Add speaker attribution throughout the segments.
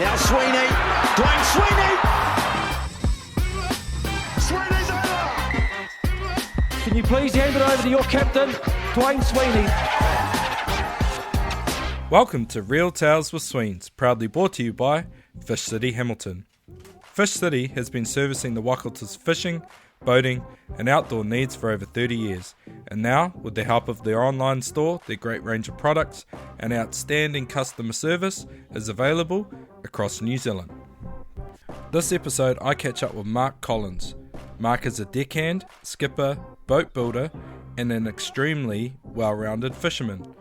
Speaker 1: Now Sweeney, Dwayne Sweeney! Sweeney's over!
Speaker 2: Can you please hand it over to your captain, Dwayne Sweeney?
Speaker 3: Welcome to Real Tales with Sweens, proudly brought to you by Fish City Hamilton. Fish City has been servicing the Waikatos fishing, boating and outdoor needs for over 30 years, and now, with the help of their online store, their great range of products and outstanding customer service is available across New Zealand. This episode I catch up with Mark Collins. Mark is a deckhand, skipper, boat builder and an extremely well-rounded fisherman.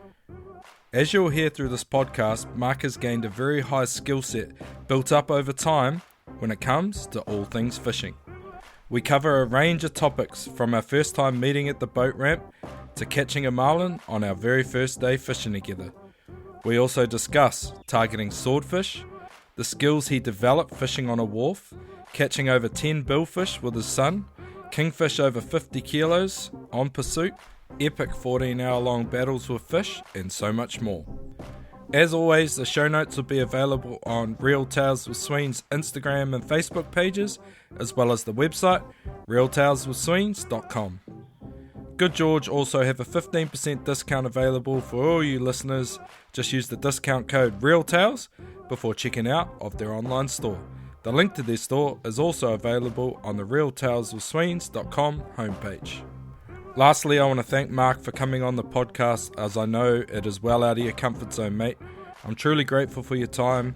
Speaker 3: As you'll hear through this podcast, Mark has gained a very high skill set built up over time when it comes to all things fishing. We cover a range of topics from our first time meeting at the boat ramp to catching a marlin on our very first day fishing together. We also discuss targeting swordfish, the skills he developed fishing on a wharf, catching over 10 billfish with his son, kingfish over 50 kilos on pursuit, epic 14-hour-long battles with fish, and so much more. As always, the show notes will be available on Real Tales with Sweens Instagram and Facebook pages, as well as the website realtaleswithsweens.com. Good George also have a 15% discount available for all you listeners. Just use the discount code REALTALES before checking out of their online store. The link to their store is also available on the realtaleswithsweens.com homepage. Lastly, I want to thank Mark for coming on the podcast, as I know it is well out of your comfort zone, mate. I'm truly grateful for your time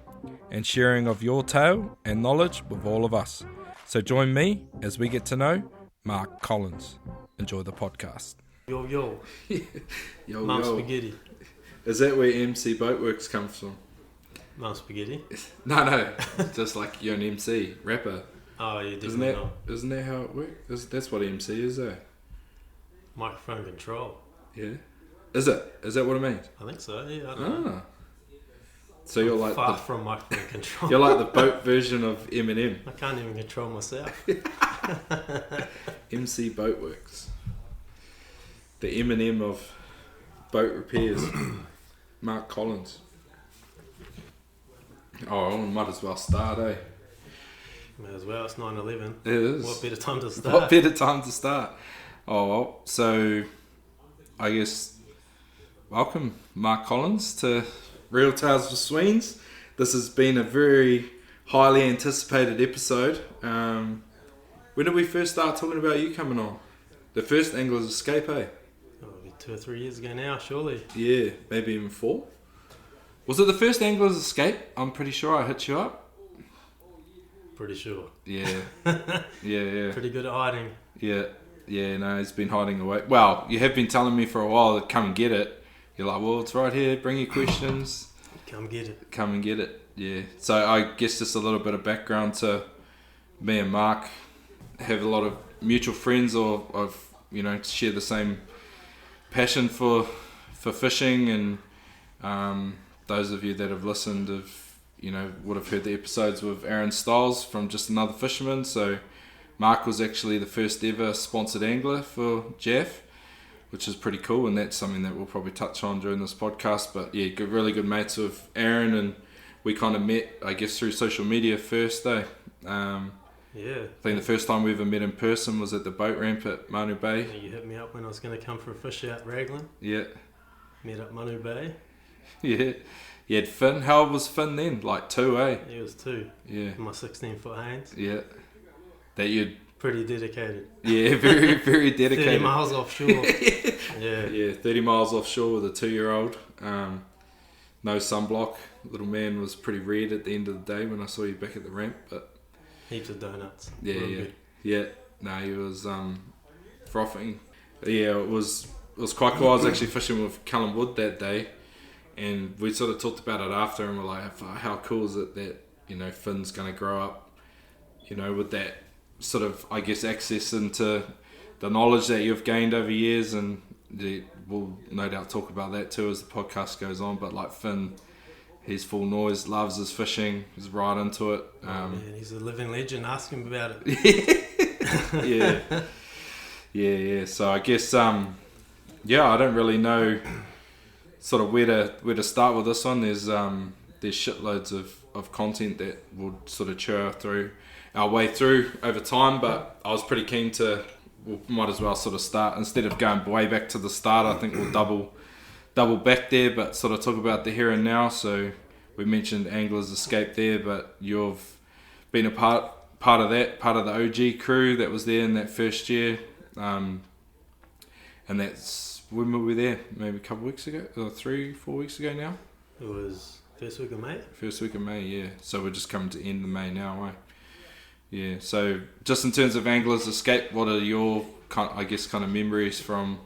Speaker 3: and sharing of your tale and knowledge with all of us. So join me as we get to know Mark Collins. Enjoy the podcast.
Speaker 4: Yo, yo.
Speaker 3: Yo,
Speaker 4: Mum
Speaker 3: yo.
Speaker 4: spaghetti.
Speaker 3: Is that where MC Boatworks comes from?
Speaker 4: Mum spaghetti?
Speaker 3: No, just like you're an MC, rapper.
Speaker 4: Oh, yeah, definitely not.
Speaker 3: Isn't that how it works? That's what MC is, eh?
Speaker 4: Microphone control.
Speaker 3: Yeah. Is it? Is that what it means?
Speaker 4: I think so, yeah. I don't know.
Speaker 3: So you're like
Speaker 4: far from microphone control.
Speaker 3: You're like the boat version of Eminem.
Speaker 4: I can't even control myself.
Speaker 3: MC Boatworks. The Eminem of boat repairs. Mark Collins. Oh, we might as well start, eh?
Speaker 4: May as well, it's 9/11.
Speaker 3: It is.
Speaker 4: What better time to start?
Speaker 3: What better time to start? Oh, well, so I guess welcome Mark Collins to Real Tales for Sweens. This has been a very highly anticipated episode. When did we first start talking about you coming on? The first Angler's Escape, eh?
Speaker 4: Oh, it'll be 2 or 3 years ago now, surely.
Speaker 3: Yeah, maybe even 4. Was it the first Angler's Escape? I'm pretty sure I hit you up.
Speaker 4: Pretty sure.
Speaker 3: Yeah. yeah.
Speaker 4: Pretty good at hiding.
Speaker 3: Yeah, no, he's been hiding away. Well, you have been telling me for a while to come and get it. You're like, well, it's right here. Bring your questions.
Speaker 4: Come get it.
Speaker 3: Come and get it. Yeah. So I guess just a little bit of background to me and Mark. Have a lot of mutual friends or share the same passion for fishing, and those of you that have listened would have heard the episodes with Aaron Stiles from Just Another Fisherman. So Mark was actually the first ever sponsored angler for JAF, which is pretty cool, and that's something that we'll probably touch on during this podcast. But yeah, really good mates with Aaron, and we kind of met, I guess, through social media first, eh?
Speaker 4: Yeah.
Speaker 3: I think the first time we ever met in person was at the boat ramp at Manu Bay.
Speaker 4: You hit me up when I was going to come for a fish out Raglan.
Speaker 3: Yeah.
Speaker 4: Met up Manu Bay.
Speaker 3: Yeah. You had Finn. How old was Finn then? Like 2, eh?
Speaker 4: He was 2.
Speaker 3: Yeah.
Speaker 4: My 16-foot hands.
Speaker 3: Yeah. That you'd...
Speaker 4: Pretty dedicated.
Speaker 3: Yeah, very, very dedicated.
Speaker 4: 30 miles offshore. Yeah.
Speaker 3: Yeah, 30 miles offshore with a 2-year-old. No sunblock. Little man was pretty red at the end of the day when I saw you back at the ramp, but...
Speaker 4: Heaps of donuts.
Speaker 3: Yeah.
Speaker 4: Good.
Speaker 3: Yeah. No, he was frothing. Yeah, it was quite cool. I was actually fishing with Callum Wood that day, and we sort of talked about it after, and we're like, how cool is it that, Finn's going to grow up, with that sort of, I guess, access into the knowledge that you've gained over years, and we'll no doubt talk about that too as the podcast goes on, but like Finn, he's full noise, loves his fishing, he's right into it.
Speaker 4: Man, he's a living legend. Ask him about it.
Speaker 3: Yeah. So I guess, I don't really know sort of where to start with this one. There's shitloads of of content that we'll sort of chew through our way through over time, but I was pretty keen to, we might as well sort of start, instead of going way back to the start, I think we'll double back there, but sort of talk about the here and now. So we mentioned Anglers Escape there, but you've been a part of that, part of the OG crew that was there in that first year, and that's, when were we there? Maybe a couple of weeks ago, or 3-4 weeks ago now?
Speaker 4: It was first week of May.
Speaker 3: First week of May, yeah. So we're just coming to end of May now, eh? Yeah. So just in terms of Anglers Escape, what are your kind of memories from,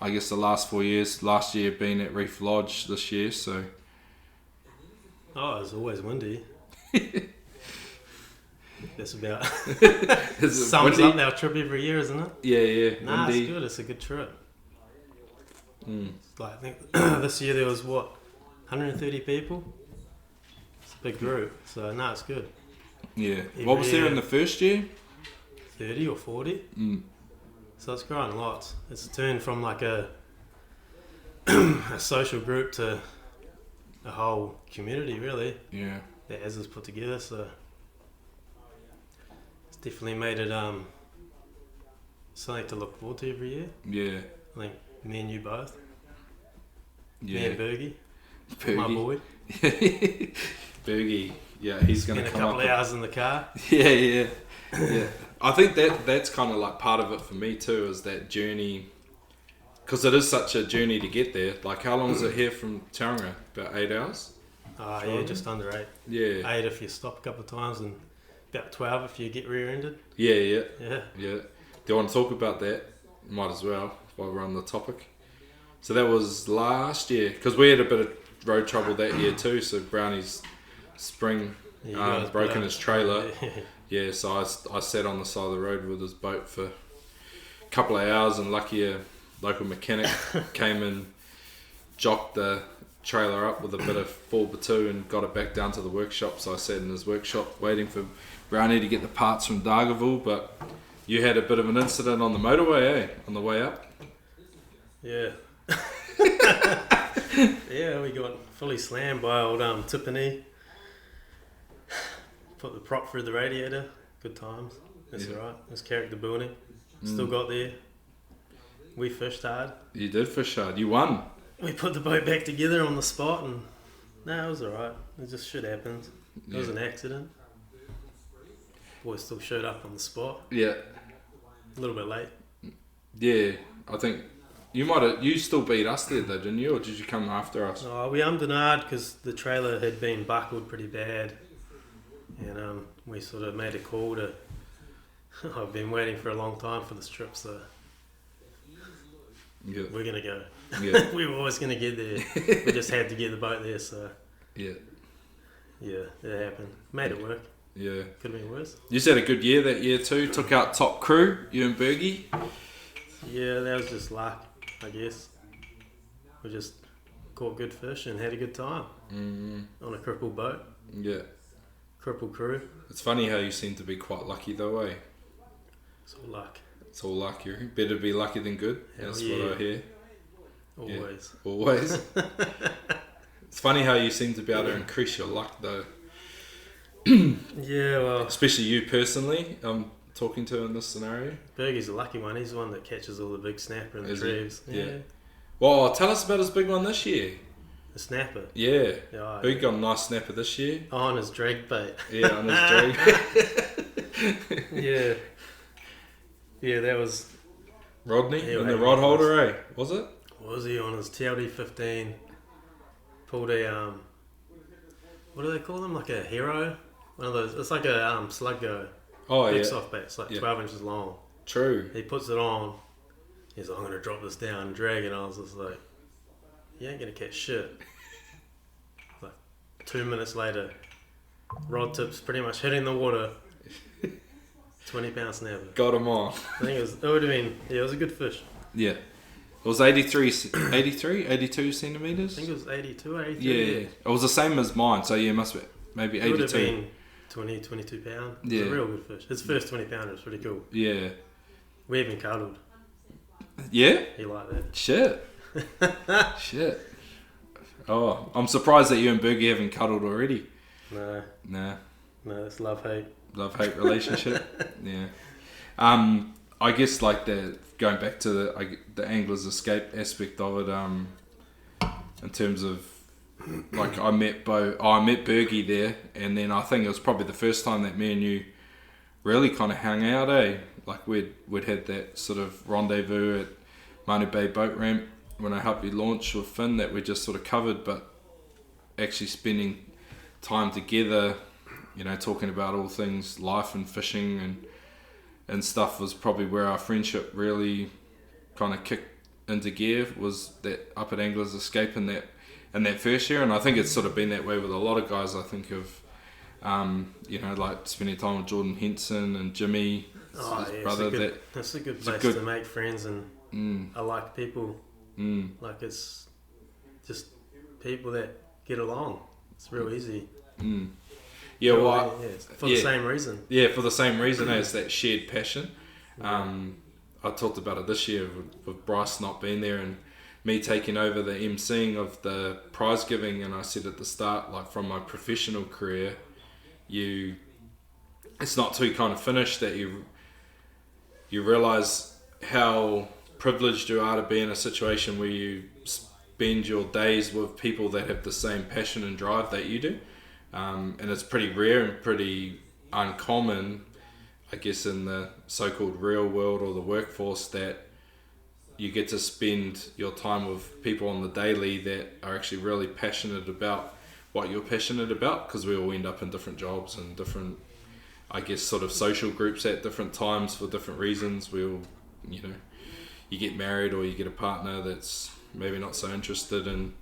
Speaker 3: I guess, the last 4 years? Last year being at Reef Lodge, this year, so.
Speaker 4: Oh, it's always windy. That's about sums up our trip every year, isn't it?
Speaker 3: Yeah.
Speaker 4: Nah,
Speaker 3: windy.
Speaker 4: it's good. It's a good trip.
Speaker 3: Mm.
Speaker 4: Like, I think this year there was 130 people. It's a big group, so no, it's good.
Speaker 3: Yeah.
Speaker 4: Every
Speaker 3: What was there
Speaker 4: year,
Speaker 3: in the first year?
Speaker 4: 30 or 40. So it's grown lots. It's turned from like a social group to a whole community, really.
Speaker 3: Yeah.
Speaker 4: That Az's put together. So it's definitely made it something to look forward to every year.
Speaker 3: Yeah.
Speaker 4: I think me and you both.
Speaker 3: Yeah.
Speaker 4: Me and Bergie.
Speaker 3: Bergie.
Speaker 4: My boy.
Speaker 3: Bergie. Yeah, he's going to
Speaker 4: Spent a
Speaker 3: come
Speaker 4: couple
Speaker 3: up.
Speaker 4: hours in the car.
Speaker 3: Yeah. I think that's kind of like part of it for me too, is that journey, because it is such a journey to get there. Like, how long is it here from Tauranga? About 8 hours?
Speaker 4: Yeah, just under 8.
Speaker 3: Yeah.
Speaker 4: 8 if you stop a couple of times, and about 12 if you get rear-ended.
Speaker 3: Yeah.
Speaker 4: Yeah.
Speaker 3: Do you want to talk about that? Might as well, while we're on the topic. So that was last year, because we had a bit of road trouble that year too. So Brownie's spring broken his trailer. Yeah, so I sat on the side of the road with his boat for a couple of hours, and lucky a local mechanic came and jocked the trailer up with a bit of 4x2 and got it back down to the workshop. So I sat in his workshop waiting for Brownie to get the parts from Dargaville, but you had a bit of an incident on the motorway, eh? On the way up?
Speaker 4: Yeah. Yeah, we got fully slammed by old Tiffany. Put the prop through the radiator. Good times. That's alright. It's character building. Still got there. We fished hard.
Speaker 3: You did fish hard. You won.
Speaker 4: We put the boat back together on the spot, and it was alright. It just shit happens. It was an accident. Boys still showed up on the spot.
Speaker 3: Yeah.
Speaker 4: A little bit late.
Speaker 3: Yeah, I think you still beat us there though, didn't you? Or did you come after us?
Speaker 4: Oh, we ummed and ahed because the trailer had been buckled pretty bad. And we sort of made a call to... I've been waiting for a long time for this trip, so...
Speaker 3: Yeah.
Speaker 4: We're going to go.
Speaker 3: Yeah.
Speaker 4: We were always going to get there. We just had to get the boat there, so...
Speaker 3: Yeah.
Speaker 4: Yeah, it happened. Made it work.
Speaker 3: Yeah.
Speaker 4: Could have been worse.
Speaker 3: You had a good year that year too. Took out top crew, you and Bergie.
Speaker 4: Yeah, that was just luck, I guess. We just caught good fish and had a good time. On a crippled boat.
Speaker 3: Yeah.
Speaker 4: Crippled crew.
Speaker 3: It's funny how you seem to be quite lucky though, eh?
Speaker 4: It's all luck.
Speaker 3: It's all luck. You're better be lucky than good.
Speaker 4: Hell
Speaker 3: That's
Speaker 4: yeah.
Speaker 3: what I hear.
Speaker 4: Always.
Speaker 3: Yeah, always. It's funny how you seem to be able to increase your luck though.
Speaker 4: Yeah, well...
Speaker 3: Especially you personally, I'm talking to in this scenario.
Speaker 4: Bergie's a lucky one. He's the one that catches all the big snapper and the
Speaker 3: Is he?
Speaker 4: treves.
Speaker 3: Yeah. Well, tell us about his big one this year.
Speaker 4: The snapper.
Speaker 3: Yeah.
Speaker 4: Yeah,
Speaker 3: Who got a nice snapper this year?
Speaker 4: on his drag bait.
Speaker 3: Yeah, on his drag.
Speaker 4: Yeah. Yeah, that was...
Speaker 3: Rodney
Speaker 4: Yeah,
Speaker 3: in the
Speaker 4: mate,
Speaker 3: rod
Speaker 4: it
Speaker 3: holder, eh? Was it?
Speaker 4: What was he on his TLD 15? Pulled a... what do they call them? Like a hero? One of those... It's like a slug go.
Speaker 3: Oh,
Speaker 4: Big
Speaker 3: yeah.
Speaker 4: soft bait. It's like 12 inches long.
Speaker 3: True.
Speaker 4: He puts it on. He's like, I'm going to drop this down and drag it. I was just like, you ain't going to catch shit. Like 2 minutes later, rod tips pretty much hitting the water. 20 pound snapper.
Speaker 3: Got him on.
Speaker 4: I think it would have been, it was a good fish.
Speaker 3: Yeah. It was 82 centimetres?
Speaker 4: I think it was 82 or 83.
Speaker 3: Yeah. It was the same as mine, so yeah, it must be maybe
Speaker 4: It would have
Speaker 3: 82.
Speaker 4: been 20, 22 pound. It was
Speaker 3: Yeah.
Speaker 4: a real good fish. His first 20 pounder was pretty cool.
Speaker 3: Yeah.
Speaker 4: We even cuddled.
Speaker 3: Yeah?
Speaker 4: He liked that.
Speaker 3: Shit. Shit. Oh, I'm surprised that you and Bergie haven't cuddled already.
Speaker 4: No,
Speaker 3: Nah.
Speaker 4: no, it's love-hate.
Speaker 3: Love-hate relationship. Yeah. I guess like going back to the angler's escape aspect of it, in terms of like I met Bergie there, and then I think it was probably the first time that me and you really kind of hung out, like we'd had that sort of rendezvous at Manu Bay boat ramp when I helped you launch with Finn, that we just sort of covered, but actually spending time together, you know, talking about all things life and fishing and stuff was probably where our friendship really kind of kicked into gear, was that up at Angler's Escape in that first year. And I think it's sort of been that way with a lot of guys. I think of you know, like spending time with Jordan Henson and Jimmy, his brother.
Speaker 4: It's a good place to make friends, and I like people. Like, it's just people that get along. It's real easy.
Speaker 3: Yeah, well,
Speaker 4: for the same reason.
Speaker 3: Yeah, for the same reason as that shared passion. I talked about it this year with Bryce not being there and me taking over the emceeing of the prize giving, and I said at the start, like from my professional career, it's not till you kind of finish that you realise how privileged you are to be in a situation where you spend your days with people that have the same passion and drive that you do. And it's pretty rare and pretty uncommon, I guess, in the so-called real world or the workforce, that you get to spend your time with people on the daily that are actually really passionate about what you're passionate about, because we all end up in different jobs and different, I guess, sort of social groups at different times for different reasons. We all, you know, you get married or you get a partner that's maybe not so interested in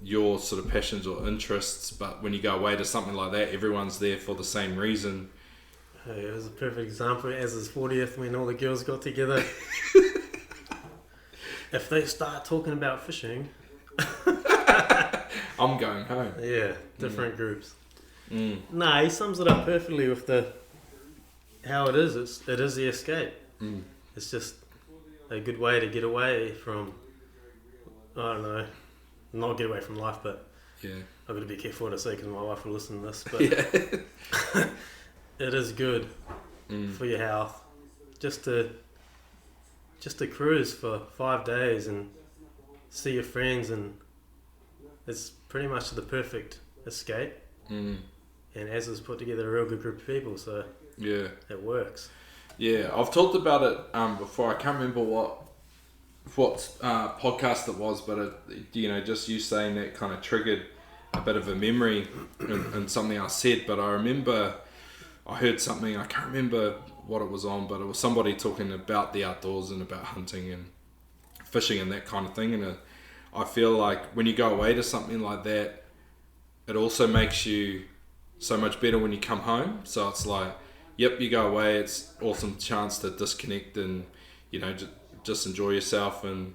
Speaker 3: your sort of passions or interests, but when you go away to something like that, everyone's there for the same reason.
Speaker 4: Hey, it was a perfect example. As his 40th, when all the girls got together, if they start talking about fishing,
Speaker 3: I'm going home.
Speaker 4: Yeah, different groups. Nah, he sums it up perfectly with how it is. It is the escape. It's just a good way to get away from, I don't know, not get away from life, but
Speaker 3: yeah,
Speaker 4: I've got to be careful what I say because my wife will listen to this. But
Speaker 3: yeah.
Speaker 4: it is good for your health, just to cruise for 5 days and see your friends, and it's pretty much the perfect escape. And Az has put together a real good group of people, so
Speaker 3: yeah,
Speaker 4: it works.
Speaker 3: Yeah, I've talked about it before. I can't remember what podcast it was, but just you saying that kind of triggered a bit of a memory and something I said. But I remember I heard something, I can't remember what it was on, but it was somebody talking about the outdoors and about hunting and fishing and that kind of thing. And I feel like when you go away to something like that, it also makes you so much better when you come home. So it's like, yep, you go away, it's awesome chance to disconnect and, you know, just enjoy yourself and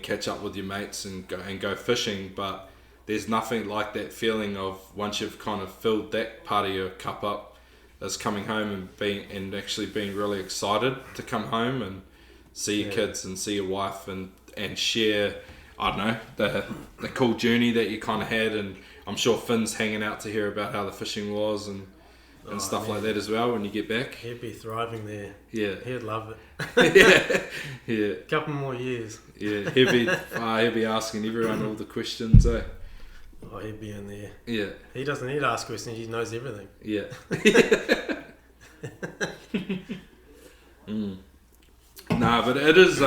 Speaker 3: catch up with your mates and go fishing. But there's nothing like that feeling of once you've kind of filled that part of your cup up, as coming home and actually being really excited to come home and see your kids and see your wife and share, I don't know, the cool journey that you kind of had. And I'm sure Finn's hanging out to hear about how the fishing was and stuff like that as well when you get back.
Speaker 4: He'd be thriving there.
Speaker 3: Yeah.
Speaker 4: He'd love it.
Speaker 3: Yeah.
Speaker 4: Couple more years.
Speaker 3: Yeah. He'd be asking everyone all the questions, eh?
Speaker 4: Oh, he'd be in there.
Speaker 3: Yeah.
Speaker 4: He doesn't need to ask questions, he knows everything.
Speaker 3: Yeah. Nah, but it is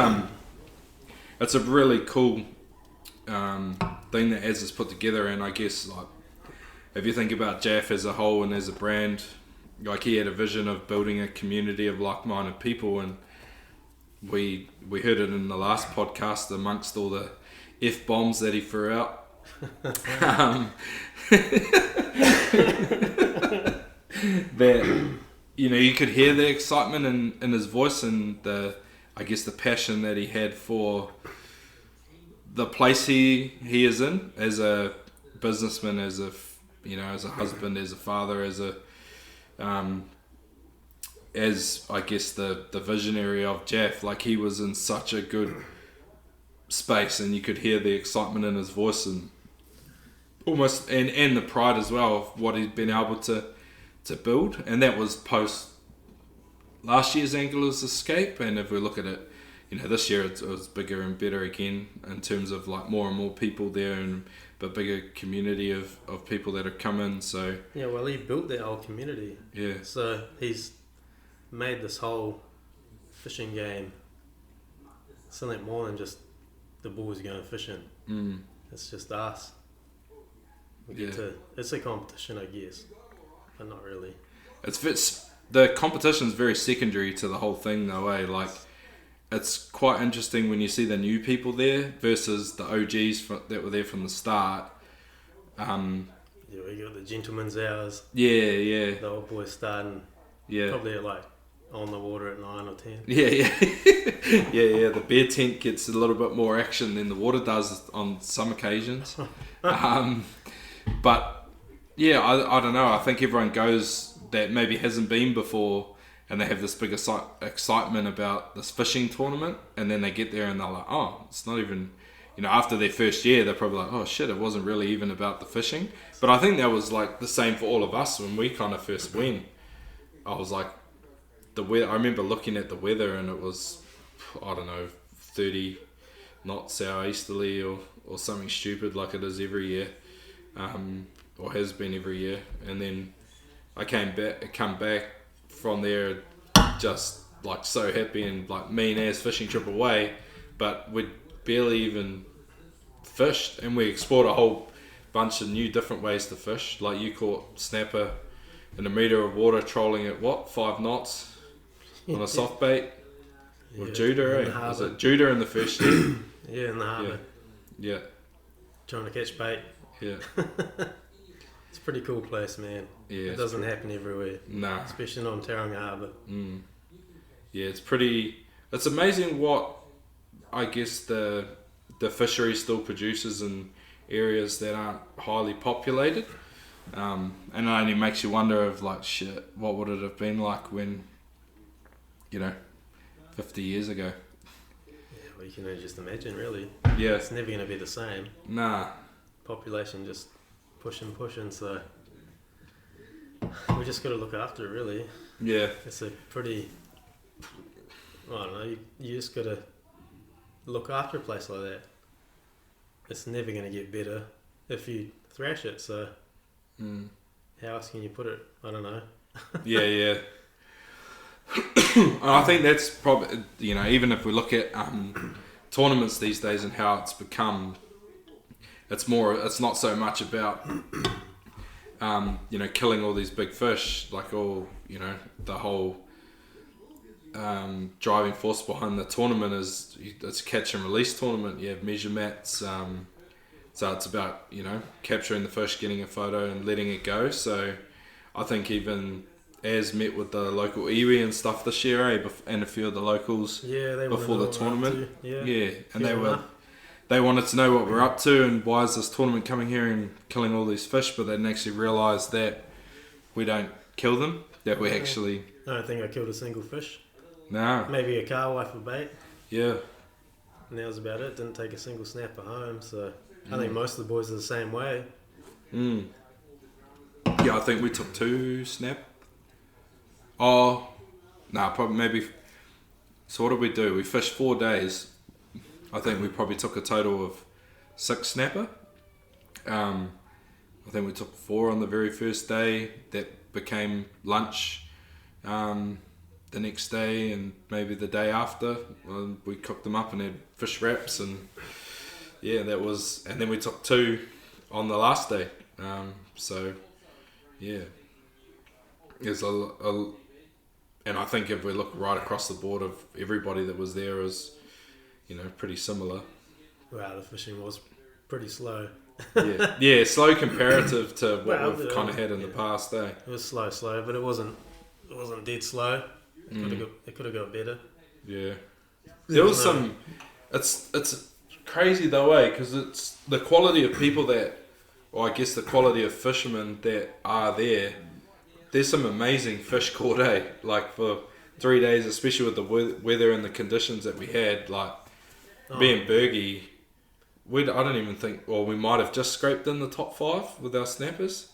Speaker 3: it's a really cool thing that Az has put together. And I guess, like, if you think about Jaff as a whole and as a brand, like, he had a vision of building a community of like-minded people, and we heard it in the last podcast amongst all the F-bombs that he threw out. That, you know, you could hear the excitement in his voice and the passion that he had for the place he is in as a businessman, as a husband, as a father, as I guess the visionary of Jaff. Like, he was in such a good space and you could hear the excitement in his voice, and almost, and the pride as well of what he's been able to build, and that was post last year's Angler's Escape. And if we look at it, this year it was bigger and better again in terms of like more and more people there, and a bigger community of people that have come in. So
Speaker 4: yeah, well, he built that whole community.
Speaker 3: Yeah.
Speaker 4: So he's made this whole fishing game something more than just the boys going fishing. It's just us. We get to. It's a competition, I guess, but not really.
Speaker 3: The competition's very secondary to the whole thing, though. Like, it's quite interesting when you see the new people there versus the OGs that were there from the start.
Speaker 4: Yeah, we got the gentleman's hours.
Speaker 3: Yeah.
Speaker 4: The old boys starting.
Speaker 3: Yeah.
Speaker 4: Probably at like on the water at 9 or 10.
Speaker 3: Yeah. Yeah. The beer tent gets a little bit more action than the water does on some occasions. But yeah, I don't know. I think everyone goes that maybe hasn't been before, and they have this big excitement about this fishing tournament, and then they get there and they're like, oh, it's not even, after their first year, they're probably like, oh shit, it wasn't really even about the fishing. But I think that was like the same for all of us when we kind of first went. I was like, the weather, I remember looking at the weather and it was, I don't know, 30 knots southeasterly or something stupid like it is every year, or has been every year. And then I come back from there just like so happy and like mean ass fishing trip away, but we'd barely even fished, and we explored a whole bunch of new different ways to fish. Like you caught snapper in a metre of water trolling at 5 knots on a soft bait with Judah, eh? Was it Judah in the first year?
Speaker 4: Yeah, in the harbour.
Speaker 3: Yeah.
Speaker 4: Trying to catch bait.
Speaker 3: Yeah.
Speaker 4: It's a pretty cool place, man.
Speaker 3: Yeah.
Speaker 4: It doesn't happen everywhere.
Speaker 3: Nah.
Speaker 4: Especially on Tauranga Harbour.
Speaker 3: Yeah, it's amazing what I guess the fishery still produces in areas that aren't highly populated. And it only makes you wonder of like, shit, what would it have been like when, 50 years ago?
Speaker 4: Yeah, well, you can only just imagine, really.
Speaker 3: Yeah.
Speaker 4: It's never going to be the same.
Speaker 3: Nah.
Speaker 4: Population just pushing, so we just got to look after it, really.
Speaker 3: Yeah.
Speaker 4: It's a pretty, I don't know, you just got to look after a place like that. It's never going to get better if you thrash it, so how else can you put it? I don't know.
Speaker 3: Yeah. I think that's probably, even if we look at tournaments these days and how it's become, it's not so much about killing all these big fish, like the whole driving force behind the tournament is it's a catch and release tournament. You have measure mats, so it's about capturing the fish, getting a photo and letting it go. So I think even Az met with the local iwi and stuff this year, and a few of the locals before the tournament. Yeah, and they wanted to know what we're up to and why is this tournament coming here and killing all these fish, but they didn't actually realise that we don't kill them, that we actually...
Speaker 4: I don't think I killed a single fish.
Speaker 3: Nah.
Speaker 4: Maybe a carway for bait.
Speaker 3: Yeah.
Speaker 4: And that was about it. Didn't take a single snapper home, so I think most of the boys are the same way.
Speaker 3: Yeah, I think we took 2 snap. Probably maybe... So what did we do? We fished 4 days. I think we probably took a total of 6 snapper. I think we took 4 on the very first day. That became lunch the next day, and maybe the day after. We cooked them up and had fish wraps, and yeah, that was. And then we took 2 on the last day. So yeah, there's and I think if we look right across the board of everybody that was there is, pretty similar.
Speaker 4: Wow, the fishing was pretty slow.
Speaker 3: yeah, slow comparative to what we've kind of had in the past, eh?
Speaker 4: It was slow, but it wasn't dead slow. It could have got better.
Speaker 3: Yeah, there was some. It's crazy though, eh? Because it's the quality of people I guess the quality of fishermen that are there. There's some amazing fish caught, eh? Like for 3 days, especially with the weather and the conditions that we had. Like me and Bergie I don't even think, well, we might have just scraped in the top 5 with our snappers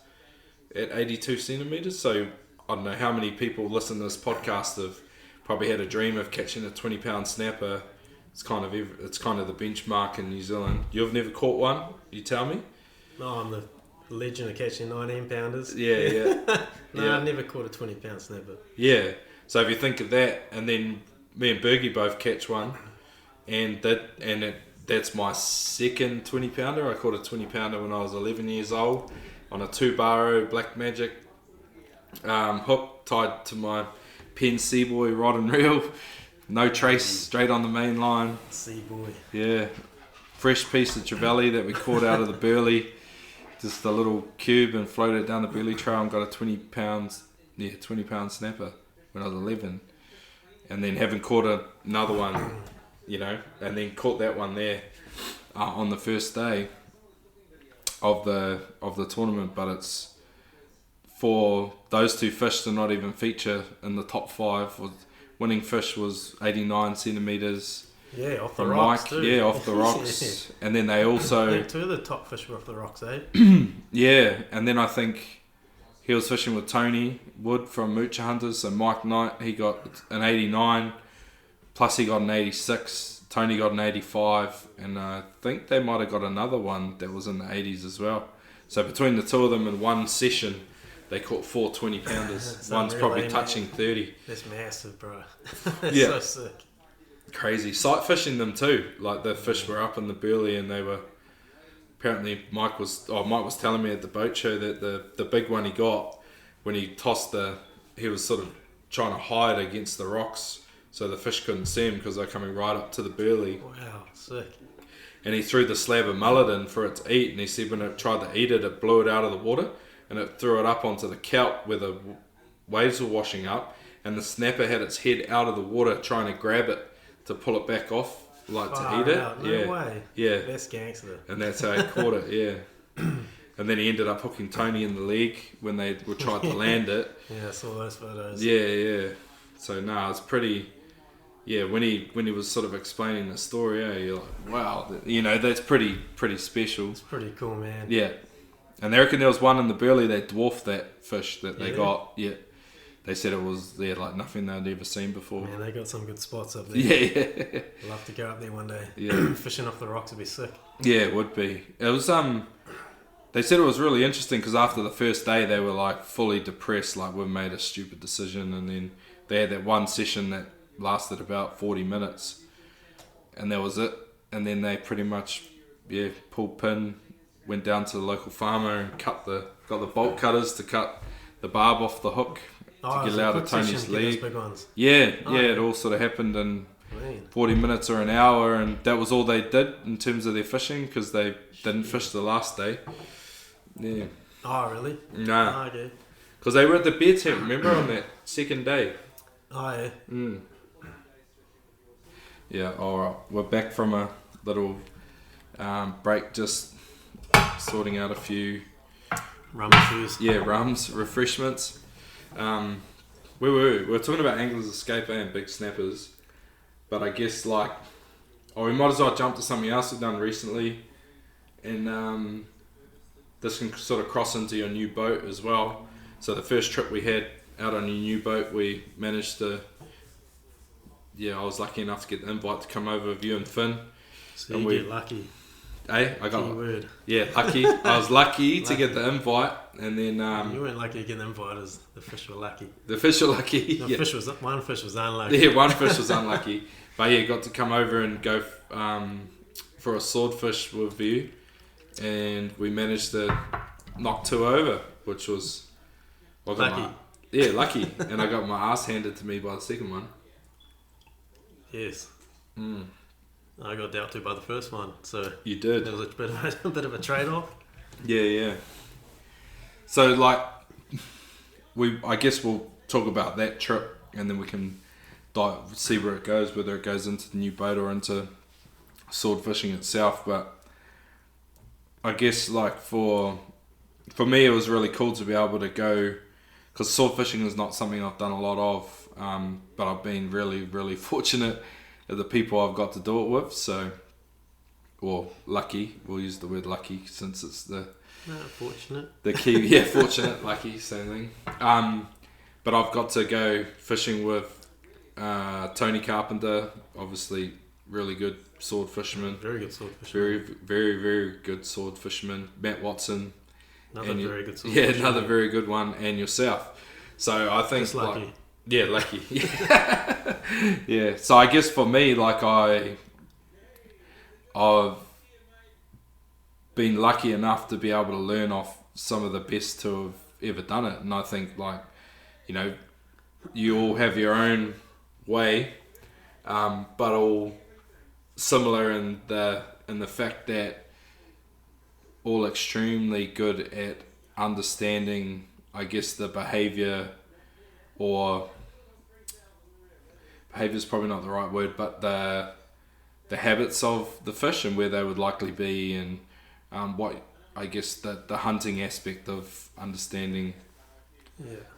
Speaker 3: at 82 centimetres. So I don't know how many people listen to this podcast have probably had a dream of catching a 20-pound snapper. It's kind of the benchmark in New Zealand. You've never caught one, you tell me?
Speaker 4: No, I'm the legend of catching 19-pounders.
Speaker 3: Yeah.
Speaker 4: No,
Speaker 3: Yeah.
Speaker 4: I've never caught a 20-pound snapper.
Speaker 3: Yeah. So if you think of that, and then me and Bergie both catch one, that's my second 20-pounder. I caught a 20-pounder when I was 11 years old on a 2-baro Black Magic hook tied to my Penn Seaboy rod and reel. No trace, straight on the main line.
Speaker 4: Sea boy.
Speaker 3: Yeah. Fresh piece of trevally that we caught out of the burley. Just a little cube and floated down the burley trail and got a 20-pound snapper when I was 11. And then having caught another one, and then caught that one there on the first day of the tournament. But it's for those 2 fish to not even feature in the top 5. Winning fish was 89 centimetres.
Speaker 4: Yeah, off the
Speaker 3: From
Speaker 4: rocks
Speaker 3: Mike,
Speaker 4: too.
Speaker 3: yeah, off the rocks.
Speaker 4: Yeah.
Speaker 3: And then they
Speaker 4: I
Speaker 3: also...
Speaker 4: think 2 of the top fish were off the rocks, eh?
Speaker 3: Yeah, and then I think he was fishing with Tony Wood from Moocher Hunters. So Mike Knight, he got an 89, plus he got an 86. Tony got an 85, and I think they might have got another one that was in the 80s as well. So between the 2 of them in one session, they caught 4 20-pounders. One's probably touching 30.
Speaker 4: That's massive, bro. That's
Speaker 3: Yeah.
Speaker 4: so sick.
Speaker 3: Crazy. Sight fishing them too. Like the fish were up in the burley, and they were... Apparently Mike was telling me at the boat show that the big one he got, when he tossed he was sort of trying to hide against the rocks so the fish couldn't see him because they're coming right up to the burley.
Speaker 4: Wow, sick.
Speaker 3: And he threw the slab of mullet in for it to eat, and he said when it tried to eat it, it blew it out of the water and it threw it up onto the kelp where the waves were washing up, and the snapper had its head out of the water trying to grab it to pull it back off, like to
Speaker 4: Far
Speaker 3: eat it.
Speaker 4: out, no
Speaker 3: Yeah.
Speaker 4: way.
Speaker 3: Yeah.
Speaker 4: That's gangster.
Speaker 3: And that's how he caught it, yeah. And then he ended up hooking Tony in the leg when they were trying to land it.
Speaker 4: Yeah, I saw those photos.
Speaker 3: Yeah. So it's pretty. Yeah, when he was sort of explaining the story, you're like, wow, that's pretty special.
Speaker 4: It's pretty cool, man.
Speaker 3: Yeah, and they reckon there was one in the burley that dwarfed that fish that they got. Yeah, they said it was like nothing they'd ever seen before.
Speaker 4: Man, they got some good spots up there.
Speaker 3: Yeah.
Speaker 4: I'd love to go up there one day.
Speaker 3: Yeah.
Speaker 4: Fishing off the rocks would be sick.
Speaker 3: Yeah, it would be. It was They said it was really interesting because after the first day they were like fully depressed, like we've made a stupid decision, and then they had that one session that lasted about 40 minutes, and that was it. And then they pretty much pulled pin, went down to the local farmer and got the bolt cutters to cut the barb off the hook to get it out of Tony's leg.
Speaker 4: Big ones.
Speaker 3: It all sort of happened in 40 minutes or an hour, and that was all they did in terms of their fishing because they didn't fish the last day. Yeah.
Speaker 4: Oh, really?
Speaker 3: Nah.
Speaker 4: Oh, okay.
Speaker 3: Because they were at the beer tent, remember, on that second day.
Speaker 4: Oh, yeah.
Speaker 3: Yeah, alright. We're back from a little break, just sorting out a few
Speaker 4: Rum and shoes.
Speaker 3: rums, refreshments. We were talking about anglers escape and big snappers, but I guess we might as well jump to something else we've done recently, and this can sort of cross into your new boat as well. So the first trip we had out on your new boat, we managed to, I was lucky enough to get the invite to come over with you and Finn.
Speaker 4: So
Speaker 3: and
Speaker 4: you get lucky.
Speaker 3: I got
Speaker 4: Keyword.
Speaker 3: Yeah, lucky. I was lucky to get the invite, and then
Speaker 4: You weren't lucky to get the invite, as the fish were lucky.
Speaker 3: the fish were lucky.
Speaker 4: No,
Speaker 3: Yeah.
Speaker 4: one fish was unlucky.
Speaker 3: Yeah, one fish was unlucky, but got to come over and go for a swordfish with you, and we managed to knock 2 over, which was
Speaker 4: Lucky.
Speaker 3: Lucky, and I got my ass handed to me by the second one.
Speaker 4: Yes. I got dealt to by the first one, so
Speaker 3: You did.
Speaker 4: there was a bit of a trade-off.
Speaker 3: Yeah. So I guess we'll talk about that trip, and then we can see where it goes, whether it goes into the new boat or into sword fishing itself. But I guess for me, it was really cool to be able to go, because sword fishing is not something I've done a lot of, but I've been really, really fortunate at the people I've got to do it with. So or lucky. We'll use the word lucky since it's the
Speaker 4: Fortunate.
Speaker 3: key. Yeah, fortunate, lucky, same thing. But I've got to go fishing with Tony Carpenter, obviously really good sword fisherman.
Speaker 4: Very good sword fisherman.
Speaker 3: Very, very good sword fisherman. Matt Watson.
Speaker 4: Another very good sword
Speaker 3: Yeah,
Speaker 4: fisherman.
Speaker 3: another very good one, and yourself. So I think
Speaker 4: Just lucky.
Speaker 3: Yeah, lucky. Yeah. So I guess for me, like I've been lucky enough to be able to learn off some of the best to have ever done it, and I think like, you know, you all have your own way, but all similar in the fact that all extremely good at understanding, I guess, the behaviour, or behaviour is probably not the right word, but the habits of the fish and where they would likely be, and what I guess the hunting aspect of understanding,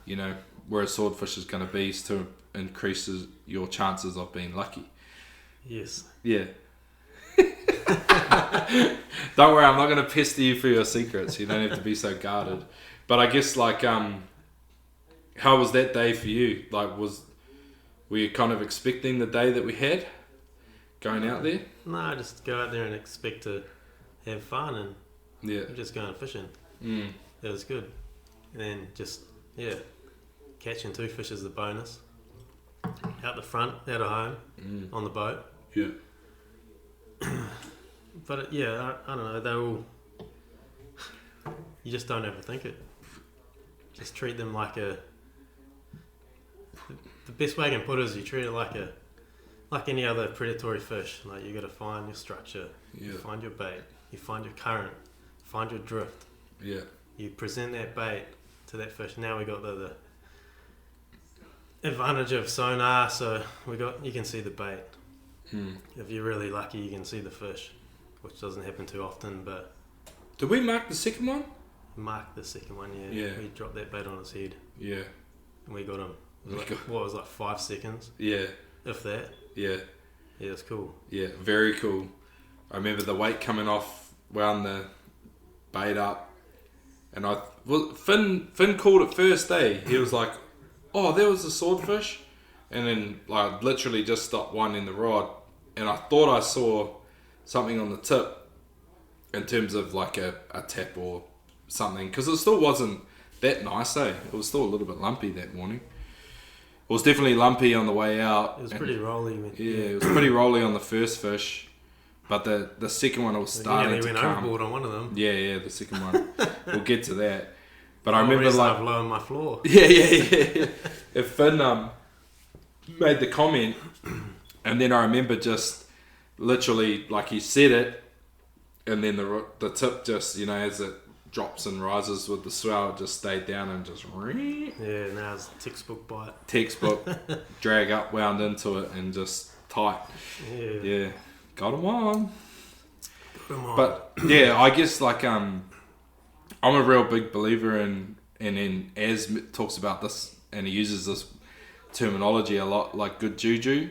Speaker 3: you know, where a swordfish is going to be to increases your chances of being lucky.
Speaker 4: Yes.
Speaker 3: Yeah. Don't worry, I'm not going to pester you for your secrets. You don't have to be so guarded. But I guess like, how was that day for you? Like, were you kind of expecting the day that we had going out there?
Speaker 4: No, I just go out there and expect to have fun, and
Speaker 3: Yeah.
Speaker 4: just going fishing.
Speaker 3: Mm.
Speaker 4: It was good. And then just, catching 2 fish is the bonus. Out the front, out of home, on the boat.
Speaker 3: Yeah.
Speaker 4: But I don't know, they all, you just don't overthink it. Just treat them like the best way I can put it is you treat it like any other predatory fish. Like, you got to find your structure, you find your bait, you find your current, find your drift.
Speaker 3: Yeah.
Speaker 4: You present that bait to that fish. Now we got the advantage of sonar, so you can see the bait. If you're really lucky, you can see the fish, which doesn't happen too often. But
Speaker 3: Did we mark the second one?
Speaker 4: Mark the second one,
Speaker 3: Yeah.
Speaker 4: we dropped that bait on his head,
Speaker 3: Yeah.
Speaker 4: and we got him. It was like 5 seconds,
Speaker 3: Yeah.
Speaker 4: if that.
Speaker 3: Yeah.
Speaker 4: Yeah, it's cool.
Speaker 3: Yeah. Very cool. I remember the weight coming off, wound the bait up, and Finn called it first, he was like, "Oh, there was a swordfish," and then like literally just stopped winding the rod, and I thought I saw something on the tip in terms of like a tap or something, because it still wasn't that nice, It was still a little bit lumpy that morning. It was definitely lumpy on the way out.
Speaker 4: It was pretty rolly.
Speaker 3: Yeah, it was pretty rolly on the first fish, but the second one was starting to
Speaker 4: went
Speaker 3: come.
Speaker 4: overboard on one of them.
Speaker 3: Yeah, the second one. We'll get to that. But I
Speaker 4: The
Speaker 3: remember
Speaker 4: reason
Speaker 3: like,
Speaker 4: I've lowered my floor.
Speaker 3: yeah. If Finn made the comment, and then I remember just literally like he said it, and then the tip just, you know, as it drops and rises with the swell, it just stayed down and just
Speaker 4: Yeah, now it's textbook bite.
Speaker 3: textbook drag up, wound into it, and just tight. Yeah, got him on. But yeah, I guess like I'm a real big believer in, and then Az talks about this, and he uses this terminology a lot, like good juju.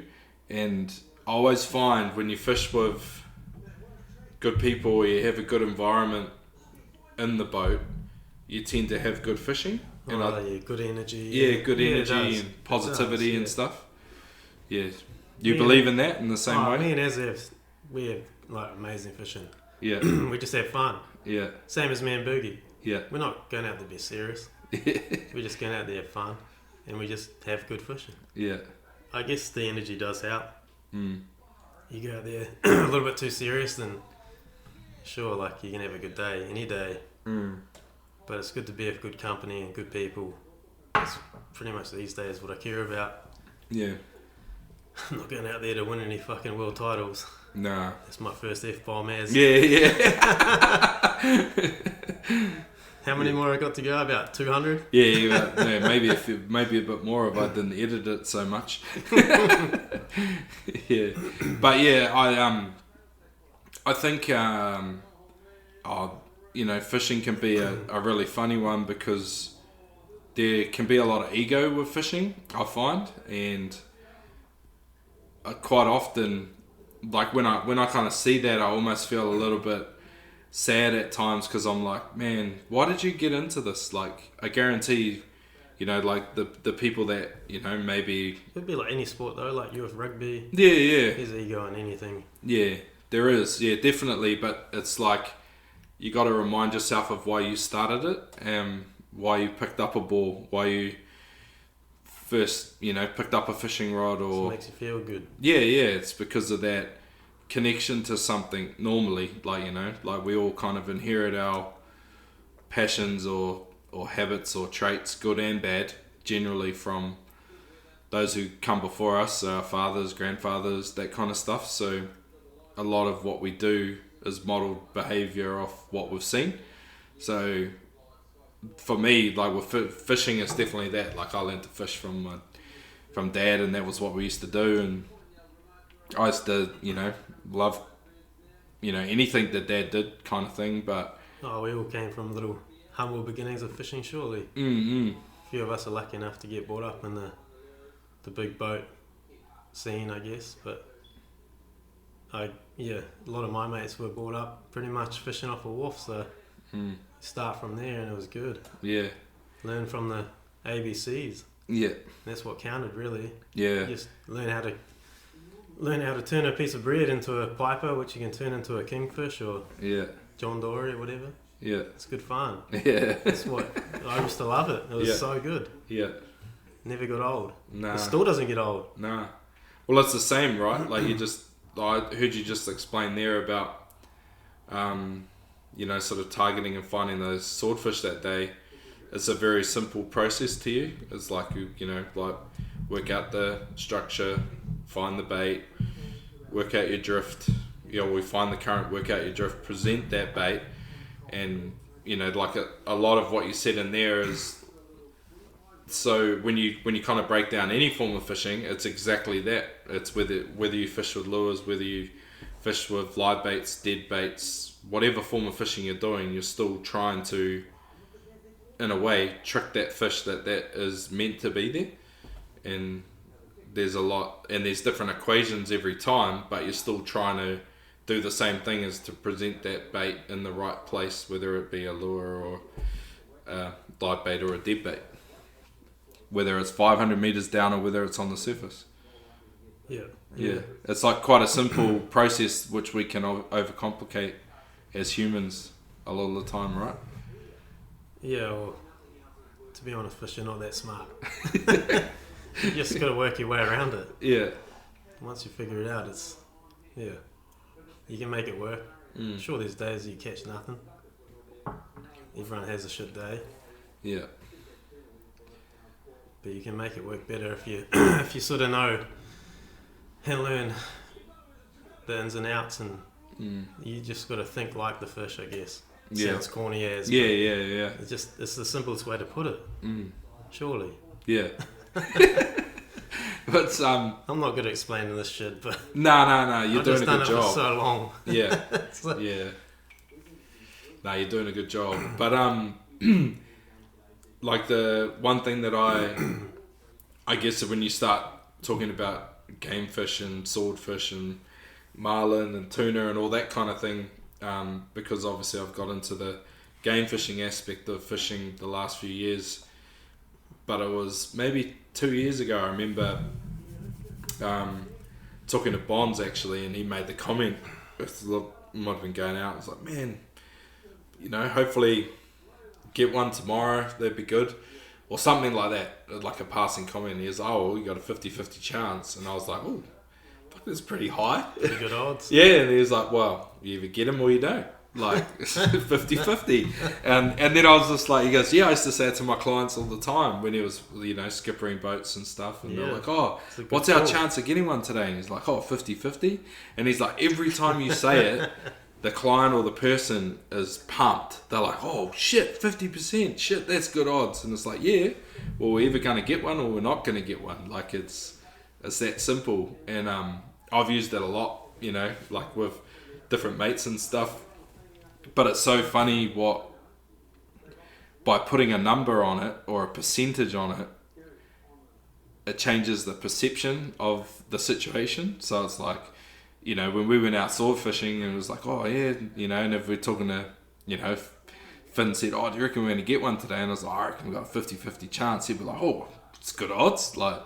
Speaker 3: And I always find when you fish with good people, or you have a good environment in the boat, you tend to have good fishing. And
Speaker 4: good energy.
Speaker 3: Yeah, good
Speaker 4: it
Speaker 3: energy
Speaker 4: does.
Speaker 3: and positivity
Speaker 4: It does,
Speaker 3: and stuff. Yeah, you believe in that in the same way?
Speaker 4: Me and Az we have like amazing fishing.
Speaker 3: Yeah,
Speaker 4: We just have fun.
Speaker 3: yeah,
Speaker 4: Same as me and Boogie.
Speaker 3: yeah.
Speaker 4: We're not going out to be serious. We're just going out there to have fun, and we just have good fishing.
Speaker 3: Yeah.
Speaker 4: I guess the energy does help.
Speaker 3: Mm.
Speaker 4: You go out there a little bit too serious, then sure, like, you can have a good day any day.
Speaker 3: Mm.
Speaker 4: But it's good to be with good company and good people. That's pretty much these days what I care about.
Speaker 3: Yeah.
Speaker 4: I'm not going out there to win any fucking world titles.
Speaker 3: Nah.
Speaker 4: That's my first F-bomb as.
Speaker 3: Yeah.
Speaker 4: How many more I got to go? About 200?
Speaker 3: Yeah, maybe maybe a bit more if I didn't edit it so much. Yeah, but yeah, I think fishing can be a really funny one, because there can be a lot of ego with fishing, I find, and quite often like when I kind of see that, I almost feel a little bit sad at times, because I'm like, man, why did you get into this? Like, I guarantee, like the people that, maybe...
Speaker 4: It'd be like any sport though, like you with rugby.
Speaker 3: Yeah.
Speaker 4: There's ego in anything.
Speaker 3: Yeah, there is. Yeah, definitely. But it's like, you got to remind yourself of why you started it, and why you picked up a ball, why you first, picked up a fishing rod, or...
Speaker 4: It makes you feel good.
Speaker 3: Yeah, it's because of that connection to something normally, like, like we all kind of inherit our passions or habits or traits, good and bad, generally from those who come before us, our fathers, grandfathers, that kind of stuff. So a lot of what we do is modeled behavior off what we've seen. So for me, like with fishing, it's definitely that. Like, I learned to fish from dad, and that was what we used to do, and I used to, love, anything that dad did, kind of thing. But
Speaker 4: we all came from little humble beginnings of fishing, surely.
Speaker 3: mm
Speaker 4: A few of us are lucky enough to get brought up in the big boat scene, I guess. But a lot of my mates were brought up pretty much fishing off a wharf, so start from there, and it was good.
Speaker 3: Yeah.
Speaker 4: Learn from the ABCs.
Speaker 3: Yeah.
Speaker 4: That's what counted, really.
Speaker 3: Yeah.
Speaker 4: Just learn how to turn a piece of bread into a piper, which you can turn into a kingfish or John Dory or whatever.
Speaker 3: Yeah.
Speaker 4: It's good fun.
Speaker 3: Yeah.
Speaker 4: That's what I used to love it. It was so good.
Speaker 3: Yeah.
Speaker 4: Never got old.
Speaker 3: Nah.
Speaker 4: It still doesn't get old.
Speaker 3: Nah. Well, it's the same, right? Like, I heard you just explain there about, sort of targeting and finding those swordfish that day. It's a very simple process to you. It's like, like work out the structure, find the bait, work out your drift. We find the current, work out your drift, present that bait. And, like a lot of what you said in there is, so when you kind of break down any form of fishing, it's exactly that. It's whether you fish with lures, whether you fish with live baits, dead baits, whatever form of fishing you're doing, you're still trying to, in a way, trick that fish that is meant to be there. And there's different equations every time, but you're still trying to do the same thing, as to present that bait in the right place, whether it be a lure or a live bait or a dead bait, whether it's 500 meters down or whether it's on the surface. Yeah, it's like quite a simple process, which we can overcomplicate as humans a lot of the time, right?
Speaker 4: Yeah, well, to be honest, fish are not that smart. You just got to work your way around it.
Speaker 3: Yeah.
Speaker 4: Once you figure it out, you can make it work. Sure, there's days you catch nothing. Everyone has a shit day.
Speaker 3: Yeah.
Speaker 4: But you can make it work better if you if you sort of know and learn the ins and outs, and you just got to think like the fish, I guess. Sounds corny as.
Speaker 3: Yeah.
Speaker 4: It's the simplest way to put it. Surely.
Speaker 3: Yeah. But
Speaker 4: I'm not good at explaining this shit, but
Speaker 3: no, you're doing a good job.
Speaker 4: I've just done it for so long.
Speaker 3: Yeah. Yeah. No, you're doing a good job. But like the one thing that I guess when you start talking about game fish and swordfish and marlin and tuna and all that kind of thing, because obviously I've got into the game fishing aspect of fishing the last few years, but it was maybe 2 years ago, I remember talking to Bonds actually, and he made the comment, might have been going out, I was like, man, hopefully get one tomorrow, that'd be good, or something like that, like a passing comment. He was, we got a 50-50 chance, and I was like, oh, fuck, that's pretty high.
Speaker 4: Pretty good odds.
Speaker 3: Yeah, and he was like, well, you either get him or you don't. Like 50-50. And then I was just like, he goes, I used to say it to my clients all the time when he was, skippering boats and stuff, and they're like, what's our chance of getting one today? And he's like, 50-50. And he's like, every time you say it, the client or the person is pumped. They're like, oh shit, 50%, shit, that's good odds. And it's like, yeah, well, we're either going to get one or we're not going to get one. Like it's that simple. And I've used it a lot, like with different mates and stuff. But it's so funny by putting a number on it or a percentage on it, it changes the perception of the situation. So it's like, you know, when we went out sword fishing, and it was like, oh yeah, you know, and if we're talking to, you know, Finn said, oh, do you reckon we're going to get one today? And I was like, I reckon we've got a 50-50 chance. He'd be like, oh, it's good odds. Like,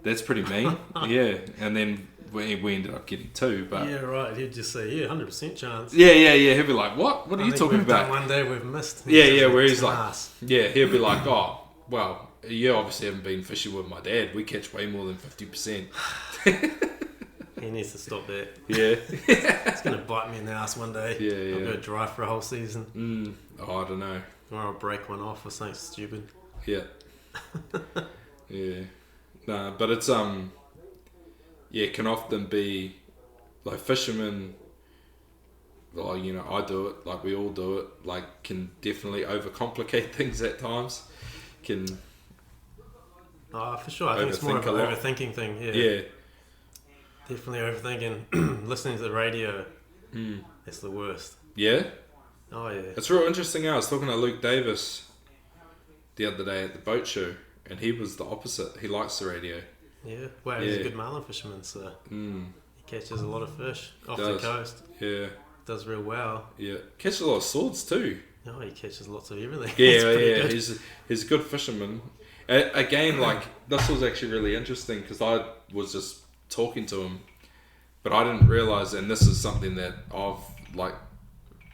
Speaker 3: that's pretty mean. Yeah. And then we ended up getting 2. But
Speaker 4: yeah, right. He'd just say, yeah, 100% chance.
Speaker 3: Yeah. He'd be like, what? What are you talking about?
Speaker 4: One day we've missed.
Speaker 3: Yeah, where he's like, yeah, he'd be like, oh, well, you obviously haven't been fishing with my dad. We catch way more than 50%.
Speaker 4: He needs to stop that.
Speaker 3: Yeah.
Speaker 4: It's going to bite me in the ass one day.
Speaker 3: Yeah.
Speaker 4: I'll go dry for a whole season.
Speaker 3: Oh, I don't know.
Speaker 4: Or I'll break one off or something stupid.
Speaker 3: Yeah. Yeah. Nah, but it's it can often be like fishermen, like, you know, I do it, like we all do it, like can definitely overcomplicate things at times. Can
Speaker 4: for sure. I think it's more of an overthinking thing.
Speaker 3: Yeah.
Speaker 4: Definitely overthinking. Listening to the radio, it's the worst.
Speaker 3: Yeah?
Speaker 4: Oh, yeah.
Speaker 3: It's real interesting. I was talking to Luke Davis the other day at the boat show, and he was the opposite. He likes the radio.
Speaker 4: Yeah. Well, he's a good marlin fisherman, so he catches a lot of fish off the coast.
Speaker 3: Yeah.
Speaker 4: Does real well.
Speaker 3: Yeah. Catches a lot of swords too.
Speaker 4: Oh, he catches lots of everything.
Speaker 3: Yeah, yeah. He's a good fisherman. Again, like, this was actually really interesting because I was just talking to him, but I didn't realise, and this is something that I'm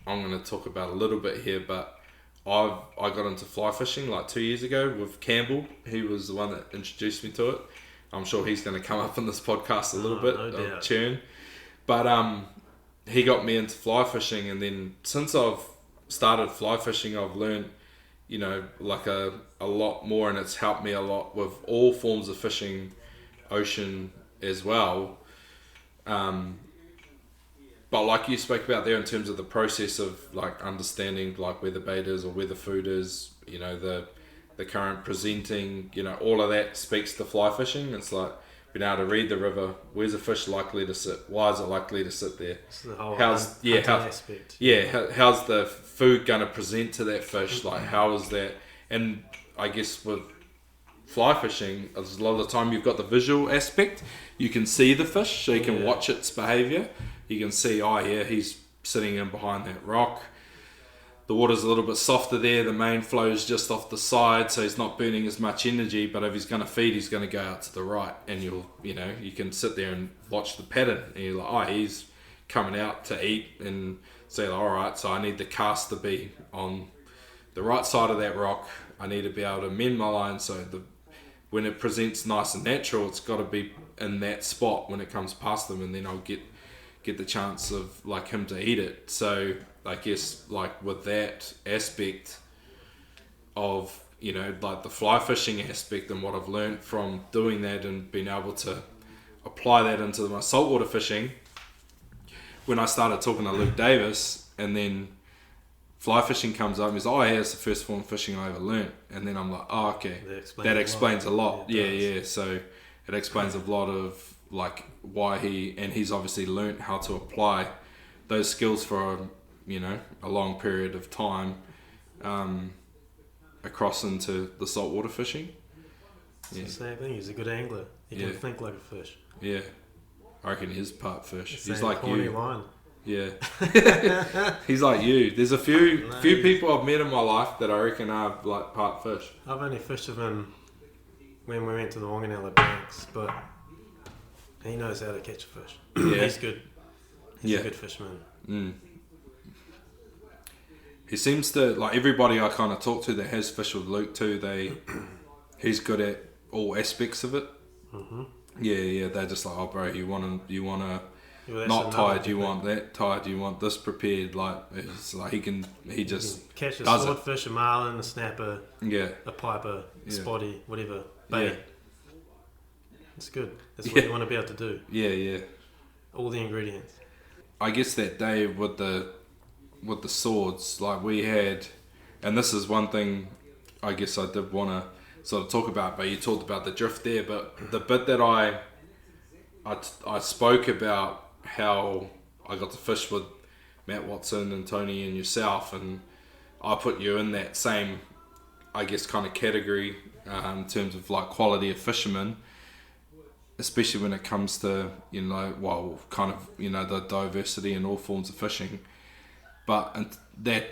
Speaker 3: going to talk about a little bit here, but I got into fly fishing like 2 years ago with Campbell. He was the one that introduced me to it. I'm sure he's going to come up in this podcast a little bit,
Speaker 4: no doubt.
Speaker 3: Churn. But he got me into fly fishing, and then since I've started fly fishing, I've learned, you know, like a lot more, and it's helped me a lot with all forms of fishing, ocean as well. But like you spoke about there in terms of the process of like understanding like where the bait is or where the food is, you know, the current presenting, you know, all of that speaks to fly fishing. It's like being able to read the river. Where's a fish likely to sit? Why is it likely to sit there?
Speaker 4: It's the whole
Speaker 3: aspect. Yeah, how's the food going to present to that fish? Like, how is that? And I guess with fly fishing, a lot of the time you've got the visual aspect. You can see the fish, so you can watch its behaviour. You can see, oh yeah, he's sitting in behind that rock. The water's a little bit softer there. The main flow's just off the side, so he's not burning as much energy. But if he's going to feed, he's going to go out to the right, and you can sit there and watch the pattern. And you're like, oh, he's coming out to eat, and say, all right, so I need the cast to be on the right side of that rock. I need to be able to mend my line, so when it presents nice and natural, it's got to be in that spot when it comes past them, and then I'll get the chance of like him to eat it. So I guess like with that aspect of, you know, like the fly fishing aspect and what I've learned from doing that and being able to apply that into my saltwater fishing, when I started talking to Luke Davis, and then fly fishing comes up and he's like, oh yeah, it's the first form of fishing I ever learnt. And then I'm like, oh okay, that explains a lot. Yeah. So it explains a lot of like why he's obviously learnt how to apply those skills for a long period of time across into the saltwater fishing.
Speaker 4: It's the same thing. He's a good angler. He can think like a fish.
Speaker 3: Yeah, I reckon he is part fish.
Speaker 4: He's like you. Line.
Speaker 3: Yeah, he's like you. There's a few people I've met in my life that I reckon are like part fish.
Speaker 4: I've only fished with him when we went to the Wanganella banks, but he knows how to catch a fish. Yeah. He's good. He's a good fisherman.
Speaker 3: He seems to, like everybody I kind of talk to that has fished with Luke too, he's good at all aspects of it. Mm-hmm. Yeah, they're just like, oh bro, you want to not tied, you want that tied, you want this prepared. Like it's like he just
Speaker 4: catch a swordfish, a marlin, a snapper, a piper, a spotty, whatever bait. It's good. That's what you want to be able to do.
Speaker 3: Yeah.
Speaker 4: All the ingredients.
Speaker 3: I guess that day with the swords, like we had, and this is one thing I guess I did want to sort of talk about, but you talked about the drift there, but the bit that I spoke about how I got to fish with Matt Watson and Tony and yourself, and I put you in that same, I guess, kind of category in terms of like quality of fishermen. especially when it comes to, kind of, the diversity in all forms of fishing. But their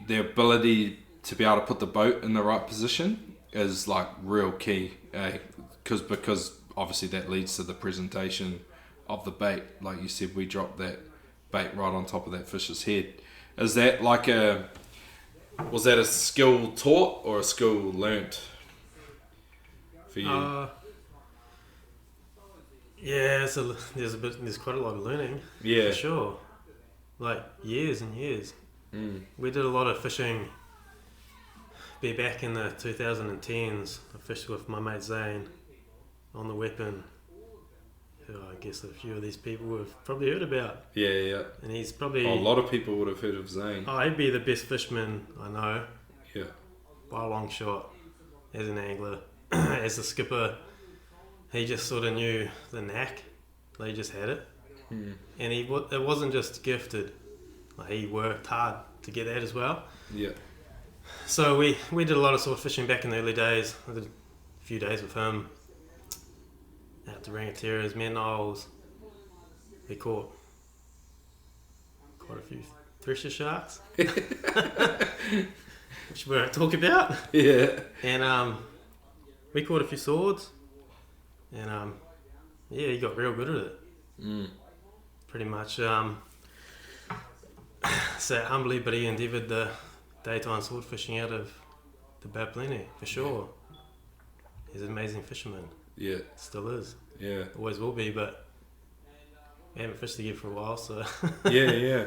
Speaker 3: ability to be able to put the boat in the right position is like real key, because obviously that leads to the presentation of the bait. Like you said, we dropped that bait right on top of that fish's head. Is that was that a skill taught or a skill learnt for you?
Speaker 4: Yeah, there's quite a lot of learning.
Speaker 3: Yeah.
Speaker 4: For sure. Like years and years. We did a lot of fishing. Be back in the 2010s. I fished with my mate Zane on the Weapon, who I guess a few of these people have probably heard about.
Speaker 3: Yeah.
Speaker 4: And he's probably
Speaker 3: A lot of people would have heard of Zane.
Speaker 4: Oh, he'd be the best fisherman I know.
Speaker 3: Yeah.
Speaker 4: By a long shot. As an angler, as a skipper, he just sort of knew the knack. Like, he just had it. And it wasn't just gifted. Like, he worked hard to get that as well.
Speaker 3: Yeah.
Speaker 4: So we did a lot of sword fishing back in the early days. I did a few days with him out to Rangatira's, Knowles. We caught quite a few thresher sharks, which we won't talk about.
Speaker 3: Yeah.
Speaker 4: And we caught a few swords, and he got real good at it. Pretty much. So humbly, but he endeavoured the daytime sword fishing out of the Bablini, for sure. He's an amazing fisherman.
Speaker 3: Yeah.
Speaker 4: Still is.
Speaker 3: Yeah.
Speaker 4: Always will be, but we haven't fished together for a while, so...
Speaker 3: Yeah.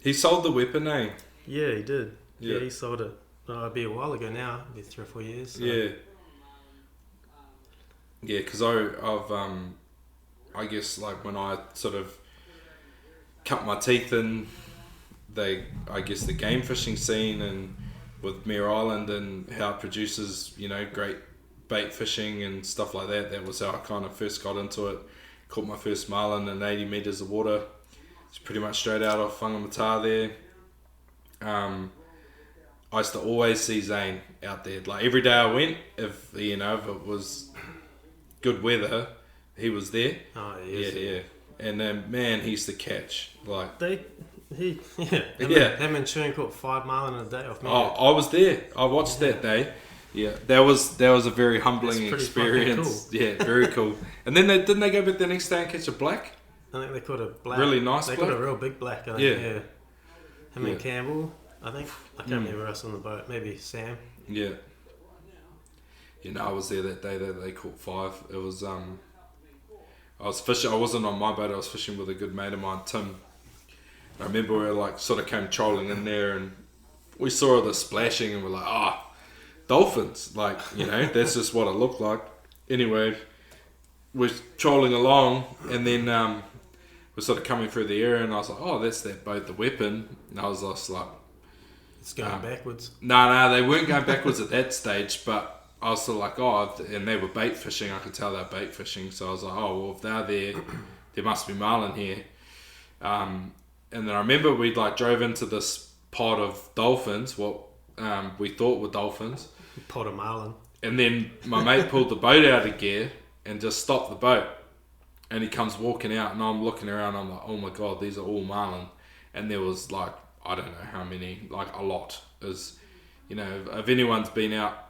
Speaker 3: He sold the Weapon, eh?
Speaker 4: Yeah, he did.
Speaker 3: Yeah.
Speaker 4: Yeah, he sold it. It'd be a while ago now. It'd be 3 or 4 years. So.
Speaker 3: Yeah. Yeah, because I've I guess like when I sort of cut my teeth in the game fishing scene and with Mere Island and how it produces, great bait fishing and stuff like that. That was how I kind of first got into it. Caught my first marlin in 80 metres of water. It's pretty much straight out of Whangamata there. I used to always see Zane out there. Like every day I went, if it was good weather, he was there.
Speaker 4: Oh, yes.
Speaker 3: Yeah. And then, man, he used to catch. Like
Speaker 4: Him and Chun caught 5 marlin in a day off me.
Speaker 3: Oh, I was there. I watched that day. Yeah, that was a very humbling experience.
Speaker 4: Cool.
Speaker 3: Yeah, very cool. And then didn't they go back the next day and catch a black?
Speaker 4: I think they caught a black.
Speaker 3: Really nice
Speaker 4: They
Speaker 3: black?
Speaker 4: caught a real big black, I think. Yeah. Him and Campbell, I think. I can't remember us on the boat. Maybe Sam.
Speaker 3: Yeah. I was there that day that they caught 5. It was I was fishing. I wasn't on my boat. I was fishing with a good mate of mine, Tim. I remember we were sort of came trolling in there, and we saw the splashing, and we're like, dolphins. That's just what it looked like. Anyway, we're trolling along, and then we're sort of coming through the area, and I was like, oh, that's that boat, the Weapon. And I was just like,
Speaker 4: it's going backwards.
Speaker 3: No, they weren't going backwards at that stage, but I was sort of like, and they were bait fishing. I could tell they were bait fishing. So I was like, if they're there, there must be marlin here. And then I remember we drove into this pod of dolphins, what we thought were dolphins.
Speaker 4: Pod of marlin.
Speaker 3: And then my mate pulled the boat out of gear and just stopped the boat. And he comes walking out, and I'm looking around. I'm like, oh my God, these are all marlin. And there was I don't know how many, a lot. Is if anyone's been out,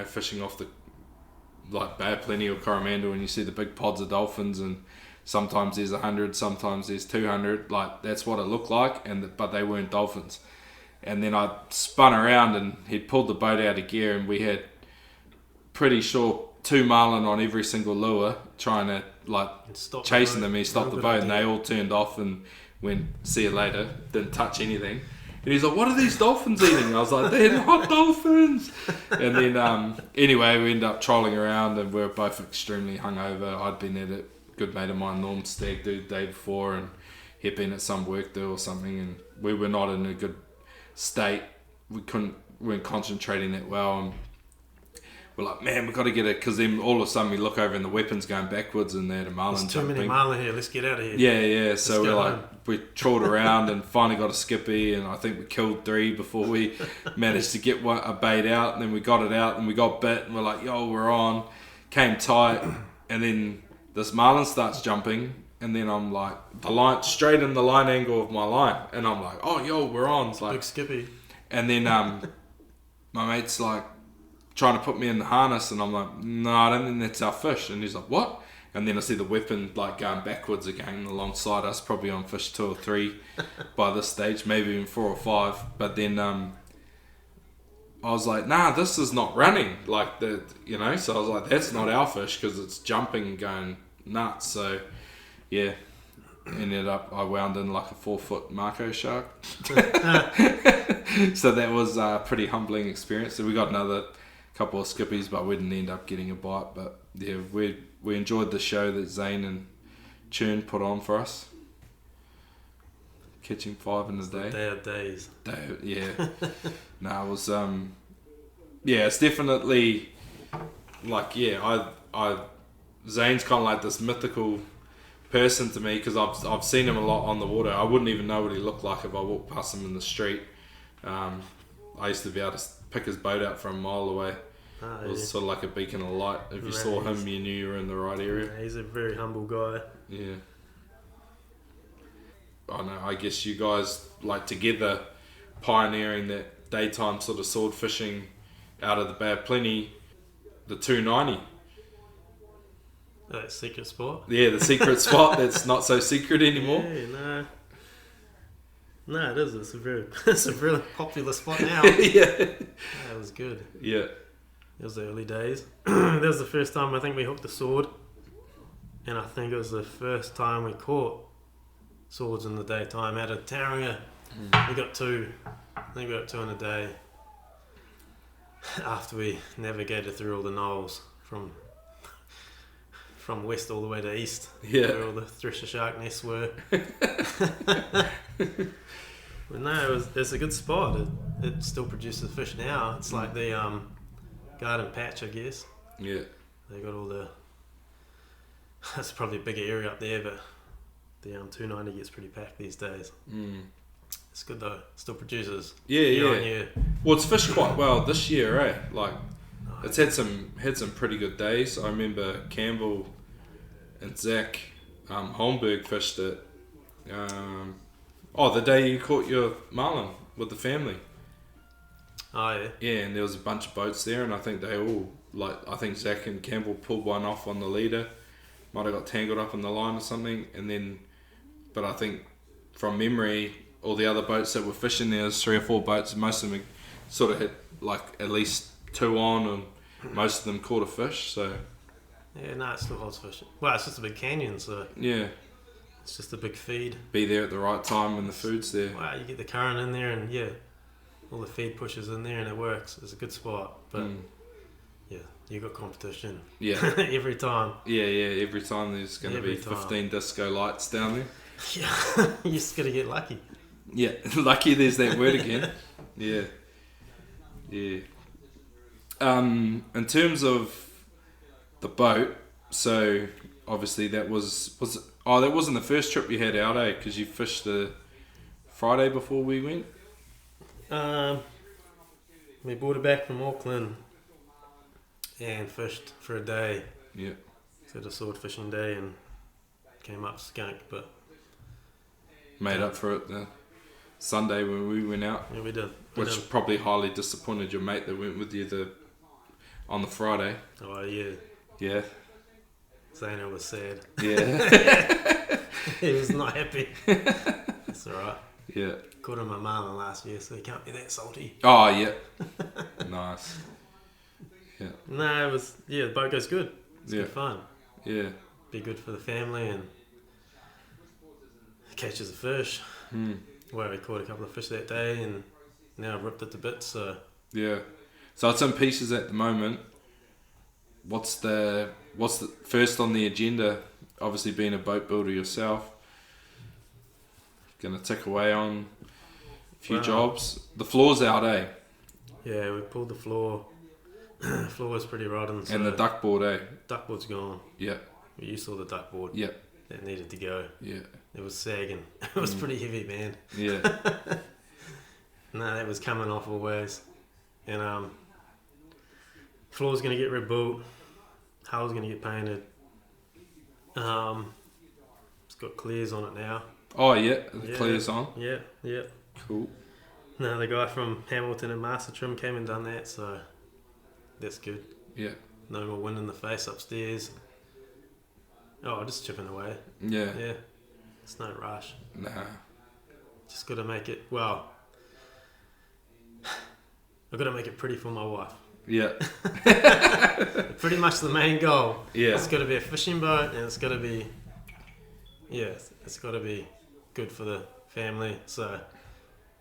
Speaker 3: fishing off the Bay of Plenty or Coromandel, and you see the big pods of dolphins, and sometimes there's 100, sometimes there's 200. That's what it looked like, but they weren't dolphins. And then I spun around, and he'd pulled the boat out of gear, and we had pretty sure 2 marlin on every single lure, trying to chasing them. He stopped the boat, and they all turned off and went, see you later. Didn't touch anything. And he's like, what are these dolphins eating? I was like, they're not dolphins. And then, anyway, we ended up trolling around, and we were both extremely hungover. I'd been at a good mate of mine, Norm Stag, the day before, and he'd been at some work do or something, and we were not in a good state. We weren't concentrating that well, and we're like, man, we've got to get it, because then all of a sudden we look over and the Weapon's going backwards, and they had a marlin
Speaker 4: There's
Speaker 3: jumping.
Speaker 4: too many marlin here, let's get out of here.
Speaker 3: Yeah, so we're
Speaker 4: home.
Speaker 3: we trawled around and finally got a skippy, and I think we killed 3 before we managed to get a bait out, and then we got it out, and we got bit, and we're like, yo, we're on. Came tight, and then this marlin starts jumping, and then I'm like, the line straight in the line angle of my line, and I'm like, oh yo, we're on. It's like
Speaker 4: Big skippy.
Speaker 3: and then my mate's like trying to put me in the harness, and I'm like, no, I don't think that's our fish. And he's like, what? And then I see the weapon like going backwards again alongside us, probably on fish 2 or 3 by this stage, maybe even 4 or 5. But then I was like, nah, this is not running. Like, so I was like, that's not our fish because it's jumping and going nuts. So, yeah, I wound in like a 4-foot Marco shark. So that was a pretty humbling experience. So we got another couple of skippies, but we didn't end up getting a bite. But yeah, we enjoyed the show that Zane and Churn put on for us. Catching 5 in a day.
Speaker 4: Day of days.
Speaker 3: Yeah. No, it was it's definitely like, yeah, I Zane's kind of like this mythical person to me because I've seen him a lot on the water. I wouldn't even know what he looked like if I walked past him in the street. I used to be able to pick his boat out from a mile away. It was sort of like a beacon of light. If you saw him, you knew you were in the right area.
Speaker 4: Yeah, he's a very humble guy.
Speaker 3: Yeah. I know, I guess you guys, like, together pioneering that daytime sort of sword fishing out of the Bay of Plenty, the 290.
Speaker 4: That secret spot?
Speaker 3: Yeah, the secret spot that's not so secret anymore.
Speaker 4: Yeah, no. No, it is. It's a really popular spot now.
Speaker 3: Yeah.
Speaker 4: That was good.
Speaker 3: Yeah.
Speaker 4: It was the early days. That was the first time I think we hooked a sword. And I think it was the first time we caught swords in the daytime out of Tauranga. We got 2. I think we got 2 in a day. After we navigated through all the knolls from west all the way to east.
Speaker 3: Yeah.
Speaker 4: Where all the thresher shark nests were. But no, it's a good spot. It still produces fish now. It's like the garden patch, I guess.
Speaker 3: Yeah.
Speaker 4: They got all the... That's probably a bigger area up there, but the 290 gets pretty packed these days. It's good though. Still produces. Year on year.
Speaker 3: Well, it's fished quite well this year, eh? Like, it's had some pretty good days. I remember Campbell and Zach Holmberg fished it. The day you caught your marlin with the family.
Speaker 4: Oh yeah.
Speaker 3: Yeah, and there was a bunch of boats there, and I think they all, I think Zach and Campbell pulled one off on the leader. Might have got tangled up in the line or something, but I think from memory, all the other boats that were fishing there, was 3 or 4 boats, most of them sort of hit like at least 2 on, and most of them caught a fish. So
Speaker 4: yeah, no, it still holds fish. Well, it's just a big canyon, so
Speaker 3: yeah,
Speaker 4: it's just a big feed.
Speaker 3: Be there at the right time when the food's there.
Speaker 4: Wow, you get the current in there, and yeah, all the feed pushes in there, and it works. It's a good spot, but yeah, you got competition.
Speaker 3: Yeah,
Speaker 4: every time.
Speaker 3: Yeah, every time there's going to be 15 disco lights down there.
Speaker 4: Yeah, you just got to get lucky.
Speaker 3: Yeah, lucky. There's that word again. Yeah. In terms of the boat, so obviously that that wasn't the first trip you had out, eh? Because you fished the Friday before we went.
Speaker 4: We brought it back from Auckland and fished for a day.
Speaker 3: Yeah.
Speaker 4: So the sword fishing day and came up skunk, but
Speaker 3: made up for it the Sunday when we went out.
Speaker 4: Yeah, we did.
Speaker 3: Which probably highly disappointed your mate that went with you on the Friday.
Speaker 4: Oh yeah.
Speaker 3: Yeah.
Speaker 4: Zana was sad.
Speaker 3: Yeah.
Speaker 4: He was not happy. That's alright.
Speaker 3: Yeah.
Speaker 4: Caught him my marlin last year, so he can't be that salty.
Speaker 3: Oh yeah. Nice. Yeah.
Speaker 4: No, the boat goes good. It's good fun.
Speaker 3: Yeah.
Speaker 4: Be good for the family and catches a fish. Well, we caught a couple of fish that day and now I've ripped it to bits, so...
Speaker 3: Yeah. So it's in pieces at the moment. What's the first on the agenda? Obviously being a boat builder yourself. Gonna tick away on a few jobs. The floor's out, eh?
Speaker 4: Yeah, we pulled the floor. The floor was pretty rotten. So
Speaker 3: and the duckboard, eh?
Speaker 4: Duckboard's gone.
Speaker 3: Yeah.
Speaker 4: You saw the duckboard.
Speaker 3: Yeah.
Speaker 4: That needed to go.
Speaker 3: Yeah.
Speaker 4: It was sagging. It was pretty heavy, man.
Speaker 3: Yeah.
Speaker 4: No, that was coming off always. And floor's gonna get rebuilt. Hull's gonna get painted. It's got clears on it now.
Speaker 3: Oh yeah, the clear's on.
Speaker 4: Yeah.
Speaker 3: Cool.
Speaker 4: No, the guy from Hamilton and Master Trim came and done that, so that's good.
Speaker 3: Yeah.
Speaker 4: No more wind in the face upstairs. Oh, just chipping away.
Speaker 3: Yeah.
Speaker 4: Yeah. It's no rush.
Speaker 3: Nah.
Speaker 4: Just got to make it, well, I've got to make it pretty for my wife.
Speaker 3: Yeah.
Speaker 4: Pretty much the main goal.
Speaker 3: Yeah.
Speaker 4: It's got to be a fishing boat, and it's got to be, it's got to be good for the family. So,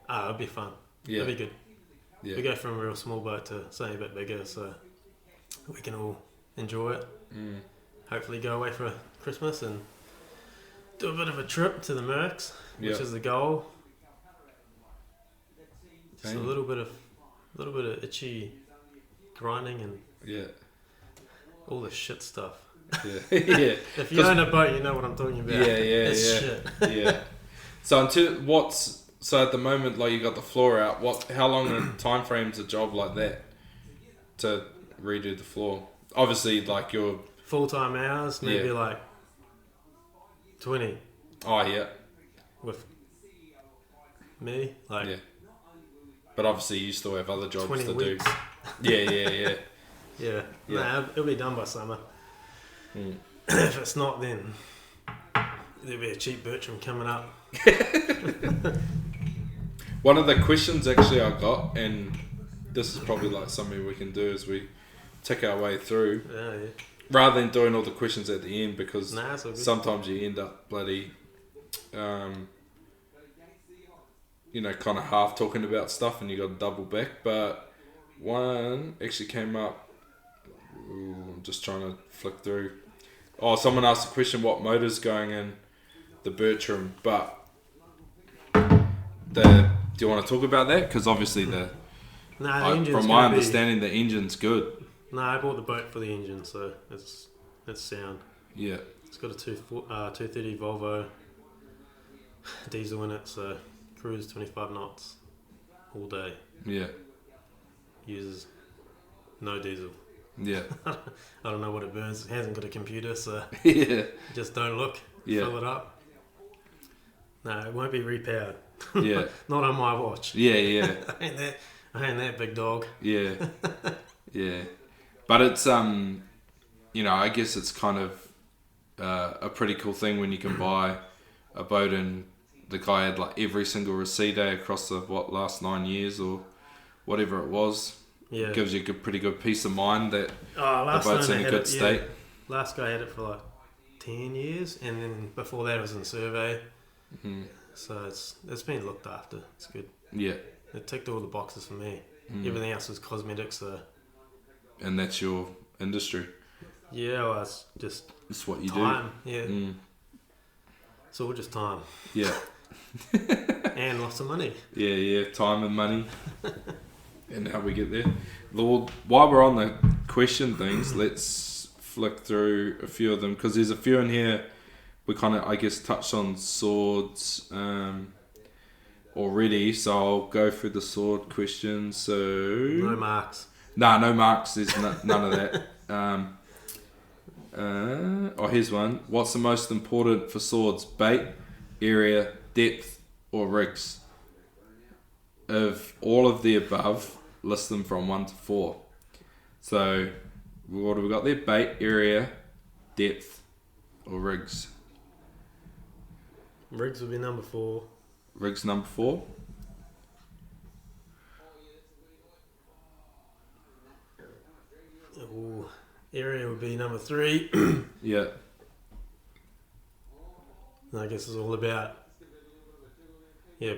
Speaker 4: it'll be fun.
Speaker 3: Yeah.
Speaker 4: It'll be good.
Speaker 3: Yeah.
Speaker 4: We go from a real small boat to something a bit bigger, so we can all enjoy it. Hopefully go away for Christmas and do a bit of a trip to the Mercs, which is the goal. Just a little bit of itchy grinding and all the shit stuff.
Speaker 3: Yeah. Yeah.
Speaker 4: If you own a boat, you know what I'm talking about. It's shit.
Speaker 3: Yeah. So so at the moment, like you got the floor out. How long a time frame's a job like that to redo the floor? Obviously, like your
Speaker 4: full-time hours, maybe like 20.
Speaker 3: Oh yeah.
Speaker 4: With me, like.
Speaker 3: Yeah. But obviously, you still have other jobs
Speaker 4: 20
Speaker 3: to
Speaker 4: weeks.
Speaker 3: do. Yeah.
Speaker 4: Yeah. Nah, it'll be done by summer.
Speaker 3: Mm.
Speaker 4: If it's not, then there'll be a cheap Bertram coming up.
Speaker 3: One of the questions actually I got, and this is probably like something we can do as we tick our way through, rather than doing all the questions at the end, because
Speaker 4: it's all good.
Speaker 3: sometimes you end up bloody, kind of half talking about stuff and you got to double back. But one actually came up. I'm just trying to flick through. Oh, someone asked the question, what motor's going in the Bertram? But do you want to talk about that? Because obviously from my understanding, the engine's good.
Speaker 4: No, I bought the boat for the engine, so it's sound.
Speaker 3: Yeah.
Speaker 4: It's got a 230 Volvo diesel in it, so cruise 25 knots all day.
Speaker 3: Yeah.
Speaker 4: Uses no diesel.
Speaker 3: Yeah.
Speaker 4: I don't know what it burns. It hasn't got a computer, so
Speaker 3: yeah.
Speaker 4: Just don't look.
Speaker 3: Yeah.
Speaker 4: Fill it up. No, it won't be repowered.
Speaker 3: Yeah.
Speaker 4: Not on my watch.
Speaker 3: Yeah.
Speaker 4: I ain't that big dog.
Speaker 3: Yeah. Yeah. But it's I guess it's kind of a pretty cool thing when you can buy a boat and the guy had like every single receipt across the last 9 years or whatever it was.
Speaker 4: Yeah.
Speaker 3: Gives you a pretty good peace of mind that
Speaker 4: the
Speaker 3: boat's in a good state.
Speaker 4: Yeah. Last guy had it for like 10 years, and then before that it was in survey.
Speaker 3: Mm-hmm.
Speaker 4: So it's been looked after. It's good.
Speaker 3: Yeah.
Speaker 4: It ticked all the boxes for me. Everything else was cosmetics, so.
Speaker 3: And that's your industry.
Speaker 4: Yeah, well, it's just
Speaker 3: it's what you
Speaker 4: time.
Speaker 3: do.
Speaker 4: Yeah. It's all just time.
Speaker 3: Yeah.
Speaker 4: And lots of money.
Speaker 3: Yeah, time and money. And how we get there. Lord, while we're on the question things, let's flick through a few of them, because there's a few in here we kind of, I guess, touched on swords already, so I'll go through the sword questions. So
Speaker 4: No marks.
Speaker 3: No marks. There's none of that. Here's one. What's the most important for swords? Bait, area, depth, or rigs? Of all of the above, list them from 1 to 4. So, what have we got there? Bait, area, depth, or rigs?
Speaker 4: Rigs would be number 4.
Speaker 3: Rigs number 4.
Speaker 4: Ooh, area would be number 3.
Speaker 3: Yeah.
Speaker 4: I guess it's all about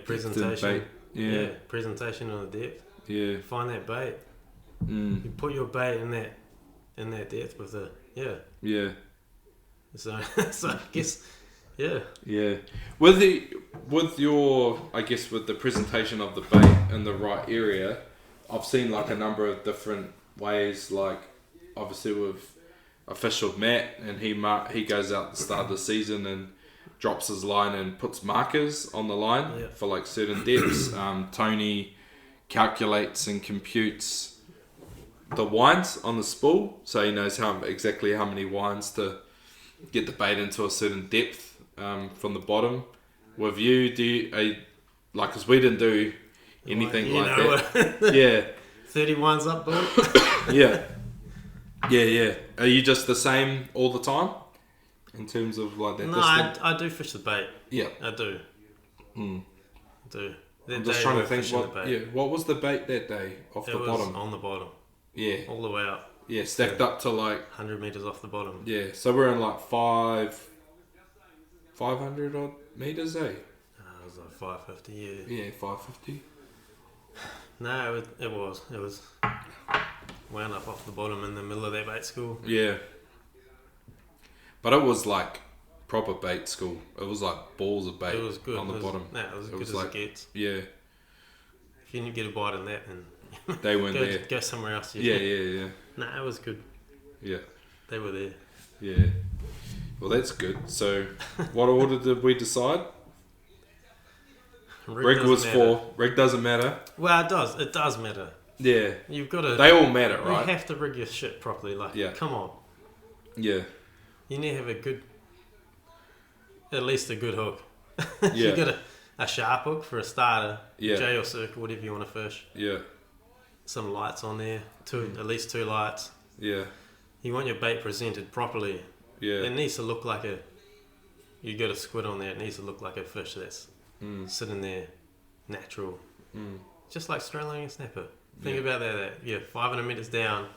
Speaker 4: presentation.
Speaker 3: Bait. Yeah.
Speaker 4: Presentation on the depth.
Speaker 3: Yeah.
Speaker 4: Find that bait.
Speaker 3: Mm.
Speaker 4: You put your bait in that depth with the
Speaker 3: Yeah.
Speaker 4: So I guess
Speaker 3: Yeah. With the presentation of the bait in the right area, I've seen like a number of different ways. Like obviously with a fish with Matt, and he goes out at the start of the season and drops his line and puts markers on the line for like certain depths. Tony calculates and computes the winds on the spool, so he knows exactly how many winds to get the bait into a certain depth from the bottom. With you, because we didn't do anything like that. Yeah.
Speaker 4: 31's up, boy.
Speaker 3: Yeah. Yeah. Are you just the same all the time? In terms of like that
Speaker 4: No,
Speaker 3: distance?
Speaker 4: I do fish the bait.
Speaker 3: Yeah.
Speaker 4: I do. I do. That
Speaker 3: I'm just
Speaker 4: day
Speaker 3: trying
Speaker 4: we
Speaker 3: to
Speaker 4: were
Speaker 3: think
Speaker 4: fishing the bait.
Speaker 3: what was the bait that day off
Speaker 4: It
Speaker 3: the
Speaker 4: was
Speaker 3: bottom?
Speaker 4: on the bottom.
Speaker 3: Yeah.
Speaker 4: All the way up.
Speaker 3: Yeah, stacked up to like
Speaker 4: 100 metres off the bottom.
Speaker 3: yeah, so we're in like 500 odd meters, eh?
Speaker 4: It was like 550, yeah.
Speaker 3: Yeah, 550.
Speaker 4: No, it was wound up off the bottom in the middle of that bait school.
Speaker 3: Yeah. But it was like proper bait school. It was like balls of bait
Speaker 4: It was good.
Speaker 3: on the bottom.
Speaker 4: No, it was as good as it gets.
Speaker 3: Yeah.
Speaker 4: If you didn't get a bite in that, then
Speaker 3: They weren't there.
Speaker 4: go somewhere else.
Speaker 3: Yeah.
Speaker 4: No, it was good.
Speaker 3: Yeah.
Speaker 4: They were there.
Speaker 3: Yeah. Well, that's good. So, what order did we decide? Rig was
Speaker 4: doesn't
Speaker 3: 4.
Speaker 4: matter.
Speaker 3: Rig doesn't matter.
Speaker 4: Well, it does. It does matter.
Speaker 3: Yeah.
Speaker 4: You've got to.
Speaker 3: They all matter, right?
Speaker 4: You have to rig your shit properly. Like,
Speaker 3: Yeah.
Speaker 4: come on.
Speaker 3: Yeah.
Speaker 4: You need to have at least a good hook.
Speaker 3: Yeah.
Speaker 4: You got a sharp hook for a starter.
Speaker 3: Yeah.
Speaker 4: J or circle, whatever you want to fish.
Speaker 3: Yeah.
Speaker 4: Some lights on there. At least 2 lights.
Speaker 3: Yeah.
Speaker 4: You want your bait presented properly.
Speaker 3: Yeah.
Speaker 4: It needs to look like you got a squid on there. It needs to look like a fish that's sitting there, natural. Just like straddling a snapper. Think about that. Yeah, 500 meters down.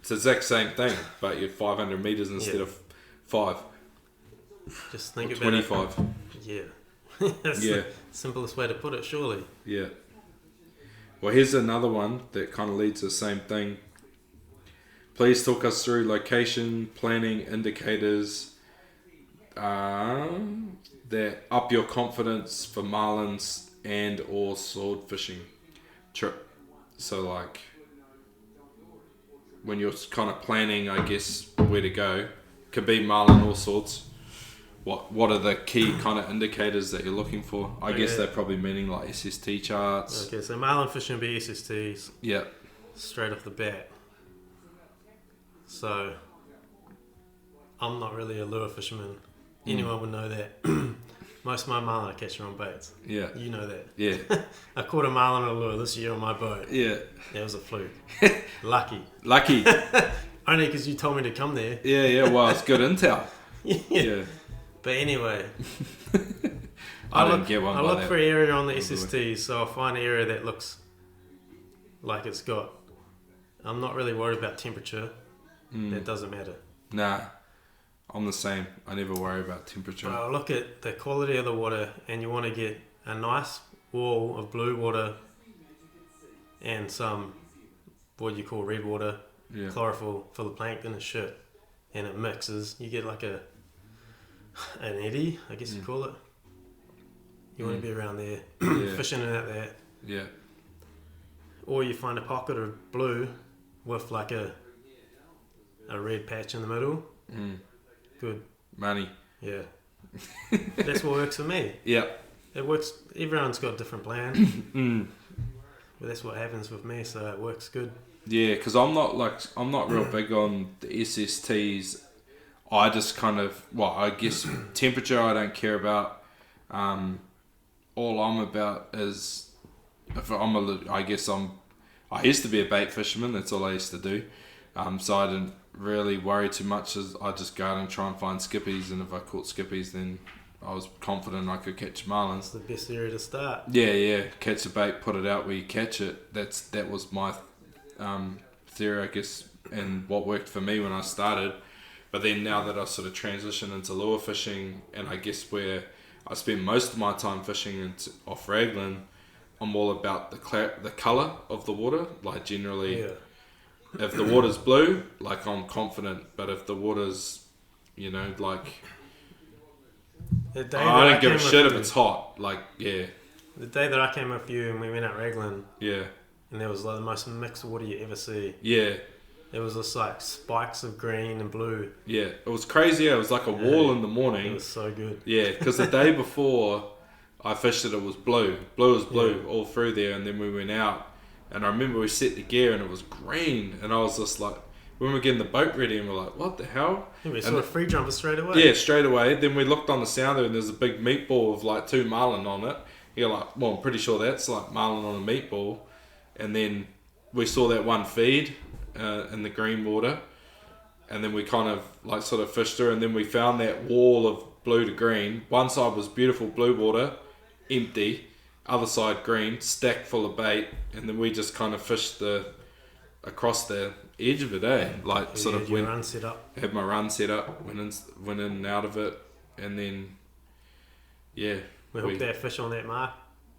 Speaker 3: It's the exact same thing, but you're 500 meters instead of 5.
Speaker 4: Just think
Speaker 3: Or
Speaker 4: about
Speaker 3: 25.
Speaker 4: it. Yeah. That's
Speaker 3: Yeah.
Speaker 4: the simplest way to put it, surely.
Speaker 3: Yeah. Well, here's another one that kind of leads to the same thing. Please talk us through location, planning, indicators that up your confidence for marlins and or sword fishing trip. So like when you're kind of planning, I guess, where to go, could be marlin or swords. What are the key kind of indicators that you're looking for? I guess they're probably meaning like SST charts.
Speaker 4: Okay, so marlin fishing be SSTs
Speaker 3: Yeah.
Speaker 4: straight off the bat. So, I'm not really a lure fisherman. Anyone would know that. Most of my marlin I catch are on baits.
Speaker 3: Yeah.
Speaker 4: You know that.
Speaker 3: Yeah.
Speaker 4: I caught a marlin on a lure this year on my boat.
Speaker 3: Yeah.
Speaker 4: That was a fluke. Lucky.
Speaker 3: Lucky.
Speaker 4: Only because you told me to come there.
Speaker 3: Yeah. Well, it's good intel. Yeah.
Speaker 4: But anyway,
Speaker 3: I didn't get one
Speaker 4: I
Speaker 3: by
Speaker 4: look
Speaker 3: that.
Speaker 4: for an area on the
Speaker 3: by the way.
Speaker 4: SSTs, so I'll find an area that looks like it's got. I'm not really worried about temperature. That doesn't matter.
Speaker 3: Nah. I'm the same. I never worry about temperature.
Speaker 4: But I'll look at the quality of the water, and you want to get a nice wall of blue water and some what you call red water,
Speaker 3: Yeah.
Speaker 4: chlorophyll for the plankton and shit, and it mixes. You get like an eddy, I guess you call it. You want to be around there,
Speaker 3: Yeah.
Speaker 4: fishing in out there.
Speaker 3: Yeah.
Speaker 4: Or you find a pocket of blue with like a red patch in the middle. Good.
Speaker 3: Money.
Speaker 4: Yeah. That's what works for me.
Speaker 3: Yeah.
Speaker 4: It works. Everyone's got a different plan. But that's what happens with me, so it works good.
Speaker 3: Yeah, because I'm not real big on the SSTs. I just kind of, I guess temperature I don't care about. All I'm about is, I used to be a bait fisherman. That's all I used to do. So I didn't really worry too much. As I just go out and try and find skippies, and if I caught skippies, then I was confident I could catch marlins.
Speaker 4: It's the best area to start.
Speaker 3: Yeah. Catch a bait, put it out where you catch it. That was my theory, I guess, and what worked for me when I started. But then now that I've sort of transitioned into lure fishing, and I guess where I spend most of my time fishing off Raglan, I'm all about the colour of the water. Like generally, if the water's blue, like I'm confident. But if the water's, like
Speaker 4: The day
Speaker 3: I
Speaker 4: that
Speaker 3: don't give a
Speaker 4: came
Speaker 3: shit
Speaker 4: with
Speaker 3: if
Speaker 4: you-
Speaker 3: it's hot. Like
Speaker 4: The day that I came with you and we went out Raglan,
Speaker 3: yeah,
Speaker 4: and there was like the most mixed water you ever see.
Speaker 3: yeah.
Speaker 4: It was just like spikes of green and blue.
Speaker 3: Yeah, it was crazy. It was like a wall in the
Speaker 4: It
Speaker 3: morning.
Speaker 4: was so good.
Speaker 3: Yeah, because the day before I fished it was blue. Blue was blue all through there, and then we went out, and I remember we set the gear and it was green, and I was just like, when we're getting the boat ready, and we're like, what the hell?
Speaker 4: Yeah, we
Speaker 3: And
Speaker 4: saw a free jumper straight away.
Speaker 3: Yeah, straight away. Then we looked on the sounder, and there's a big meatball with like 2 marlin on it. You're like, well, I'm pretty sure that's like marlin on a meatball. And then we saw that one feed in the green water, and then we kind of like sort of fished her, and then we found that wall of blue to green. One side was beautiful blue water, empty. Other side green, stacked full of bait, and then we just kind of fished across the edge of it, like
Speaker 4: You
Speaker 3: sort
Speaker 4: had
Speaker 3: of
Speaker 4: your
Speaker 3: went,
Speaker 4: run set up.
Speaker 3: had my run set up, went in and out of it, and then
Speaker 4: We hooked that fish on that mark.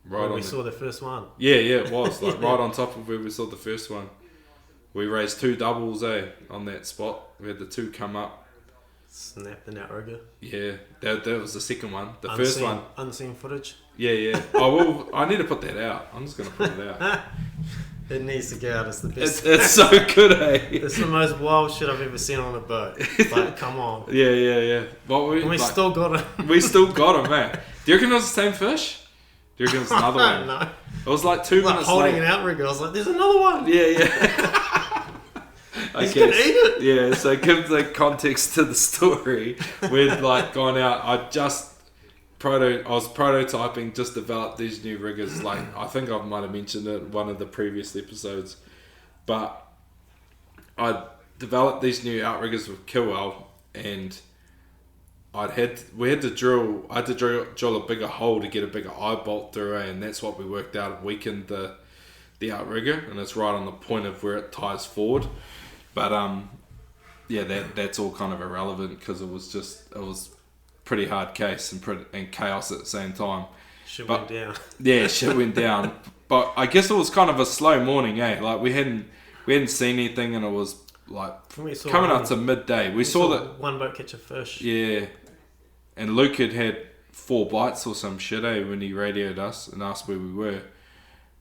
Speaker 3: right
Speaker 4: When
Speaker 3: on
Speaker 4: we saw the first one.
Speaker 3: yeah, it was like right on top of where we saw the first one. We raised 2 doubles, on that spot. We had the 2 come up.
Speaker 4: Snapped the outrigger.
Speaker 3: Yeah, that was the second one. The first one,
Speaker 4: Unseen footage.
Speaker 3: yeah. Oh well, I need to put that out. I'm just gonna put it out.
Speaker 4: It needs to go out. It's the best.
Speaker 3: It's so good,
Speaker 4: It's the most wild shit I've ever seen on a boat. Like, come on.
Speaker 3: Yeah. But
Speaker 4: And we still got it.
Speaker 3: we still got him, man. Do you reckon it was the same fish? Do you reckon it was another one?
Speaker 4: No.
Speaker 3: It was like 2
Speaker 4: Like
Speaker 3: minutes
Speaker 4: holding
Speaker 3: late.
Speaker 4: an outrigger. I was like, there's another one.
Speaker 3: Yeah.
Speaker 4: He's gonna eat it.
Speaker 3: Yeah, so give the context to the story. We'd like gone out. I was prototyping, just developed these new riggers. Like, I think I might have mentioned it in one of the previous episodes, but I developed these new outriggers with Killwell, and I had to drill a bigger hole to get a bigger eye bolt through, and that's what we worked out. It weakened the outrigger, and it's right on the point of where it ties forward. But that's all kind of irrelevant, because it was pretty hard case and chaos at the same time.
Speaker 4: Shit went down.
Speaker 3: Yeah, shit went down. But I guess it was kind of a slow morning, Like we hadn't seen anything, and it was like coming up to midday. We saw that
Speaker 4: one boat catch a fish.
Speaker 3: Yeah, and Luke had 4 bites or some shit, when he radioed us and asked where we were.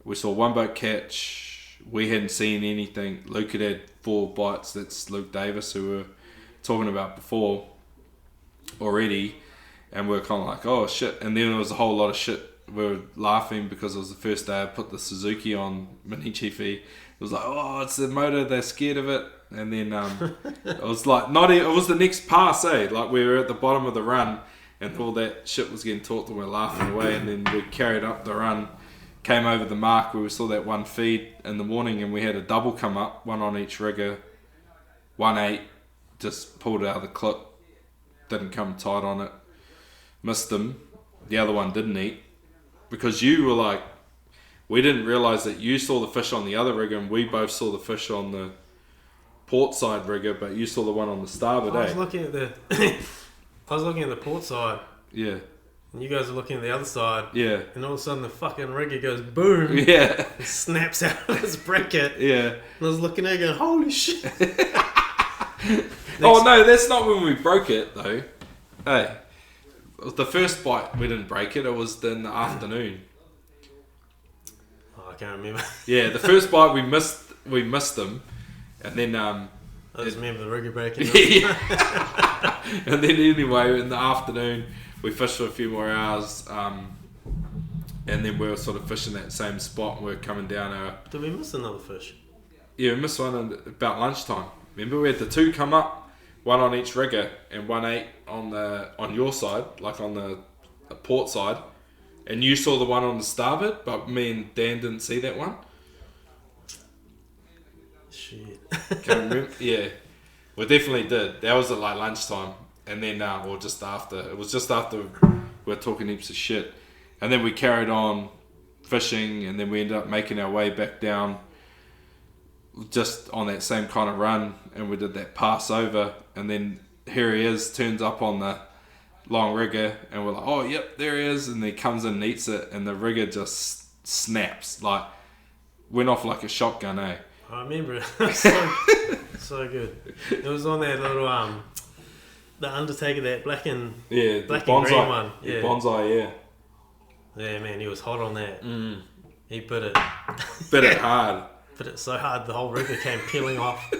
Speaker 3: We saw one boat catch. We hadn't seen anything. Luke had 4 bites. That's Luke Davis, who we were talking about before already. And we were kind of like, oh shit. And then there was a whole lot of shit. We were laughing because it was the first day I put the Suzuki on Mini Chiefy. It was like, oh, it's the motor, they're scared of it. And then it was like, it was the next pass, Like we were at the bottom of the run, and all that shit was getting talked, and we were laughing away. And then we carried up the run, came over the mark where we saw that one feed in the morning, and we had a double come up, 1 on each rigger, 1/8, just pulled it out of the clip, didn't come tight on it, missed them. The other one didn't eat, because you were like, we didn't realise that you saw the fish on the other rigger, and we both saw the fish on the port side rigger, but you saw the one on the starboard.
Speaker 4: I was looking at the port side.
Speaker 3: Yeah.
Speaker 4: And you guys are looking at the other side.
Speaker 3: Yeah.
Speaker 4: And all of a sudden the fucking rigger goes boom.
Speaker 3: Yeah.
Speaker 4: It snaps out of its bracket.
Speaker 3: Yeah.
Speaker 4: And I was looking at it going, holy shit.
Speaker 3: Oh no, that's not when we broke it though. Hey, the first bite we didn't break it. It was in the afternoon.
Speaker 4: Oh, I can't remember.
Speaker 3: Yeah, the first bite we missed them, and then
Speaker 4: I just remember the rigger breaking.
Speaker 3: yeah. And then anyway, in the afternoon we fished for a few more hours, and then we were sort of fishing that same spot, and we were coming down our.
Speaker 4: Did we miss another fish?
Speaker 3: Yeah, we missed one about lunchtime. Remember, we had the 2 come up, 1 on each rigger, and 1/8 on your side, like on the port side, and you saw the one on the starboard, but me and Dan didn't see that one.
Speaker 4: Shit.
Speaker 3: Can't remember. Yeah, we definitely did. That was at like lunchtime, and then or just after. It was just after we were talking heaps of shit, and then we carried on fishing, and then we ended up making our way back down, just on that same kind of run, and we did that pass over, and then here he is, turns up on the long rigger, and we're like, oh yep, there he is, and he comes in and eats it, and the rigger just snaps, like went off like a shotgun,
Speaker 4: I remember it. So good. It was on that little the Undertaker, that black and green one. Yeah.
Speaker 3: Bonsai, yeah.
Speaker 4: Yeah, man, he was hot on that. He bit it
Speaker 3: hard.
Speaker 4: Bit it so hard the whole rigger came peeling off.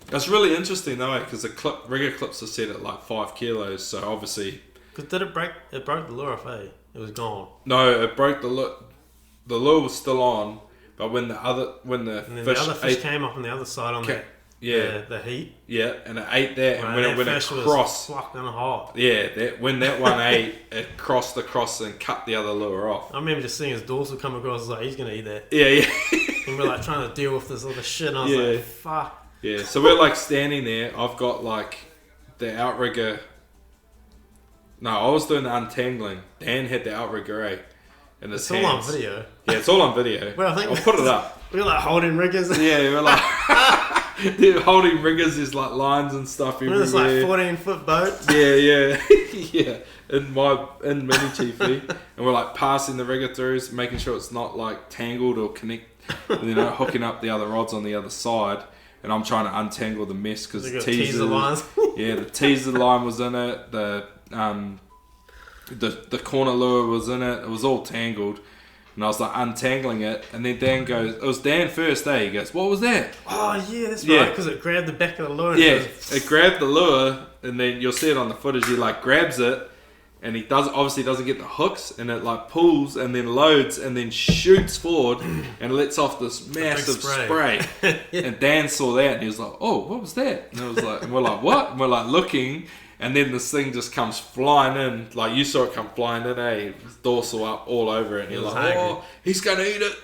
Speaker 3: That's really interesting though, because the rigger clips are set at like 5 kilos, so obviously.
Speaker 4: Because did it break? It broke the lure off, It was gone.
Speaker 3: No, it broke the lure. The lure was still on, but when the other
Speaker 4: And then
Speaker 3: fish
Speaker 4: the other fish came up on the other side on that
Speaker 3: Yeah.
Speaker 4: The heat.
Speaker 3: Yeah, and it ate that, and
Speaker 4: Man,
Speaker 3: when it
Speaker 4: fish was
Speaker 3: crossed,
Speaker 4: fucking hot.
Speaker 3: yeah, when that one ate, it crossed across and cut the other lure off.
Speaker 4: I remember just seeing his dorsal come across. I was like, he's gonna eat that.
Speaker 3: Yeah.
Speaker 4: And we're like trying to deal with this other shit. And I was
Speaker 3: Yeah.
Speaker 4: like, fuck.
Speaker 3: Yeah, so we're like standing there. I've got like the outrigger. No, I was doing the untangling. Dan had the outrigger, in his
Speaker 4: It's all
Speaker 3: hands.
Speaker 4: on video.
Speaker 3: Yeah, it's all on video.
Speaker 4: Well, I think
Speaker 3: I'll put it up.
Speaker 4: We were like holding riggers.
Speaker 3: Yeah, we're like they're holding riggers. There's like lines and stuff everywhere.
Speaker 4: It's like 14-foot boat.
Speaker 3: Yeah, yeah. In mini chiefy, and we're like passing the rigger through, making sure it's not like tangled or hooking up the other rods on the other side. And I'm trying to untangle the mess because the teaser
Speaker 4: lines.
Speaker 3: Yeah, the teaser line was in it. The corner lure was in it. It was all tangled. And I was like untangling it, and then Dan goes, it was Dan first, He goes, what was that?
Speaker 4: Oh yeah, that's
Speaker 3: Yeah.
Speaker 4: right, because it grabbed the back of the lure.
Speaker 3: Yeah, it grabbed the lure, and then you'll see it on the footage, he like grabs it, and he obviously doesn't get the hooks, and it like pulls, and then loads, and then shoots forward, and lets off this massive spray. And Dan saw that, and he was like, oh, what was that? And, and we're like, what? And we're like looking, and then this thing just comes flying in, like you saw it come flying in, dorsal up all over it, and you're like, oh, he's gonna eat it.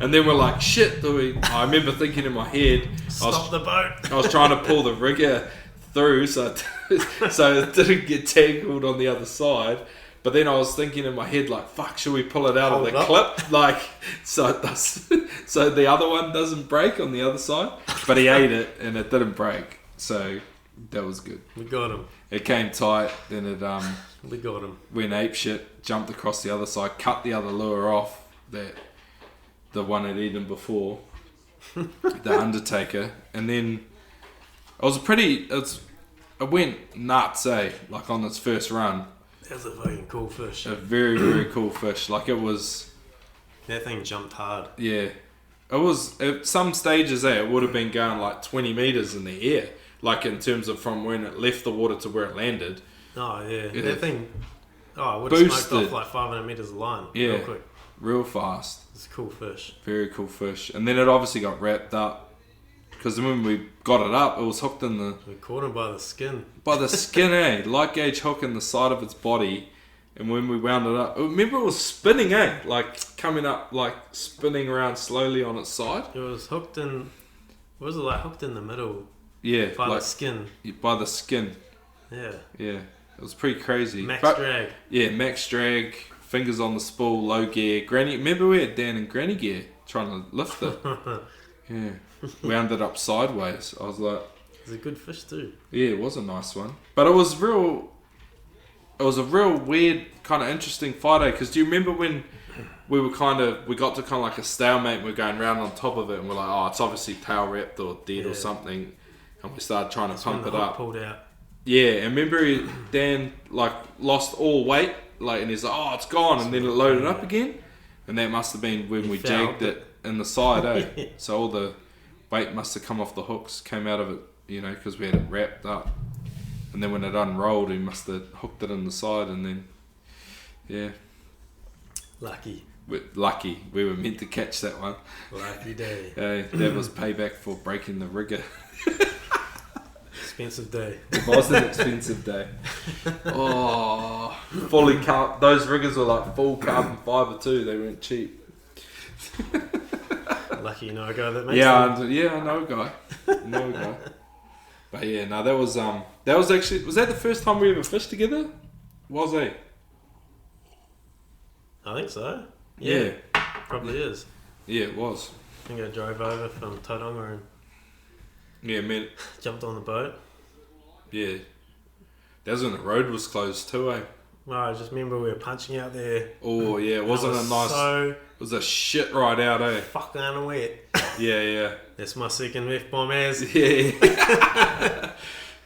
Speaker 3: And then we're like, shit, I remember thinking in my head,
Speaker 4: Stop the boat.
Speaker 3: I was trying to pull the rigger through so it didn't get tangled on the other side. But then I was thinking in my head, like, fuck, should we pull it out of the clip? Like, so it does, so the other one doesn't break on the other side. But he ate it and it didn't break. So that was good.
Speaker 4: We got him.
Speaker 3: It came tight, then it
Speaker 4: We got him.
Speaker 3: went ape shit, jumped across the other side, cut the other lure off, the one had eaten before, the Undertaker, and then it went nuts, like on its first run.
Speaker 4: That was a fucking cool fish.
Speaker 3: A very, very cool fish. Like it was...
Speaker 4: That thing jumped hard.
Speaker 3: Yeah. It was, at some stages it would have been going like 20 metres in the air. Like in terms of from when it left the water to where it landed.
Speaker 4: Oh yeah. That thing, I would have smoked off like 500 metres of line.
Speaker 3: Yeah.
Speaker 4: Real quick.
Speaker 3: Real fast.
Speaker 4: It's a cool fish.
Speaker 3: Very cool fish. And then it obviously got wrapped up. Because when we got it up, it was hooked in the...
Speaker 4: We caught him by the skin.
Speaker 3: By the skin, Light gauge hook in the side of its body. And when we wound it up... Remember it was spinning, Like coming up, like spinning around slowly on its side.
Speaker 4: It was hooked in... What was it like? Hooked in the middle.
Speaker 3: Yeah.
Speaker 4: By the skin.
Speaker 3: By the skin.
Speaker 4: Yeah.
Speaker 3: Yeah. It was pretty crazy.
Speaker 4: Max drag.
Speaker 3: Yeah, max drag. Fingers on the spool, low gear. Granny... Remember we had Dan in granny gear trying to lift it? Yeah. Wound it up sideways. I was like...
Speaker 4: It was a good fish too.
Speaker 3: Yeah, it was a nice one. But it was a real weird, kind of interesting fight, because do you remember when we got to kind of like a stalemate and we're going round on top of it and we're like, oh, it's obviously tail wrapped or dead or something, and we started trying to pump it up.
Speaker 4: Pulled out.
Speaker 3: Yeah, and remember Dan like lost all weight, like, and he's like, oh, it's gone, and then it loaded up again, and that must have been when we jagged it in the side, So all the weight must have come off the hooks, came out of it, because we had it wrapped up. And then when it unrolled, he must have hooked it in the side, and then, yeah.
Speaker 4: Lucky.
Speaker 3: Lucky. We were meant to catch that one.
Speaker 4: Lucky day.
Speaker 3: That was payback for breaking the rigger.
Speaker 4: Expensive day.
Speaker 3: It was an expensive day. Oh, fully those riggers were like full carbon fibre too. They weren't cheap.
Speaker 4: Lucky you know a guy that makes
Speaker 3: I know a guy. But yeah, no, that was actually, was that the first time we ever fished together? Was it?
Speaker 4: I think so.
Speaker 3: Yeah.
Speaker 4: Probably is.
Speaker 3: Yeah, it was.
Speaker 4: I think I drove over from Tauranga and jumped on the boat.
Speaker 3: Yeah. That was when the road was closed too,
Speaker 4: Well, I just remember we were punching out there.
Speaker 3: Oh yeah, it wasn't a nice... It was a shit ride out,
Speaker 4: fucking wet.
Speaker 3: Yeah.
Speaker 4: That's my second F-bomb as.
Speaker 3: Yeah.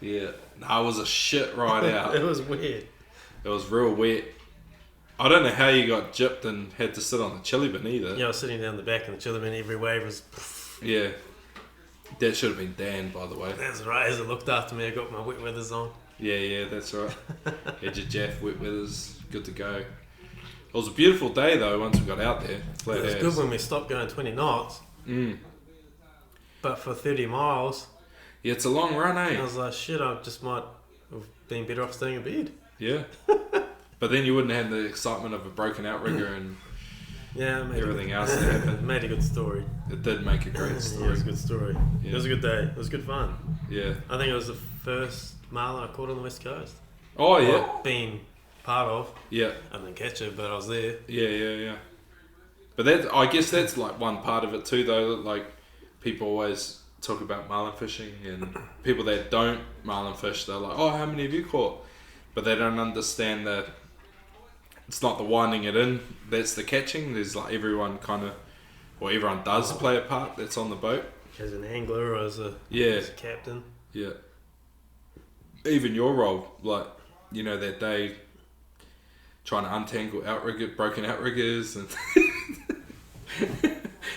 Speaker 3: Yeah. No, it was a shit ride out.
Speaker 4: It was weird.
Speaker 3: It was real wet. I don't know how you got gypped and had to sit on the chili bin either.
Speaker 4: Yeah, I was sitting down the back and the chili bin, every wave was...
Speaker 3: Yeah. That should have been Dan, by the way.
Speaker 4: That's right, as it looked after me, I got my wet weathers on.
Speaker 3: Yeah, that's right. Had your Jaff wet weathers, good to go. It was a beautiful day though once we got out there.
Speaker 4: It was good when we stopped going 20 knots.
Speaker 3: Mm.
Speaker 4: But for 30 miles,
Speaker 3: Yeah, it's a long run,
Speaker 4: I
Speaker 3: eh?
Speaker 4: was like, shit, I just might have been better off staying in bed.
Speaker 3: Yeah. But then you wouldn't have the excitement of a broken outrigger and
Speaker 4: Yeah, it made
Speaker 3: everything
Speaker 4: a
Speaker 3: else
Speaker 4: good,
Speaker 3: that happened.
Speaker 4: it made a good story.
Speaker 3: It did make a great
Speaker 4: Yeah, it
Speaker 3: story.
Speaker 4: was a good story.
Speaker 3: Yeah.
Speaker 4: It was a good day. It was good fun.
Speaker 3: Yeah.
Speaker 4: I think it was the first marlin I caught on the West Coast.
Speaker 3: Oh, yeah.
Speaker 4: Well, been part of.
Speaker 3: Yeah.
Speaker 4: I didn't catch it, but I was there.
Speaker 3: Yeah. But I guess that's like one part of it too, though. That like people always talk about marlin fishing, and people that don't marlin fish, they're like, "Oh, how many have you caught?" But they don't understand that it's not the winding it in that's the catching. There's like everyone does play a part that's on the boat.
Speaker 4: As an angler or as a captain.
Speaker 3: Yeah. Even your role, like, you know, that day trying to untangle broken outriggers and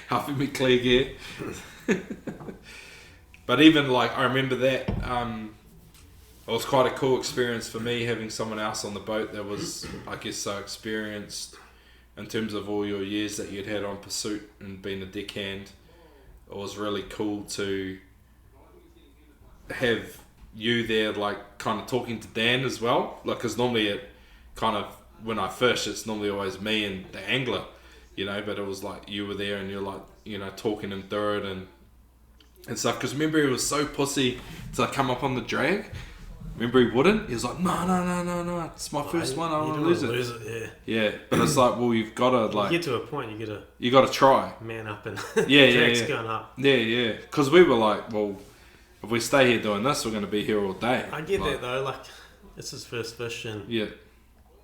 Speaker 3: helping me clear gear. But even like, I remember that it was quite a cool experience for me having someone else on the boat that was, I guess, so experienced in terms of all your years that you'd had on pursuit and being a deckhand. It was really cool to have you there, like, kind of talking to Dan as well, like, because normally it kind of, when I fish, it's normally always me and the angler, you know, but it was like you were there and you're like, you know, talking him through it and stuff. Because remember, he was so pussy to like, come up on the drag. Remember, he wouldn't. He was like, no, it's my first one, I don't want to lose it. Yeah, but it's like, well, you've got to like,
Speaker 4: you get to a point, you
Speaker 3: got to try.
Speaker 4: man up and
Speaker 3: drag's
Speaker 4: going up.
Speaker 3: Yeah. Because we were like, well, if we stay here doing this, we're going to be here all day.
Speaker 4: I get that though. Like, it's his first fish, and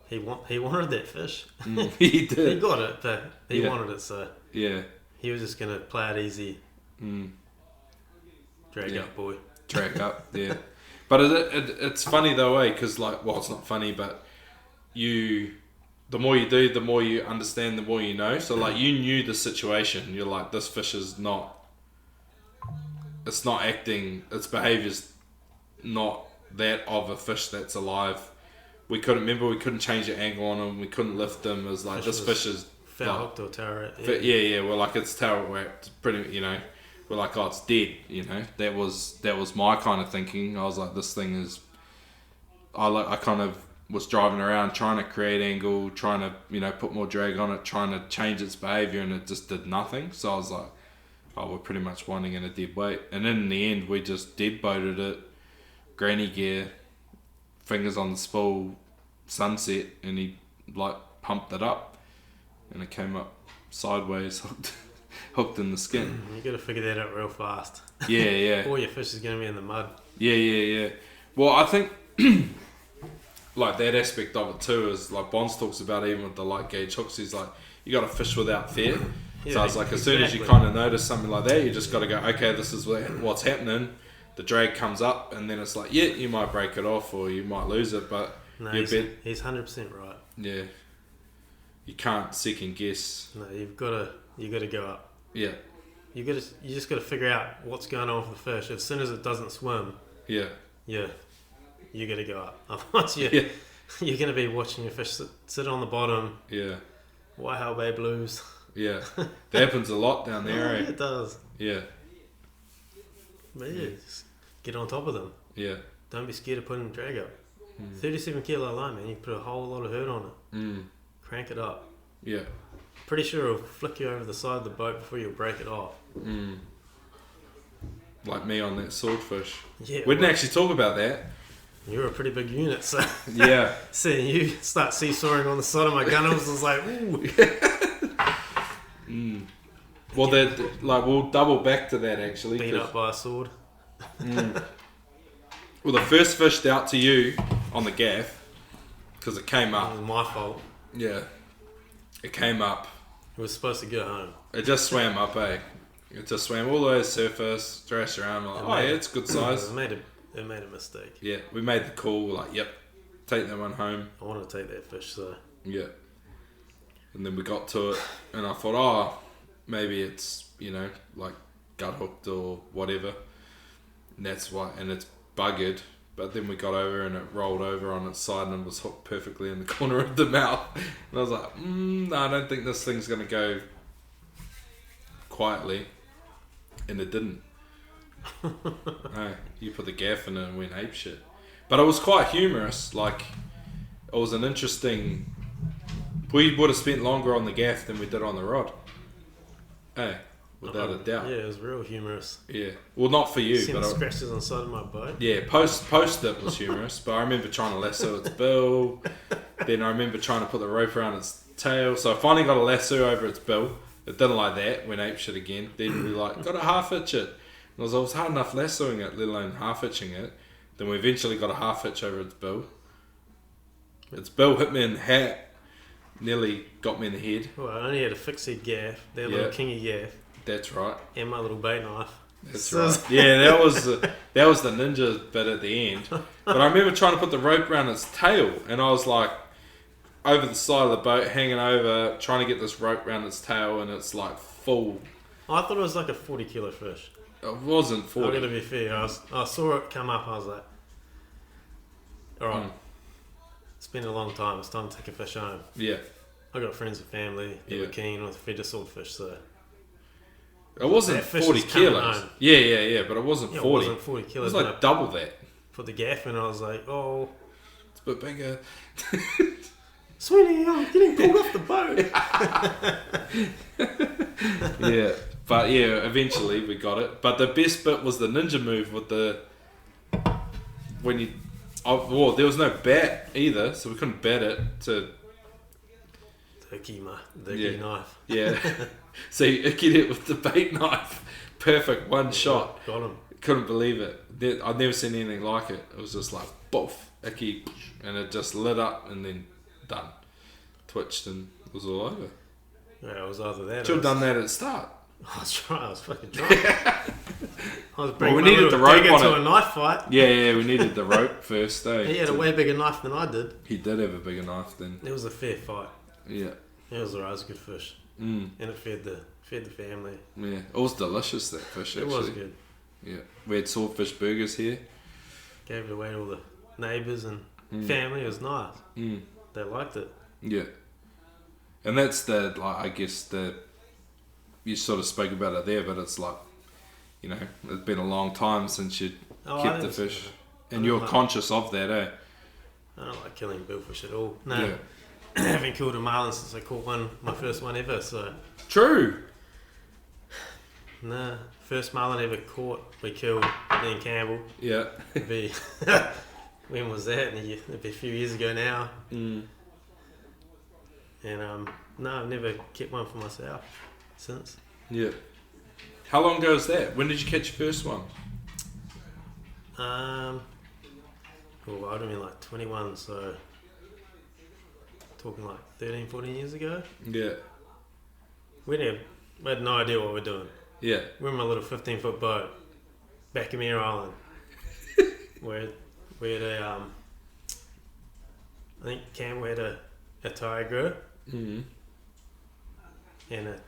Speaker 4: he wanted that fish.
Speaker 3: He did.
Speaker 4: He got it, but he
Speaker 3: Yeah.
Speaker 4: wanted it, so
Speaker 3: Yeah.
Speaker 4: he was just gonna play it easy. Drag up, boy.
Speaker 3: Drag up, yeah. But it's funny though, eh? Because like, well, it's not funny, but the more you do, the more you understand, the more you know. So like, you knew the situation. You're like, this fish is not. It's not acting. Its behaviour's not that of a fish that's alive. We couldn't change the angle on him. We couldn't lift him. It was like, this fish is
Speaker 4: foul hooked or tower.
Speaker 3: Yeah. We're like, it's tower whacked. Pretty, you know. We're like, oh, it's dead. You know. That was my kind of thinking. I was like, this thing is. I kind of was driving around trying to create angle, trying to, you know, put more drag on it, trying to change its behaviour, and it just did nothing. So I was like, oh, we're pretty much winding in a dead weight. And in the end, we just dead boated it, granny gear, fingers on the spool, sunset, and he like pumped it up, and it came up sideways, hooked in the skin.
Speaker 4: You got to figure that out real fast.
Speaker 3: Yeah.
Speaker 4: All your fish is going to be in the mud.
Speaker 3: Yeah. Well, I think like that aspect of it too is like Bonds talks about, even with the light gauge hooks. He's like, you got to fish without fear. So I was like, as soon as you kind of notice something like that, you just got to go, okay, this is what's happening. The drag comes up, and then it's like, yeah, you might break it off or you might lose it, but
Speaker 4: no, he's 100% right.
Speaker 3: Yeah, you can't second guess.
Speaker 4: No, you got to go up.
Speaker 3: Yeah,
Speaker 4: you just got to figure out what's going on with the fish. As soon as it doesn't swim, you got to go up. Otherwise, you're going to be watching your fish sit on the bottom.
Speaker 3: Yeah,
Speaker 4: White Bay Blues.
Speaker 3: Yeah, that happens a lot down there.
Speaker 4: Yeah, it does.
Speaker 3: Yeah.
Speaker 4: But just get on top of them.
Speaker 3: Yeah.
Speaker 4: Don't be scared of putting the drag up. 37 kilo line, man. You put a whole lot of hurt on it. Crank it up.
Speaker 3: Yeah.
Speaker 4: Pretty sure it'll flick you over the side of the boat before you break it off.
Speaker 3: Like me on that swordfish.
Speaker 4: Yeah.
Speaker 3: We didn't actually talk about that.
Speaker 4: You're a pretty big unit, so
Speaker 3: yeah.
Speaker 4: Seeing you start seesawing on the side of my gun, I was like, ooh.
Speaker 3: Well, we'll double back to that actually.
Speaker 4: Beat up by a sword.
Speaker 3: Well, the first fished out to you on the gaff, because it came up.
Speaker 4: It was my fault.
Speaker 3: Yeah. It came up.
Speaker 4: It was supposed to go home.
Speaker 3: It just swam up, eh? It just swam all the way to the surface, thrashed around. Like, oh, yeah, it's good size.
Speaker 4: It made a mistake.
Speaker 3: Yeah, we made the call. We're like, yep, take that one home.
Speaker 4: I want to take that fish, so.
Speaker 3: Yeah. And then we got to it, and I thought, oh, maybe it's, you know, like gut hooked or whatever. And that's why, and it's buggered. But then we got over and it rolled over on its side and was hooked perfectly in the corner of the mouth. And I was like, no, I don't think this thing's going to go quietly. And it didn't. No, you put the gaff in it and went ape shit. But it was quite humorous. Like, it was an interesting. We would have spent longer on the gaff than we did on the rod. Hey, without a doubt.
Speaker 4: Yeah, it was real humorous.
Speaker 3: Yeah. Well, not for you,
Speaker 4: Seen
Speaker 3: but
Speaker 4: the scratches on the side of my boat.
Speaker 3: yeah. Post it was humorous, but I remember trying to lasso its bill. Then I remember trying to put the rope around its tail. So I finally got a lasso over its bill. It didn't like that. Went ape shit again. Then we got to half hitch it. And it was hard enough lassoing it, let alone half hitching it. Then we eventually got a half hitch over its bill. Its bill hit me in the hat. Nearly got me in the head.
Speaker 4: Well, I only had a fixed head gaff, that little kingy gaff,
Speaker 3: That's right.
Speaker 4: and my little bait knife.
Speaker 3: That's right. Yeah, that was the ninja bit at the end. But I remember trying to put the rope around its tail, and I was like over the side of the boat, hanging over, trying to get this rope around its tail, and it's like full.
Speaker 4: I thought it was like a 40 kilo fish.
Speaker 3: It wasn't
Speaker 4: I'm
Speaker 3: 40.
Speaker 4: gonna be fair. I saw it come up. I was like, all right, it's been a long time. It's time to take a fish home.
Speaker 3: Yeah.
Speaker 4: I got friends and family who were keen with fed to swordfish, so
Speaker 3: It wasn't
Speaker 4: that fish
Speaker 3: 40
Speaker 4: was coming
Speaker 3: kilos.
Speaker 4: home.
Speaker 3: Yeah, but it wasn't 40.
Speaker 4: It wasn't 40
Speaker 3: It
Speaker 4: kilos.
Speaker 3: was
Speaker 4: but
Speaker 3: like
Speaker 4: I
Speaker 3: double that.
Speaker 4: put the gaff in. I was like, oh,
Speaker 3: It's a bit bigger.
Speaker 4: sweetie, I'm getting pulled off the boat.
Speaker 3: Yeah. But yeah, eventually we got it. But the best bit was the ninja move with the when you. Well, there was no bat either, so we couldn't bat it to.
Speaker 4: The key knife.
Speaker 3: Yeah. So you ikied it with the bait knife. Perfect, one shot.
Speaker 4: Got him.
Speaker 3: Couldn't believe it. I'd never seen anything like it. It was just like boof, icky, and it just lit up and then done. Twitched and it was all over.
Speaker 4: Yeah, it was either that.
Speaker 3: Should have done that at the start.
Speaker 4: I was trying. I was fucking trying. I was bringing
Speaker 3: we
Speaker 4: my
Speaker 3: needed
Speaker 4: little
Speaker 3: the rope
Speaker 4: dagger
Speaker 3: on
Speaker 4: to
Speaker 3: it.
Speaker 4: a knife fight.
Speaker 3: Yeah, we needed the rope first, eh?
Speaker 4: He had a way bigger knife than I did.
Speaker 3: He did have a bigger knife than.
Speaker 4: It was a fair fight.
Speaker 3: Yeah.
Speaker 4: It was alright. It was a good fish, and it fed the family.
Speaker 3: Yeah. It was delicious, that fish, actually.
Speaker 4: It was good.
Speaker 3: Yeah. We had swordfish burgers here.
Speaker 4: Gave it away to all the neighbours and family. It was nice. They liked it.
Speaker 3: Yeah. And that's the, like, I guess you sort of spoke about it there, but it's like, you know, it's been a long time since you kept the fish. And you're conscious of that, eh?
Speaker 4: I don't like killing billfish at all. No.
Speaker 3: Yeah.
Speaker 4: I haven't killed a marlin since I caught my first one ever, so.
Speaker 3: True.
Speaker 4: Nah. First marlin ever caught, we killed me and Campbell.
Speaker 3: Yeah.
Speaker 4: It'd be, when was that? It'd be a few years ago now. And no, I've never kept one for myself since.
Speaker 3: Yeah. How long ago was that? When did you catch your first one?
Speaker 4: Well, I'd have been like 21, so talking like 13, 14 years ago.
Speaker 3: Yeah.
Speaker 4: We had no idea what we're doing.
Speaker 3: Yeah.
Speaker 4: We're in my little 15-foot boat, back in Mare Island. we had a, I think Campbell had a tiger and a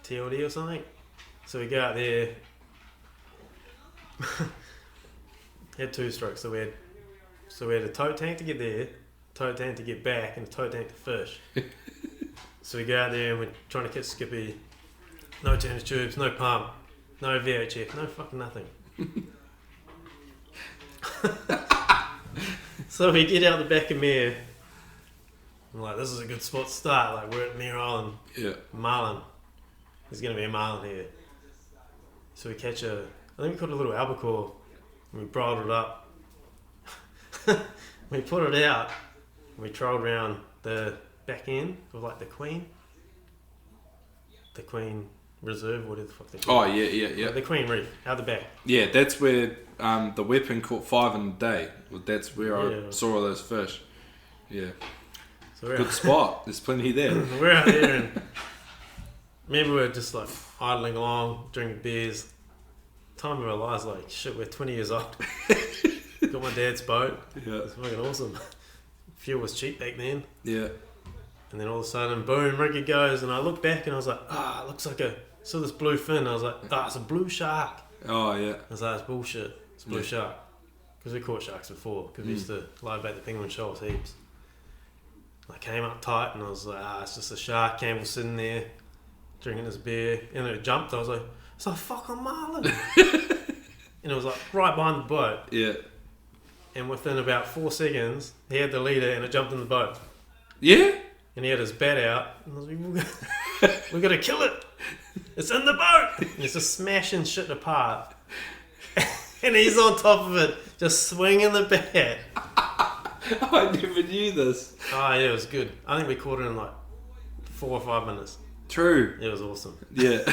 Speaker 4: TLD or something. So we go out there, had 2 strokes. So we had a tow tank to get there, tow tank to get back, and a tow tank to fish. So we go out there and we're trying to catch Skippy. No tennis tubes, no pump, no VHF, no fucking nothing. So we get out the back of Mare. I'm like, this is a good spot to start. Like, we're at Mare Island.
Speaker 3: Yeah.
Speaker 4: Marlin. There's going to be a marlin here. So we catch I think we caught a little albacore. And we bridled it up. We put it out. And we trolled around the back end of like the Queen Reserve, whatever the fuck they call it.
Speaker 3: Oh, yeah.
Speaker 4: The Queen Reef, out the back.
Speaker 3: Yeah, that's where the weapon caught 5 in a day. That's where I saw all those fish. Yeah.
Speaker 4: So we're
Speaker 3: Good spot. There's plenty there.
Speaker 4: we're out there and maybe we're just like idling along, drinking beers. Time of our lives, like, shit, we're 20 years old. Got my dad's boat.
Speaker 3: Yeah.
Speaker 4: It's fucking awesome. Fuel was cheap back then.
Speaker 3: Yeah.
Speaker 4: And then all of a sudden, boom, rig it goes. And I looked back and I was like, it looks like saw this blue fin. I was like, it's a blue shark.
Speaker 3: Oh, yeah.
Speaker 4: I was like, it's bullshit. It's a blue shark. Because we caught sharks before. Because we used to live bait the penguin shoals heaps. I came up tight and I was like, it's just a shark. Campbell sitting there drinking his beer. And it jumped. I was like, it's a fucking marlin. and it was like right behind the boat.
Speaker 3: Yeah.
Speaker 4: And within about 4 seconds, he had the leader and it jumped in the boat.
Speaker 3: Yeah?
Speaker 4: And he had his bat out. And I was like, we got to kill it. It's in the boat. And he's just smashing shit apart. And he's on top of it, just swinging the bat.
Speaker 3: I never knew this.
Speaker 4: Oh, yeah, it was good. I think we caught it in like 4 or 5 minutes.
Speaker 3: True.
Speaker 4: It was awesome.
Speaker 3: Yeah.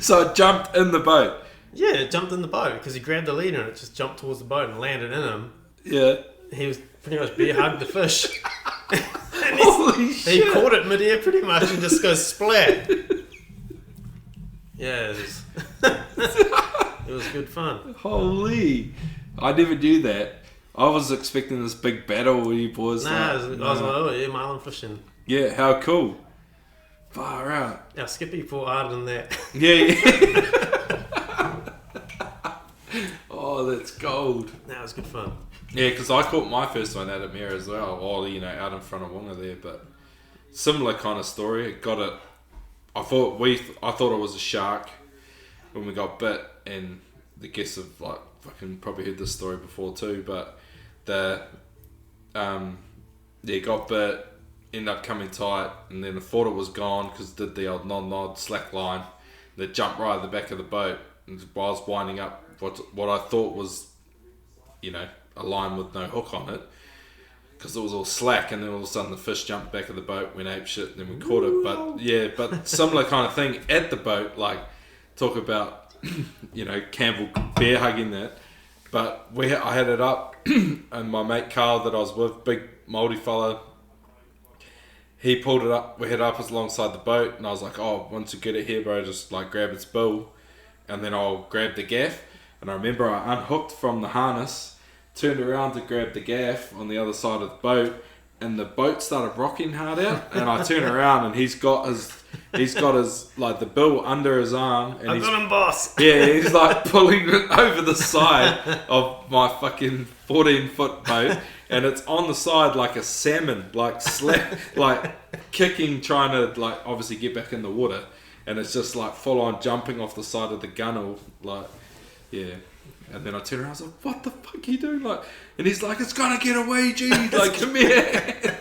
Speaker 3: So it jumped in the boat.
Speaker 4: Yeah, it jumped in the boat because he grabbed the leader and it just jumped towards the boat and landed in him.
Speaker 3: Yeah.
Speaker 4: He was pretty much bear hugged the fish.
Speaker 3: Holy shit.
Speaker 4: He caught it midair pretty much and just goes splat. Yeah, it was good fun.
Speaker 3: Holy. I never knew that. I was expecting this big battle with you boys.
Speaker 4: I was like, oh yeah, marlin fishing.
Speaker 3: Yeah, how cool. Far out.
Speaker 4: Our skippy fought harder than that.
Speaker 3: Yeah. Oh, that's gold.
Speaker 4: That was good fun.
Speaker 3: Yeah, because I caught my first one out at Mare as well. Or, out in front of Wonga there. But similar kind of story. Got it. I thought it was a shark when we got bit, and the guests have fucking probably heard this story before too. But got bit, ended up coming tight, and then I thought it was gone because did the old nod slack line. They jumped right at the back of the boat, and while I was winding up what I thought was, a line with no hook on it, because it was all slack, and then all of a sudden the fish jumped back of the boat, went ape shit, and then we caught it. But similar kind of thing at the boat, talk about Campbell bear hugging that. But I had it up, and my mate Carl that I was with, big Māori fella, he pulled it up. We had it up alongside the boat, and I was like, "Oh, once you get it here, bro, just grab its bill, and then I'll grab the gaff." And I remember I unhooked from the harness, turned around to grab the gaff on the other side of the boat, and the boat started rocking hard out. And I turn around, and he's got his the bill under his arm, and
Speaker 4: I got him, boss.
Speaker 3: Yeah, he's pulling it over the side of my fucking 14-foot boat, and it's on the side like a salmon, kicking, trying to obviously get back in the water, and it's just full on jumping off the side of the gunnel, yeah. And then I turn around, I was like, "What the fuck are you doing?" And he's like, "It's gonna get away, G. Come here."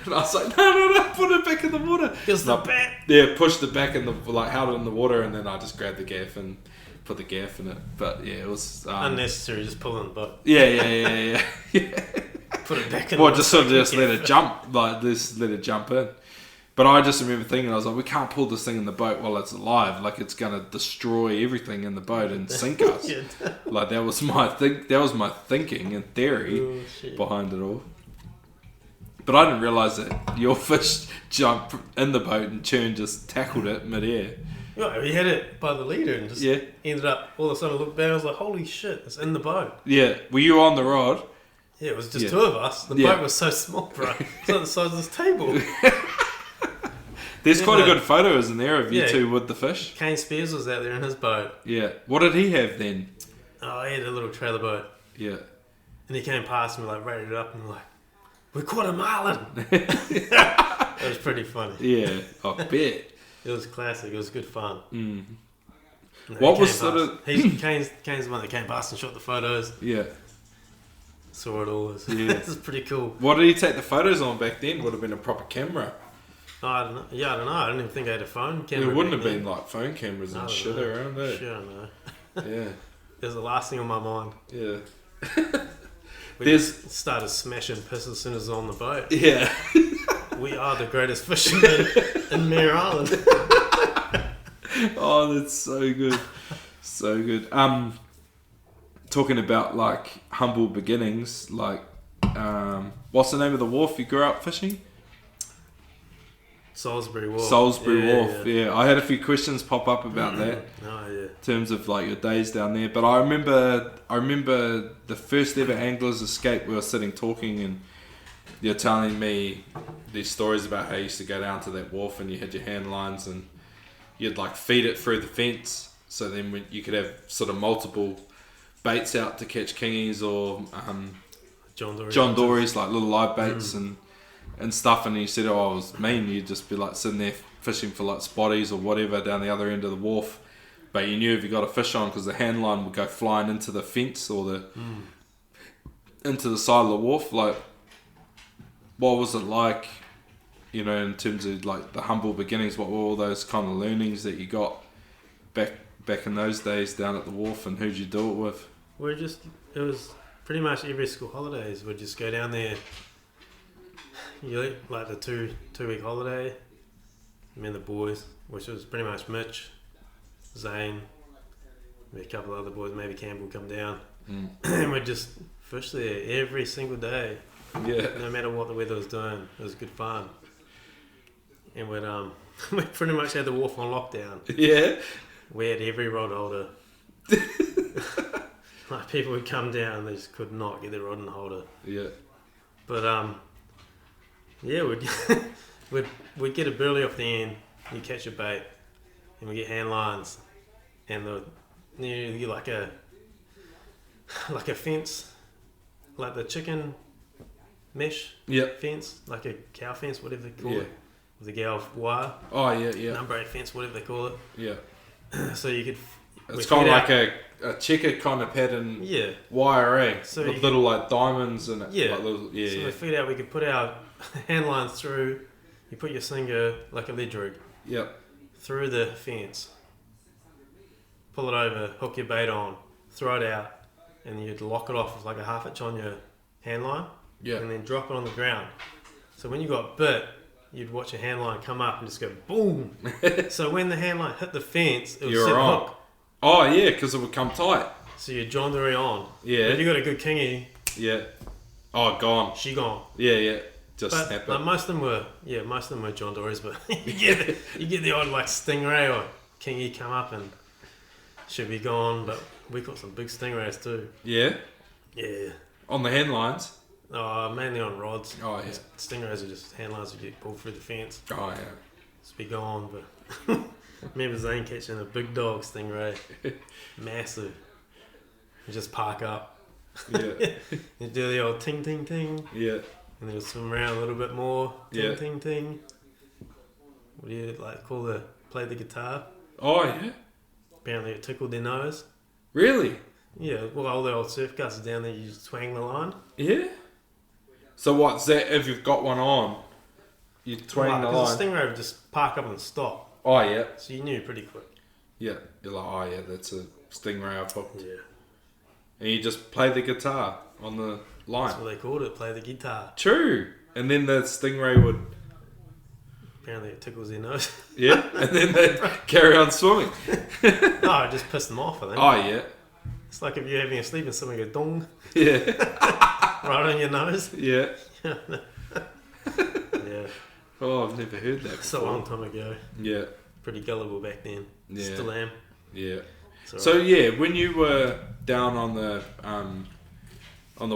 Speaker 3: And I was like, no, put it back in the water.
Speaker 4: Here's the bat.
Speaker 3: Yeah, pushed it back in the held it in the water, and then I just grabbed the gaff and put the gaff in it. But yeah, it was
Speaker 4: unnecessary, just pulling the boat.
Speaker 3: Yeah.
Speaker 4: Put it back in. Well,
Speaker 3: just let it jump, just let it jump in. But I just remember thinking, I was like, we can't pull this thing in the boat while it's alive. It's gonna destroy everything in the boat and sink us.
Speaker 4: Yeah.
Speaker 3: That was my thinking and theory behind it all. But I didn't realise that your fish jumped in the boat and Churn just tackled it mid-air.
Speaker 4: Yeah, he had it by the leader and just ended up, all of a sudden I looked back, I was like, holy shit, it's in the boat.
Speaker 3: Yeah, were you on the rod?
Speaker 4: Yeah, it was just two of us. The boat was so small, bro. It's like the size of this table.
Speaker 3: There's quite a good photo, isn't there, of you two with the fish?
Speaker 4: Kane Spears was out there in his boat.
Speaker 3: Yeah. What did he have then?
Speaker 4: Oh, he had a little trailer boat.
Speaker 3: Yeah.
Speaker 4: And he came past and we rated it up and we're like, we caught a marlin. It was pretty funny.
Speaker 3: Yeah, I bet.
Speaker 4: It was classic. It was good fun.
Speaker 3: Mm.
Speaker 4: What was sort of... Kane's the one that came past and shot the photos.
Speaker 3: Yeah.
Speaker 4: Saw it all.
Speaker 3: Yeah.
Speaker 4: This is pretty cool.
Speaker 3: What did he take the photos on back then? Would have been a proper camera.
Speaker 4: Oh, I don't know. Yeah, I don't know. I didn't even think I had a phone camera.
Speaker 3: There wouldn't have been phone cameras and shit around it.
Speaker 4: Sure, no.
Speaker 3: Yeah.
Speaker 4: It was the last thing on my mind.
Speaker 3: Yeah.
Speaker 4: We just started smashing piss as soon as it was on the boat.
Speaker 3: Yeah.
Speaker 4: We are the greatest fishermen in Mare Island.
Speaker 3: Oh, that's so good. So good. Talking about humble beginnings, what's the name of the wharf you grew up fishing?
Speaker 4: Salisbury Wharf.
Speaker 3: Wharf, yeah. I had a few questions pop up about that.
Speaker 4: Oh, yeah.
Speaker 3: In terms of your days down there. But I remember the first ever Anglers Escape, we were sitting talking and you're telling me these stories about how you used to go down to that wharf and you had your hand lines and you'd feed it through the fence, so then you could have sort of multiple baits out to catch kingies or John Dory's, little live baits and stuff. And you said, I was mean, you'd just be sitting there fishing for spotties or whatever down the other end of the wharf But you knew if you got a fish on, because the hand line would go flying into the fence or into the side of the wharf. Like, what was it like, you know, in terms of like the humble beginnings? What were all those kind of learnings that you got back in those days down at the wharf, and who'd you do it with?
Speaker 4: It was pretty much every school holidays. We'd just go down there. Like the two-week holiday. Me and the boys, which was pretty much Mitch, Zane, maybe a couple of other boys, maybe Campbell come down. And we'd just fish there every single day.
Speaker 3: Yeah.
Speaker 4: No matter what the weather was doing, it was good fun. And we pretty much had the wharf on lockdown.
Speaker 3: Yeah.
Speaker 4: We had every rod holder. Like people would come down, they just could not get their rod and holder.
Speaker 3: Yeah.
Speaker 4: But yeah, we'd get a burley off the end. You catch a bait, and we get hand lines, and you get like a fence, like the chicken mesh fence, like a cow fence, whatever they call it, with a cow wire.
Speaker 3: Oh yeah.
Speaker 4: Number 8 fence, whatever they call it.
Speaker 3: Yeah.
Speaker 4: So you could.
Speaker 3: It's kind of like a checker kind of pattern.
Speaker 4: Yeah.
Speaker 3: Wire, eh?
Speaker 4: So
Speaker 3: with little like diamonds in it.
Speaker 4: Yeah.
Speaker 3: Like little,
Speaker 4: So we figured out we could put our hand lines through. You put your singer like a ledge rig.
Speaker 3: Yep.
Speaker 4: Through the fence. Pull it over, hook your bait on, throw it out, and you'd lock it off with like a half inch on your hand line.
Speaker 3: Yeah.
Speaker 4: And then drop it on the ground. So when you got bit, you'd watch your hand line come up and just go boom. So when the hand line hit the fence, it would set the hook.
Speaker 3: Oh yeah, because it would come tight.
Speaker 4: So you John Dory on.
Speaker 3: Yeah.
Speaker 4: If you got a good kingy.
Speaker 3: Yeah. Oh, gone.
Speaker 4: She gone.
Speaker 3: Yeah. Just
Speaker 4: but,
Speaker 3: snap it.
Speaker 4: Like most of them were John Dory's, but you get the odd like stingray or kingy come up and should be gone. But we caught some big stingrays too.
Speaker 3: Yeah.
Speaker 4: Yeah.
Speaker 3: On the hand lines.
Speaker 4: Mainly on rods.
Speaker 3: Oh yeah.
Speaker 4: Stingrays are just hand lines that get pulled through the fence.
Speaker 3: Oh yeah.
Speaker 4: Just be gone, but. Remember Zane catching a big dog stingray, massive. You just park up.
Speaker 3: Yeah.
Speaker 4: You do the old ting ting ting.
Speaker 3: Yeah.
Speaker 4: And then swim around a little bit more. Ting ting ting. What do you play the guitar?
Speaker 3: Oh yeah.
Speaker 4: Apparently it tickled their nose.
Speaker 3: Really?
Speaker 4: Yeah. Well, all the old surf guys down there, you just twang the line.
Speaker 3: Yeah. So what's that? If you've got one on, you twang the line.
Speaker 4: Because the stingray would just park up and stop.
Speaker 3: Oh yeah.
Speaker 4: So you knew pretty quick.
Speaker 3: Yeah. You're like, oh yeah, that's a stingray I've hooked.
Speaker 4: Yeah.
Speaker 3: And you just play the guitar on the line.
Speaker 4: That's what they called it, play the guitar.
Speaker 3: True. And then the stingray would...
Speaker 4: Apparently it tickles their nose.
Speaker 3: Yeah. And then they'd carry on swimming.
Speaker 4: No, it just pissed them off, I think.
Speaker 3: Oh yeah.
Speaker 4: It's like if you're having a sleep and someone goes dong.
Speaker 3: Yeah.
Speaker 4: Right on your nose.
Speaker 3: Yeah.
Speaker 4: Yeah.
Speaker 3: Oh, I've never heard that before.
Speaker 4: It's a long time ago.
Speaker 3: Yeah.
Speaker 4: Pretty gullible back then.
Speaker 3: Yeah.
Speaker 4: Still am.
Speaker 3: Yeah.
Speaker 4: So
Speaker 3: yeah, when you were down on the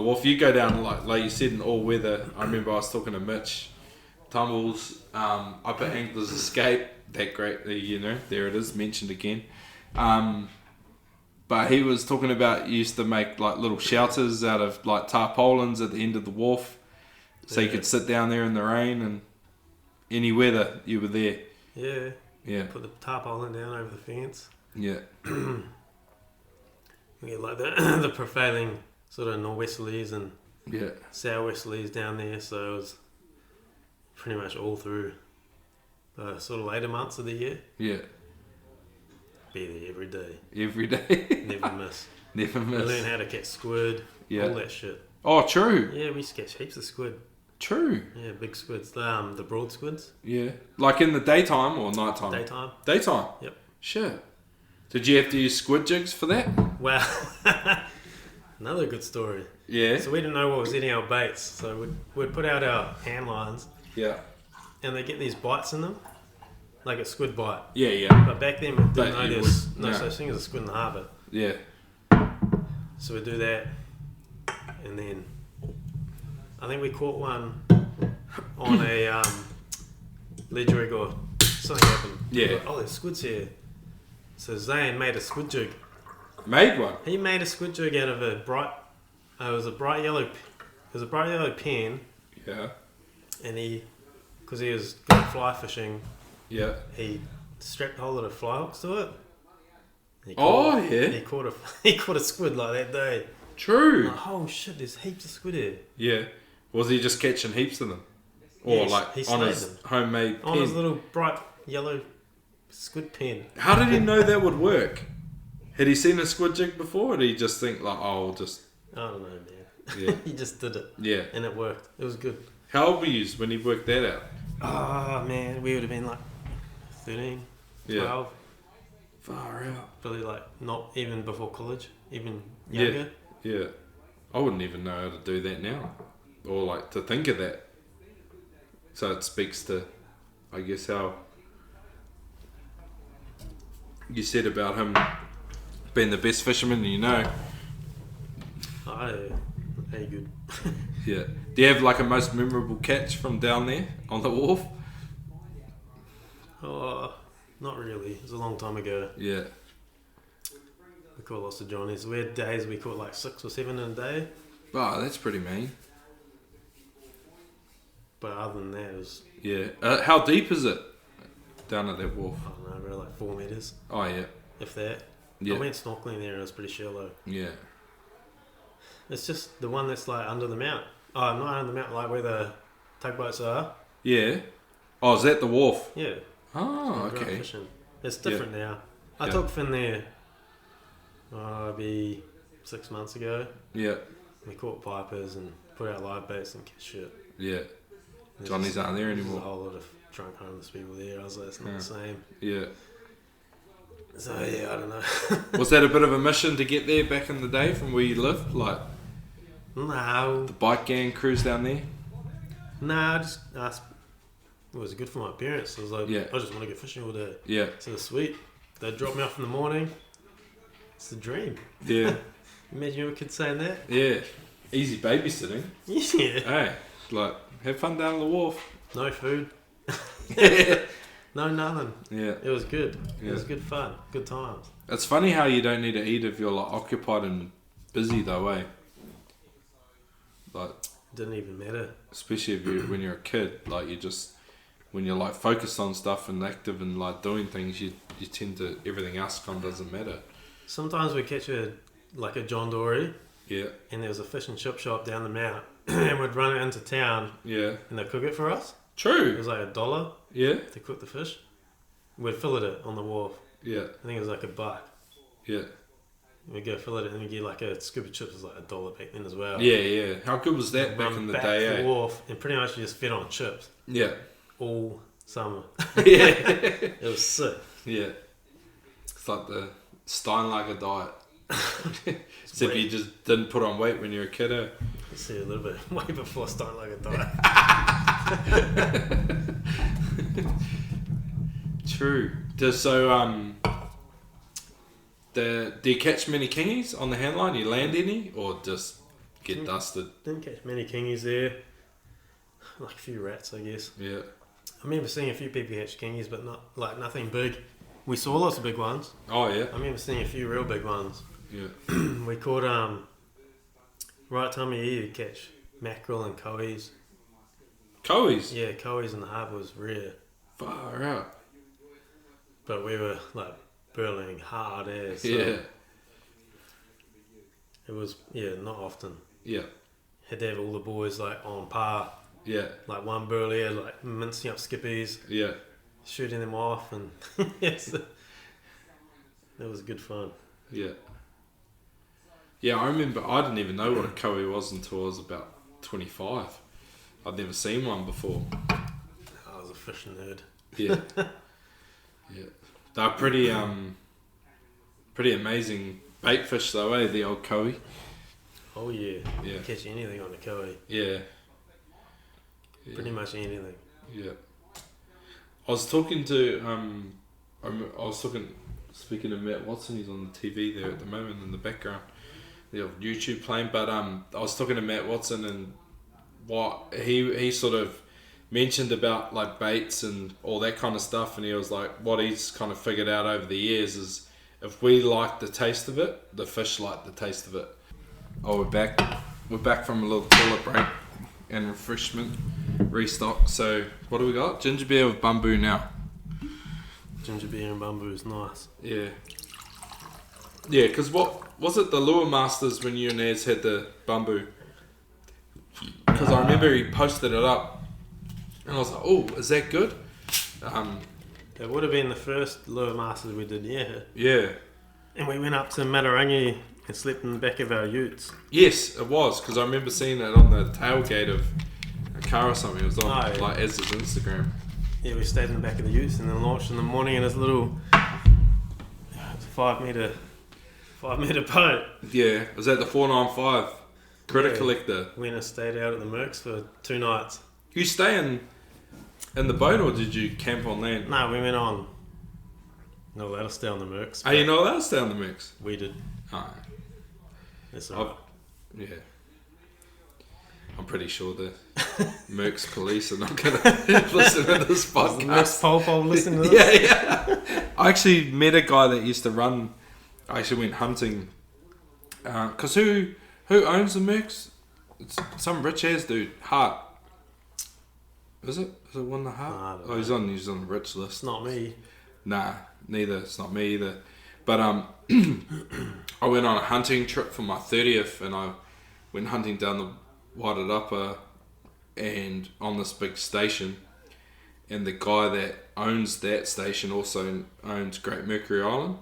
Speaker 3: wharf, you go down like you said in all weather. I remember I was talking to Mitch Tumbles up at Anglers Escape. That great, there it is, mentioned again. But he was talking about you used to make like little shelters out of like tarpaulins at the end of the wharf, so you could sit down there in the rain and any weather you were there.
Speaker 4: Yeah.
Speaker 3: Yeah.
Speaker 4: Put the tarpaulin down over the fence.
Speaker 3: Yeah.
Speaker 4: We get like the prevailing sort of nor'westerlies and
Speaker 3: Yeah.
Speaker 4: sou'westerlies down there, so it was pretty much all through the sort of later months of the year.
Speaker 3: Yeah.
Speaker 4: Be there every day.
Speaker 3: Every day.
Speaker 4: Never miss.
Speaker 3: Never
Speaker 4: We
Speaker 3: miss.
Speaker 4: learn how to catch squid.
Speaker 3: Yeah.
Speaker 4: All that shit.
Speaker 3: Oh, true.
Speaker 4: Yeah, we used to catch heaps of squid.
Speaker 3: True.
Speaker 4: Yeah, big squids. The broad squids.
Speaker 3: Yeah. Like in the daytime or nighttime?
Speaker 4: Daytime.
Speaker 3: Daytime?
Speaker 4: Yep.
Speaker 3: Shit. Did you have to use squid jigs for that?
Speaker 4: Well, another good story.
Speaker 3: Yeah.
Speaker 4: So we didn't know what was eating our baits, so we'd put out our hand lines,
Speaker 3: Yeah.
Speaker 4: and they get these bites in them, like a squid bite.
Speaker 3: Yeah, yeah.
Speaker 4: But back then we didn't
Speaker 3: But
Speaker 4: know
Speaker 3: you
Speaker 4: there's
Speaker 3: would-
Speaker 4: no
Speaker 3: no.
Speaker 4: such thing as a squid in the harbour.
Speaker 3: Yeah.
Speaker 4: So we do that, and then I think we caught one on a ledge rig or something happened.
Speaker 3: Yeah.
Speaker 4: We're like, oh, there's squids here. So Zane made a squid jig.
Speaker 3: Made one?
Speaker 4: He made a squid jig out of a bright. It was a bright yellow pen,
Speaker 3: Yeah.
Speaker 4: and because he was good at fly fishing,
Speaker 3: Yeah.
Speaker 4: he strapped a whole lot of fly hooks to it, He
Speaker 3: yeah.
Speaker 4: he caught a squid like that day.
Speaker 3: True.
Speaker 4: Like, oh shit, there's heaps of squid here.
Speaker 3: Yeah. Was he just catching heaps of them? Or
Speaker 4: Yes,
Speaker 3: like
Speaker 4: he
Speaker 3: on
Speaker 4: slayed
Speaker 3: his
Speaker 4: them.
Speaker 3: homemade pen?
Speaker 4: On his little bright yellow squid pen.
Speaker 3: How did he know that would work? Had he seen a squid jig before, or did he just think like, oh, I'll just...
Speaker 4: I don't know, man.
Speaker 3: Yeah.
Speaker 4: He just did it.
Speaker 3: Yeah.
Speaker 4: And it worked. It was good.
Speaker 3: How old were you when he worked that out?
Speaker 4: Oh, man. We would have been like 13, 12.
Speaker 3: Far out.
Speaker 4: Probably like not even before college. Even younger.
Speaker 3: Yeah. I wouldn't even know how to do that now. Or like to think of that. So it speaks to, I guess, how you said about him being the best fisherman you know.
Speaker 4: Oh, yeah. Very good.
Speaker 3: Yeah. Do you have like a most memorable catch from down there on the wharf?
Speaker 4: Oh, not really. It was a long time ago.
Speaker 3: Yeah.
Speaker 4: We caught lots of johnnies. We had days we caught like 6 or 7 in a day.
Speaker 3: Oh, that's pretty mean.
Speaker 4: But other than that, it was,
Speaker 3: Yeah. How deep is it down at that wharf?
Speaker 4: I don't know, really like 4 metres,
Speaker 3: Oh, yeah.
Speaker 4: if that.
Speaker 3: Yeah.
Speaker 4: I went snorkeling there and it was pretty shallow.
Speaker 3: Yeah.
Speaker 4: It's just the one that's like under the mount. Oh, not under the mount, like where the tugboats are.
Speaker 3: Yeah. Oh, is that the wharf?
Speaker 4: Yeah.
Speaker 3: Oh,
Speaker 4: Great
Speaker 3: okay.
Speaker 4: fishing. It's different now. I
Speaker 3: Yeah.
Speaker 4: took Finn there, maybe 6 months ago.
Speaker 3: Yeah.
Speaker 4: We caught pipers and put out live baits and catch shit.
Speaker 3: Yeah.
Speaker 4: There's
Speaker 3: Johnnies aren't there
Speaker 4: there's a
Speaker 3: anymore.
Speaker 4: whole lot of drunk homeless people there. I was like, it's not the same.
Speaker 3: Yeah.
Speaker 4: So yeah, I don't know.
Speaker 3: Was that a bit of a mission to get there back in the day from where you lived? Like
Speaker 4: No,
Speaker 3: the bike gang crews down there?
Speaker 4: nah. I just asked. It was good for my parents. I was like,
Speaker 3: Yeah.
Speaker 4: I just want to go fishing all day.
Speaker 3: Yeah.
Speaker 4: So sweet. They drop me off in the morning. It's the dream.
Speaker 3: Yeah.
Speaker 4: Imagine your kid saying that.
Speaker 3: Yeah. Easy babysitting.
Speaker 4: Yeah.
Speaker 3: Hey, like, have fun down the wharf.
Speaker 4: No food. No nothing.
Speaker 3: Yeah.
Speaker 4: It was good.
Speaker 3: Yeah.
Speaker 4: It was good fun. Good times.
Speaker 3: It's funny how you don't need to eat if you're like occupied and busy though, eh? Like,
Speaker 4: Didn't even matter.
Speaker 3: especially if you when you're a kid, like you just when you're like focused on stuff and active and like doing things, you tend to everything else kind of doesn't matter.
Speaker 4: Sometimes we catch a John Dory,
Speaker 3: Yeah.
Speaker 4: and there was a fish and chip shop down the mount, and we'd run it into town,
Speaker 3: Yeah.
Speaker 4: and they'd cook it for us. It
Speaker 3: True.
Speaker 4: was like $1
Speaker 3: Yeah.
Speaker 4: to cook the fish. We'd fillet it on the wharf.
Speaker 3: Yeah.
Speaker 4: I think it was like $1.
Speaker 3: Yeah.
Speaker 4: We'd go fillet it, and we'd get like a scuba chips was like $1 back then as well.
Speaker 3: Yeah. Yeah. How good was that back
Speaker 4: Run
Speaker 3: in the
Speaker 4: back
Speaker 3: day?
Speaker 4: to the
Speaker 3: Eh?
Speaker 4: wharf, and pretty much just fed on chips
Speaker 3: Yeah.
Speaker 4: all summer.
Speaker 3: Yeah.
Speaker 4: It was sick.
Speaker 3: Yeah. It's like the Steinlager diet. Except you just didn't put on weight when you were a kid. Eh?
Speaker 4: You see a little bit way before starting like a diet.
Speaker 3: True. Do you catch many kingies on the handline? You land any, or just get dusted?
Speaker 4: Didn't catch many kingies there. Like a few rats, I guess.
Speaker 3: Yeah.
Speaker 4: I remember seeing a few people catch kingies, but nothing big. We saw lots of big ones.
Speaker 3: Oh yeah.
Speaker 4: I remember seeing a few real big ones.
Speaker 3: Yeah.
Speaker 4: We caught right time of year you catch mackerel and coeys.
Speaker 3: Coeys.
Speaker 4: Yeah, coeys in the harbour was rare,
Speaker 3: Far out.
Speaker 4: but we were like burling hard as. So
Speaker 3: Yeah.
Speaker 4: It was not often.
Speaker 3: Yeah.
Speaker 4: Had to have all the boys like on par,
Speaker 3: Yeah.
Speaker 4: like one burlier, like mincing up skippies,
Speaker 3: Yeah.
Speaker 4: shooting them off, and yes, it was good fun.
Speaker 3: Yeah. Yeah, I remember I didn't even know what a coey was until I was about 25. I'd never seen one before.
Speaker 4: I was a fishing nerd.
Speaker 3: Yeah. Yeah. They're pretty amazing bait fish though, eh? The old coey.
Speaker 4: Oh yeah,
Speaker 3: Yeah.
Speaker 4: catch anything on the coey,
Speaker 3: Yeah. Yeah.
Speaker 4: pretty much anything.
Speaker 3: Yeah. I was talking to speaking of Matt Watson, he's on the TV there at the moment in the background, the old YouTube playing, but I was talking to Matt Watson and what he sort of mentioned about like baits and all that kind of stuff, and he was like what he's kind of figured out over the years is if we like the taste of it, the fish like the taste of it. Oh, we're back from a little toilet break and refreshment restock. So what do we got? Ginger beer with bamboo now.
Speaker 4: Ginger beer and bamboo is nice.
Speaker 3: Yeah. Yeah, because what was it? The Lure Masters when you and Az had the bamboo. Because I remember he posted it up, and I was like, "Oh, is that good?"
Speaker 4: It would have been the first lure masters we did, yeah.
Speaker 3: Yeah.
Speaker 4: And we went up to Matarangi and slept in the back of our utes.
Speaker 3: Yes, it was because I remember seeing it on the tailgate of a car or something. It was on
Speaker 4: Oh, yeah.
Speaker 3: like Az's Instagram.
Speaker 4: Yeah, we stayed in the back of the utes and then launched in the morning in this little 5 metre boat.
Speaker 3: Yeah, it was at the 495 Critter
Speaker 4: Yeah.
Speaker 3: Collector.
Speaker 4: Went and stayed out at the Mercs for 2 nights.
Speaker 3: You stay in the boat or did you camp on land?
Speaker 4: No, we went on. Not allowed to stay on the Mercs.
Speaker 3: Are you not allowed to stay on the mix?
Speaker 4: We did.
Speaker 3: Oh,
Speaker 4: That's alright.
Speaker 3: yeah. I'm pretty sure the Mercs police are not going to listen to this
Speaker 4: The Mercs
Speaker 3: podcast.
Speaker 4: pole listen to this.
Speaker 3: Yeah. I actually met a guy that used to run. I actually went hunting. Because who owns the Mercs? It's some rich ass dude. Hart. Is it? Is it one the Hart?
Speaker 4: I don't
Speaker 3: Oh, he's on the rich list.
Speaker 4: It's not me.
Speaker 3: Nah, neither. It's not me either. But I went on a hunting trip for my 30th, and I went hunting down the Wairarapa and on this big station. And the guy that owns that station also owns Great Mercury Island,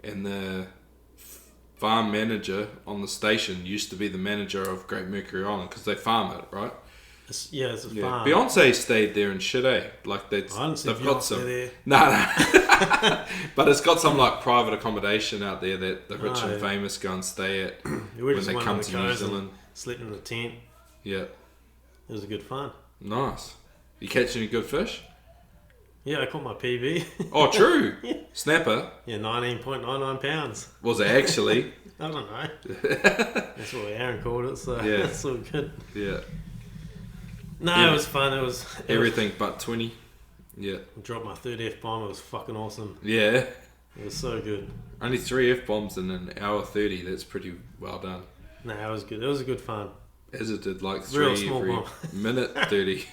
Speaker 3: and the farm manager on the station used to be the manager of Great Mercury Island because they farm it, right?
Speaker 4: It's a
Speaker 3: Yeah.
Speaker 4: farm.
Speaker 3: Beyonce stayed there and shit, eh? Like
Speaker 4: I didn't see
Speaker 3: they've got
Speaker 4: Beyonce
Speaker 3: some.
Speaker 4: there.
Speaker 3: No. But it's got some like private accommodation out there that the rich
Speaker 4: Oh,
Speaker 3: and
Speaker 4: yeah.
Speaker 3: famous go and stay at
Speaker 4: We
Speaker 3: when
Speaker 4: just
Speaker 3: they
Speaker 4: went
Speaker 3: come
Speaker 4: on the
Speaker 3: to New
Speaker 4: coast and
Speaker 3: Zealand.
Speaker 4: slept in the tent.
Speaker 3: Yeah,
Speaker 4: It was good fun.
Speaker 3: nice. You catch any good fish?
Speaker 4: Yeah, I caught my PB.
Speaker 3: Oh, true.
Speaker 4: Yeah.
Speaker 3: Snapper.
Speaker 4: Yeah, 19.99 pounds.
Speaker 3: Was it actually?
Speaker 4: I don't know. That's what Aaron called it, so
Speaker 3: Yeah.
Speaker 4: it's all good.
Speaker 3: Yeah.
Speaker 4: No,
Speaker 3: Yeah.
Speaker 4: it was fun. It was
Speaker 3: Everything but 20. Yeah.
Speaker 4: I dropped my third F bomb. It was fucking awesome.
Speaker 3: Yeah.
Speaker 4: It was so good.
Speaker 3: Only 3 F-bombs in an hour 30. That's pretty well done.
Speaker 4: No, it was good. It was a good fun.
Speaker 3: As it did like
Speaker 4: Real
Speaker 3: 3
Speaker 4: small
Speaker 3: every
Speaker 4: bomb.
Speaker 3: minute 30.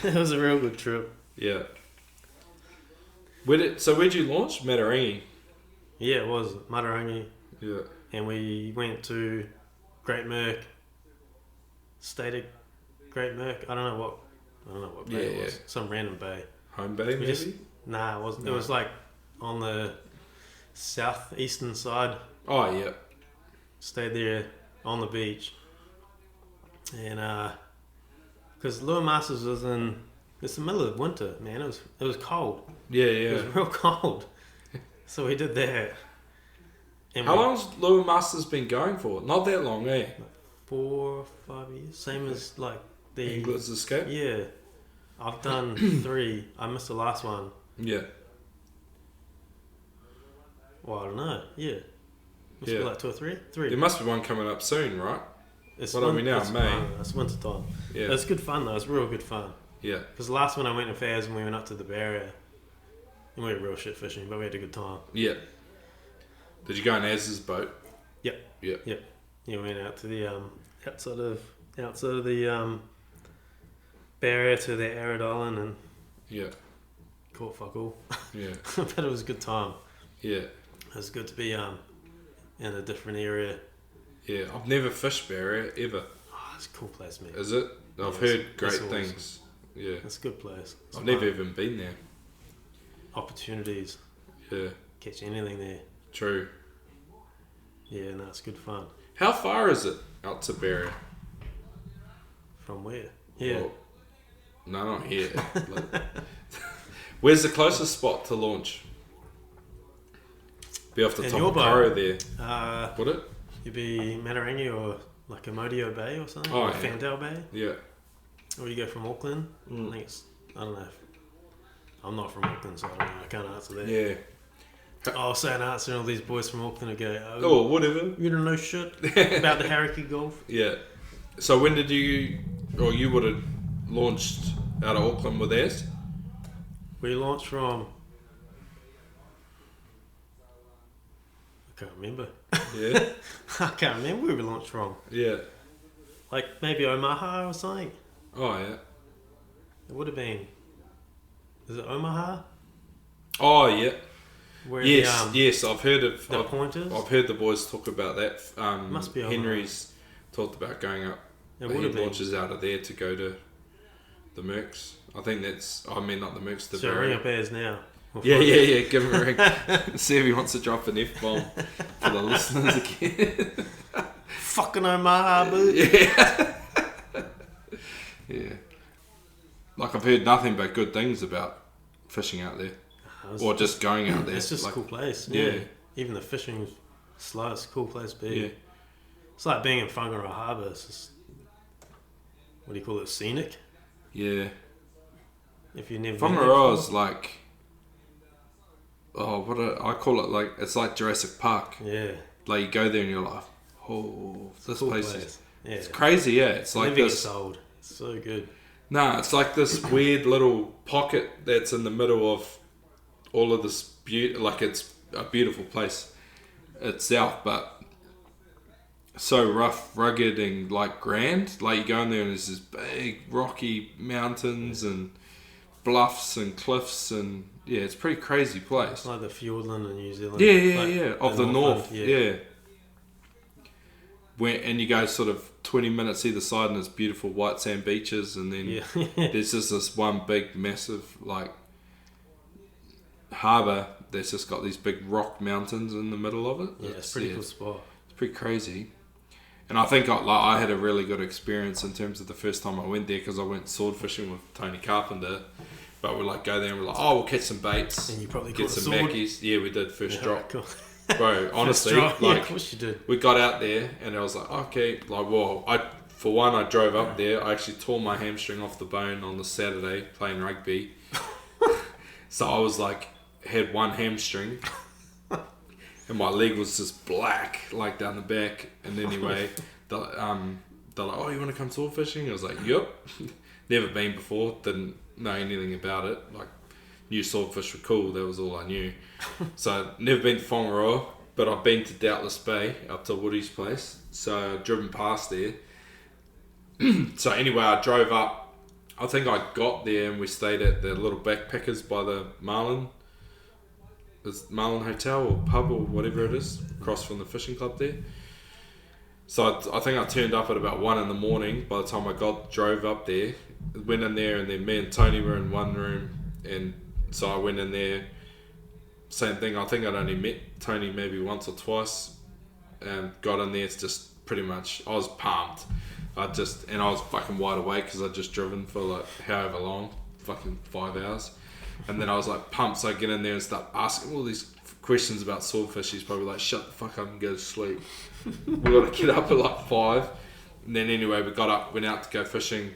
Speaker 4: It was a real good trip.
Speaker 3: Yeah. So where'd you launch? Matarangi.
Speaker 4: Yeah, it was Matarangi,
Speaker 3: Yeah.
Speaker 4: and we went to Great Merc. Stayed at Great Merc. I don't know what bay it was.
Speaker 3: Yeah.
Speaker 4: Some random bay.
Speaker 3: Home Bay,
Speaker 4: We
Speaker 3: maybe?
Speaker 4: just nah, it wasn't.
Speaker 3: No.
Speaker 4: It was like on the southeastern side.
Speaker 3: Oh, yeah.
Speaker 4: Stayed there on the beach, and because Lure Masters was in it's the middle of winter, man. It was cold.
Speaker 3: Yeah,
Speaker 4: It
Speaker 3: yeah.
Speaker 4: was real cold. So we did that. And
Speaker 3: How long's Lure Masters been going for? Not that long, eh?
Speaker 4: 4 or 5 years. Same as like the
Speaker 3: England's Escape?
Speaker 4: yeah. I've done 3. I missed the last one.
Speaker 3: Yeah.
Speaker 4: Well, I don't know. Yeah. Must be
Speaker 3: Yeah.
Speaker 4: like 2 or 3. 3.
Speaker 3: There must be one coming up soon, right?
Speaker 4: It's
Speaker 3: what are we now,
Speaker 4: it's
Speaker 3: May?
Speaker 4: It's winter time.
Speaker 3: Yeah.
Speaker 4: It's good fun though. It's real good fun.
Speaker 3: Yeah.
Speaker 4: Because the last one I went in Fairs and we went up to the barrier. And we were real shit fishing, but we had a good time.
Speaker 3: Yeah. Did you go on Az's boat?
Speaker 4: Yep.
Speaker 3: Yeah.
Speaker 4: Yeah, we went out to the outside of the barrier to the arid island and
Speaker 3: Yeah.
Speaker 4: caught fuck all.
Speaker 3: Yeah.
Speaker 4: But it was a good time.
Speaker 3: Yeah.
Speaker 4: It was good to be in a different area.
Speaker 3: Yeah. I've never fished barrier ever.
Speaker 4: Oh, it's a cool place, man.
Speaker 3: Is it? I've
Speaker 4: Yeah,
Speaker 3: heard
Speaker 4: it's
Speaker 3: great
Speaker 4: awesome.
Speaker 3: things. Yeah.
Speaker 4: It's a good place. It's
Speaker 3: I've never
Speaker 4: fun.
Speaker 3: even been there.
Speaker 4: Opportunities.
Speaker 3: Yeah.
Speaker 4: Catch anything there.
Speaker 3: True.
Speaker 4: Yeah, no, it's good fun.
Speaker 3: How far is it out to barrier?
Speaker 4: From where? Yeah.
Speaker 3: Well, no, not here. Like, where's the closest spot to launch? Be off the
Speaker 4: In
Speaker 3: top
Speaker 4: your
Speaker 3: of
Speaker 4: boat?
Speaker 3: Karo there. Would it?
Speaker 4: You'd be Matarangi or like Amodio Bay or something.
Speaker 3: Oh,
Speaker 4: or
Speaker 3: yeah.
Speaker 4: Fandale Bay.
Speaker 3: Yeah.
Speaker 4: Or you go from Auckland. I think it's, I don't know. I'm not from Auckland, so I don't know. I can't answer that.
Speaker 3: Yeah.
Speaker 4: I'll say an answer and all these boys from Auckland will go,
Speaker 3: Oh, whatever.
Speaker 4: you don't know shit about the Hauraki Golf.
Speaker 3: Yeah. So when did you would have launched out of Auckland with Az?
Speaker 4: We launched from... I can't remember.
Speaker 3: Yeah.
Speaker 4: I can't remember where we launched from.
Speaker 3: Yeah.
Speaker 4: Like maybe Omaha or something.
Speaker 3: Oh, yeah.
Speaker 4: It would have been... Is it Omaha?
Speaker 3: Oh, yeah.
Speaker 4: Where
Speaker 3: Yes, I've heard of
Speaker 4: the pointers.
Speaker 3: I've heard the boys talk about that.
Speaker 4: Must be on
Speaker 3: Henry's talked about going up.
Speaker 4: It
Speaker 3: He
Speaker 4: would have been.
Speaker 3: launches out of there to go to the Mercs. I think that's. I mean, not the Mercs. The
Speaker 4: So ring up ours now.
Speaker 3: Yeah. Give him a ring. See if he wants to drop an F-bomb for the listeners again.
Speaker 4: Fucking Omaha, boot.
Speaker 3: Yeah. Like, I've heard nothing but good things about fishing out there. Or just going out there.
Speaker 4: It's just
Speaker 3: like,
Speaker 4: a cool place.
Speaker 3: Yeah.
Speaker 4: Even the fishing's slow. It's a cool place to be.
Speaker 3: Yeah.
Speaker 4: It's like being in Whangarei Harbour. It's just, what do you call it, scenic?
Speaker 3: Yeah.
Speaker 4: If you've never
Speaker 3: Whangarei is like... I call it like... It's like Jurassic Park.
Speaker 4: Yeah.
Speaker 3: Like, you go there and you're like, oh, this
Speaker 4: Cool
Speaker 3: place
Speaker 4: place.
Speaker 3: is...
Speaker 4: Yeah.
Speaker 3: It's crazy, yeah. It's like
Speaker 4: Never
Speaker 3: this...
Speaker 4: gets old. It's so good.
Speaker 3: Nah, it's like this weird little pocket that's in the middle of all of this beauty. Like, it's a beautiful place itself, but so rough, rugged, and like grand. Like, you go in there and there's this big rocky mountains and bluffs and cliffs, and yeah, it's a pretty crazy place.
Speaker 4: It's like the Fiordland in New Zealand.
Speaker 3: Yeah. Of the north,
Speaker 4: Northland,
Speaker 3: yeah. And you go sort of 20 minutes either side, and it's beautiful white sand beaches, and then there's just this one big, massive, like, harbour that's just got these big rock mountains in the middle of it.
Speaker 4: Yeah, it's a pretty cool spot.
Speaker 3: It's pretty crazy. And I think I had a really good experience in terms of the first time I went there, because I went sword fishing with Tony Carpenter. But we like go there and we're like, oh, we'll catch some baits.
Speaker 4: And you probably
Speaker 3: get
Speaker 4: caught a
Speaker 3: some
Speaker 4: sword.
Speaker 3: Mackies. Yeah, we did first drop.
Speaker 4: Cool.
Speaker 3: Bro, honestly,
Speaker 4: Drop.
Speaker 3: like,
Speaker 4: of course you did.
Speaker 3: we got out there and I was like, okay, like, well, I drove up there. I actually tore my hamstring off the bone on the Saturday playing rugby. So I was like, had one hamstring and my leg was just black, like down the back. And anyway, they're like, oh, you want to come sword fishing? I was like, yep. Never been before, didn't know anything about it. Like, knew swordfish were cool, that was all I knew. So, never been to Whangarei, but I've been to Doubtless Bay, up to Woody's place. So, driven past there. So, anyway, I drove up. I think I got there and we stayed at the little backpackers by the Marlin. It's Marlin Hotel or pub or whatever it is, across from the fishing club there. So, I think I turned up at about 1 in the morning by the time I drove up there. Went in there, and then me and Tony were in one room, and so I went in there, same thing. I think I'd only met Tony maybe once or twice, and got in there. It's just pretty much, I was pumped. I was fucking wide awake because I'd just driven for like however long, fucking 5 hours. And then I was like pumped, so I get in there and start asking all these questions about swordfish. He's probably like, shut the fuck up and go to sleep. We got to get up at like 5. And then anyway, we got up, went out to go fishing.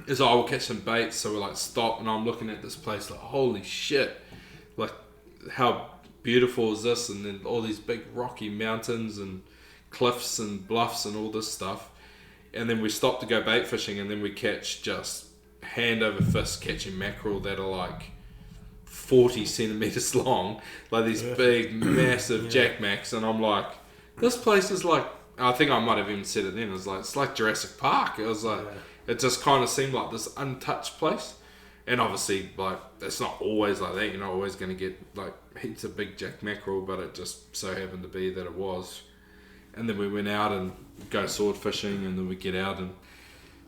Speaker 3: It's like, we'll catch some baits. So we're like, stop. And I'm looking at this place like, holy shit. Like, how beautiful is this? And then all these big rocky mountains and cliffs and bluffs and all this stuff. And then we stop to go bait fishing, and then we catch just hand over fist catching mackerel that are like 40 centimeters long, like these big massive jackmacks. And I'm like, this place is like, I think I might have even said it then, it was like, it's like Jurassic Park. It was like, it just kind of seemed like this untouched place. And obviously, like, it's not always like that. You're not always going to get like heaps of big jack mackerel, but it just so happened to be that it was. And then we went out and go sword fishing, and then we get out and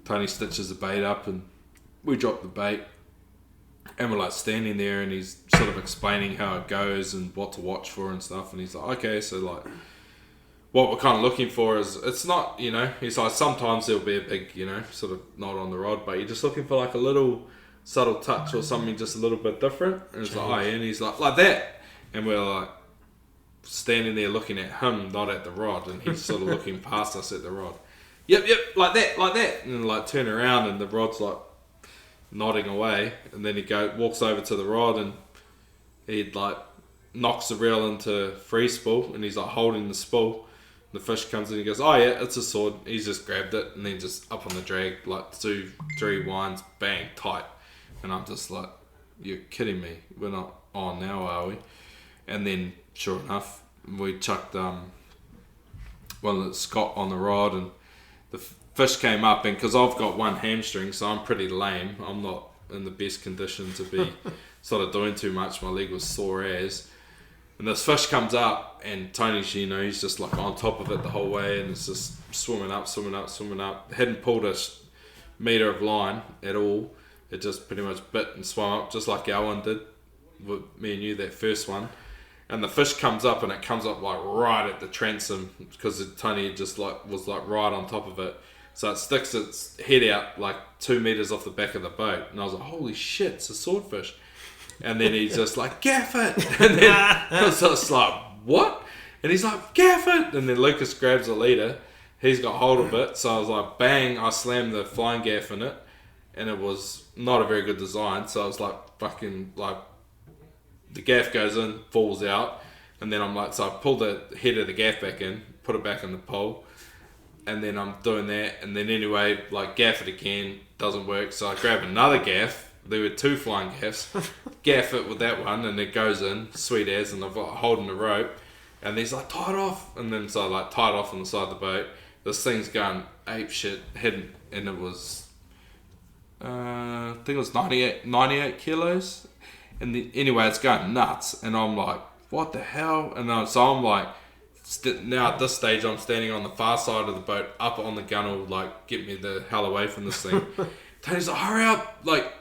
Speaker 3: Tony stitches the bait up and we drop the bait, and we're like standing there, and he's sort of explaining how it goes and what to watch for and stuff. And he's like, okay, so like what we're kind of looking for is, it's not, you know, he's like, sometimes there'll be a big, you know, sort of knot on the rod, but you're just looking for like a little subtle touch or something just a little bit different. And it's like, oh yeah, and he's like that. And we're like standing there looking at him, not at the rod, and he's sort of looking past us at the rod. Yep, like that. And like turn around, and the rod's like nodding away, and then he walks over to the rod, and he like knocks the reel into free spool, and he's like holding the spool. The fish comes in, he goes, oh yeah, it's a sword. He's just grabbed it, and then just up on the drag, like 2-3 winds, bang, tight. And I'm just like, you're kidding me, we're not on now, are we? And then sure enough, we chucked Scott on the rod, and the fish came up, and because I've got one hamstring, so I'm pretty lame, I'm not in the best condition to be sort of doing too much. My leg was sore as, And this fish comes up, and Tony's, he's just like on top of it the whole way, and it's just swimming up. Hadn't pulled a metre of line at all. It just pretty much bit and swam up, just like our one did with me and you, that first one. And the fish comes up, and it comes up like right at the transom, because Tony just was right on top of it. So it sticks its head out like 2 metres off the back of the boat, and I was like, holy shit, it's a swordfish. And then he's just like, gaff it. And then I was just like, what? And he's like, gaff it. And then Lucas grabs the leader. He's got hold of it. So I was like, bang, I slammed the flying gaff in it. And it was not a very good design. So I was like, fucking, like, the gaff goes in, falls out. And then I'm like, so I pulled the head of the gaff back in, put it back in the pole. And then I'm doing that. And then anyway, like, gaff it again, doesn't work. So I grab another gaff. There were 2 flying gaffs. Gaff it with that one, and it goes in, sweet as, and I've got holding the rope, and he's like, tie it off. And then so I like tie it off on the side of the boat. This thing's going ape shit, hidden, and it was, I think it was 98 kilos. And anyway, it's going nuts, and I'm like, what the hell? And so I'm like, now at this stage, I'm standing on the far side of the boat, up on the gunnel, like, get me the hell away from this thing. Tony's like, hurry up, like,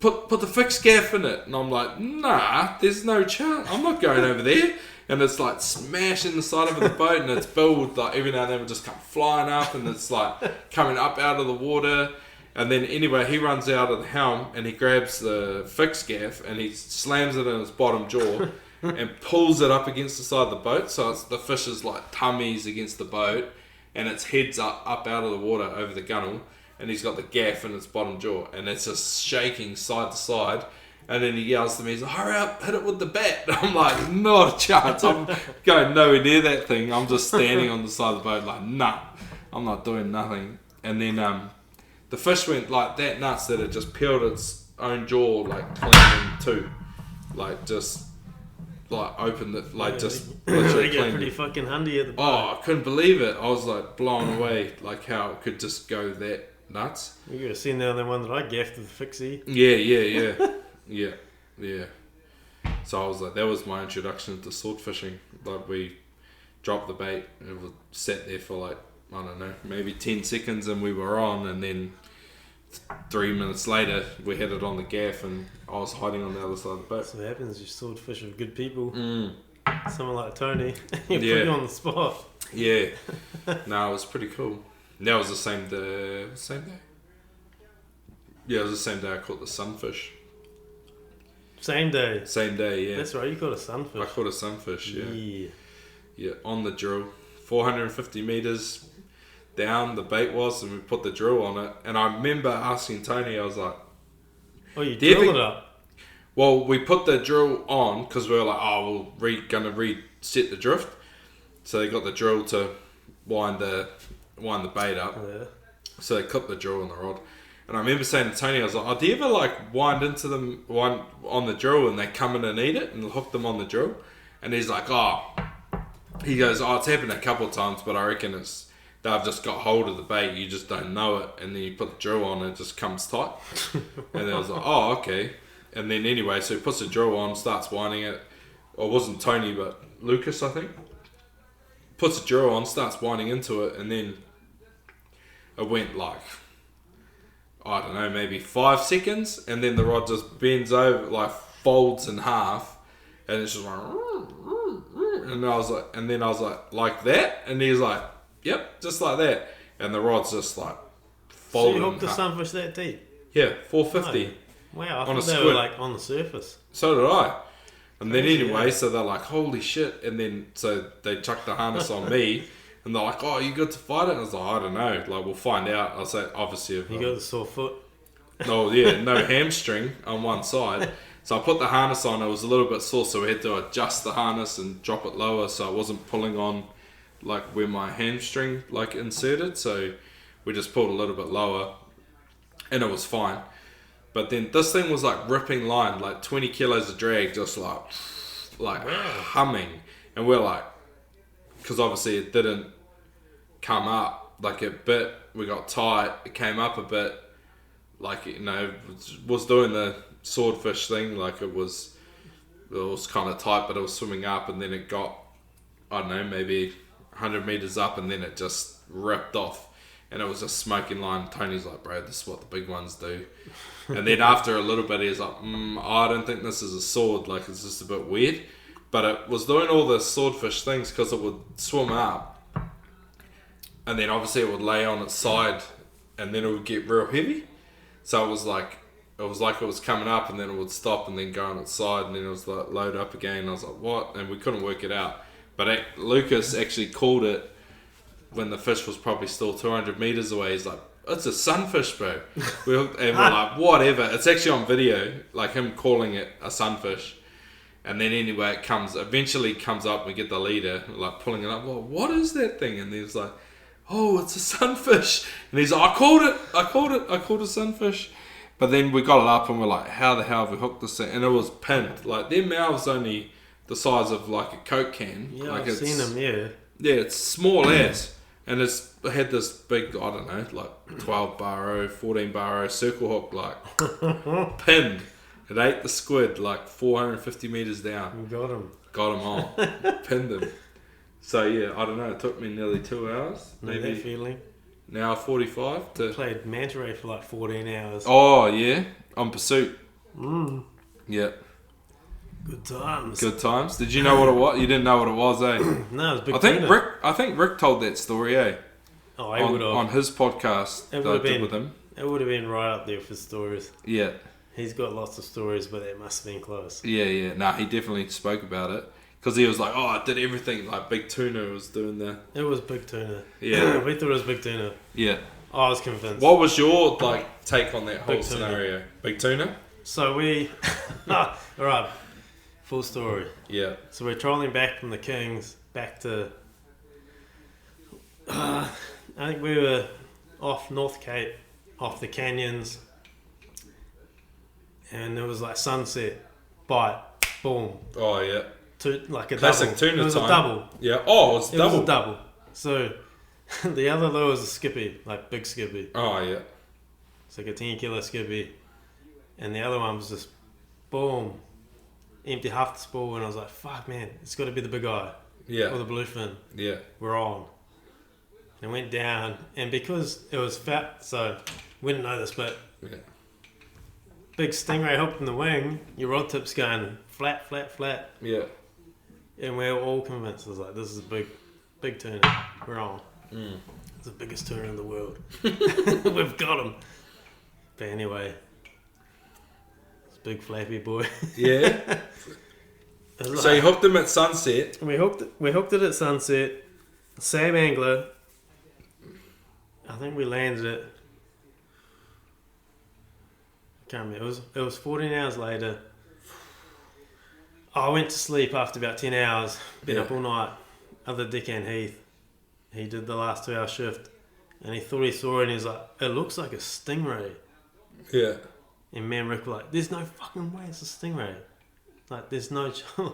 Speaker 3: Put the fixed gaff in it. And I'm like, nah, there's no chance. I'm not going over there. And it's like smashing the side of the boat, and it's billed, like every now and then will just come flying up, and it's like coming up out of the water. And then anyway, he runs out of the helm, and he grabs the fixed gaff, and he slams it in his bottom jaw and pulls it up against the side of the boat. So it's the fish's like tummies against the boat, and its head's up out of the water over the gunnel. And he's got the gaff in its bottom jaw, and it's just shaking side to side. And then he yells to me, he's like, hurry up, hit it with the bat. I'm like, not a chance. I'm going nowhere near that thing. I'm just standing on the side of the boat like, nah, I'm not doing nothing. And then the fish went like that nuts that it just peeled its own jaw like clean in two. Like just like opened it, like just literally
Speaker 4: They get
Speaker 3: cleaned
Speaker 4: pretty
Speaker 3: it.
Speaker 4: fucking handy at the boat.
Speaker 3: Oh, I couldn't believe it. I was like blown away, like how it could just go that nuts.
Speaker 4: You could have seen the other one that I gaffed with the fixie.
Speaker 3: Yeah. So I was like, that was my introduction to sword fishing. Like we dropped the bait, and it was sat there for like, I don't know, maybe 10 seconds, and we were on, and then 3 minutes later we had it on the gaff, and I was hiding on the other side of the boat.
Speaker 4: That's what happens. You sword fish with good people.
Speaker 3: Mm.
Speaker 4: Someone like Tony, you put
Speaker 3: Yeah.
Speaker 4: you on the spot.
Speaker 3: Yeah. No, it was pretty cool. That was the same day. Yeah, it was the same day I caught the sunfish.
Speaker 4: Same day.
Speaker 3: Same day, yeah.
Speaker 4: That's right. You caught a sunfish.
Speaker 3: I caught a sunfish, yeah.
Speaker 4: Yeah.
Speaker 3: Yeah, on the drill. 450 metres down the bait was, and we put the drill on it. And I remember asking Tony, I was like,
Speaker 4: Oh, you
Speaker 3: Do you
Speaker 4: drilled
Speaker 3: think-
Speaker 4: it up.
Speaker 3: well, we put the drill on because we were like, oh, gonna reset the drift. So they got the drill to wind the bait up.
Speaker 4: Yeah.
Speaker 3: So they clipped the drill on the rod. And I remember saying to Tony, I was like, oh, do you ever like wind into them on the drill and they come in and eat it and hook them on the drill? And he's like, he goes, it's happened a couple of times, but I reckon they've just got hold of the bait, you just don't know it, and then you put the drill on and it just comes tight. And I was like, oh, okay. And then anyway, so he puts the drill on, starts winding it. Or it wasn't Tony, but Lucas, I think. Puts the drill on, starts winding into it, and then it went like, I don't know, maybe 5 seconds, and then the rod just bends over, like folds in half, and it's just like, and I was like that, and he's like, yep, just like that, and the rod's just like
Speaker 4: So
Speaker 3: folded
Speaker 4: you
Speaker 3: in
Speaker 4: hooked the
Speaker 3: half.
Speaker 4: sunfish that deep?
Speaker 3: Yeah, 450.
Speaker 4: Wow, I
Speaker 3: On
Speaker 4: thought
Speaker 3: a
Speaker 4: they were
Speaker 3: squid.
Speaker 4: like on the surface.
Speaker 3: So did I. And then
Speaker 4: Crazy,
Speaker 3: anyway,
Speaker 4: yeah.
Speaker 3: so they're like, holy shit. And then, so they chucked the harness on me. And they're like, oh, you good to fight it? And I was like, I don't know. Like, we'll find out. I was like, obviously. If
Speaker 4: You got the sore foot.
Speaker 3: no hamstring on one side. So I put the harness on. It was a little bit sore. So we had to adjust the harness and drop it lower. So I wasn't pulling on, like, where my hamstring, like, inserted. So we just pulled a little bit lower. And it was fine. But then this thing was like ripping line, like 20 kilos of drag, just like humming. And we're like, because obviously it didn't come up, like it bit, we got tight, it came up a bit, like, was doing the swordfish thing, like it was was kind of tight, but it was swimming up, and then it got, I don't know, maybe 100 meters up, and then it just ripped off, and it was a smoking line. Tony's like, bro, this is what the big ones do. And then after a little bit, he's like, I don't think this is a sword, like it's just a bit weird. But it was doing all the swordfish things because it would swim up, and then obviously it would lay on its side, and then it would get real heavy. So it was like it was coming up, and then it would stop, and then go on its side, and then it was like load up again. And I was like, what? And we couldn't work it out. But Lucas actually called it when the fish was probably still 200 meters away. He's like, it's a sunfish, bro. And we're like, whatever. It's actually on video, like him calling it a sunfish. And then anyway, eventually comes up, we get the leader, like pulling it up, well, what is that thing? And he's like, oh, it's a sunfish. And he's like, I called a sunfish. But then we got it up, and we're like, how the hell have we hooked this thing? And it was pinned. Like, their mouth's only the size of like a Coke can.
Speaker 4: Yeah,
Speaker 3: like
Speaker 4: I've seen them, yeah.
Speaker 3: Yeah, it's small ass. And it had this big, I don't know, like 12 bar 14 bar circle hook, like pinned. It ate the squid like 450 meters down.
Speaker 4: You got him.
Speaker 3: Got him all. Pinned him. So yeah, I don't know, it took me nearly 2 hours.
Speaker 4: Know
Speaker 3: Maybe
Speaker 4: that feeling?
Speaker 3: an hour 45 to...
Speaker 4: Played manta ray for like 14 hours.
Speaker 3: Oh yeah, on pursuit. Yeah.
Speaker 4: Good times.
Speaker 3: Good times. Did you know what it was? You didn't know what it was, eh?
Speaker 4: No, it was big
Speaker 3: I think Rick told that story, eh?
Speaker 4: Oh, I would have.
Speaker 3: On his podcast that I did with him.
Speaker 4: It would have been right up there for stories.
Speaker 3: Yeah.
Speaker 4: He's got lots of stories, but it must have been close.
Speaker 3: Yeah. Nah, he definitely spoke about it. Because he was like, oh, I did everything. Like, Big Tuna was doing the...
Speaker 4: It was big tuna.
Speaker 3: Yeah.
Speaker 4: We thought it was big tuna.
Speaker 3: Yeah.
Speaker 4: I was convinced.
Speaker 3: What was your, like, take on that whole
Speaker 4: Big tuna.
Speaker 3: scenario? Big Tuna?
Speaker 4: So we... Alright. Full story.
Speaker 3: Yeah.
Speaker 4: So we're trolling back from the Kings, back to... I think we were off North Cape, off the canyons. And it was like sunset. Bite. Boom.
Speaker 3: Oh, yeah.
Speaker 4: Like a
Speaker 3: Classic
Speaker 4: double.
Speaker 3: tuna
Speaker 4: It was
Speaker 3: time.
Speaker 4: a double.
Speaker 3: Yeah. Oh, it was
Speaker 4: It
Speaker 3: double.
Speaker 4: was a double. So the other lure was a skippy, like big skippy.
Speaker 3: Oh, yeah.
Speaker 4: It's like a 10-kilo skippy. And the other one was just boom. Empty half the spool, and I was like, fuck man, it's got to be the big eye.
Speaker 3: Yeah.
Speaker 4: Or the bluefin.
Speaker 3: Yeah.
Speaker 4: We're on. And it went down, and because it was fat, so we didn't know this, but
Speaker 3: Yeah.
Speaker 4: big stingray hooked in the wing, your rod tip's going flat, flat, flat.
Speaker 3: Yeah.
Speaker 4: And we're all convinced. I was like, this is a big tuna. We're on. It's the biggest tuna in the world. We've got him. But anyway, it's big flappy boy.
Speaker 3: Yeah.
Speaker 4: It was
Speaker 3: So
Speaker 4: like-
Speaker 3: you hooked him at sunset.
Speaker 4: we hooked it at sunset. Same angler. I think we landed it. Can't remember. It was 14 hours later. I went to sleep after about 10 hours. Been up all night. Other deckhand Heath. He did the last 2 hour shift. And he thought he saw it, and he's like, it looks like a stingray.
Speaker 3: Yeah.
Speaker 4: And me and Rick were like, there's no fucking way it's a stingray. Like, there's no chance. The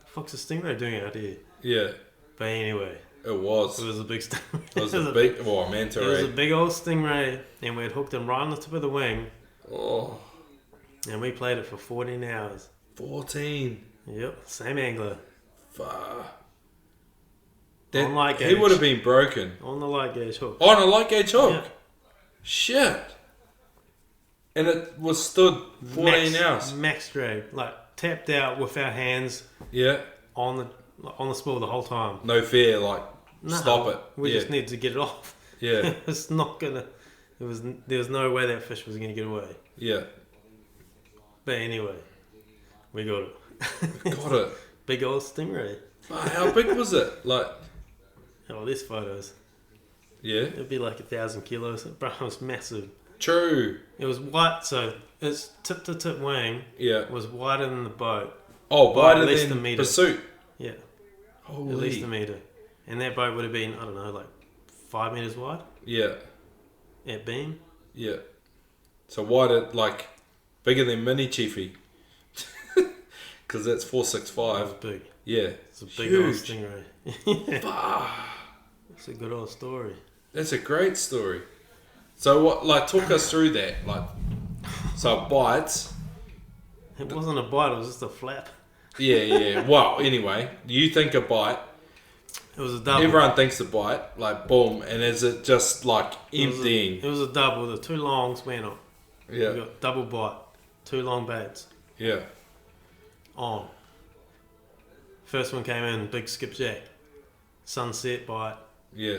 Speaker 4: fuck's a stingray doing out here?
Speaker 3: Yeah.
Speaker 4: But anyway,
Speaker 3: It was.
Speaker 4: it was a big stingray.
Speaker 3: It was a big... Oh, a manta
Speaker 4: It was a
Speaker 3: ray.
Speaker 4: big old stingray, and we had hooked him right on the tip of the wing,
Speaker 3: Oh.
Speaker 4: and we played it for 14 hours.
Speaker 3: 14.
Speaker 4: Yep, same angler.
Speaker 3: Fuck.
Speaker 4: On light
Speaker 3: He
Speaker 4: gauge.
Speaker 3: would have been broken.
Speaker 4: On the light gauge hook.
Speaker 3: On a light gauge hook.
Speaker 4: Yeah.
Speaker 3: Shit. And it was stood 14 hours.
Speaker 4: Max drag. Like, tapped out with our hands
Speaker 3: Yeah.
Speaker 4: on the spool the whole time.
Speaker 3: No fear, like,
Speaker 4: No,
Speaker 3: stop it.
Speaker 4: We
Speaker 3: yeah.
Speaker 4: just needed to get it off.
Speaker 3: Yeah.
Speaker 4: It's not gonna... There was no way that fish was gonna get away.
Speaker 3: Yeah.
Speaker 4: But anyway, we got it.
Speaker 3: Got it.
Speaker 4: Big old stingray.
Speaker 3: Fuck, how big was it? Like,
Speaker 4: Oh, there's photos.
Speaker 3: yeah.
Speaker 4: It'd be like 1,000 kilos. Bro, it was massive.
Speaker 3: True.
Speaker 4: It was white, so its tip to tip wing
Speaker 3: Yeah.
Speaker 4: was wider than the boat.
Speaker 3: Oh,
Speaker 4: By
Speaker 3: wider
Speaker 4: at least
Speaker 3: than
Speaker 4: a metre.
Speaker 3: pursuit.
Speaker 4: Yeah,
Speaker 3: Holy.
Speaker 4: at least a metre. And that boat would have been, I don't know, like 5 metres wide
Speaker 3: Yeah.
Speaker 4: at beam.
Speaker 3: Yeah. So wider, like, bigger than Mini Chiefy. Because that's
Speaker 4: It was
Speaker 3: 465.
Speaker 4: big.
Speaker 3: Yeah.
Speaker 4: It's a big old
Speaker 3: Huge.
Speaker 4: stingray.
Speaker 3: Fuck.
Speaker 4: It's a good old story.
Speaker 3: That's a great story. So what? Like, talk us through that. Like, so it bites.
Speaker 4: It wasn't a bite, it was just a flap.
Speaker 3: Yeah. Well, anyway, you think a bite.
Speaker 4: It was a double.
Speaker 3: Everyone thinks a bite, like boom, and is it just like emptying?
Speaker 4: It was a double. The two longs went on.
Speaker 3: Yeah.
Speaker 4: We got double bite. Two long baits.
Speaker 3: Yeah.
Speaker 4: On. First one came in, big skipjack. Sunset bite.
Speaker 3: Yeah.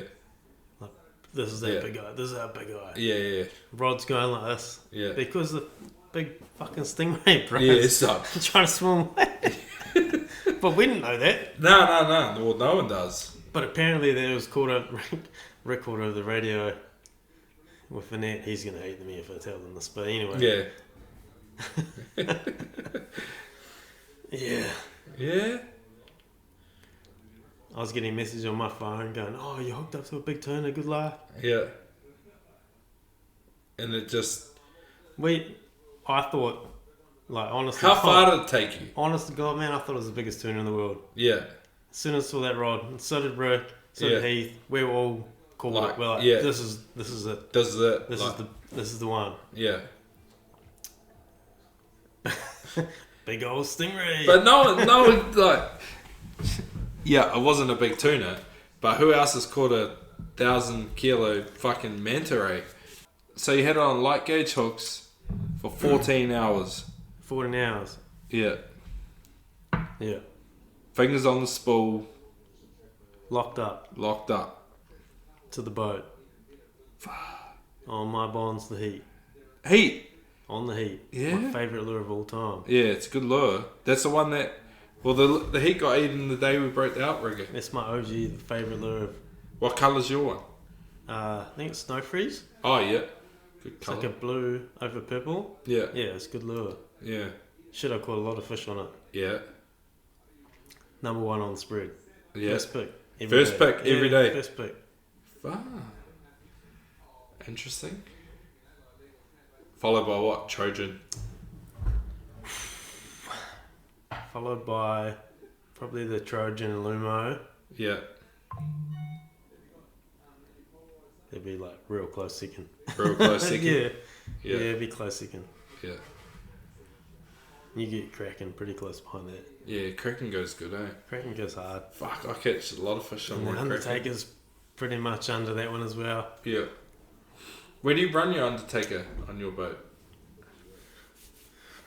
Speaker 4: Like, this is that big guy. This is our big guy.
Speaker 3: Yeah.
Speaker 4: Rod's going like this.
Speaker 3: Yeah.
Speaker 4: Because the big fucking stingray, bro.
Speaker 3: Yeah, it's up.
Speaker 4: Trying to swim away. But we didn't know that.
Speaker 3: No. Well, no one does.
Speaker 4: But apparently there was caught a record over the radio with the net. He's going to hate me if I tell them this. But anyway.
Speaker 3: Yeah.
Speaker 4: Yeah.
Speaker 3: Yeah?
Speaker 4: I was getting a message on my phone going, oh, you hooked up to a big tuna, good luck.
Speaker 3: Yeah. And it just...
Speaker 4: I thought, like, honestly...
Speaker 3: How far did it take you?
Speaker 4: Honest to God, man, I thought it was the biggest tuna in the world.
Speaker 3: Yeah.
Speaker 4: As soon as I saw that rod, and so did Rick, so did Heath, we were all called
Speaker 3: Like,
Speaker 4: it. We're like,
Speaker 3: yeah.
Speaker 4: this is it.
Speaker 3: This is it.
Speaker 4: This is the one.
Speaker 3: Yeah.
Speaker 4: Big old stingray.
Speaker 3: But no one, like... Yeah, it wasn't a big tuna, but who else has caught a 1,000 kilo fucking manta ray? So you had it on light gauge hooks for 14 hours.
Speaker 4: 14 hours.
Speaker 3: Yeah.
Speaker 4: Yeah.
Speaker 3: Fingers on the spool.
Speaker 4: Locked up
Speaker 3: Locked up.
Speaker 4: to the boat. On my bonds, the heat.
Speaker 3: Heat.
Speaker 4: On the heat.
Speaker 3: Yeah.
Speaker 4: My favourite lure of all time.
Speaker 3: Yeah, it's a good lure. That's the one that... Well, the heat got eaten the day we broke the outrigger.
Speaker 4: That's my OG, the favourite lure of...
Speaker 3: What colour's your one?
Speaker 4: I think it's snow freeze.
Speaker 3: Oh, yeah. Good
Speaker 4: It's
Speaker 3: colour.
Speaker 4: like a blue over purple.
Speaker 3: Yeah.
Speaker 4: Yeah, it's a good lure.
Speaker 3: Yeah.
Speaker 4: Should have caught a lot of fish on it.
Speaker 3: Yeah.
Speaker 4: Number one on the spread.
Speaker 3: Yeah.
Speaker 4: First pick.
Speaker 3: First pick every day.
Speaker 4: First pick.
Speaker 3: Ah. Interesting. Followed by what? Trojan.
Speaker 4: Followed by probably the Trojan and Lumo.
Speaker 3: Yeah.
Speaker 4: They'd be like real close second.
Speaker 3: Real close second.
Speaker 4: Yeah,
Speaker 3: Yeah.
Speaker 4: it'd be close second.
Speaker 3: Yeah.
Speaker 4: You get Kraken pretty close behind that.
Speaker 3: Yeah, Kraken goes good, eh?
Speaker 4: Kraken goes hard.
Speaker 3: Fuck, I catch a lot of fish on
Speaker 4: And the
Speaker 3: one Kraken.
Speaker 4: Undertaker's pretty much under that one as well.
Speaker 3: Yeah. Where do you run your Undertaker on your boat?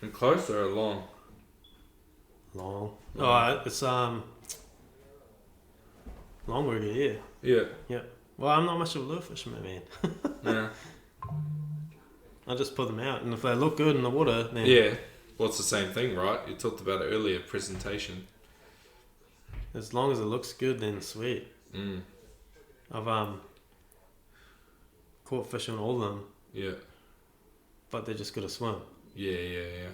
Speaker 3: In close or long?
Speaker 4: Long. Oh, it's long rigger, yeah.
Speaker 3: Yeah.
Speaker 4: Yep. Well, I'm not much of a lure fisherman, man.
Speaker 3: Yeah.
Speaker 4: I just put them out, and if they look good in the water, then
Speaker 3: Yeah. Well, it's the same thing, right? You talked about it earlier, presentation.
Speaker 4: as long as it looks good, then sweet.
Speaker 3: Mm.
Speaker 4: I've caught fish on all of them,
Speaker 3: Yeah.
Speaker 4: but they just got to swim.
Speaker 3: Yeah.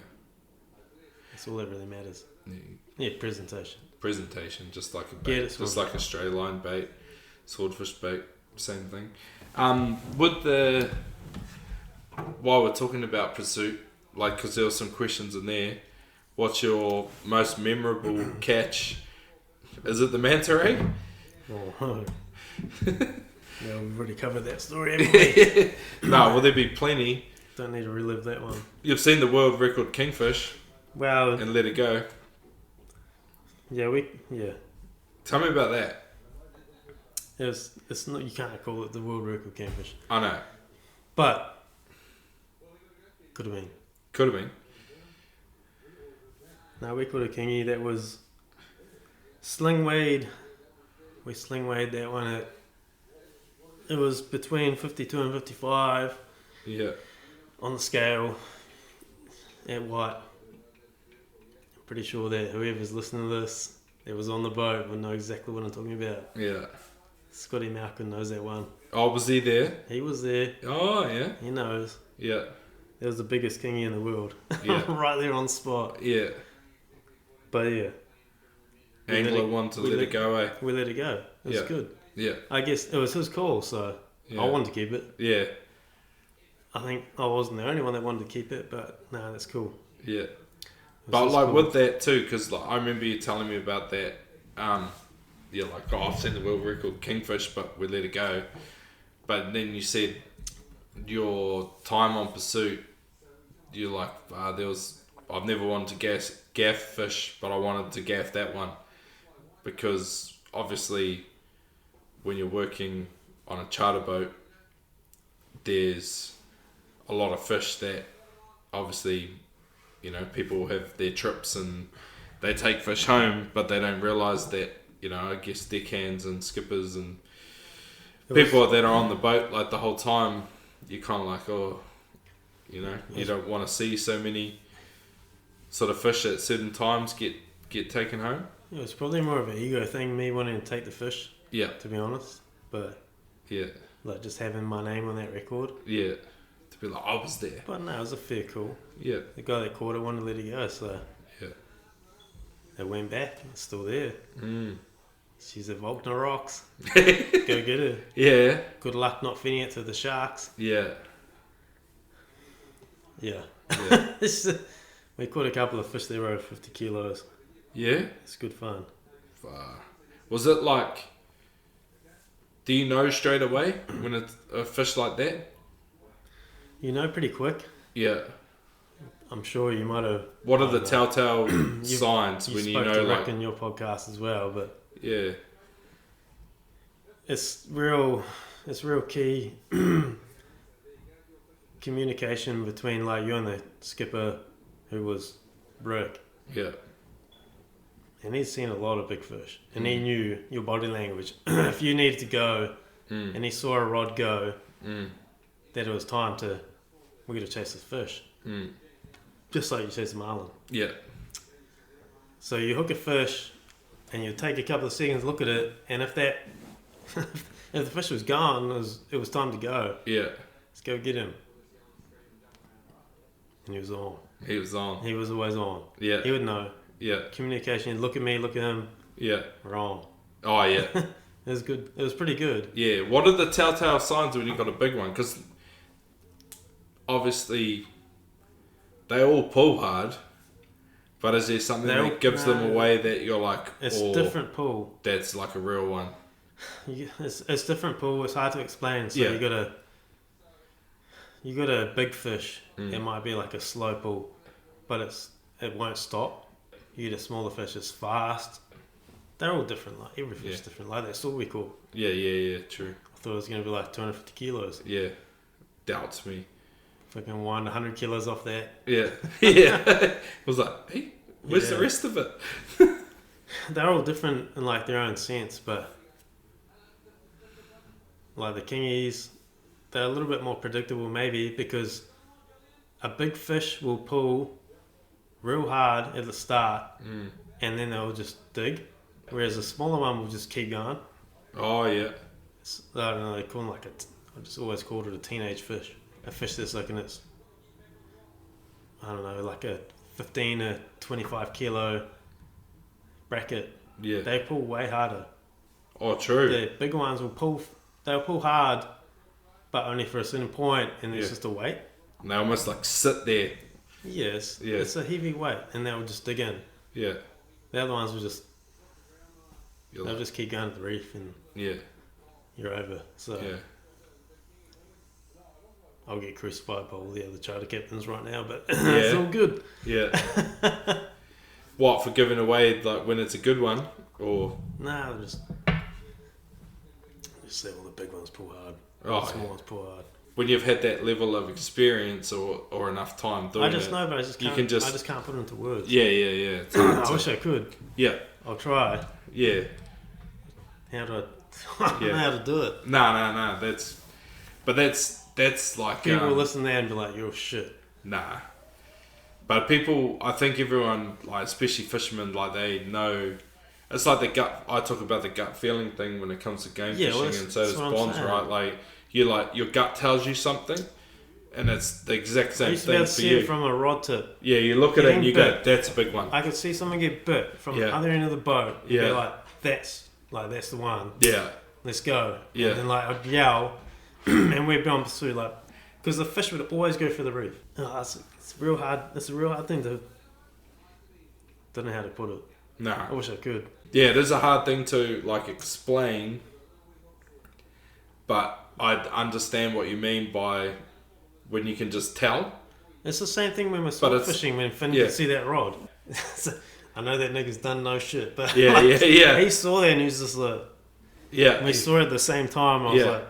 Speaker 4: That's all that really matters.
Speaker 3: Yeah.
Speaker 4: Yeah, presentation.
Speaker 3: Presentation, just like a
Speaker 4: Get
Speaker 3: bait,
Speaker 4: it
Speaker 3: just
Speaker 4: swim.
Speaker 3: like a stray line bait, swordfish bait, same thing. With the while we're talking about pursuit, like because there were some questions in there, what's your most memorable catch? Is it the manta ray?
Speaker 4: Oh, yeah, we've already covered that story, haven't we?
Speaker 3: No, will there be plenty?
Speaker 4: Don't need to relive that one.
Speaker 3: You've seen the world record kingfish
Speaker 4: Well,
Speaker 3: and let it go.
Speaker 4: yeah,
Speaker 3: Tell me about that.
Speaker 4: it's not, you can't call it the world record kingfish,
Speaker 3: I know,
Speaker 4: but could have been.
Speaker 3: could have been.
Speaker 4: No, we caught a kingy that was sling weighed. We sling weighed that one at. It was between 52 and 55
Speaker 3: Yeah,
Speaker 4: on the scale. At what? I'm pretty sure that whoever's listening to this, that was on the boat, will know exactly what I'm talking about.
Speaker 3: yeah.
Speaker 4: Scotty Malcolm knows that one.
Speaker 3: Oh, was he there?
Speaker 4: He was there.
Speaker 3: Oh, yeah,
Speaker 4: He knows.
Speaker 3: yeah,
Speaker 4: It was the biggest kingy in the world.
Speaker 3: Yeah.
Speaker 4: Right there on spot.
Speaker 3: yeah.
Speaker 4: But yeah, We let
Speaker 3: Angler
Speaker 4: it-
Speaker 3: wanted to
Speaker 4: we
Speaker 3: let
Speaker 4: let-
Speaker 3: it go, eh?
Speaker 4: we let it go. It was
Speaker 3: Yeah.
Speaker 4: good.
Speaker 3: Yeah,
Speaker 4: I guess it was his call, so
Speaker 3: yeah.
Speaker 4: I wanted to keep it.
Speaker 3: Yeah,
Speaker 4: I think I wasn't the only one that wanted to keep it, but no, that's cool.
Speaker 3: yeah.
Speaker 4: It was
Speaker 3: But
Speaker 4: his
Speaker 3: like
Speaker 4: call.
Speaker 3: with that too, because like, I remember you telling me about that. Yeah, like I've seen the world record kingfish, but we let it go. But then you said your time on pursuit, you're like there was I've never wanted to gaff fish, but I wanted to gaff that one because obviously when you're working on a charter boat, there's a lot of fish that obviously, you know, people have their trips and they take fish home, but they don't realise that, you know, I guess deckhands and skippers and people that are on the boat like the whole time, you're kind of like, oh, you know, you don't want to see so many sort of fish at certain times get taken home.
Speaker 4: Yeah, it's probably more of an ego thing, me wanting to take the fish.
Speaker 3: Yeah.
Speaker 4: To be honest, but
Speaker 3: yeah,
Speaker 4: like just having my name on that record.
Speaker 3: Yeah. To be like, I was there.
Speaker 4: But no, it was a fair call.
Speaker 3: Yeah.
Speaker 4: The guy that caught it wanted to let it go, so
Speaker 3: yeah,
Speaker 4: it went back. It's still there.
Speaker 3: Mm.
Speaker 4: She's a Volkner rocks. Go get her.
Speaker 3: Yeah.
Speaker 4: Good luck not feeding it to the sharks.
Speaker 3: Yeah.
Speaker 4: Yeah.
Speaker 3: Yeah.
Speaker 4: We caught a couple of fish that were over 50 kilos.
Speaker 3: Yeah.
Speaker 4: It's good fun.
Speaker 3: Was it like, do you know straight away when it's a fish like that?
Speaker 4: You know pretty quick.
Speaker 3: Yeah.
Speaker 4: I'm sure you might have.
Speaker 3: What are the telltale signs when you know,
Speaker 4: to
Speaker 3: like,
Speaker 4: Rick in your podcast as well, but
Speaker 3: yeah,
Speaker 4: it's real key communication between like you and the skipper, who was Rick,
Speaker 3: yeah,
Speaker 4: and he's seen a lot of big fish, and he knew your body language. If you needed to go, and he saw a rod go, that it was time to, we're going to chase this fish. Just like you chase a marlin.
Speaker 3: yeah,
Speaker 4: So you hook a fish and you take a couple of seconds, look at it, and if that if the fish was gone, it was time to go.
Speaker 3: yeah.
Speaker 4: Let's go get him. And he was on.
Speaker 3: He was on.
Speaker 4: He was always on.
Speaker 3: Yeah.
Speaker 4: He would know.
Speaker 3: Yeah.
Speaker 4: Communication, look at me, look at him.
Speaker 3: Yeah.
Speaker 4: We're on.
Speaker 3: Oh, yeah.
Speaker 4: It was good. It was pretty good.
Speaker 3: Yeah. What are the telltale signs when you got a big one? Because obviously they all pull hard, but is there something that gives them away that you're like,
Speaker 4: it's different pull.
Speaker 3: That's like a real one.
Speaker 4: It's different pull. It's hard to explain. So
Speaker 3: Yeah.
Speaker 4: you got a big fish. It might be like a slow pull, but it won't stop. You get a smaller fish. It's fast. They're all different. Like every fish is different. Like that's all we call.
Speaker 3: Yeah. True.
Speaker 4: I thought it was gonna be like 250 kilos.
Speaker 3: Yeah. Doubts me.
Speaker 4: Fucking 100 kilos off that.
Speaker 3: Yeah. Yeah. I was like, hey, where's the rest of it?
Speaker 4: They're all different in like their own sense, but like the kingies, they're a little bit more predictable maybe because a big fish will pull real hard at the start and then they'll just dig, whereas a smaller one will just keep going.
Speaker 3: Oh, yeah.
Speaker 4: I don't know, they call them like I just always called it a teenage fish. A fish that's like in its, I don't know, like a 15 to 25 kilo bracket.
Speaker 3: Yeah.
Speaker 4: They pull way harder.
Speaker 3: Oh, true.
Speaker 4: The bigger ones they'll pull hard, but only for a certain point, and it's just a weight.
Speaker 3: And they almost like sit there.
Speaker 4: Yes.
Speaker 3: Yeah.
Speaker 4: It's a heavy weight, and they'll just dig in.
Speaker 3: Yeah.
Speaker 4: The other ones will
Speaker 3: You're
Speaker 4: they'll
Speaker 3: like,
Speaker 4: just keep going to the reef, and
Speaker 3: yeah.
Speaker 4: you're over. So
Speaker 3: Yeah.
Speaker 4: I'll get crucified by all the other charter captains right now, but
Speaker 3: Yeah.
Speaker 4: it's all good.
Speaker 3: Yeah. What, for giving away like when it's a good one, or?
Speaker 4: Nah, just say all the big ones pull hard.
Speaker 3: Oh,
Speaker 4: The small ones pull hard.
Speaker 3: When you've had that level of experience or enough time doing it.
Speaker 4: I just know, but I just can't put it into words.
Speaker 3: Yeah. It's hard
Speaker 4: I wish I could.
Speaker 3: Yeah.
Speaker 4: I'll try.
Speaker 3: Yeah.
Speaker 4: How do I don't know how to do it.
Speaker 3: No. That's like
Speaker 4: People will listen there and be like, "You're shit."
Speaker 3: Nah. But people, I think everyone, like especially fishermen, like they know. It's like the gut. I talk about the gut feeling thing when it comes to game fishing, and so does Bonds, right? Like your gut tells you something, and it's the exact same thing for you.
Speaker 4: It from a rod tip.
Speaker 3: Yeah, you look at it and you go, "That's a big one."
Speaker 4: I could see someone get bit from the other end of the boat.
Speaker 3: Yeah.
Speaker 4: Be like, "That's the one."
Speaker 3: Yeah.
Speaker 4: Let's go.
Speaker 3: Yeah.
Speaker 4: And then like I'd yell, and we'd be on pursuit, like, because the fish would always go for the reef. Oh, it's real hard. It's a real hard thing to. Don't know how to put it.
Speaker 3: Nah.
Speaker 4: I wish I could.
Speaker 3: Yeah, it is a hard thing to like explain, but I understand what you mean by when you can just tell.
Speaker 4: It's the same thing when we're
Speaker 3: But it's-
Speaker 4: fishing when Finn
Speaker 3: yeah.
Speaker 4: could see that rod. So, I know that nigga's done no shit, but
Speaker 3: Yeah,
Speaker 4: like,
Speaker 3: yeah.
Speaker 4: he saw that and he was just like,
Speaker 3: Yeah.
Speaker 4: we saw it at the same time. I was
Speaker 3: Yeah.
Speaker 4: like,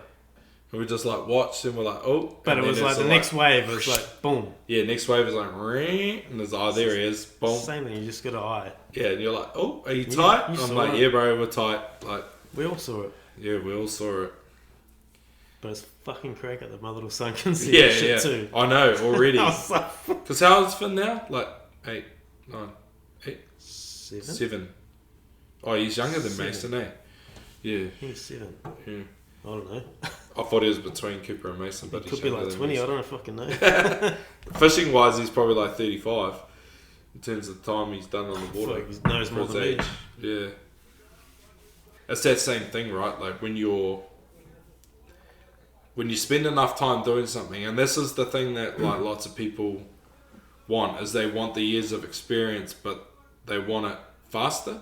Speaker 3: And we just like watched and we're like, oh.
Speaker 4: but
Speaker 3: and
Speaker 4: it was
Speaker 3: then
Speaker 4: like
Speaker 3: it's
Speaker 4: the next wave. It was like boom.
Speaker 3: Yeah, next wave is like, ring, and there's oh, there he is, boom.
Speaker 4: Same thing. You just got an eye.
Speaker 3: Yeah, and you're like, oh, are you tight?
Speaker 4: you
Speaker 3: I'm
Speaker 4: saw
Speaker 3: like,
Speaker 4: it.
Speaker 3: yeah, bro, we're tight. Like,
Speaker 4: We all saw it,
Speaker 3: yeah, we all saw it.
Speaker 4: but it's fucking crack that my little son can see
Speaker 3: Yeah,
Speaker 4: that shit
Speaker 3: yeah.
Speaker 4: too.
Speaker 3: I know already.
Speaker 4: I was like,
Speaker 3: Because how old's Finn now? Like 8, 9, 8,
Speaker 4: 7?
Speaker 3: 7. Oh, he's younger than
Speaker 4: 7.
Speaker 3: Mason, eh? Yeah.
Speaker 4: He's 7.
Speaker 3: Yeah.
Speaker 4: I don't know.
Speaker 3: I thought he was between Cooper and Mason, but
Speaker 4: He
Speaker 3: he's
Speaker 4: could be
Speaker 3: younger
Speaker 4: like
Speaker 3: than
Speaker 4: 20. I
Speaker 3: Mason.
Speaker 4: don't fucking know.
Speaker 3: Fishing wise, he's probably like 35 in terms of the time he's done on the
Speaker 4: I feel
Speaker 3: water.
Speaker 4: like he knows
Speaker 3: for
Speaker 4: more
Speaker 3: his
Speaker 4: than me.
Speaker 3: age. Yeah. It's that same thing, right? Like when you spend enough time doing something, and this is the thing that like lots of people want, is they want the years of experience, but they want it faster.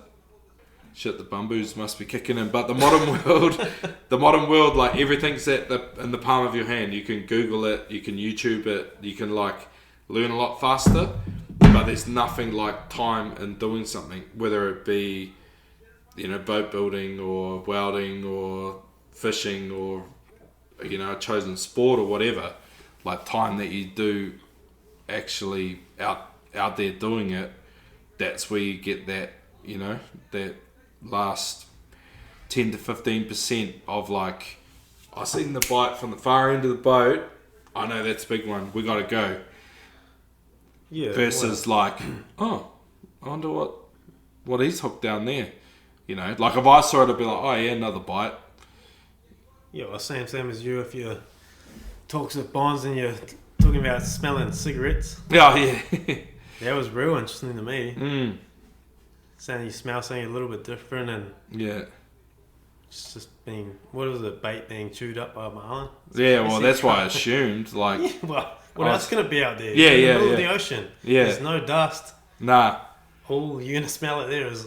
Speaker 3: Shit, the bamboos must be kicking in. But the modern world, like everything's in the palm of your hand. You can Google it, you can YouTube it, you can like learn a lot faster. But there's nothing like time in doing something, whether it be, boat building or welding or fishing or, a chosen sport or whatever. Like time that you do actually out there doing it, that's where you get that, that last 10 to 15% of like, I seen the bite from the far end of the boat, I know that's a big one, we gotta go.
Speaker 4: Yeah.
Speaker 3: Versus like, oh, I wonder what he's hooked down there. Like if I saw it, I'd be like, oh yeah, another bite.
Speaker 4: Yeah, well, same as you. If you talks with Bonds and you're talking about smelling cigarettes,
Speaker 3: Oh yeah.
Speaker 4: that was real interesting to me.
Speaker 3: Mm.
Speaker 4: Saying you smell something a little bit different and
Speaker 3: Yeah.
Speaker 4: it's just being, what is it, bait being chewed up by a marlin?
Speaker 3: Yeah, well that's why I assumed like,
Speaker 4: Yeah, well, what else can it be out there?
Speaker 3: Yeah,
Speaker 4: in
Speaker 3: yeah,
Speaker 4: the middle of
Speaker 3: yeah.
Speaker 4: the ocean.
Speaker 3: Yeah.
Speaker 4: There's no dust.
Speaker 3: nah.
Speaker 4: All you're gonna smell it there is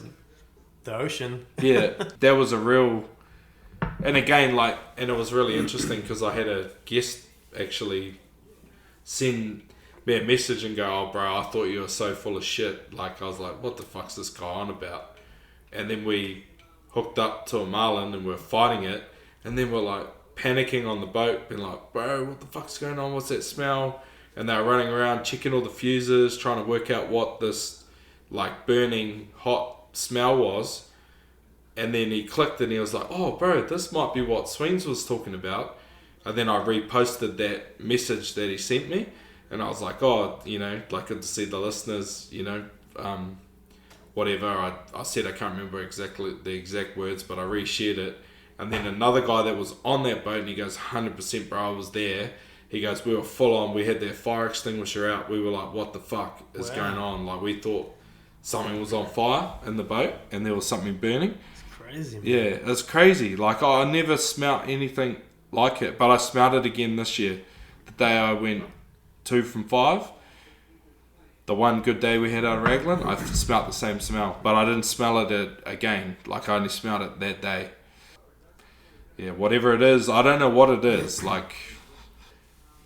Speaker 4: the ocean.
Speaker 3: Yeah, that was a real, and again, like, and it was really interesting because I had a guest actually send me a message and go, oh bro, I thought you were so full of shit. Like, I was like, what the fuck's this guy on about? And then we hooked up to a marlin and we're fighting it, and then we're like panicking on the boat, being like, bro, what the fuck's going on? What's that smell? And they were running around checking all the fuses, trying to work out what this like burning hot smell was. And then he clicked and he was like, oh bro, this might be what Sweens was talking about. And then I reposted that message that he sent me, and I was like, oh, like good to see the listeners, whatever. I said, I can't remember exactly the exact words, but I reshared it. And then another guy that was on that boat, and he goes, 100% bro, I was there. He goes, we were full on, we had their fire extinguisher out. We were like, what the fuck is going on? Like, we thought something was on fire in the boat and there was something burning.
Speaker 4: It's crazy, man.
Speaker 3: Yeah, it's crazy. Like, I never smelt anything like it, but I smelled it again this year. The day I went 2 from 5, the one good day we had out of Raglan, I smelt the same smell, but I didn't smell it again. Like, I only smelled it that day. Yeah, whatever it is, I don't know what it is, like,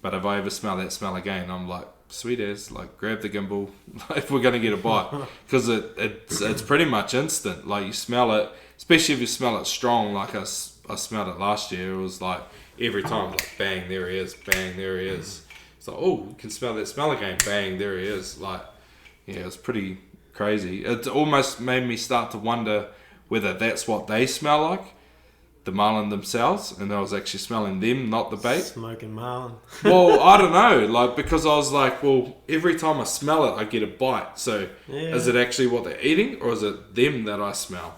Speaker 3: but if I ever smell that smell again, I'm like, sweet as, like, grab the gimbal if we're going to get a bite, because it's pretty much instant. Like, you smell it, especially if you smell it strong, like I smelled it last year. It was like every time, like, bang, there he is, bang, there he is. It's like, oh, you can smell that smell again, bang, there he is. Like, yeah, it's pretty crazy. It almost made me start to wonder whether that's what they smell like, the marlin themselves, and I was actually smelling them, not the bait.
Speaker 4: Smoking marlin.
Speaker 3: Well, I don't know, like, because I was like, well, every time I smell it, I get a bite. So,
Speaker 4: Yeah.
Speaker 3: is it actually what they're eating, or is it them that I smell?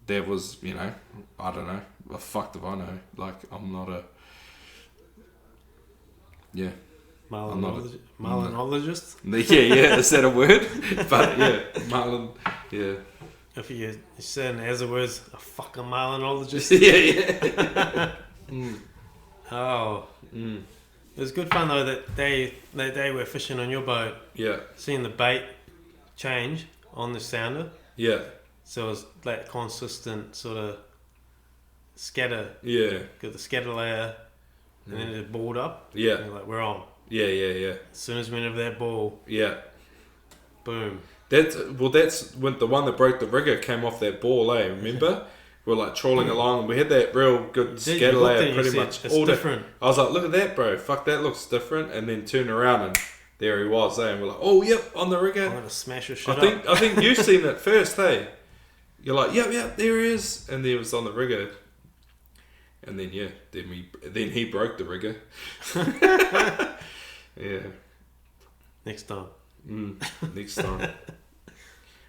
Speaker 3: There was, I don't know. Well, fuck if I know. Like, I'm not a... Yeah.
Speaker 4: Marlinologist?
Speaker 3: Yeah, is that a word? But, yeah, marlin, yeah.
Speaker 4: If you're saying as a word, a fucking marlinologist.
Speaker 3: Yeah.
Speaker 4: Oh.
Speaker 3: Mm.
Speaker 4: It was good fun though that they were fishing on your boat,
Speaker 3: Yeah.
Speaker 4: seeing the bait change on the sounder.
Speaker 3: Yeah.
Speaker 4: So it was that consistent sort of scatter.
Speaker 3: Yeah.
Speaker 4: Got the scatter layer, and then it balled up.
Speaker 3: Yeah.
Speaker 4: And you're like, we're on.
Speaker 3: Yeah.
Speaker 4: As soon as we went over that ball,
Speaker 3: Yeah.
Speaker 4: boom.
Speaker 3: That's when the one that broke the rigger came off that ball, remember? We're like trawling along and we had that real good
Speaker 4: did,
Speaker 3: scatter
Speaker 4: you looked at
Speaker 3: layer
Speaker 4: it,
Speaker 3: pretty
Speaker 4: you said,
Speaker 3: much
Speaker 4: "It's
Speaker 3: all
Speaker 4: different."
Speaker 3: I was like, look at that, bro. Fuck, that looks different. And then turn around and there he was, And we're like, oh, yep, on the rigger.
Speaker 4: I'm gonna smash his shit
Speaker 3: I think you've seen it first, hey? You're like, yep, there he is. And then it was on the rigger. And then, then he broke the rigger. Yeah.
Speaker 4: Next time.
Speaker 3: Next time.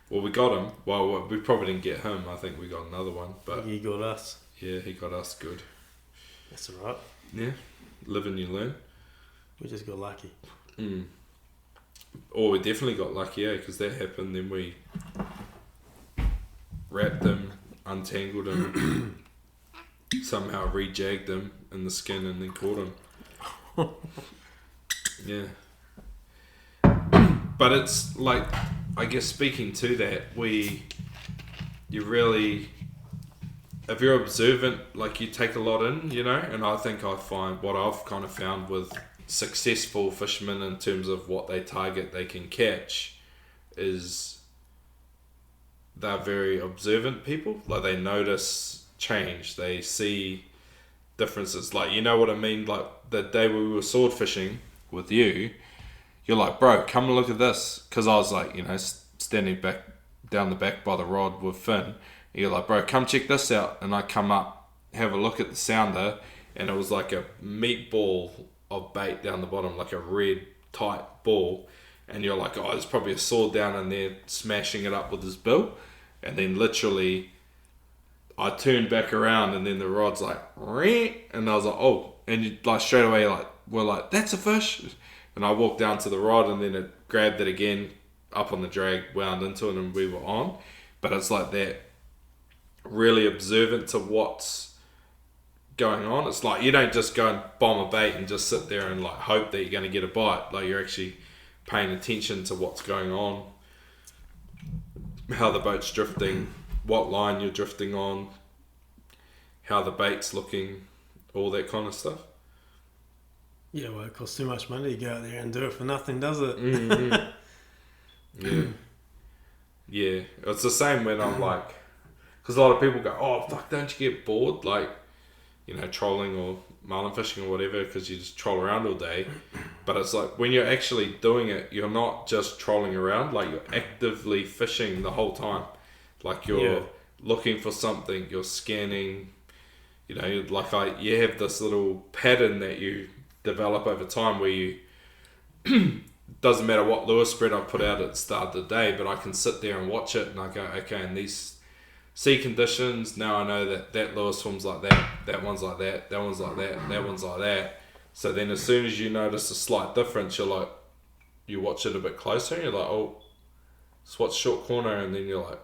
Speaker 3: Well, we got him. Well, we probably didn't get him. I think we got another one. But
Speaker 4: He got us.
Speaker 3: yeah, he got us good.
Speaker 4: That's alright.
Speaker 3: Yeah. Live and you learn.
Speaker 4: We just got lucky.
Speaker 3: Or we definitely got lucky, because that happened. Then we wrapped him, untangled him, somehow rejagged him in the skin and then caught him. Yeah. But it's like, I guess speaking to that, if you're observant, like you take a lot in, and I think I find what I've kind of found with successful fishermen in terms of what they target they can catch is they're very observant people. Like they notice change, they see differences. Like, you know what I mean? Like the day we were sword fishing with you, you're like, bro, come and look at this. Because I was like, standing back down the back by the rod with Finn. And you're like, bro, come check this out. And I come up, have a look at the sounder, and it was like a meatball of bait down the bottom, like a red tight ball. And you're like, oh, there's probably a sword down in there smashing it up with his bill. And then literally I turned back around and then the rod's like, Ree! And I was like, oh, and you like straight away we're like, that's a fish. And I walked down to the rod and then it grabbed it again up on the drag, wound into it, and we were on. But it's like that, really observant to what's going on. It's like you don't just go and bomb a bait and just sit there and like hope that you're going to get a bite. Like you're actually paying attention to what's going on, how the boat's drifting, what line you're drifting on, how the bait's looking, all that kind of stuff.
Speaker 4: Yeah, well, it costs too much money to go out there and do it for nothing, does it?
Speaker 3: Mm-hmm. Yeah. It's the same when I'm like, because a lot of people go, oh, fuck, don't you get bored? Like, trolling or marlin fishing or whatever, because you just troll around all day. But it's like, when you're actually doing it, you're not just trolling around, like you're actively fishing the whole time. Like you're looking for something, you're scanning, you have this little pattern that you develop over time where you doesn't matter what lure spread I put out at the start of the day, but I can sit there and watch it and I go, okay, in these sea conditions, now I know that lure swims like that one's like that one's like that one's like that. So then as soon as you notice a slight difference, you watch it a bit closer and you're like, oh, just watch short corner, and then you're like,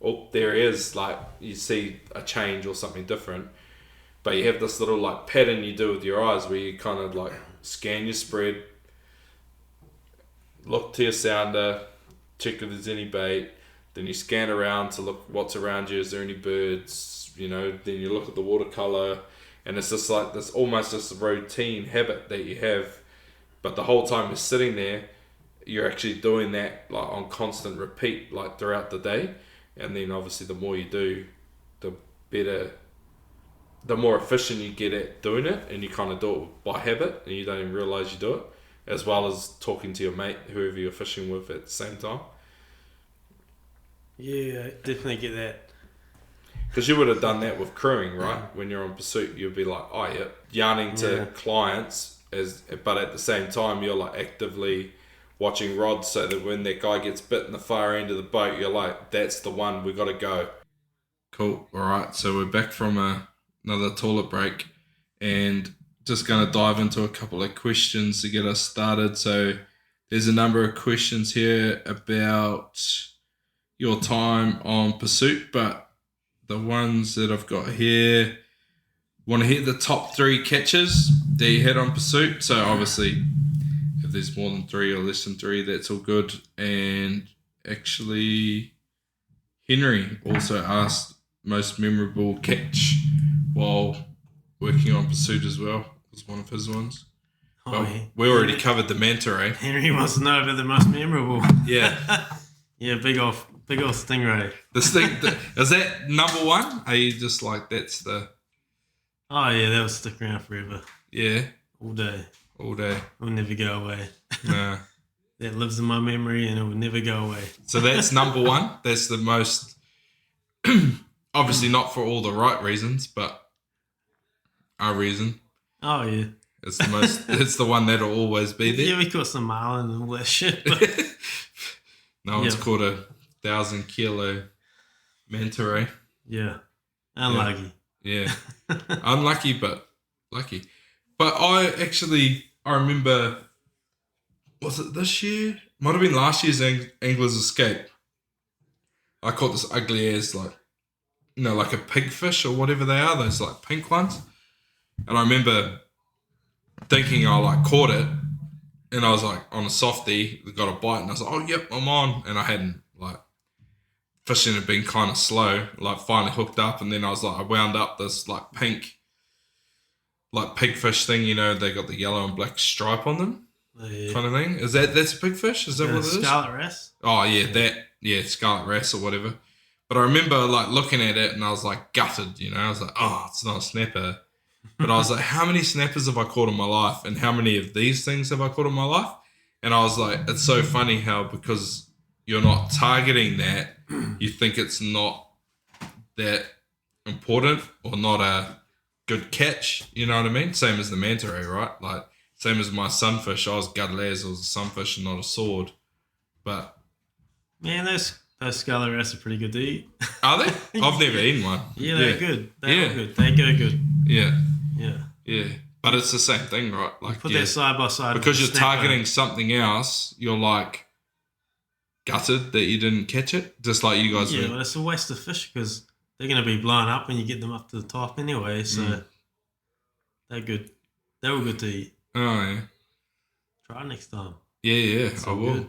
Speaker 3: oh, there he is. Like you see a change or something different. But you have this little like pattern you do with your eyes where you kind of like scan your spread, look to your sounder, check if there's any bait, then you scan around to look what's around you, is there any birds, then you look at the watercolour, and it's just like this almost just a routine habit that you have, but the whole time you're sitting there, you're actually doing that like on constant repeat like throughout the day. And then obviously the more you do, the better, the more efficient you get at doing it, and you kind of do it by habit and you don't even realise you do it, as well as talking to your mate, whoever you're fishing with at the same time.
Speaker 4: Yeah, I definitely get that.
Speaker 3: Because you would have done that with crewing, right? When you're on pursuit, you'd be like, oh yeah, yarning to clients, but at the same time you're like actively watching rods, so that when that guy gets bit in the far end of the boat, you're like, that's the one, we got to go. Cool. All right, so we're back from another toilet break and just going to dive into a couple of questions to get us started. So there's a number of questions here about your time on pursuit, but the ones that I've got here, want to hear the top 3 catches that you had on pursuit. So obviously, if there's more than 3 or less than 3, that's all good. And actually, Henry also asked most memorable catch while working on pursuit as well. Was one of his ones.
Speaker 4: Oh,
Speaker 3: we already covered the manta ray.
Speaker 4: Henry wants to know about the most memorable.
Speaker 3: Yeah.
Speaker 4: Yeah, big old stingray.
Speaker 3: This thing, is that number one? Are you just like, that's the...
Speaker 4: Oh yeah, that will stick around forever.
Speaker 3: Yeah.
Speaker 4: All day.
Speaker 3: All day.
Speaker 4: It'll never go away.
Speaker 3: Nah.
Speaker 4: That lives in my memory and it will never go away.
Speaker 3: So that's number one. That's the most... Obviously not for all the right reasons, but our reason.
Speaker 4: Oh yeah.
Speaker 3: It's the most. It's the one that'll always be there.
Speaker 4: Yeah, we caught some marlin and all that shit. But
Speaker 3: No one's caught a 1,000-kilo manta ray.
Speaker 4: yeah. Unlucky.
Speaker 3: Yeah. Unlucky, but lucky. But I remember, was it this year? Might have been last year's Angler's Escape. I caught this ugly ass, like a pigfish or whatever they are, those like pink ones. And I remember thinking I like caught it, and I was like on a softie, got a bite, and I was like, oh yep, I'm on. And I hadn't, like, fishing had been kind of slow, like finally hooked up, and then I was like, I wound up this like pink, like pigfish thing, they got the yellow and black stripe on them, kind of thing. That's a pigfish? Is that what it is?
Speaker 4: Scarlet wrasse?
Speaker 3: Oh yeah, scarlet wrasse or whatever. But I remember like looking at it and I was like gutted, I was like, oh, it's not a snapper. But I was like, how many snappers have I caught in my life? And how many of these things have I caught in my life? And I was like, it's so funny how, because you're not targeting that, you think it's not that important or not a good catch. You know what I mean? Same as the manta ray, right? Like, same as my sunfish. I was gutted as it was a sunfish and not a sword. But
Speaker 4: man, those scarlet wrasse are pretty good to eat.
Speaker 3: Are they? I've never eaten one.
Speaker 4: Yeah, they're good. They're good. They go good.
Speaker 3: Yeah.
Speaker 4: Yeah.
Speaker 3: Yeah. But it's the same thing, right? Like,
Speaker 4: put that side by side.
Speaker 3: Because you're targeting something else, you're like gutted that you didn't catch it. Just like you guys
Speaker 4: but it's a waste of fish because they're going to be blown up when you get them up to the top anyway. So they're good. They're all good to eat.
Speaker 3: Oh, yeah.
Speaker 4: Try it next time.
Speaker 3: Yeah, I will.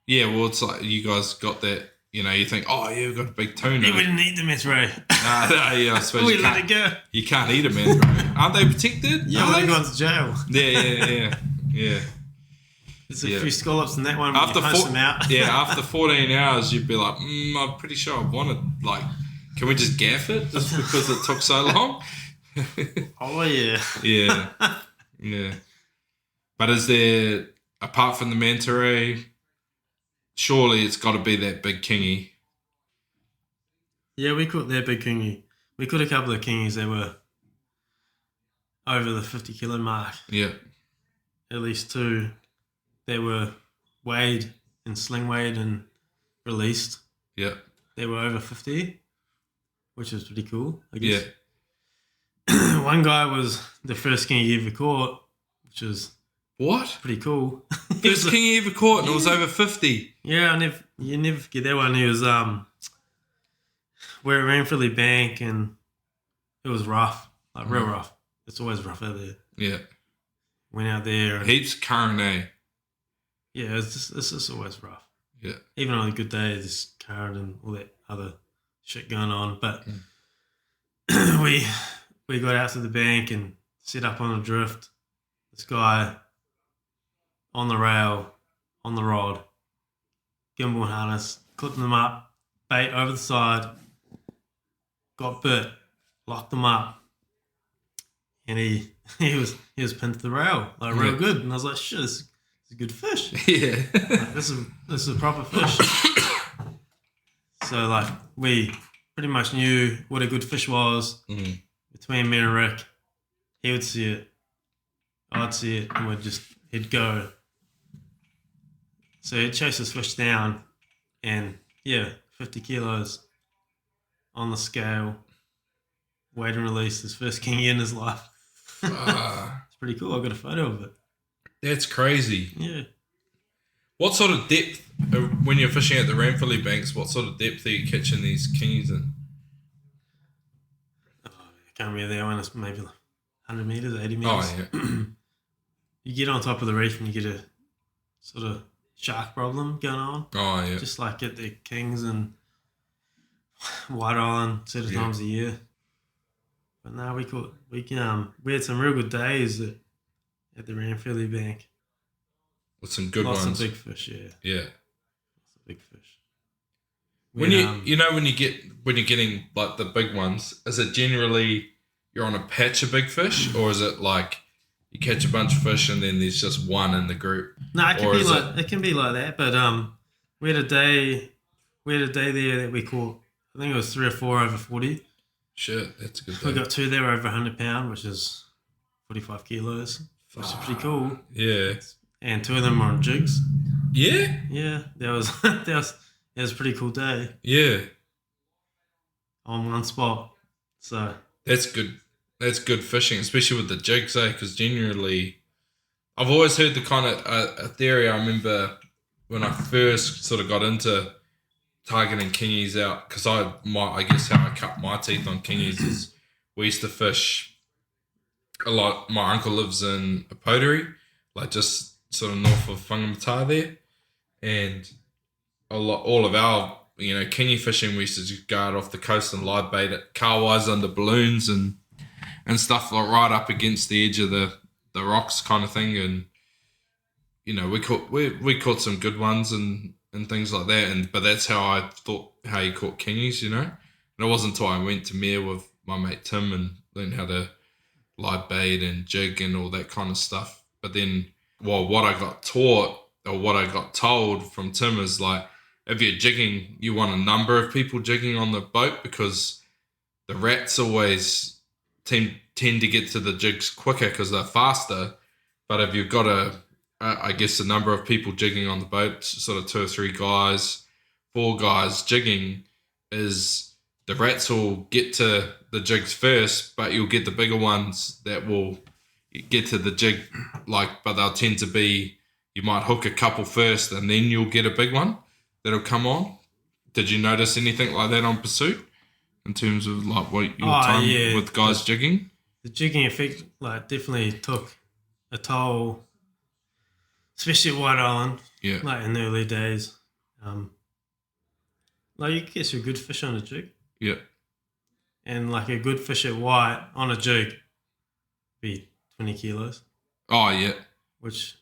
Speaker 3: Yeah, well, it's like you guys got that, you think, oh, yeah, we've got a big tuna.
Speaker 4: Yeah, we didn't eat the manta ray.
Speaker 3: Yeah, I suppose
Speaker 4: we let it go.
Speaker 3: You can't eat a manta ray. Aren't they protected?
Speaker 4: Yeah, they're going to jail.
Speaker 3: Yeah.
Speaker 4: There's a few scallops in that one.
Speaker 3: After
Speaker 4: them out.
Speaker 3: After 14 hours, you'd be like, I'm pretty sure I wanted, like, can we just gaff it just because it took so long?
Speaker 4: Oh, yeah.
Speaker 3: Yeah. But is there, apart from the manta ray, surely it's got to be that big kingy.
Speaker 4: Yeah, we caught that big kingy. We caught a couple of kingies that were over the 50-kilo mark.
Speaker 3: Yeah.
Speaker 4: At least two. They were weighed and sling weighed and released.
Speaker 3: Yeah.
Speaker 4: They were over 50, which was pretty cool, I guess.
Speaker 3: Yeah.
Speaker 4: One guy was the first king he ever caught, which was pretty cool.
Speaker 3: First king he ever caught, and it was over 50.
Speaker 4: Yeah, you never forget that one. He was we're at Ranfurly Bank, and it was rough, like real rough. It's always rough out there.
Speaker 3: Yeah.
Speaker 4: Went out there. And,
Speaker 3: heaps current, eh?
Speaker 4: Yeah, it's just always rough.
Speaker 3: Yeah.
Speaker 4: Even on a good day, there's current and all that other shit going on. But we got out to the bank and set up on a drift. This guy on the rail, on the rod, gimbal and harness, clipping them up, bait over the side, got bit, locked them up, and he was pinned to the rail, like real good. And I was like, shit, this is a good fish.
Speaker 3: Yeah.
Speaker 4: Like, this is a proper fish. So like we pretty much knew what a good fish was between me and Rick. He would see it, I'd see it, and he'd go. So he'd chase this fish down, and 50 kilos on the scale, weighed and released, his first kingy in his life. It's pretty cool. I got a photo of it.
Speaker 3: That's crazy.
Speaker 4: Yeah.
Speaker 3: What sort of depth, when you're fishing at the Ranfurly banks, what sort of depth are you catching these kingies in?
Speaker 4: I can't remember that one. It's maybe like 100 metres, 80 metres.
Speaker 3: Oh, yeah.
Speaker 4: You get on top of the reef and you get a sort of shark problem going on.
Speaker 3: Oh, yeah.
Speaker 4: Just like at the Kings and White Island certain times a year. But no, we had some real good days at at the Ranfurly Bank.
Speaker 3: With some good
Speaker 4: Lots
Speaker 3: ones.
Speaker 4: of big fish, yeah.
Speaker 3: Yeah.
Speaker 4: Lots of big fish.
Speaker 3: When when you're getting like the big ones, is it generally you're on a patch of big fish, or is it like you catch a bunch of fish and then there's just one in the group?
Speaker 4: No, it can be like that. But we had a day there that we caught. I think it was 3 or 4 over 40.
Speaker 3: Shit, that's a good.
Speaker 4: We got 2 there over 100 pound, which is 45 kilos, which is pretty cool.
Speaker 3: Yeah.
Speaker 4: And 2 of them were on jigs.
Speaker 3: Yeah.
Speaker 4: Yeah, that was a pretty cool day
Speaker 3: Yeah.
Speaker 4: on one spot. So
Speaker 3: That's good. That's good fishing, especially with the jigs, because generally, I've always heard the kind of a theory. I remember when I first sort of got into targeting kingies out, because I guess how I cut my teeth on kingies is we used to fish a lot. My uncle lives in a pottery, like just sort of north of Whangamata there, and all of our kingi fishing, we used to just go out off the coast and live bait it car-wise under balloons and stuff, like right up against the edge of the rocks kind of thing. And we caught some good ones and things like that, but that's how I thought how you caught kingies, and it wasn't until I went to Mere with my mate Tim and learned how to live bait and jig and all that kind of stuff. But then what I got taught, or what I got told from Tim, is like, if you're jigging, you want a number of people jigging on the boat, because the rats always tend to get to the jigs quicker because they're faster. But if you've got a number of people jigging on the boat, sort of 2 or 3 guys, 4 guys jigging, is the rats will get to the jigs first, but you'll get the bigger ones that will get to the jig, but they'll tend to be, you might hook a couple first and then you'll get a big one that'll come on. Did you notice anything like that on Pursuit in terms of like what your time with guys jigging?
Speaker 4: The jigging effect definitely took a toll, especially at White Island.
Speaker 3: Yeah.
Speaker 4: In the early days. You could get some good fish on a jig.
Speaker 3: Yeah.
Speaker 4: And a good fish at White on a jig be 20 kilos.
Speaker 3: Oh yeah.
Speaker 4: Which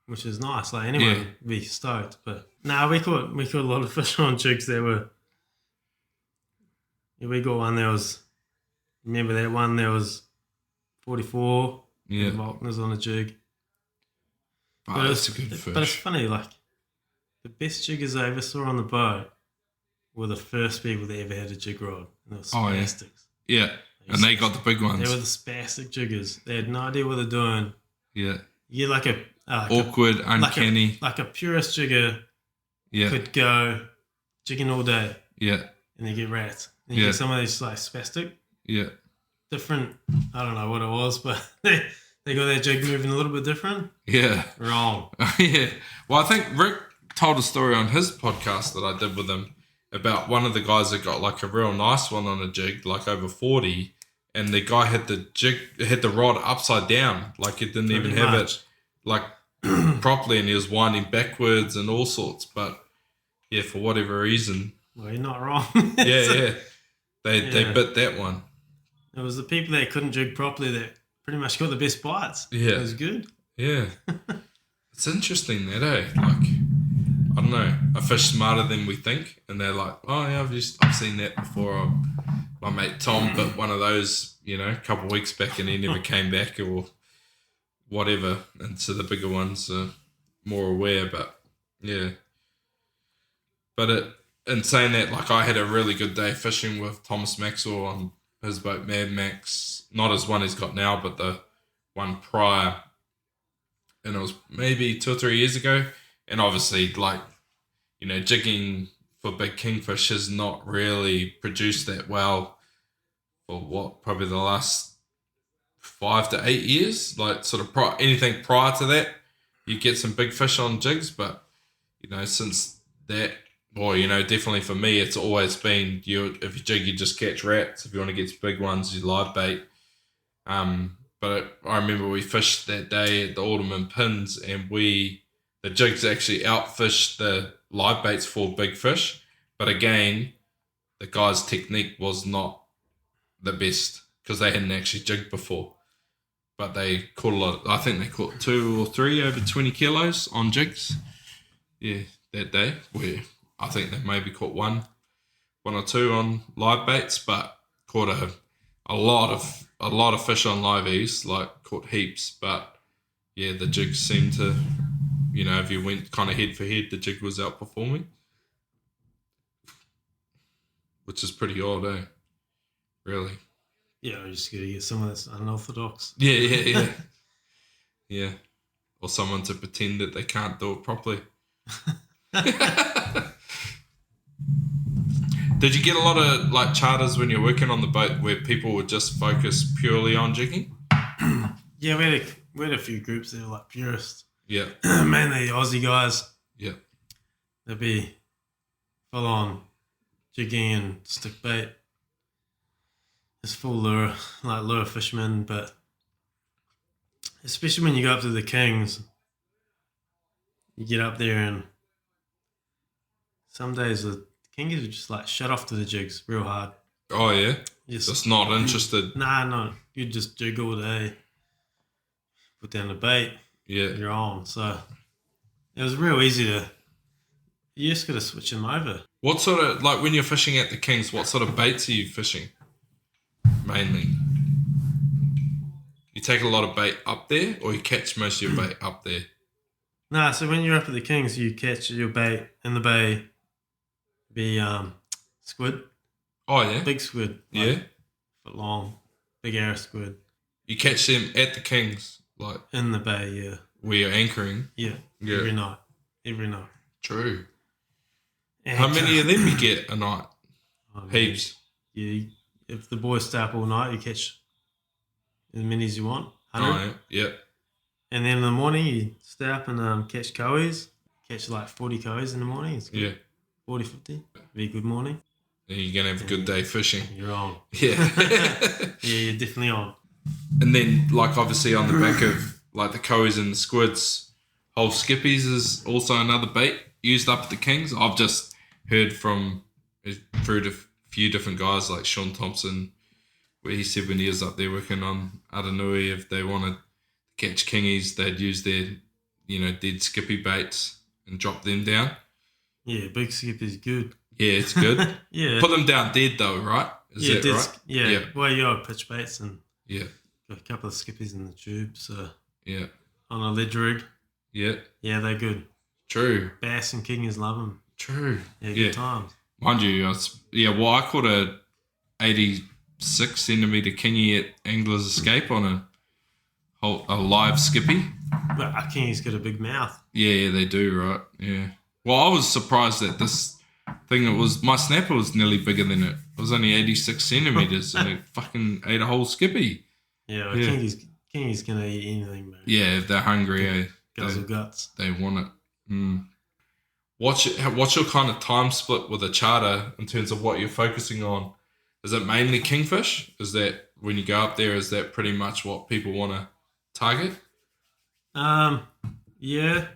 Speaker 4: is nice. Anyone would be stoked. But we caught a lot of fish on jigs that were. Yeah, we got one that was. Remember that one that was 44.
Speaker 3: Yeah.
Speaker 4: Vulcaners on a jig.
Speaker 3: But it's a good fish.
Speaker 4: But it's funny, the best jiggers I ever saw on the boat were the first people that ever had a jig rod. And they were spastics.
Speaker 3: Yeah. And they got the big ones.
Speaker 4: They were the spastic jiggers. They had no idea what they're doing.
Speaker 3: Yeah.
Speaker 4: You get
Speaker 3: awkward, uncanny.
Speaker 4: Like a purist jigger could go jigging all day.
Speaker 3: Yeah.
Speaker 4: And you get rats. And you get some of these spastic.
Speaker 3: Yeah.
Speaker 4: Different, I don't know what it was, but they got their jig moving a little bit different.
Speaker 3: Yeah.
Speaker 4: Wrong.
Speaker 3: Yeah. Well, I think Rick told a story on his podcast that I did with him about one of the guys that got a real nice one on a jig, over 40, and the guy had the rod upside down, he didn't even have it properly, and he was winding backwards and all sorts. But yeah, for whatever reason,
Speaker 4: well, you're not wrong.
Speaker 3: They bit that one.
Speaker 4: It was the people that couldn't jig properly that pretty much got the best bites.
Speaker 3: Yeah,
Speaker 4: it was good.
Speaker 3: Yeah, it's interesting that, I don't know. I fish smarter than we think, and they're like, oh yeah, I've seen that before. My mate Tom bit one of those, a couple of weeks back, and he never came back or whatever. And so the bigger ones are more aware, but yeah. But in saying that, I had a really good day fishing with Thomas Maxwell on his boat Mad Max, not as one he's got now, but the one prior, and it was maybe 2 or 3 years ago. And obviously, jigging for big kingfish has not really produced that well for probably the last 5 to 8 years. Anything prior to that, you get some big fish on jigs, but since that, definitely for me, it's always been if you jig, you just catch rats. If you want to get big ones, you live bait. But I remember we fished that day at the Alderman Pins, and the jigs actually outfished the live baits for big fish. But again, the guy's technique was not the best because they hadn't actually jigged before. but they caught a lot. I think they caught 2 or 3 over 20 kilos on jigs. Yeah, that day. Where I think they maybe caught one or two on live baits, but caught a lot of fish on liveys. Like caught heaps, but yeah, the jigs seemed to, if you went kind of head for head, the jig was outperforming, which is pretty odd, eh? Really.
Speaker 4: Yeah, you just got to get someone that's unorthodox.
Speaker 3: Yeah. Yeah. Or someone to pretend that they can't do it properly. Did you get a lot of like charters when you're working on the boat where people would just focus purely on jigging?
Speaker 4: Yeah, we had a few groups that were like purists.
Speaker 3: Yeah.
Speaker 4: Mainly Aussie guys.
Speaker 3: Yeah.
Speaker 4: They'd be full on jigging and stick bait. It's full lure fishermen, but especially when you go up to the Kings, you get up there and some days the Kings are just like shut off to the jigs real hard.
Speaker 3: Oh yeah? Just not interested.
Speaker 4: Nah, no. You just jig all day, put down the bait,
Speaker 3: Yeah.
Speaker 4: you're on. So it was real easy to, you just got to switch them over.
Speaker 3: What sort of, like when you're fishing at the Kings, what sort of baits are you fishing? Mainly. You take a lot of bait up there or you catch most of your bait up there?
Speaker 4: Nah, so when you're up at the Kings, you catch your bait in the bay, be squid.
Speaker 3: Oh yeah?
Speaker 4: Big squid.
Speaker 3: Yeah?
Speaker 4: Foot long, big arrow squid.
Speaker 3: You catch them at the Kings, like
Speaker 4: In the bay, yeah.
Speaker 3: where you're anchoring?
Speaker 4: Yeah.
Speaker 3: Yeah.
Speaker 4: Every night.
Speaker 3: True.
Speaker 4: And
Speaker 3: How many of them you get a night?
Speaker 4: I mean,
Speaker 3: Heaps.
Speaker 4: Yeah, if the boys stay up all night, you catch as many as you want. 100.
Speaker 3: Oh yeah.
Speaker 4: And then in the morning, you stay up and catch cowies. Catch like 40 cowies in the morning. It's good.
Speaker 3: Yeah.
Speaker 4: 40, 50. Be a good morning.
Speaker 3: And you're going to have a good day fishing.
Speaker 4: You're on.
Speaker 3: Yeah.
Speaker 4: Yeah, you're definitely on.
Speaker 3: And then, like, obviously on the back of, like, the cowies and the squids, whole skippies is also another bait used up at the Kings. I've just heard through a few different guys, like Sean Thompson, where he said when he was up there working on Aranui, if they wanted to catch kingies, they'd use their, dead skippy baits and drop them down.
Speaker 4: Yeah, big skip is good.
Speaker 3: Yeah, it's good.
Speaker 4: Yeah.
Speaker 3: Put them down dead, though, right? Is that
Speaker 4: dead
Speaker 3: right?
Speaker 4: Yeah. Well, you got pitch baits and
Speaker 3: Yeah.
Speaker 4: got a couple of skippies in the tube. So
Speaker 3: Yeah.
Speaker 4: on a ledge rig.
Speaker 3: Yeah.
Speaker 4: Yeah, they're good.
Speaker 3: True.
Speaker 4: Bass and kingies love them.
Speaker 3: True.
Speaker 4: Yeah, good times.
Speaker 3: Mind you, I caught a 86 centimetre kingy at Angler's Escape on a live skippy.
Speaker 4: But a kingy's got a big mouth.
Speaker 3: Yeah, they do, right? Yeah. Well, I was surprised that this thing, my snapper was nearly bigger than it. It was only 86 centimetres and it fucking ate a whole skippy.
Speaker 4: Yeah, well, kingy's going to eat anything, man.
Speaker 3: Yeah, if they're hungry,
Speaker 4: Guzzle guts.
Speaker 3: they want it. Mm. What's your kind of time split with a charter in terms of what you're focusing on? Is it mainly kingfish? Is that when you go up there, is that pretty much what people want to target?
Speaker 4: Yeah.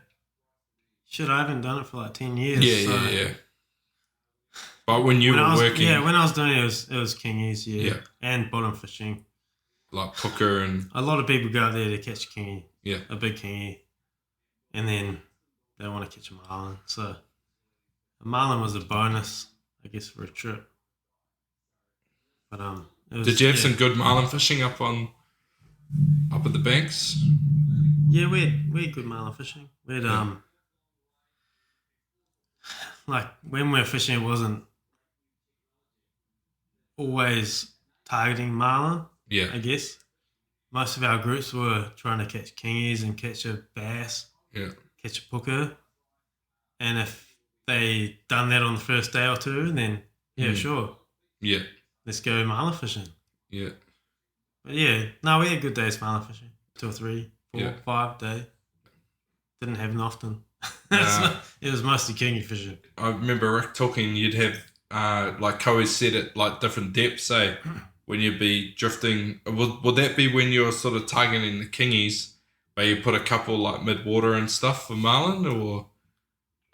Speaker 4: Shit, I haven't done it for like 10 years.
Speaker 3: Yeah. But when you were working...
Speaker 4: Yeah, when I was doing it, it was kingies,
Speaker 3: Yeah.
Speaker 4: And bottom fishing.
Speaker 3: Like hooker and...
Speaker 4: A lot of people go out there to catch a kingy.
Speaker 3: Yeah.
Speaker 4: A big kingy. And then they want to catch a marlin. So a marlin was a bonus, I guess, for a trip. But it was,
Speaker 3: Did you have some good marlin fishing up at the banks?
Speaker 4: Yeah, we had good marlin fishing. We had like when we were fishing, it wasn't always targeting marlin.
Speaker 3: Yeah.
Speaker 4: I guess most of our groups were trying to catch kingies and catch a bass.
Speaker 3: Yeah.
Speaker 4: Catch a puka. And if they done that on the first day or two, then sure.
Speaker 3: Yeah.
Speaker 4: Let's go marlin fishing.
Speaker 3: Yeah.
Speaker 4: But yeah, no, we had good days marlin fishing. 2 or 3, 4, 5 day. Didn't happen often. It was mostly kingy fishing.
Speaker 3: I remember Rick talking, you'd have like Coe said at like different depths, say, when you'd be drifting. Would that be when you're sort of targeting the kingies, where you put a couple like mid-water and stuff for marlin, or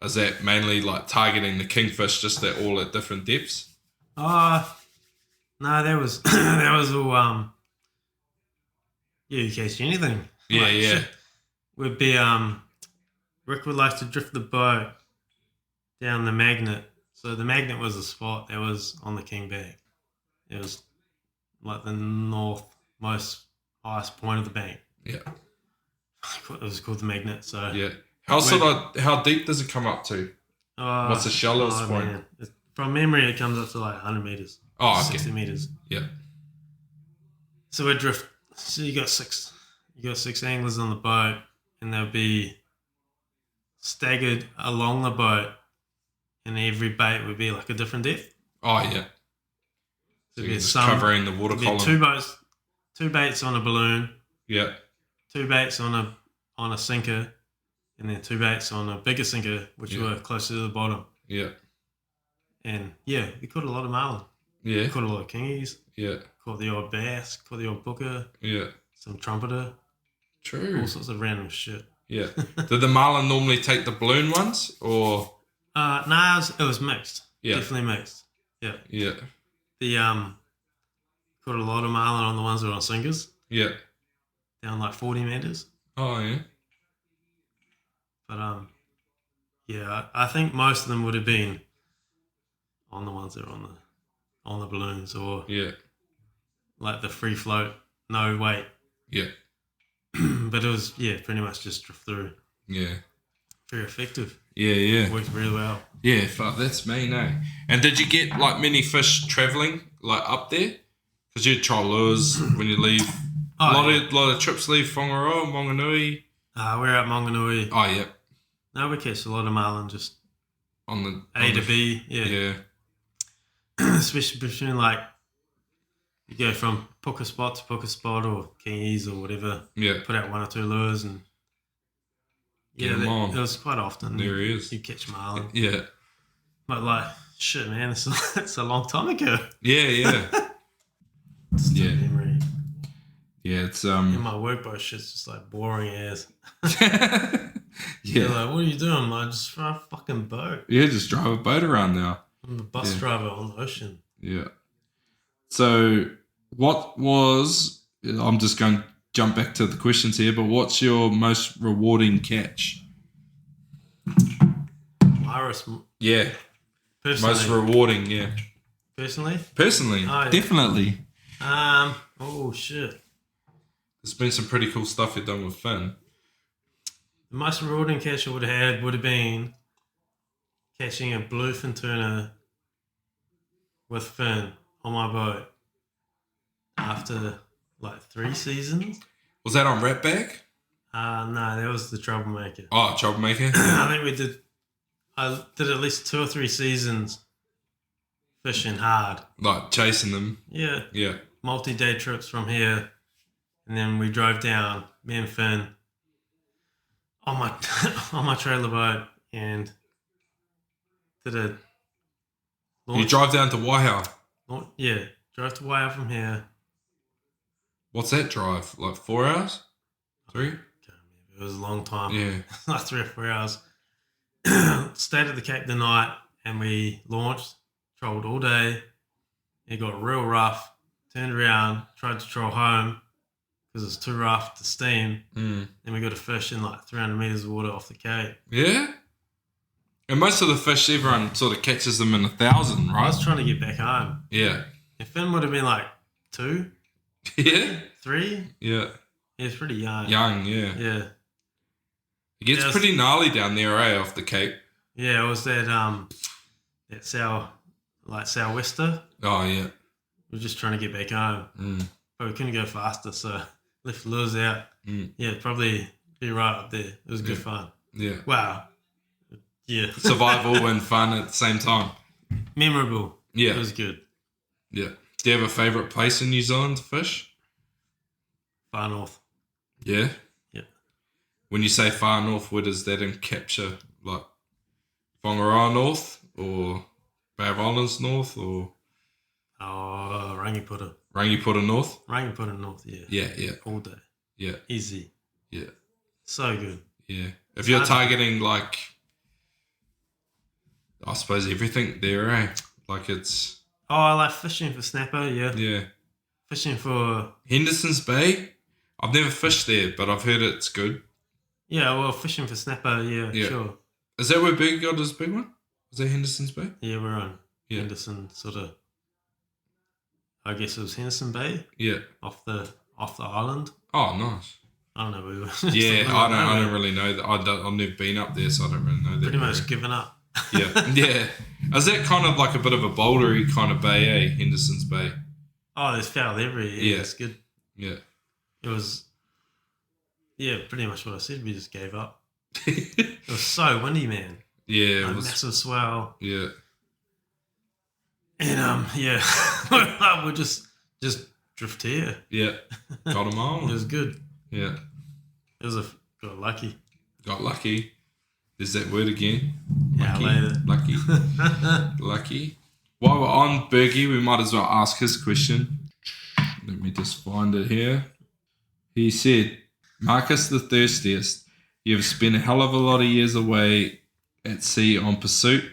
Speaker 3: is that mainly like targeting the kingfish just that all at different depths?
Speaker 4: No, that was that was all you catch anything.
Speaker 3: Yeah, yeah.
Speaker 4: Shit. We'd be Rick would like to drift the boat down the magnet. So the magnet was a spot that was on the King Bank. It was like the northmost highest point of the bank.
Speaker 3: Yeah.
Speaker 4: It was called the magnet. So
Speaker 3: Yeah. How deep does it come up to? What's the shallowest point?
Speaker 4: Man. From memory, it comes up to like 100 meters.
Speaker 3: Oh, okay.
Speaker 4: 60 meters.
Speaker 3: Yeah.
Speaker 4: So we drift. So you got six anglers on the boat, and they'll be staggered along the boat, and every bait would be like a different depth.
Speaker 3: Oh, yeah. So you're just covering the water column.
Speaker 4: Two baits on a balloon.
Speaker 3: Yeah.
Speaker 4: 2 baits on a sinker, and then 2 baits on a bigger sinker, which were closer to the bottom.
Speaker 3: Yeah.
Speaker 4: And yeah, we caught a lot of marlin.
Speaker 3: Yeah.
Speaker 4: We caught a lot of kingies.
Speaker 3: Yeah.
Speaker 4: Caught the odd bass. Caught the odd booker.
Speaker 3: Yeah.
Speaker 4: Some trumpeter.
Speaker 3: True.
Speaker 4: All sorts of random shit.
Speaker 3: Yeah. Did the marlin normally take the balloon ones, or?
Speaker 4: No, it was mixed.
Speaker 3: Yeah.
Speaker 4: Definitely mixed. Yeah.
Speaker 3: Yeah.
Speaker 4: The caught a lot of marlin on the ones that were on sinkers.
Speaker 3: Yeah.
Speaker 4: Down like 40 meters.
Speaker 3: Oh, yeah.
Speaker 4: But yeah, I think most of them would have been on the ones that are on the balloons, or like the free float, no weight.
Speaker 3: Yeah.
Speaker 4: But it was pretty much just drift through.
Speaker 3: Yeah.
Speaker 4: Very effective.
Speaker 3: Yeah, yeah.
Speaker 4: Worked really well.
Speaker 3: Yeah, fuck, that's mean, eh? And did you get like many fish travelling like up there? Because you'd try lures when you leave. A lot of trips leave Whangaroa, Monganui.
Speaker 4: We're at Monganui.
Speaker 3: Oh, yeah.
Speaker 4: No, we catch a lot of marlin just
Speaker 3: On the
Speaker 4: A to B. Yeah.
Speaker 3: Yeah.
Speaker 4: Especially between like you go from puka spot to puka spot or kingies or whatever.
Speaker 3: Yeah.
Speaker 4: Put out 1 or 2 lures and
Speaker 3: Get 'em on.
Speaker 4: it was quite often.
Speaker 3: There he is.
Speaker 4: You catch marlin.
Speaker 3: Yeah.
Speaker 4: But like, shit, man, it's a long time ago.
Speaker 3: Yeah, yeah.
Speaker 4: Still
Speaker 3: Yeah.
Speaker 4: memory.
Speaker 3: Yeah, it's
Speaker 4: In my workboat shit's just like boring as.
Speaker 3: Yeah.
Speaker 4: They're like, what are you doing? I'm like, just run a fucking boat.
Speaker 3: Yeah, just drive a boat around now.
Speaker 4: I'm the bus driver on the ocean.
Speaker 3: Yeah. So I'm just going to jump back to the questions here, but what's your most rewarding catch?
Speaker 4: Iris,
Speaker 3: Yeah.
Speaker 4: personally.
Speaker 3: Most rewarding, yeah.
Speaker 4: Personally?
Speaker 3: Personally,
Speaker 4: Oh, yeah.
Speaker 3: definitely.
Speaker 4: Oh shit.
Speaker 3: There's been some pretty cool stuff you've done with Finn.
Speaker 4: The most rewarding catch I would have had would have been catching a bluefin tuna with Finn on my boat after like 3 seasons.
Speaker 3: Was that on Ratbag?
Speaker 4: No, that was the troublemaker.
Speaker 3: Oh, Troublemaker?
Speaker 4: I did at least 2 or 3 seasons fishing hard.
Speaker 3: Like chasing them.
Speaker 4: Yeah.
Speaker 3: Yeah.
Speaker 4: Multi-day trips from here. And then we drove down, me and Finn, on my on my trailer boat and did a launch.
Speaker 3: You drive down to Waihau.
Speaker 4: Yeah, drove to Waiha from here.
Speaker 3: What's that drive? Like 4 hours? 3?
Speaker 4: Can't remember. It was a long time.
Speaker 3: Yeah.
Speaker 4: Like 3 or 4 hours. Stayed at the Cape the night and we launched, trolled all day. It got real rough. Turned around, tried to troll home because it was too rough to steam.
Speaker 3: Mm.
Speaker 4: Then we got a fish in like 300 meters of water off the Cape.
Speaker 3: Yeah? And most of the fish, everyone sort of catches them in 1,000,
Speaker 4: I
Speaker 3: right?
Speaker 4: was trying to get back home.
Speaker 3: Yeah.
Speaker 4: And Finn would have been like 2,
Speaker 3: Yeah?
Speaker 4: 3.
Speaker 3: Yeah.
Speaker 4: He was pretty young.
Speaker 3: Young, yeah.
Speaker 4: Yeah.
Speaker 3: It gets pretty gnarly down there, eh, off the Cape.
Speaker 4: Yeah, it was that sou'wester.
Speaker 3: Oh, yeah.
Speaker 4: We were just trying to get back home.
Speaker 3: Mm.
Speaker 4: But we couldn't go faster, so left the lures out.
Speaker 3: Mm.
Speaker 4: Yeah, probably be right up there. It was good fun.
Speaker 3: Yeah.
Speaker 4: Wow. Yeah.
Speaker 3: Survival and fun at the same time.
Speaker 4: Memorable.
Speaker 3: Yeah.
Speaker 4: It was good.
Speaker 3: Yeah. Do you have a favourite place in New Zealand to fish?
Speaker 4: Far north.
Speaker 3: Yeah?
Speaker 4: Yeah.
Speaker 3: When you say far north, where does that capture? Like Whangaroa north or Bay of Islands north or
Speaker 4: Oh, Rangipura.
Speaker 3: Rangipura north?
Speaker 4: Rangipura north, yeah.
Speaker 3: Yeah, yeah,
Speaker 4: All day.
Speaker 3: yeah,
Speaker 4: Easy.
Speaker 3: yeah,
Speaker 4: So good.
Speaker 3: yeah. If you're targeting like, I suppose everything there, eh? Like it's...
Speaker 4: Oh, I like fishing for snapper, yeah.
Speaker 3: Yeah.
Speaker 4: Fishing for...
Speaker 3: Henderson's Bay? I've never fished there, but I've heard it's good.
Speaker 4: Yeah, well, fishing for snapper, yeah. Sure.
Speaker 3: Is that where Bergie got his big one? Is that Henderson's Bay?
Speaker 4: Yeah, we're on
Speaker 3: Yeah.
Speaker 4: Henderson, sort of. I guess it was Henderson Bay.
Speaker 3: Yeah.
Speaker 4: Off the island.
Speaker 3: Oh, nice.
Speaker 4: I don't know. We were
Speaker 3: Yeah, I don't really know that. I've never been up there, so I don't really know that.
Speaker 4: Pretty much given up.
Speaker 3: Yeah, yeah. Is that kind of like a bit of a bouldery kind of bay, eh? Henderson's Bay.
Speaker 4: Oh, there's foul everywhere. Yeah, it's good.
Speaker 3: Yeah.
Speaker 4: It was, pretty much what I said. We just gave up. It was so windy, man.
Speaker 3: Yeah, it was
Speaker 4: massive swell.
Speaker 3: Yeah.
Speaker 4: And we'll just drift here.
Speaker 3: Yeah. Got them all.
Speaker 4: It was good.
Speaker 3: Yeah.
Speaker 4: It was got lucky.
Speaker 3: Got lucky. There's that word again.
Speaker 4: Lucky.
Speaker 3: Lucky. Lucky. While we're on Bergie, we might as well ask his question. Let me just find it here. He said, Marcus the Thirstiest, you have spent a hell of a lot of years away at sea on pursuit,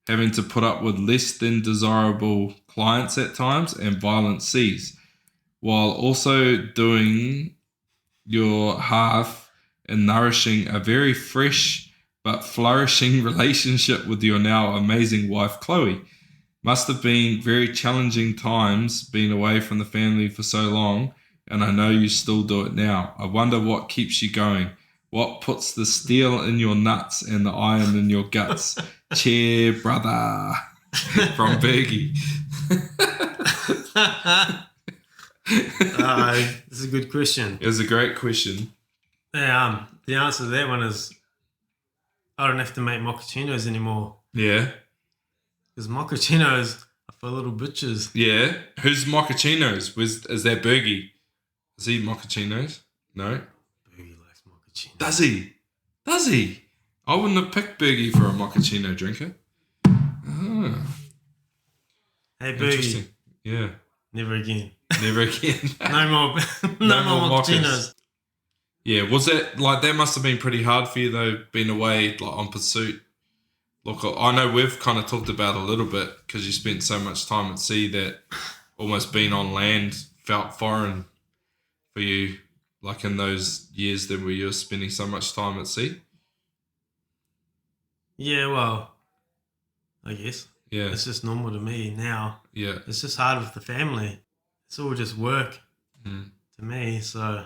Speaker 3: having to put up with less than desirable clients at times and violent seas, while also doing your half in nourishing a very fresh but flourishing relationship with your now amazing wife, Chloe. Must have been very challenging times being away from the family for so long, and I know you still do it now. I wonder what keeps you going. What puts the steel in your nuts and the iron in your guts? Cheer, brother. From Bergie.
Speaker 4: This is a good question.
Speaker 3: It's a great question.
Speaker 4: Yeah, the answer to that one is I don't have to make mochachinos anymore.
Speaker 3: Yeah.
Speaker 4: Because mochachinos are for little bitches.
Speaker 3: Yeah. Who's mochachinos? Is that Bergie? Is he mochachinos? No.
Speaker 4: Bergie likes mochachinos.
Speaker 3: Does he? Does he? I wouldn't have picked Bergie for a mochaccino drinker. Oh.
Speaker 4: Hey,
Speaker 3: Interesting.
Speaker 4: Bergie.
Speaker 3: Yeah.
Speaker 4: Never again.
Speaker 3: Never again.
Speaker 4: No more mochachinos.
Speaker 3: Yeah, was that like that? Must have been pretty hard for you though, being away like on pursuit. Look, I know we've kind of talked about it a little bit because you spent so much time at sea that almost being on land felt foreign for you, like in those years that where you were spending so much time at sea.
Speaker 4: Yeah, well, I guess.
Speaker 3: Yeah,
Speaker 4: it's just normal to me now.
Speaker 3: Yeah,
Speaker 4: it's just hard with the family. It's all just work to me. So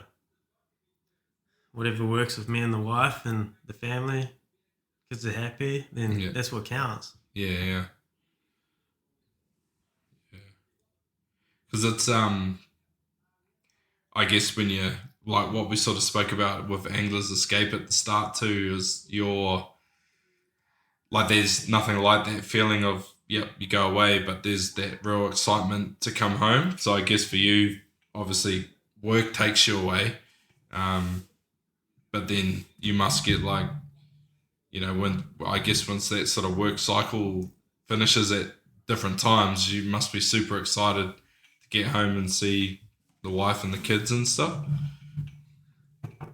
Speaker 4: whatever works with me and the wife and the family, kids are happy, then that's what counts.
Speaker 3: Yeah. Because it's I guess when you like what we sort of spoke about with Angler's Escape at the start too, is your like there's nothing like that feeling of you go away, but there's that real excitement to come home. So I guess for you, obviously work takes you away. But then you must get like, when I guess once that sort of work cycle finishes at different times, you must be super excited to get home and see the wife and the kids and stuff.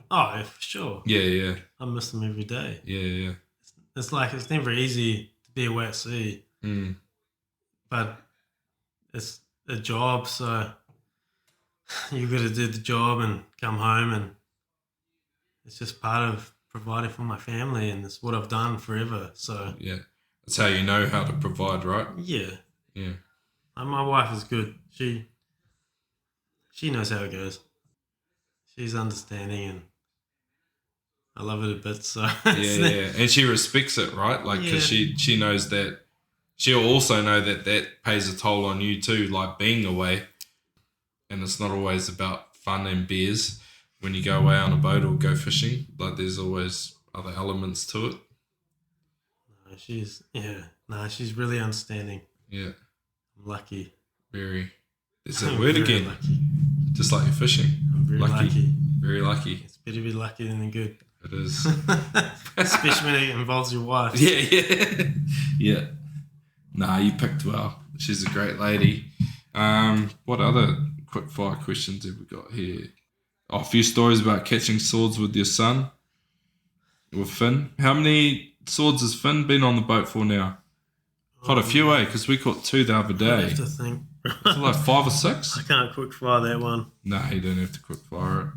Speaker 4: Oh, yeah, for sure.
Speaker 3: Yeah.
Speaker 4: I miss them every day.
Speaker 3: Yeah.
Speaker 4: It's like it's never easy to be away at sea, but it's a job, so you got to do the job and come home, and it's just part of providing for my family, and it's what I've done forever. So
Speaker 3: yeah, that's how you know how to provide, right?
Speaker 4: Yeah.
Speaker 3: And
Speaker 4: my wife is good. She knows how it goes. She's understanding, and I love it a bit. So
Speaker 3: yeah, and she respects it, right? Like because she knows that she'll also know that pays a toll on you too, like being away, and it's not always about fun and beers. When you go away on a boat or go fishing, like there's always other elements to it.
Speaker 4: She's really understanding.
Speaker 3: Yeah.
Speaker 4: I'm lucky.
Speaker 3: Very. There's that word again.
Speaker 4: Lucky.
Speaker 3: Just like you're fishing.
Speaker 4: I'm very lucky.
Speaker 3: Very lucky.
Speaker 4: It's better to be lucky than good.
Speaker 3: It is.
Speaker 4: Especially when it involves your wife.
Speaker 3: Yeah. Nah, you picked well. She's a great lady. What other quick fire questions have we got here? A few stories about catching swords with your son, with Finn. How many swords has Finn been on the boat for now? Quite a few, Because we caught 2 the other day.
Speaker 4: I have to think.
Speaker 3: Like 5 or 6?
Speaker 4: I can't quick fire that one.
Speaker 3: No, you don't have to quick fire it.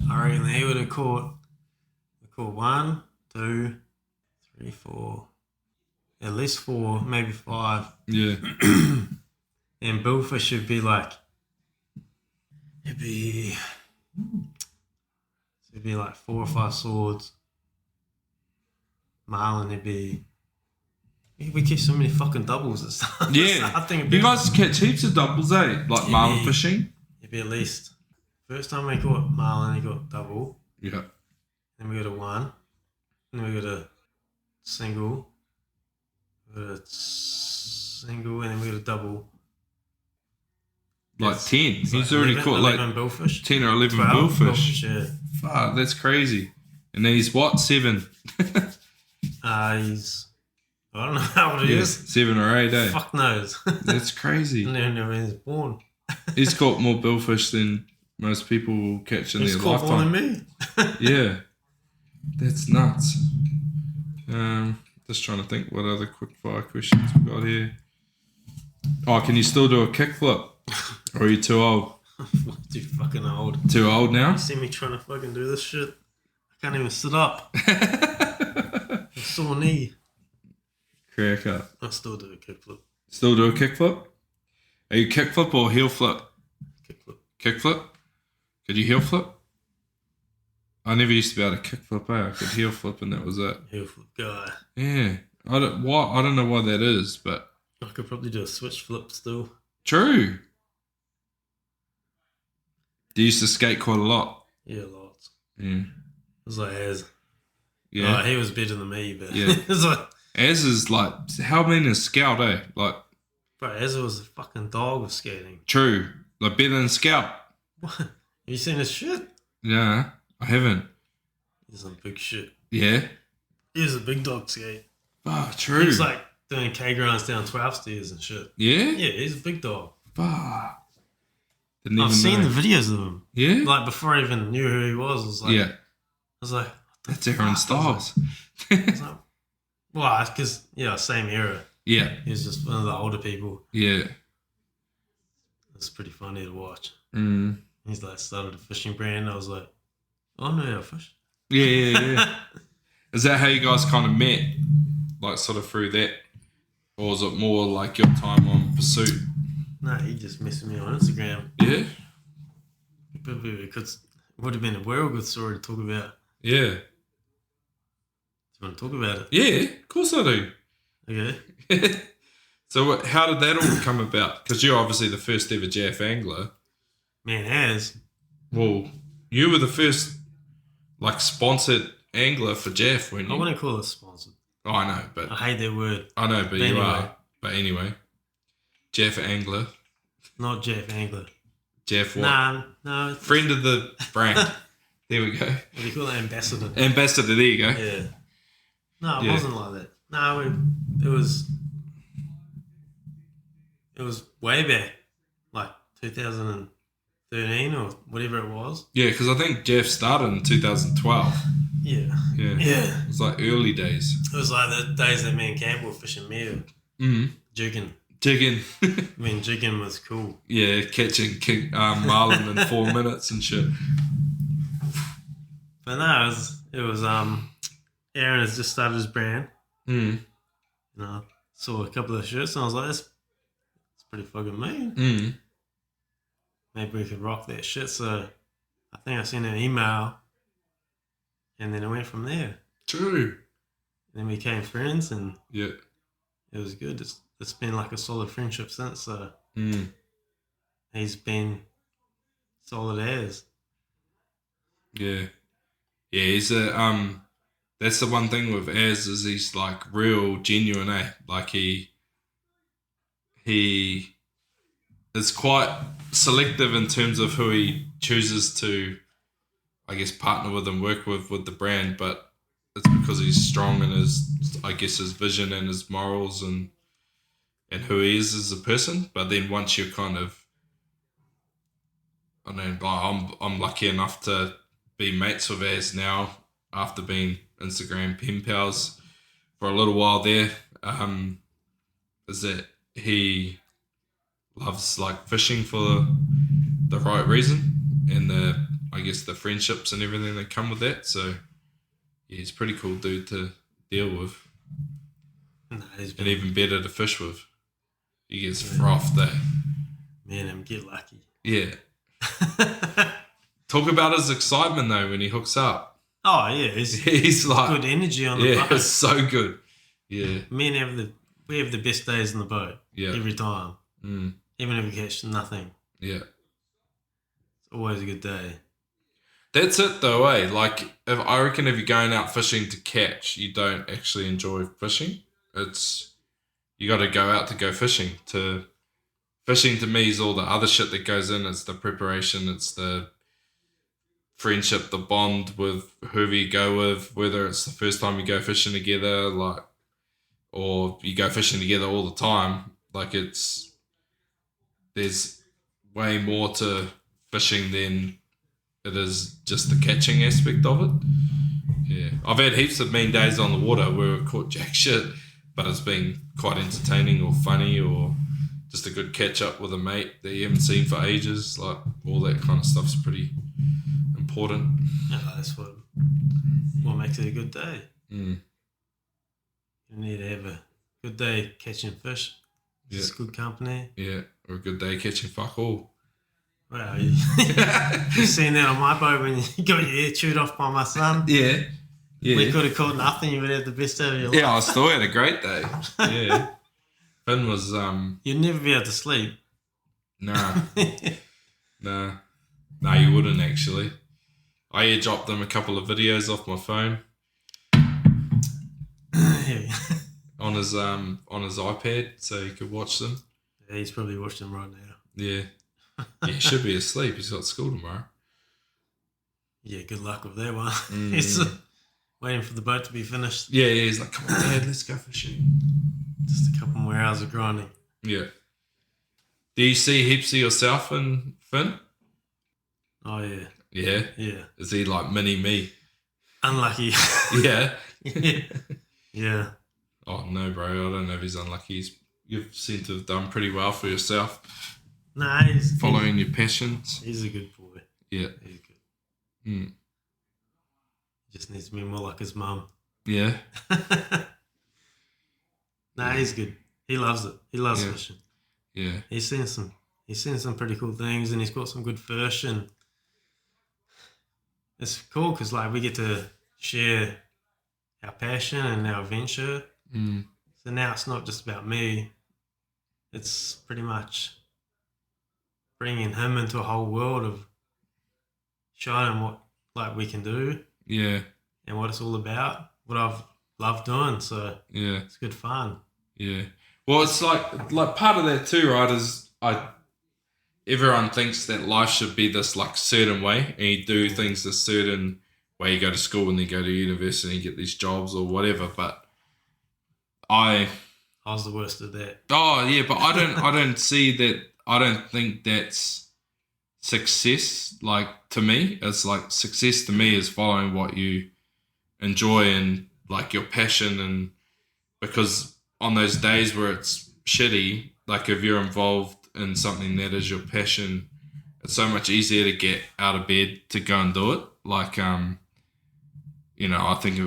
Speaker 4: I reckon he would have caught 1, 2, 3, 4, at least 4, maybe 5.
Speaker 3: Yeah.
Speaker 4: And billfish should be like, it'd be like 4 or 5 swords. Marlin, we catch so many fucking doubles and stuff.
Speaker 3: Yeah.
Speaker 4: I think
Speaker 3: You guys catch heaps of doubles, eh? Like marlin fishing?
Speaker 4: It'd be at least, first time we caught marlin, he got double.
Speaker 3: Yeah.
Speaker 4: Then we got a 1. Then we got a single. We got a single, and then we got a double.
Speaker 3: Like 10. He's
Speaker 4: like
Speaker 3: already
Speaker 4: 11,
Speaker 3: caught
Speaker 4: 11
Speaker 3: like
Speaker 4: billfish.
Speaker 3: 10 or 11
Speaker 4: 12
Speaker 3: billfish.
Speaker 4: Yeah.
Speaker 3: Fuck, that's crazy. And he's what? 7?
Speaker 4: He's, I don't know how old he is.
Speaker 3: 7 or 8, eh?
Speaker 4: Fuck knows.
Speaker 3: That's crazy.
Speaker 4: I never knew when he was born.
Speaker 3: He's caught more billfish than most people will catch in
Speaker 4: He's
Speaker 3: their
Speaker 4: caught more
Speaker 3: lifetime.
Speaker 4: than me.
Speaker 3: Yeah. That's nuts. Just trying to think what other quick fire questions we got here. Oh, can you still do a kickflip? Or are you too old?
Speaker 4: Too fucking old.
Speaker 3: Too old now?
Speaker 4: You see me trying to fucking do this shit? I can't even sit up. Sore knee.
Speaker 3: Crack up.
Speaker 4: I still do a kickflip.
Speaker 3: Still do a kickflip? Are you kickflip or heel flip?
Speaker 4: Kickflip.
Speaker 3: Kickflip? Could you heel flip? I never used to be able to kickflip, eh? I could heel flip and that was it.
Speaker 4: Heel flip guy.
Speaker 3: Yeah. I don't know why that is, but
Speaker 4: I could probably do a switch flip still.
Speaker 3: true. You used to skate quite a lot.
Speaker 4: Yeah, lots.
Speaker 3: Yeah.
Speaker 4: It was like Az.
Speaker 3: Yeah.
Speaker 4: Oh, he was better than me, but
Speaker 3: Yeah.
Speaker 4: it was like,
Speaker 3: Az is like, how mean is Scout, eh? Like,
Speaker 4: bro, Az was a fucking dog of skating.
Speaker 3: true. Like, better than Scout.
Speaker 4: What? Have you seen his shit?
Speaker 3: Nah, I haven't.
Speaker 4: He's some big shit.
Speaker 3: Yeah?
Speaker 4: He was a big dog skate.
Speaker 3: Oh, true.
Speaker 4: He was like doing K grinds down 12 stairs and shit.
Speaker 3: Yeah?
Speaker 4: Yeah, he's a big dog.
Speaker 3: Fuck. Didn't
Speaker 4: I've
Speaker 3: even
Speaker 4: seen
Speaker 3: know.
Speaker 4: the videos of him.
Speaker 3: Yeah?
Speaker 4: Like before I even knew who he was, I was like,
Speaker 3: Yeah.
Speaker 4: I was like,
Speaker 3: That's Aaron Styles.
Speaker 4: I was like, well, because, yeah, same era.
Speaker 3: Yeah.
Speaker 4: He was just one of the older people.
Speaker 3: Yeah.
Speaker 4: It's pretty funny to watch.
Speaker 3: Mm.
Speaker 4: He's like started a fishing brand. I was like, oh, I know how to fish.
Speaker 3: Yeah. Is that how you guys kind of met? Like, sort of through that? Or was it more like your time on Pursuit?
Speaker 4: No, he just messaged me on Instagram.
Speaker 3: Yeah?
Speaker 4: Because it would have been a real good story to talk about.
Speaker 3: Yeah.
Speaker 4: Do you want to talk about it?
Speaker 3: Yeah, of course I do.
Speaker 4: Okay.
Speaker 3: So how did that all come about? Because you're obviously the first ever Jaff angler.
Speaker 4: Man, Az.
Speaker 3: Well, you were the first, like, sponsored angler for Jaff, weren't
Speaker 4: I
Speaker 3: you?
Speaker 4: wouldn't call it sponsored.
Speaker 3: Oh, I know, but
Speaker 4: I hate that word.
Speaker 3: I know, but you
Speaker 4: Anyway.
Speaker 3: are. But anyway, Jaff angler,
Speaker 4: Not Jeff Angler.
Speaker 3: Jaff what?
Speaker 4: Nah, no. It's,
Speaker 3: Friend of the brand. There we go.
Speaker 4: what do you call it? Ambassador.
Speaker 3: Ambassador. There you go.
Speaker 4: Yeah. No, it
Speaker 3: Yeah.
Speaker 4: wasn't like that. No, it was way back, like 2013 or whatever it was.
Speaker 3: Yeah, because I think Jaff started in 2012.
Speaker 4: Yeah.
Speaker 3: Yeah.
Speaker 4: Yeah.
Speaker 3: It was like early days.
Speaker 4: It was like the days that me and Camp were fishing meal, jigging.
Speaker 3: Jigging.
Speaker 4: I mean, jigging was cool.
Speaker 3: Yeah, catching marlin in 4 minutes and shit.
Speaker 4: But no, it was Aaron has just started his brand.
Speaker 3: Mm.
Speaker 4: And I saw a couple of shirts and I was like, that's pretty fucking mean.
Speaker 3: Mm.
Speaker 4: Maybe we could rock that shit. So I think I sent an email and then it went from there.
Speaker 3: True.
Speaker 4: Then we became friends and
Speaker 3: Yeah.
Speaker 4: it was good. It's been like a solid friendship since. So
Speaker 3: Mm.
Speaker 4: he's been solid as.
Speaker 3: Yeah. Yeah, he's a that's the one thing with Az is he's like real genuine, eh? Like he is quite selective in terms of who he chooses to, I guess, partner with and work with the brand, but it's because he's strong in his, I guess, his vision and his morals and who he is as a person. But then once you're kind of, I mean, I'm lucky enough to be mates with Az now after being Instagram pen pals for a little while there. Is that he loves like fishing for the right reason and I guess, the friendships and everything that come with that. So, yeah, he's a pretty cool dude to deal with.
Speaker 4: No,
Speaker 3: And even better to fish with. He gets frothed, eh?
Speaker 4: Man, him get lucky.
Speaker 3: Yeah. Talk about his excitement, though, when he hooks up.
Speaker 4: Oh, yeah.
Speaker 3: He's like...
Speaker 4: good energy on the boat.
Speaker 3: Yeah, it's so good. Yeah.
Speaker 4: We have the best days on the boat.
Speaker 3: Yeah.
Speaker 4: Every time.
Speaker 3: Mm.
Speaker 4: Even if we catch nothing.
Speaker 3: Yeah.
Speaker 4: It's always a good day.
Speaker 3: That's it, though, eh? Like, I reckon if you're going out fishing to catch, you don't actually enjoy fishing. You got to go out to go fishing. Fishing to me is all the other shit that goes in. It's the preparation. It's the friendship, the bond with whoever you go with, whether it's the first time you go fishing together, like, or you go fishing together all the time. Like, there's way more to fishing than it is just the catching aspect of it. Yeah. I've had heaps of mean days on the water where we caught jack shit, but it's been quite entertaining or funny or just a good catch up with a mate that you haven't seen for ages. Like, all that kind of stuff's pretty important.
Speaker 4: Yeah, that's what makes it a good day.
Speaker 3: Mm.
Speaker 4: You need to have a good day catching fish.
Speaker 3: Yeah.
Speaker 4: It's good company.
Speaker 3: Yeah, or a good day catching fuck all.
Speaker 4: Well, you've seen that on my boat when you got your ear chewed off by my son.
Speaker 3: Yeah. Yeah.
Speaker 4: We could have caught nothing. You would have had the best day of your life.
Speaker 3: Yeah, I still had a great day. Yeah. Finn was...
Speaker 4: You'd never be able to sleep.
Speaker 3: Nah. Nah. Nah, you wouldn't, actually. I airdropped him a couple of videos off my phone. on his iPad, so he could watch them.
Speaker 4: Yeah, he's probably watching them right now.
Speaker 3: Yeah. He should be asleep. He's got school tomorrow.
Speaker 4: Yeah, good luck with that one. He's waiting for the boat to be finished.
Speaker 3: Yeah, he's like, come on, Dad, let's go fishing.
Speaker 4: Just a couple more hours of grinding.
Speaker 3: Yeah. Do you see heaps of yourself in Finn?
Speaker 4: Oh, yeah.
Speaker 3: Yeah?
Speaker 4: Yeah.
Speaker 3: Is he like mini me?
Speaker 4: Unlucky.
Speaker 3: Yeah?
Speaker 4: Yeah.
Speaker 3: Oh, no, bro. I don't know if he's unlucky. You seem to have done pretty well for yourself.
Speaker 4: Nah, he's...
Speaker 3: Following your passions.
Speaker 4: He's a good boy.
Speaker 3: Yeah.
Speaker 4: He's good.
Speaker 3: Mm.
Speaker 4: He just needs to be more like his mum.
Speaker 3: Yeah?
Speaker 4: Nah, he's good. He loves it. He loves fishing.
Speaker 3: Yeah.
Speaker 4: He's seen some pretty cool things, and he's caught some good fish, and it's cool because like we get to share our passion and our adventure.
Speaker 3: Mm.
Speaker 4: So now it's not just about me. It's pretty much bringing him into a whole world of showing him what like we can do.
Speaker 3: Yeah.
Speaker 4: And what it's all about. What I've loved doing. So
Speaker 3: yeah,
Speaker 4: it's good fun.
Speaker 3: Yeah. Well, it's like part of that too, right? Is everyone thinks that life should be this like certain way, and you do things this certain way. You go to school and then go to university and you get these jobs or whatever. But I
Speaker 4: was the worst at that.
Speaker 3: Oh yeah, but I don't see that. I don't think that's success. Like to me, it's like success to me is following what you enjoy and like your passion, and because on those days where it's shitty, like if you're involved in something that is your passion, it's so much easier to get out of bed to go and do it. Like you know, I think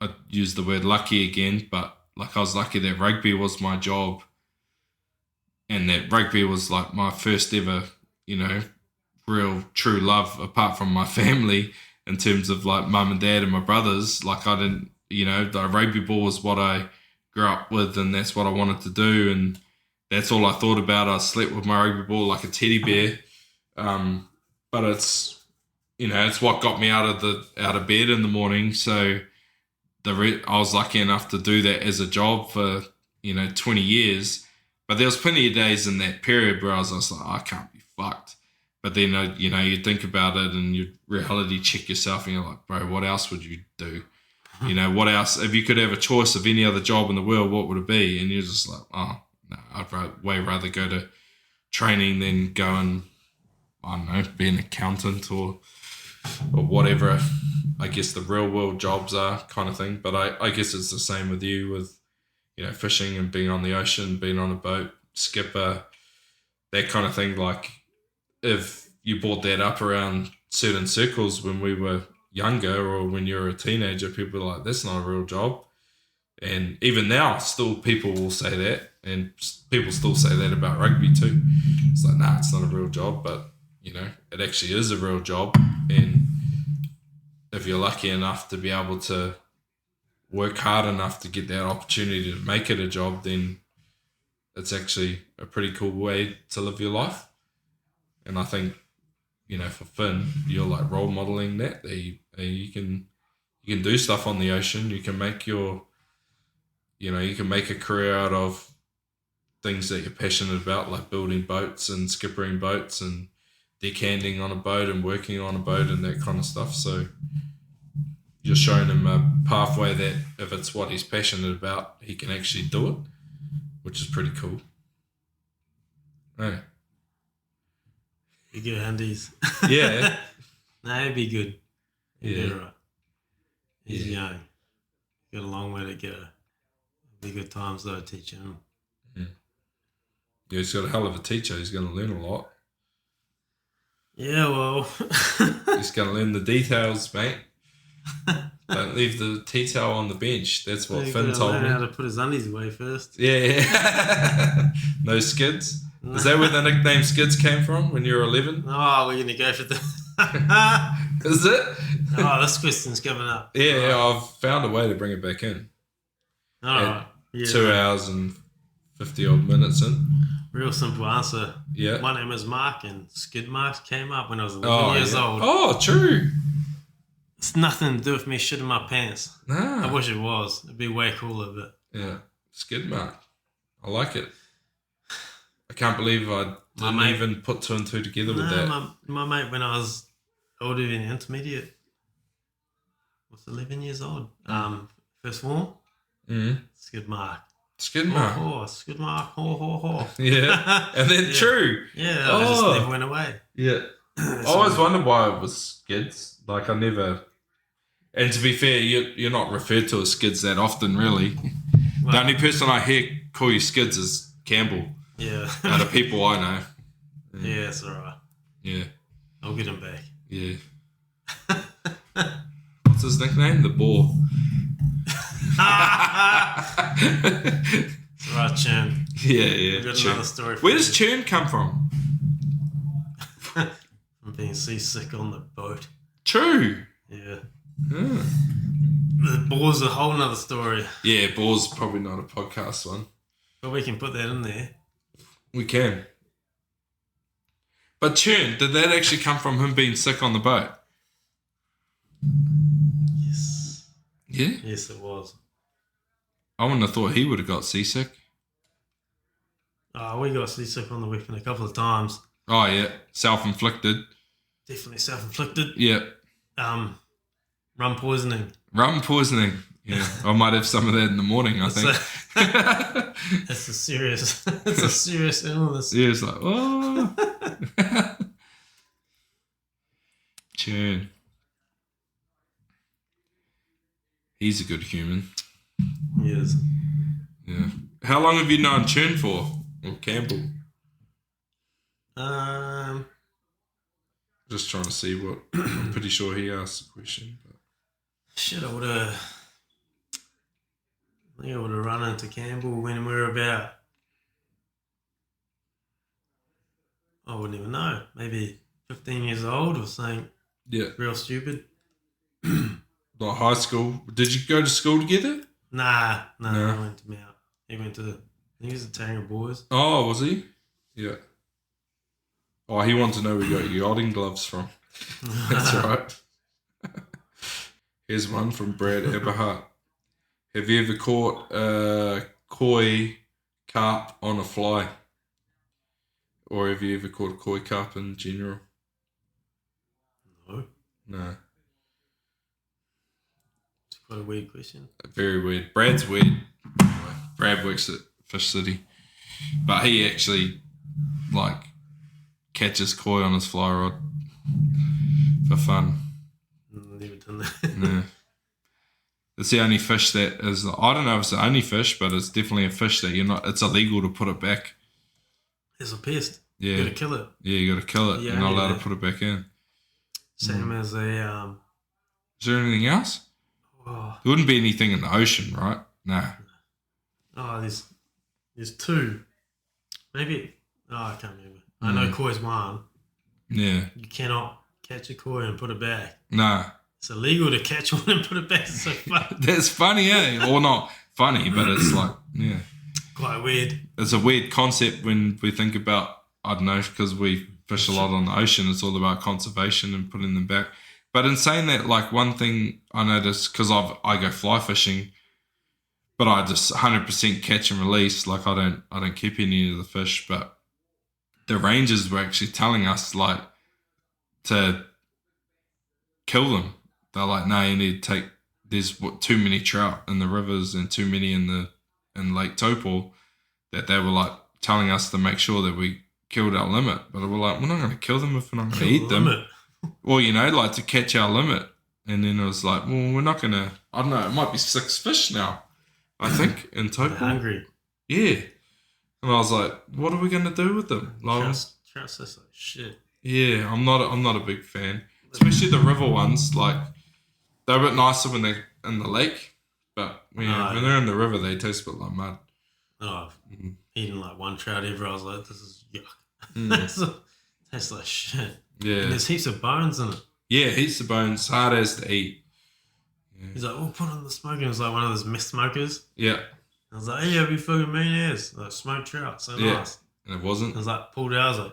Speaker 3: I used the word lucky again, but like I was lucky that rugby was my job, and that rugby was like my first ever, you know, real true love apart from my family in terms of like mum and dad and my brothers. Like I didn't, you know, the rugby ball was what I grew up with, and that's what I wanted to do, and that's all I thought about. I slept with my rugby ball like a teddy bear, but it's, you know, it's what got me out of bed in the morning. So I was lucky enough to do that as a job for, you know, 20 years. But there was plenty of days in that period where I was just like, I can't be fucked. But then, you know, you think about it and you reality check yourself and you're like, bro, what else would you do? You know, what else? If you could have a choice of any other job in the world, what would it be? And you're just like, oh, no, I'd way rather go to training than go and, I don't know, be an accountant or whatever, I guess the real world jobs are kind of thing. But I guess it's the same with you with, you know, fishing and being on the ocean, being on a boat, skipper, that kind of thing. Like if you brought that up around certain circles when we were younger or when you were a teenager, people were like, that's not a real job. And even now, still people will say that, and people still say that about rugby too. It's like, nah, it's not a real job, but, you know, it actually is a real job. And if you're lucky enough to be able to work hard enough to get that opportunity to make it a job, then it's actually a pretty cool way to live your life. And I think, you know, for Finn, you're like role modeling that you can do stuff on the ocean. You can make you can make a career out of things that you're passionate about, like building boats and skippering boats and deckhanding on a boat and working on a boat and that kind of stuff. So you're showing him a pathway that if it's what he's passionate about, he can actually do it, which is pretty cool. Hey.
Speaker 4: Be good handies.
Speaker 3: Yeah.
Speaker 4: No, he'd be good. He'd be
Speaker 3: Yeah.
Speaker 4: right. He's young. Got a long way to go. Be good times though, teaching him.
Speaker 3: Yeah, he's got a hell of a teacher. He's going to learn a lot.
Speaker 4: Yeah, well.
Speaker 3: He's going to learn the details, mate. Don't leave the tea towel on the bench. That's what Finn told
Speaker 4: learn
Speaker 3: me.
Speaker 4: how to put his undies away first.
Speaker 3: Yeah. No skids. Is that where the nickname Skids came from when you were 11?
Speaker 4: Oh, we're going to go for the...
Speaker 3: Is it?
Speaker 4: Oh, this question's coming up.
Speaker 3: Yeah, I've found a way to bring it back in.
Speaker 4: All right. Yeah.
Speaker 3: 2 hours and 50 odd minutes in.
Speaker 4: Real simple answer.
Speaker 3: Yeah.
Speaker 4: My name is Mark, and skid marks came up when I was 11 years old.
Speaker 3: Oh, true.
Speaker 4: It's nothing to do with me shitting my pants.
Speaker 3: Nah.
Speaker 4: I wish it was. It'd be way cooler, but...
Speaker 3: Yeah. Skid mark. I like it. I can't believe I didn't even put 2 and 2 together with that.
Speaker 4: My mate, when I was older than intermediate, was 11 years old. First form, skid mark.
Speaker 3: Skid mark.
Speaker 4: Oh, skid mark. Ho.
Speaker 3: Yeah. And then
Speaker 4: Yeah.
Speaker 3: true.
Speaker 4: Yeah, it just never went away.
Speaker 3: Yeah. I always wondered why it was skids. Like, I never... And to be fair, you're not referred to as skids that often, really.
Speaker 4: Well,
Speaker 3: The only person I hear call you skids is Campbell.
Speaker 4: Yeah.
Speaker 3: Out of people I know.
Speaker 4: Yeah, it's all right.
Speaker 3: Yeah.
Speaker 4: I'll get him back.
Speaker 3: Yeah. What's his nickname? The Boar.
Speaker 4: It's all right, Churn.
Speaker 3: Yeah.
Speaker 4: I've got
Speaker 3: Churn.
Speaker 4: another story for
Speaker 3: Where
Speaker 4: you.
Speaker 3: does churn come from?
Speaker 4: I'm being seasick on the boat.
Speaker 3: True.
Speaker 4: Yeah.
Speaker 3: Yeah.
Speaker 4: The boar's a whole nother story.
Speaker 3: Yeah, Boar's probably not a podcast one.
Speaker 4: But we can put that in there.
Speaker 3: We can. But churn, did that actually come from him being sick on the boat?
Speaker 4: Yes.
Speaker 3: Yeah?
Speaker 4: Yes, it was.
Speaker 3: I wouldn't have thought he would have got seasick.
Speaker 4: We got seasick on the weekend a couple of times.
Speaker 3: Oh, yeah. Self-inflicted.
Speaker 4: Definitely self-inflicted.
Speaker 3: Yeah.
Speaker 4: Rum poisoning.
Speaker 3: Rum poisoning. Yeah. I might have some of that in the morning, I think.
Speaker 4: It's a serious illness.
Speaker 3: Yeah, it's like, oh. Churn. He's a good human.
Speaker 4: He is.
Speaker 3: Yeah. How long have you known Churn for? Or Campbell? Just trying to see what... I'm pretty sure he asked the question. But.
Speaker 4: Shit, I think I would have run into Campbell when we were about... I wouldn't even know. Maybe 15 years old or something.
Speaker 3: Yeah.
Speaker 4: Real stupid.
Speaker 3: Like high school. Did you go to school together?
Speaker 4: Nah.
Speaker 3: No.
Speaker 4: I went to Mount. He went to... I think he was the Tanger Boys.
Speaker 3: Oh, was he? Yeah. Oh, he wanted to know where you got your yachting gloves from. That's right. Here's one from Brad Eberhardt. Have you ever caught a koi carp on a fly? Or have you ever caught a koi carp in general? No.
Speaker 4: It's quite a weird question.
Speaker 3: Very weird. Brad's weird. Brad works at Fish City. But he actually, catches koi on his fly rod for fun.
Speaker 4: Never done that.
Speaker 3: No. It's the only fish that is, I don't know if it's the only fish, but it's definitely a fish that it's illegal to put it back.
Speaker 4: It's a pest.
Speaker 3: Yeah.
Speaker 4: You gotta kill it.
Speaker 3: Yeah, you got to kill it.
Speaker 4: Yeah,
Speaker 3: You're not allowed
Speaker 4: yeah.
Speaker 3: to put it back in.
Speaker 4: Same as a
Speaker 3: Is there anything else?
Speaker 4: oh,
Speaker 3: There wouldn't be anything in the ocean, right? No.
Speaker 4: there's two. Maybe I can't remember. I know koi's one.
Speaker 3: Yeah.
Speaker 4: You cannot catch a koi and put it back.
Speaker 3: No.
Speaker 4: It's illegal to catch one and put it back. It's so fun.
Speaker 3: That's funny, eh? Or not funny, but it's like, yeah.
Speaker 4: Quite weird.
Speaker 3: It's a weird concept when we think about, I don't know, because we fish a lot on the ocean, it's all about conservation and putting them back. But in saying that, like one thing I noticed, because I go fly fishing, but I just 100% catch and release. Like I don't keep any of the fish, but the rangers were actually telling us like to kill them. They're like, no, you need to take. There's too many trout in the rivers and too many in Lake Taupo, that they were like telling us to make sure that we killed our limit. But we're like, we're not going to kill them if we're not going to eat them.
Speaker 4: Limit.
Speaker 3: Well, like to catch our limit. And then it was like, well, we're not going to. I don't know. It might be 6 fish now, I think, in Taupo.
Speaker 4: They're hungry.
Speaker 3: Yeah. And I was like, what are we going to do with them? Like,
Speaker 4: Trout tastes like shit.
Speaker 3: yeah, I'm not a big fan, especially the river ones. Like they're a bit nicer when they're in the lake, but when they're in the river, they taste a bit like mud.
Speaker 4: Oh, I've eaten like one trout ever. I was like, this is yuck. Tastes like shit.
Speaker 3: Yeah,
Speaker 4: And there's heaps of bones in it.
Speaker 3: yeah, heaps of bones, hard as to eat.
Speaker 4: He's like, oh, put on the smoker. It was like one of those mist smokers.
Speaker 3: Yeah,
Speaker 4: I was like, hey, that'd be fucking mean ass. Like smoked trout, so
Speaker 3: yeah,
Speaker 4: nice.
Speaker 3: and it wasn't.
Speaker 4: I was like, pulled out. I was like,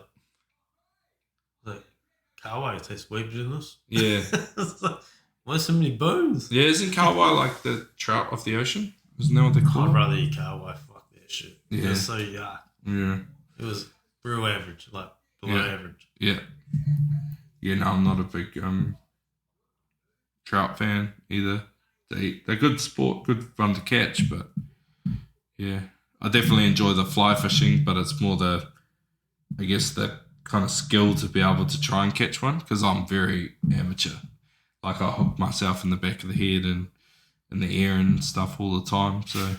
Speaker 4: Kauai tastes way better than this.
Speaker 3: Yeah,
Speaker 4: I was like, why so many bones?
Speaker 3: yeah. Isn't Kauai like the trout of the ocean? Isn't that what they call
Speaker 4: I'd
Speaker 3: it?
Speaker 4: rather eat Kauai. Fuck that shit. It
Speaker 3: Yeah.
Speaker 4: was so yuck.
Speaker 3: Yeah,
Speaker 4: It was below average, like below
Speaker 3: Yeah.
Speaker 4: average.
Speaker 3: yeah, yeah. No, I'm not a big trout fan either. They're good sport, good fun to catch, but yeah, I definitely enjoy the fly fishing, but it's more I guess the kind of skill to be able to try and catch one, because I'm very amateur. Like I hook myself in the back of the head and in the air and stuff all the time. So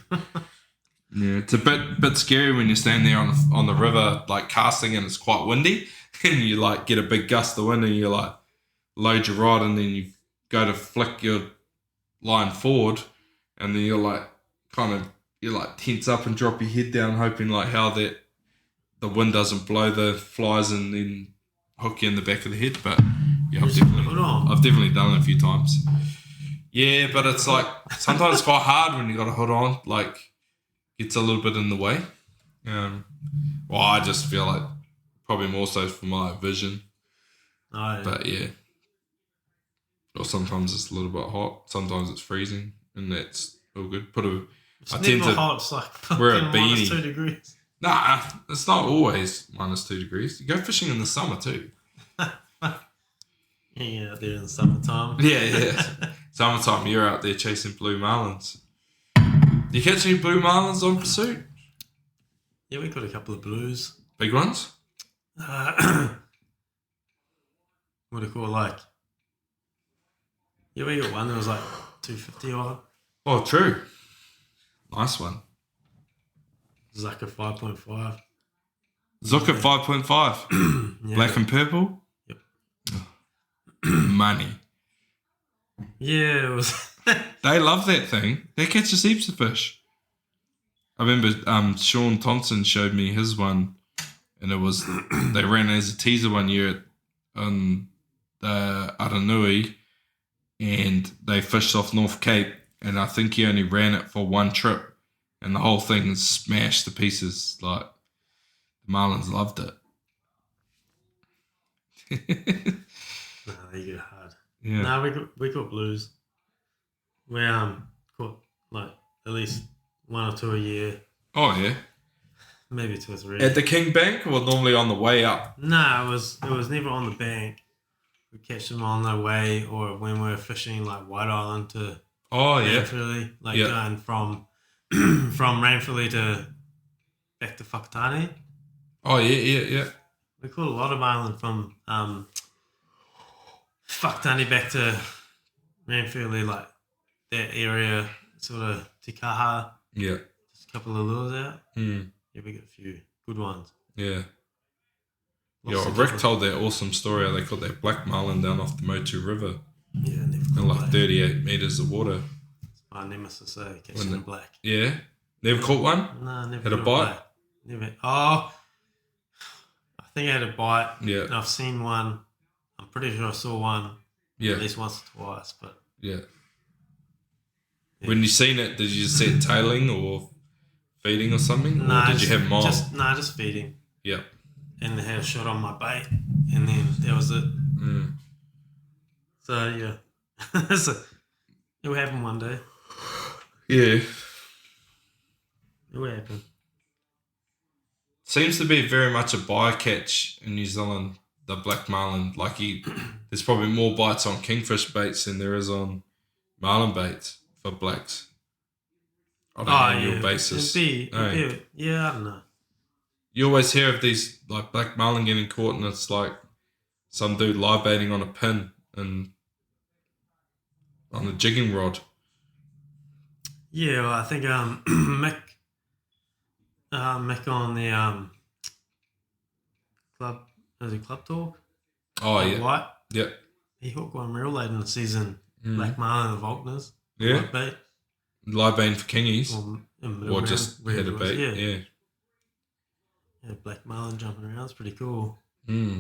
Speaker 3: yeah, it's a bit scary when you're standing there on the river like casting and it's quite windy, and you like get a big gust of wind and you like load your rod and then you go to flick your line forward, and then you're like tense up and drop your head down, hoping like how that the wind doesn't blow the flies and then hook you in the back of the head. But yeah, I've definitely done it a few times. Yeah, but it's like sometimes it's quite hard when you got a hood on, like it's a little bit in the way. Well, I just feel like probably more so for my vision.
Speaker 4: Oh, yeah.
Speaker 3: But yeah. Or sometimes it's a little bit hot, sometimes it's freezing, and that's all good.
Speaker 4: It's never hot, it's like
Speaker 3: wear a
Speaker 4: fucking minus
Speaker 3: beanie.
Speaker 4: 2 degrees.
Speaker 3: Nah, it's not always minus 2 degrees. You go fishing in the summer too.
Speaker 4: Yeah, out there in the summertime.
Speaker 3: Yeah. Summertime, you're out there chasing blue marlins. Do you catch any blue marlins on pursuit?
Speaker 4: Yeah, we got a couple of blues.
Speaker 3: Big ones?
Speaker 4: What do you call it, like? Yeah, we got one that was like 250 odd.
Speaker 3: Oh, true. Nice one.
Speaker 4: Zucker 5.5.
Speaker 3: Zook at 5.5.
Speaker 4: Yeah.
Speaker 3: Black and purple?
Speaker 4: Yep.
Speaker 3: Money.
Speaker 4: Yeah, it was.
Speaker 3: They love that thing. They catch us heaps of fish. I remember Sean Thompson showed me his one, and it was they ran as a teaser one year on Aranui, and they fished off North Cape, and I think he only ran it for one trip, and the whole thing smashed to pieces. Like the Marlins loved it.
Speaker 4: No, they get hard.
Speaker 3: Yeah.
Speaker 4: No, we got blues. We caught like at least 1 or 2 a year,
Speaker 3: Oh yeah.
Speaker 4: maybe 2 or 3.
Speaker 3: At the King Bank or normally on the way up?
Speaker 4: No, it was never on the bank. We catch them on the way, or when we were fishing like White Island to
Speaker 3: Oh yeah.
Speaker 4: Rainfilly, like
Speaker 3: Yeah.
Speaker 4: going from Rainfilly to back to Whakatane.
Speaker 3: Oh yeah.
Speaker 4: We caught a lot of island from Whakatane back to Rainfilly, like that area, sort of Te Kaha.
Speaker 3: Yeah.
Speaker 4: Just a couple of lures out.
Speaker 3: Mm.
Speaker 4: Yeah, we got a few good ones.
Speaker 3: Yeah. Yeah, Rick told that awesome story how they caught that black marlin down off the Motu River
Speaker 4: Yeah, never
Speaker 3: in
Speaker 4: caught
Speaker 3: like
Speaker 4: black.
Speaker 3: 38 metres of water.
Speaker 4: My nemesis, catching a black.
Speaker 3: Yeah? Never caught one?
Speaker 4: No, never
Speaker 3: Had a
Speaker 4: caught
Speaker 3: bite?
Speaker 4: black. Never. Oh, I think I had a bite.
Speaker 3: Yeah.
Speaker 4: And I've seen one. I'm pretty sure I saw one
Speaker 3: Yeah.
Speaker 4: at least once or twice, but
Speaker 3: Yeah. When you seen it, did you just see it tailing or feeding or something?
Speaker 4: no,
Speaker 3: or did you have them on?
Speaker 4: just feeding.
Speaker 3: Yeah.
Speaker 4: And they had a shot on my bait, and then that was it.
Speaker 3: Mm.
Speaker 4: So yeah, it will happen one day.
Speaker 3: Yeah.
Speaker 4: It will happen.
Speaker 3: Seems to be very much a bycatch in New Zealand, the black marlin. Like there's probably more bites on kingfish baits than there is on marlin baits for blacks. On an annual basis.
Speaker 4: Yeah, I don't know.
Speaker 3: You always hear of these like black marlin getting caught, and it's like some dude live baiting on a pin and on a jigging rod.
Speaker 4: Yeah, well, I think Mick on the club, is it Club Talk?
Speaker 3: Oh yeah,
Speaker 4: White.
Speaker 3: yeah,
Speaker 4: He hooked one real late in the season. Black marlin and Volkners.
Speaker 3: yeah.
Speaker 4: Bait.
Speaker 3: Live baiting for kingies, or just
Speaker 4: where
Speaker 3: had a
Speaker 4: it was,
Speaker 3: bait. Yeah.
Speaker 4: Yeah, black marlin jumping around. It's pretty cool.
Speaker 3: Mm.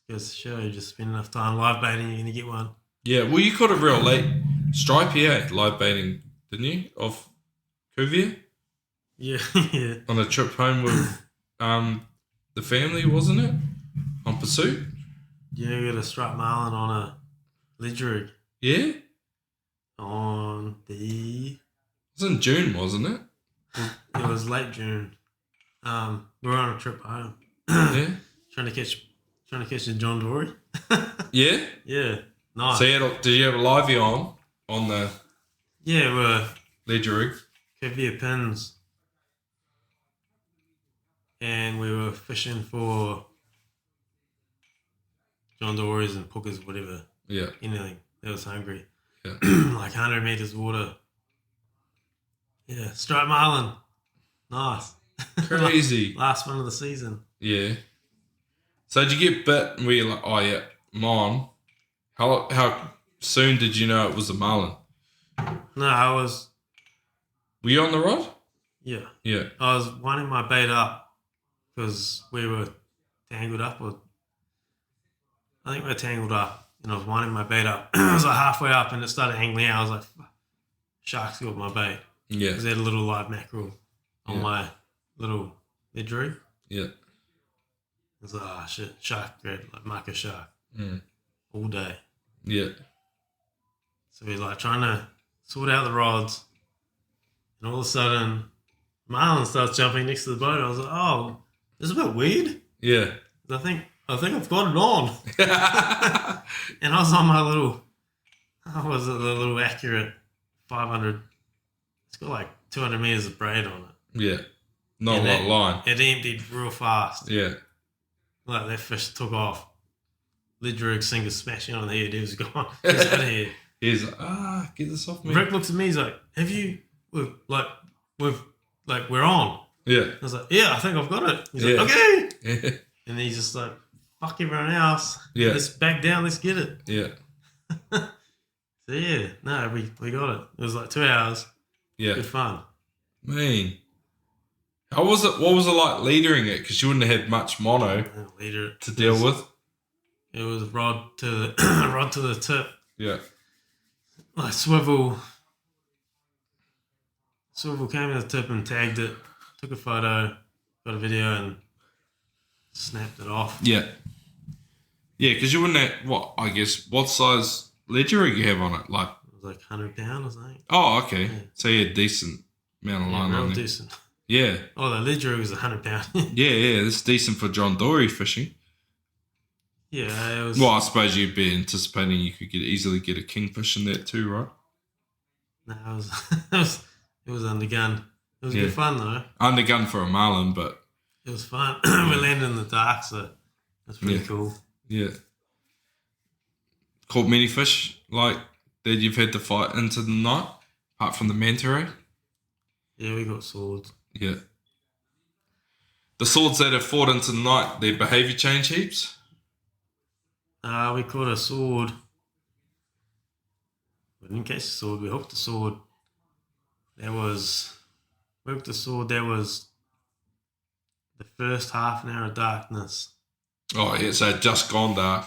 Speaker 4: It goes to show you just spend enough time live baiting, you're going to get one.
Speaker 3: Yeah, well, you caught it real late. Stripey, live baiting, didn't you? Off Cuvier?
Speaker 4: Yeah, yeah.
Speaker 3: On a trip home with the family, wasn't it? On Pursuit?
Speaker 4: Yeah, we got a striped marlin on a ledge rig
Speaker 3: Yeah? It
Speaker 4: on the...
Speaker 3: was in June, wasn't it?
Speaker 4: It was late June. We were on a trip home.
Speaker 3: Yeah?
Speaker 4: trying to catch the John Dory.
Speaker 3: Yeah?
Speaker 4: Yeah, nice.
Speaker 3: So did you have a livey on the
Speaker 4: Yeah, we're
Speaker 3: ledger rig?
Speaker 4: Cuvier pins. And we were fishing for John Dory's and Puckers, whatever.
Speaker 3: Yeah.
Speaker 4: Anything. That was hungry.
Speaker 3: Yeah.
Speaker 4: Like 100 meters water. Yeah, striped marlin. Nice.
Speaker 3: Crazy.
Speaker 4: Last one of the season.
Speaker 3: Yeah. So did you get bit and were you like, oh yeah, mine? How soon did you know it was a marlin?
Speaker 4: No, I was...
Speaker 3: Were you on the rod?
Speaker 4: Yeah.
Speaker 3: Yeah.
Speaker 4: I was winding my bait up because we were tangled up. I think we were tangled up and I was winding my bait up. I was like halfway up and it started angling out. I was like, fuck, shark's got my bait.
Speaker 3: Yeah.
Speaker 4: Because they had a little live mackerel on my little ledge rig.
Speaker 3: Yeah.
Speaker 4: I was like, oh shit, shark grabbed, like mark a shark all day.
Speaker 3: Yeah.
Speaker 4: So we're like trying to sort out the rods. And all of a sudden, marlin starts jumping next to the boat. I was like, oh, this is a bit weird.
Speaker 3: Yeah.
Speaker 4: I think I've got it on. And I was on my little, the little accurate 500. It's got like 200 meters of braid on it.
Speaker 3: Yeah. Not a lot of line.
Speaker 4: It emptied real fast.
Speaker 3: Yeah.
Speaker 4: Like that fish took off. Ledge rig sinker smashing on the head. He was gone. He's out of here.
Speaker 3: He's like, get this off me.
Speaker 4: Rick looks at me. He's like, we're on.
Speaker 3: Yeah.
Speaker 4: I was like, yeah, I think I've got it. He's
Speaker 3: Yeah.
Speaker 4: like, okay.
Speaker 3: Yeah.
Speaker 4: And he's just like, fuck everyone else.
Speaker 3: Yeah.
Speaker 4: Let's back down. Let's get it.
Speaker 3: Yeah.
Speaker 4: So yeah, no, we got it. It was like 2 hours.
Speaker 3: Yeah.
Speaker 4: Good fun.
Speaker 3: Man. How was it? What was it like leadering it? Because you wouldn't have had much mono
Speaker 4: Later
Speaker 3: to deal with.
Speaker 4: It was rod to the rod to the tip.
Speaker 3: Yeah.
Speaker 4: Like swivel came to the tip and tagged it, took a photo, got a video and snapped it off.
Speaker 3: Yeah. Yeah, because you wouldn't have, what size ledger rig you have on it? Like,
Speaker 4: It was like 100 pounds, I think.
Speaker 3: oh, okay.
Speaker 4: Yeah.
Speaker 3: So you had a decent amount of line
Speaker 4: Real
Speaker 3: on there.
Speaker 4: decent.
Speaker 3: Yeah.
Speaker 4: Oh, the ledge rig was 100 pounds.
Speaker 3: Yeah, that's decent for John Dory fishing.
Speaker 4: Yeah, it was.
Speaker 3: Well, I suppose you'd be anticipating you could easily get a kingfish in that too, right?
Speaker 4: No, it was undergun. It was good fun though.
Speaker 3: Undergun for a marlin, but
Speaker 4: It was fun. We landed in the dark, so that's pretty cool.
Speaker 3: yeah. Caught many fish like that you've had to fight into the night, apart from the manta ray.
Speaker 4: Yeah, we got swords.
Speaker 3: Yeah. The swords that have fought into the night, their behaviour change heaps?
Speaker 4: We caught a sword. We didn't catch the sword. We hooked the sword. We hooked the sword. There was the first half an hour of darkness.
Speaker 3: Oh, yeah, so it just gone dark.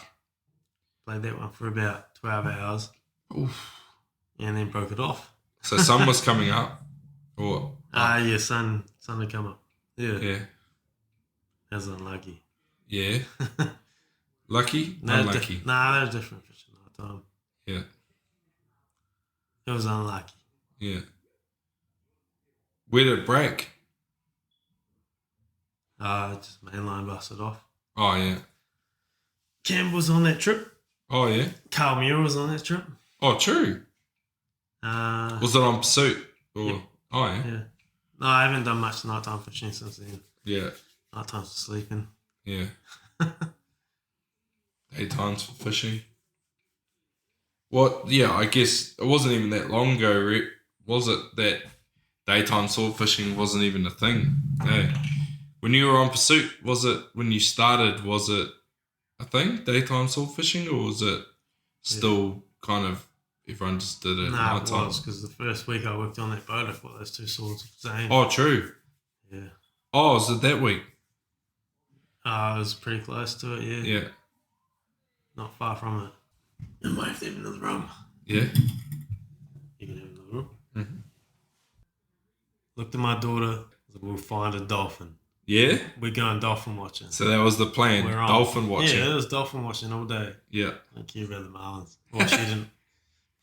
Speaker 4: Played that one for about 12 hours.
Speaker 3: Oof.
Speaker 4: And then broke it off.
Speaker 3: So sun was coming up? Or
Speaker 4: Yeah, sun had come up. Yeah.
Speaker 3: Yeah.
Speaker 4: That was unlucky.
Speaker 3: Yeah. Lucky?
Speaker 4: No,
Speaker 3: Unlucky?
Speaker 4: there's different fish at night time.
Speaker 3: Yeah.
Speaker 4: It was unlucky.
Speaker 3: Yeah. Where did it break?
Speaker 4: Just mainline busted off.
Speaker 3: Oh, yeah.
Speaker 4: Cam was on that trip.
Speaker 3: Oh, yeah.
Speaker 4: Carl Muir was on that trip.
Speaker 3: Oh, true.
Speaker 4: Uh,
Speaker 3: Was it on pursuit? Or,
Speaker 4: yeah.
Speaker 3: Oh, yeah.
Speaker 4: Yeah. No, I haven't done much nighttime fishing since then.
Speaker 3: Yeah.
Speaker 4: Nighttime's for sleeping.
Speaker 3: Yeah. Daytimes for fishing. What? Yeah, I guess it wasn't even that long ago, was it, that daytime sword fishing wasn't even a thing? Hey. When you were on pursuit, was it, when you started, was it a thing, daytime sword fishing, or was it still kind of everyone just did it at
Speaker 4: Nah,
Speaker 3: night
Speaker 4: it
Speaker 3: time?
Speaker 4: was, because the first week I worked on that boat, I thought those two swords were the same.
Speaker 3: Oh, true.
Speaker 4: Yeah.
Speaker 3: Oh, was it that week?
Speaker 4: I was pretty close to it, yeah.
Speaker 3: Yeah.
Speaker 4: Not far from it. I might have to have another room.
Speaker 3: Yeah.
Speaker 4: You can have another room.
Speaker 3: Mm-hmm.
Speaker 4: Looked at my daughter. We'll find a dolphin.
Speaker 3: Yeah?
Speaker 4: We're going dolphin watching.
Speaker 3: So that was the plan,
Speaker 4: We're on.
Speaker 3: dolphin watching.
Speaker 4: Yeah, it was dolphin watching all day.
Speaker 3: Yeah.
Speaker 4: I don't care about the marlins. Well, she didn't.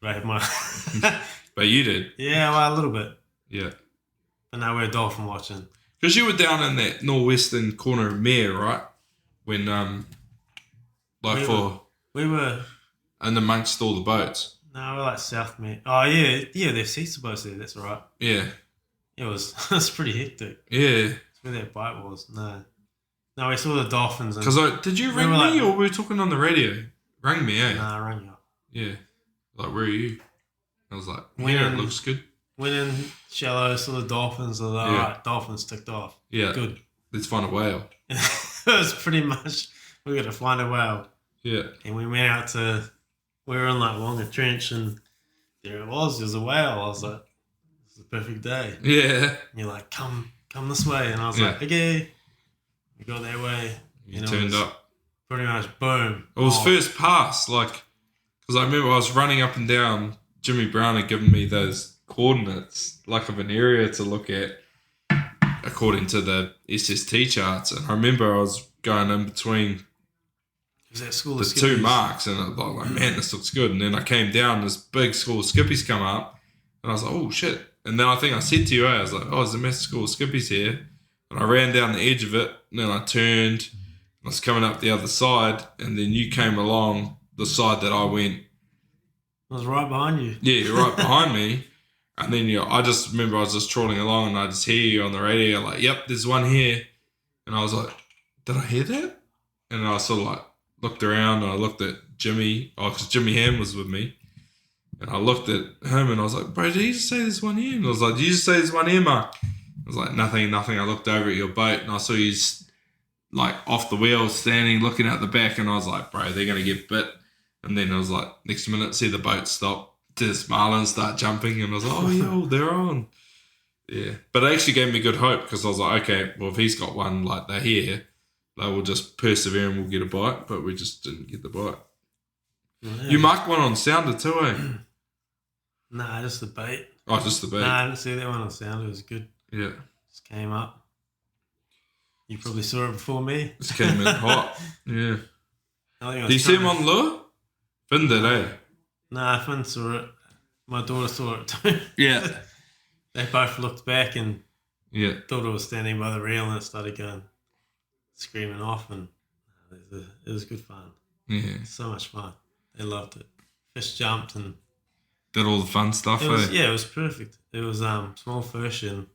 Speaker 4: But I had my...
Speaker 3: But you did.
Speaker 4: Yeah, well, a little bit.
Speaker 3: Yeah.
Speaker 4: But no, we're dolphin watching.
Speaker 3: Because you were down in that northwestern corner of Mare, right? When,
Speaker 4: We were...
Speaker 3: and amongst all the boats.
Speaker 4: No, we're like South Mare. Oh, yeah. Yeah, there's heaps of boats there. That's right.
Speaker 3: Yeah.
Speaker 4: It was pretty hectic.
Speaker 3: Yeah.
Speaker 4: That's where that bite was. No, we saw the dolphins.
Speaker 3: Because did you ring
Speaker 4: were
Speaker 3: me
Speaker 4: like-
Speaker 3: or were we talking on the radio? Rang me, eh?
Speaker 4: Nah, I rang you up.
Speaker 3: Yeah. Like, where are you? I was like,
Speaker 4: When-
Speaker 3: yeah, it looks good.
Speaker 4: Went in shallow, saw the dolphins. I was like,
Speaker 3: Yeah.
Speaker 4: all right, dolphins ticked off.
Speaker 3: Yeah.
Speaker 4: Good.
Speaker 3: Let's find a whale.
Speaker 4: It was pretty much, we got to find a whale.
Speaker 3: Yeah.
Speaker 4: And we went out we were in like Wonga Trench and there it was a whale. I was like, this is the perfect day.
Speaker 3: Yeah.
Speaker 4: And you're like, come this way. And I was
Speaker 3: Yeah.
Speaker 4: like, okay. We got that way.
Speaker 3: You
Speaker 4: and it
Speaker 3: turned
Speaker 4: was
Speaker 3: up.
Speaker 4: Pretty much boom.
Speaker 3: It was
Speaker 4: Oh,
Speaker 3: first pass, like, because I remember I was running up and down. Jimmy Brown had given me those coordinates, like of an area to look at, according to the SST charts. And I remember I was going in between
Speaker 4: was that school
Speaker 3: the
Speaker 4: of
Speaker 3: two
Speaker 4: skippies?
Speaker 3: marks, and I was like, man, this looks good. And then I came down, this big school of skippies come up, and I was like, oh shit. And then I think I said to you, I was like, oh, there's a massive school of skippies here. And I ran down the edge of it, and then I turned, I was coming up the other side, and then you came along the side that I went.
Speaker 4: I was right behind you.
Speaker 3: Yeah, you're right behind me. And then I just remember I was just trawling along, and I just hear you on the radio like, yep, there's one here. And I was like, did I hear that? And I sort of like looked around, and I looked at Jimmy, because Jimmy Ham was with me. And I looked at him, and I was like, bro, did you just say there's one here? And I was like, did you just say there's one here, Mark? I was like, nothing. I looked over at your boat, and I saw you like off the wheel, standing, looking out the back, and I was like, bro, they're going to get bit. And then I was like, next minute, see the boat stop, this marlin start jumping, and I was like, oh, yo, they're on. Yeah. But it actually gave me good hope, because I was like, okay, well, if he's got one, like, they're here, they will just persevere and we'll get a bite, but we just didn't get the bite.
Speaker 4: Yeah.
Speaker 3: You marked one on sounder too, eh?
Speaker 4: Nah, just the bait.
Speaker 3: Oh, just the bait.
Speaker 4: Nah, I didn't see that one on sound. It was good.
Speaker 3: Yeah.
Speaker 4: Just came up. You probably saw it before me.
Speaker 3: Just came in hot. Yeah.
Speaker 4: I think I was
Speaker 3: Did you see him
Speaker 4: trying
Speaker 3: on lure? Finn did, eh?
Speaker 4: Nah, Finn saw it. My daughter saw it too.
Speaker 3: Yeah.
Speaker 4: They both looked back and
Speaker 3: Yeah.
Speaker 4: thought it was standing by the reel, and it started going, screaming off, and it was good fun.
Speaker 3: Yeah.
Speaker 4: So much fun. They loved it. Fish jumped, and
Speaker 3: Did all the fun stuff,
Speaker 4: it was,
Speaker 3: eh?
Speaker 4: yeah, it was perfect. It was small fish, and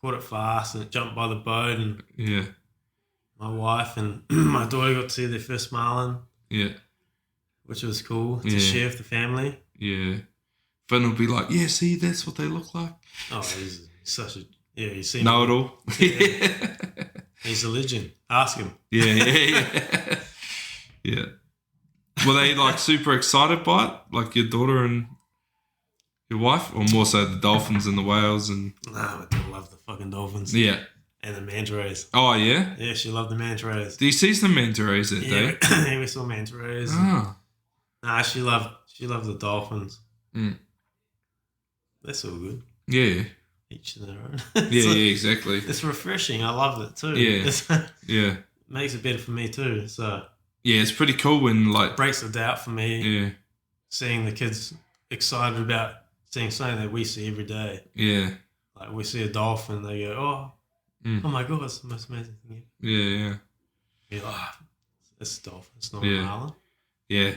Speaker 4: caught it fast, and it jumped by the boat, and
Speaker 3: Yeah.
Speaker 4: my wife and my daughter got to see their first marlin,
Speaker 3: Yeah.
Speaker 4: which was cool to
Speaker 3: Yeah.
Speaker 4: share with the family.
Speaker 3: Yeah. Finn will be like, yeah, see, that's what they look like.
Speaker 4: Oh, he's such a Yeah, you see.
Speaker 3: Know it all.
Speaker 4: He's a legend. Ask him.
Speaker 3: Yeah. Yeah. Were they like super excited by it? Like your daughter and your wife? Or more so the dolphins and the whales and...
Speaker 4: Nah, my daughter loved the fucking dolphins.
Speaker 3: Yeah.
Speaker 4: And the manta rays.
Speaker 3: Oh, yeah?
Speaker 4: Yeah, she loved the manta rays.
Speaker 3: Do you see some manta rays that day?
Speaker 4: Yeah, we saw manta rays.
Speaker 3: Ah.
Speaker 4: Nah, she loved the dolphins.
Speaker 3: Mm.
Speaker 4: That's all good.
Speaker 3: Yeah.
Speaker 4: Each to their own.
Speaker 3: Yeah, exactly.
Speaker 4: It's refreshing. I love it too.
Speaker 3: Yeah. Yeah.
Speaker 4: Makes it better for me too. So
Speaker 3: Yeah, it's pretty cool when like...
Speaker 4: breaks the doubt for me.
Speaker 3: Yeah.
Speaker 4: Seeing the kids excited about seeing something that we see every day.
Speaker 3: Yeah.
Speaker 4: Like we see a dolphin, they go, oh my God, it's the most amazing thing ever.
Speaker 3: Yeah.
Speaker 4: You're like, it's a dolphin, it's not
Speaker 3: Yeah.
Speaker 4: a marlin.
Speaker 3: Yeah.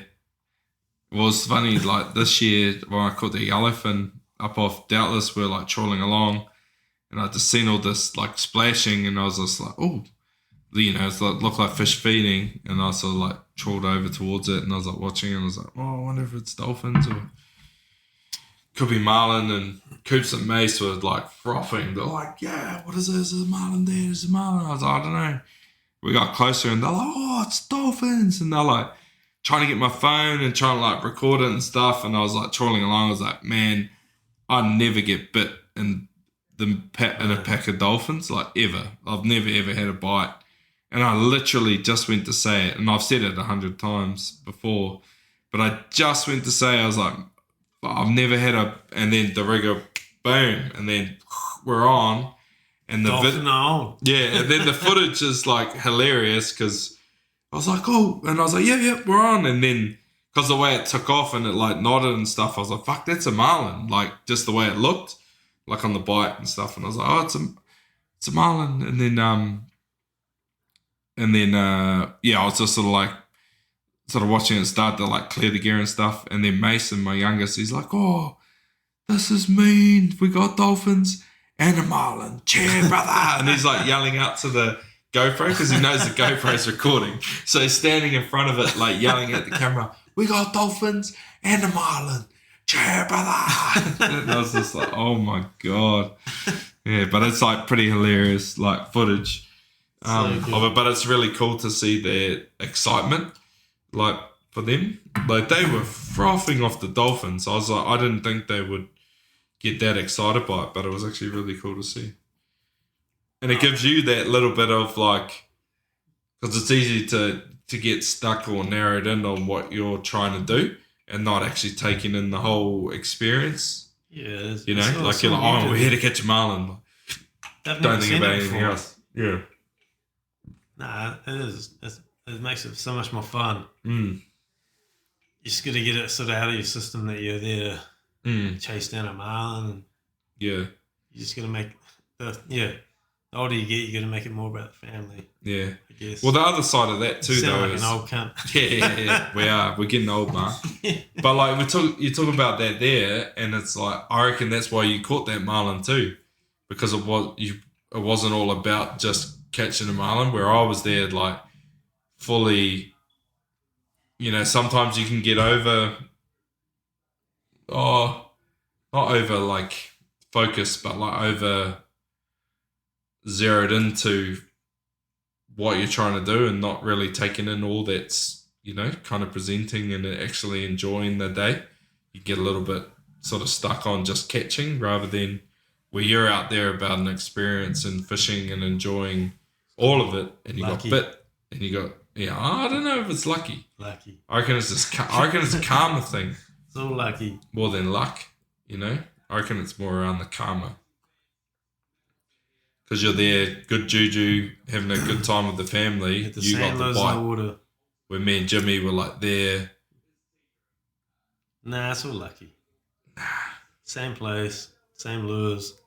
Speaker 3: Well, it's funny, like this year when I caught the yellowfin up off Doubtless, we're like trawling along and I just seen all this like splashing and I was just like, oh, you know, it's like looked like fish feeding and I sort of like trawled over towards it and I was like watching and I was like, oh, I wonder if it's dolphins or could be marlin. And Coops and Mace were like frothing. They're like, yeah, what is this? Is a marlin there? Is a marlin? I was like, I don't know. We got closer and they're like, oh, it's dolphins. And they're like trying to get my phone and trying to like record it and stuff. And I was like trawling along. I was like, man, I never get bit in a pack of dolphins, like ever. I've never ever had a bite. And I literally just went to say it, and I've said it 100 times before, but I just went to say, I was like, I've never had and then the rigger, boom, and then we're on, and the
Speaker 4: Dolphin on.
Speaker 3: yeah, and then the footage is like hilarious because I was like, oh, and I was like, yeah, we're on, and then because the way it took off and it like nodded and stuff, I was like, fuck, that's a marlin, like just the way it looked, like on the bite and stuff, and I was like, oh, it's a marlin, and then I was just sort of watching it start to like clear the gear and stuff. And then Mason, my youngest, he's like, oh, this is mean. We got dolphins and a marlin. Cheer, brother. And he's like yelling out to the GoPro because he knows the GoPro's recording. So he's standing in front of it, like yelling at the camera, we got dolphins and a marlin. Cheer, brother. And I was just like, oh my God. Yeah, but it's like pretty hilarious, like footage. Of it, but it's really cool to see their excitement, like for them. Like they were frothing off the dolphins. I was like, I didn't think they would get that excited by it, but it was actually really cool to see. And it gives you that little bit of like, because it's easy to get stuck or narrowed in on what you're trying to do and not actually taking in the whole experience.
Speaker 4: Yeah,
Speaker 3: you know, like you're like, oh, we're here to catch a marlin. Don't think about anything else. Yeah.
Speaker 4: Nah, it is. It makes it so much more fun.
Speaker 3: Mm.
Speaker 4: You just got to get it sort of out of your system that you're there to chase down a marlin. And
Speaker 3: yeah.
Speaker 4: You just got to make the older you get, you got to make it more about the family.
Speaker 3: Yeah.
Speaker 4: I guess.
Speaker 3: Well, the other side of that too, though,
Speaker 4: like
Speaker 3: is
Speaker 4: an old cunt.
Speaker 3: Yeah. We're getting old, Mark. But like you talk about that there, and it's like I reckon that's why you caught that marlin too, because it wasn't all about just catching a marlin, where I was there like fully, you know, sometimes you can get not over like focused, but like over zeroed into what you're trying to do and not really taking in all that's, you know, kind of presenting and actually enjoying the day. You get a little bit sort of stuck on just catching rather than where you're out there about an experience and fishing and enjoying all of it, and you got bit, and you got, I don't know if it's lucky.
Speaker 4: Lucky.
Speaker 3: I reckon it's a karma thing.
Speaker 4: It's all lucky.
Speaker 3: More than luck, you know? I reckon it's more around the karma. Because you're there, good juju, having a good time with the family. You got the bite.
Speaker 4: Water.
Speaker 3: Where me and Jimmy were like there.
Speaker 4: Nah, it's all lucky. Same place, same lures.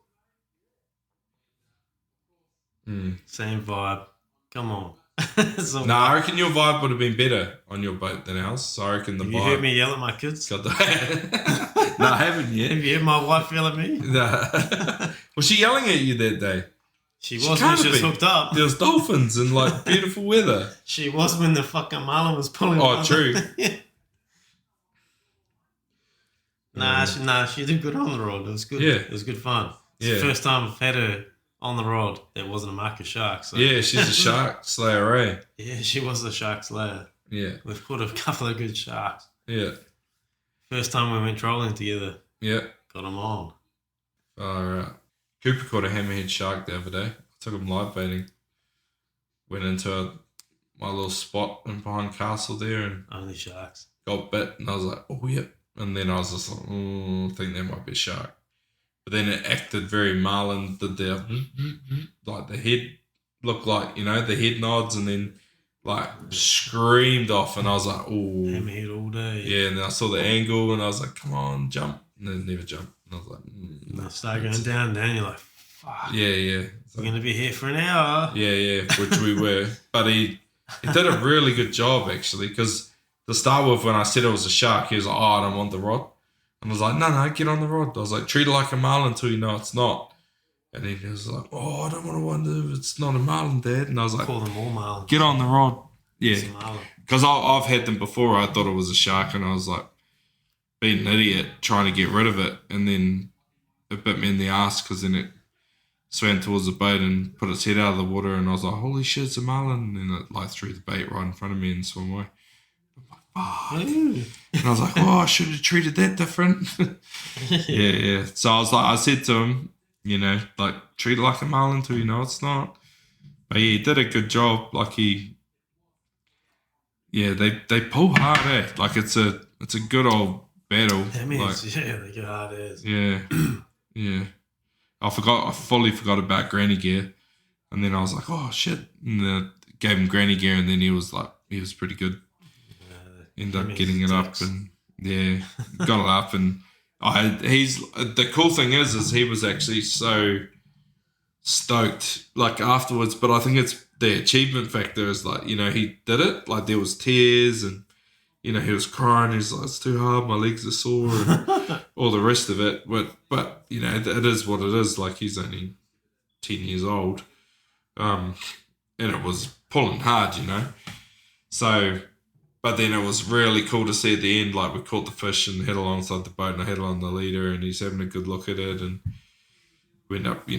Speaker 4: Same vibe. Come on.
Speaker 3: I reckon your vibe would have been better on your boat than ours. So I reckon the vibe.
Speaker 4: You heard me yell at my kids?
Speaker 3: No, I haven't yet.
Speaker 4: Have you heard my wife yell at me?
Speaker 3: No. Was she yelling at you that day?
Speaker 4: She was when she was hooked up.
Speaker 3: There was dolphins and like beautiful weather.
Speaker 4: She was when the fucking marlin was pulling.
Speaker 3: Oh, true.
Speaker 4: Nah, she did good on the rod. It was good.
Speaker 3: Yeah.
Speaker 4: It was good fun. It's
Speaker 3: the
Speaker 4: first time I've had her on the rod, there wasn't a marker shark. So.
Speaker 3: Yeah, she's a shark slayer, eh?
Speaker 4: Yeah, she was a shark slayer.
Speaker 3: Yeah.
Speaker 4: We've caught a couple of good sharks.
Speaker 3: Yeah.
Speaker 4: First time we went trolling together.
Speaker 3: Yeah.
Speaker 4: Got them on.
Speaker 3: Alright. Cooper caught a hammerhead shark the other day. I took him live baiting. Went into my little spot in behind Castle there and
Speaker 4: Only sharks.
Speaker 3: got bit. And I was like, oh, yep. And then I was just like, I think that might be a shark. But then it acted very marlin, did the, like the head looked like, the head nods and then like screamed off. And I was like, oh.
Speaker 4: Hammerhead all day.
Speaker 3: Yeah, and then I saw the angle and I was like, come on, jump. And then never jumped. And I was like,
Speaker 4: And they start going down, you're like, fuck.
Speaker 3: Yeah.
Speaker 4: We're going to be here for an hour.
Speaker 3: Yeah, which we were. But he did a really good job, actually, because to start with, when I said it was a shark, he was like, oh, I don't want the rod. And I was like, no, get on the rod. I was like, treat it like a marlin until you know it's not. And then he was like, oh, I don't want to wonder if it's not a marlin, Dad. And I was like,
Speaker 4: Call them all marlin.
Speaker 3: get on the rod. Yeah.
Speaker 4: It's a marlin.
Speaker 3: Because I've had them before. I thought it was a shark, and I was like, being an idiot trying to get rid of it. And then it bit me in the ass because then it swam towards the boat and put its head out of the water. And I was like, holy shit, it's a marlin. And then it like threw the bait right in front of me and swam away. And I was like, oh, I should have treated that different. Yeah. So I said to him, like, treat it like a marlin until you know it's not. But yeah, he did a good job. Like they pull hard, eh? Like it's a good old battle.
Speaker 4: That means,
Speaker 3: like,
Speaker 4: they get hard as.
Speaker 3: Yeah. Yeah. I fully forgot about granny gear. And then I was like, oh shit. And then I gave him granny gear and then he was pretty good. Ended up getting it up and got it up and the cool thing is he was actually so stoked like afterwards, but I think it's the achievement factor is like, he did it, like there was tears and he was crying, he's like, it's too hard, my legs are sore and all the rest of it, but it is what it is, like he's only 10 years old, and it was pulling hard, so. But then it was really cool to see at the end, like we caught the fish and had alongside the boat and I had along the leader and he's having a good look at it and we end up,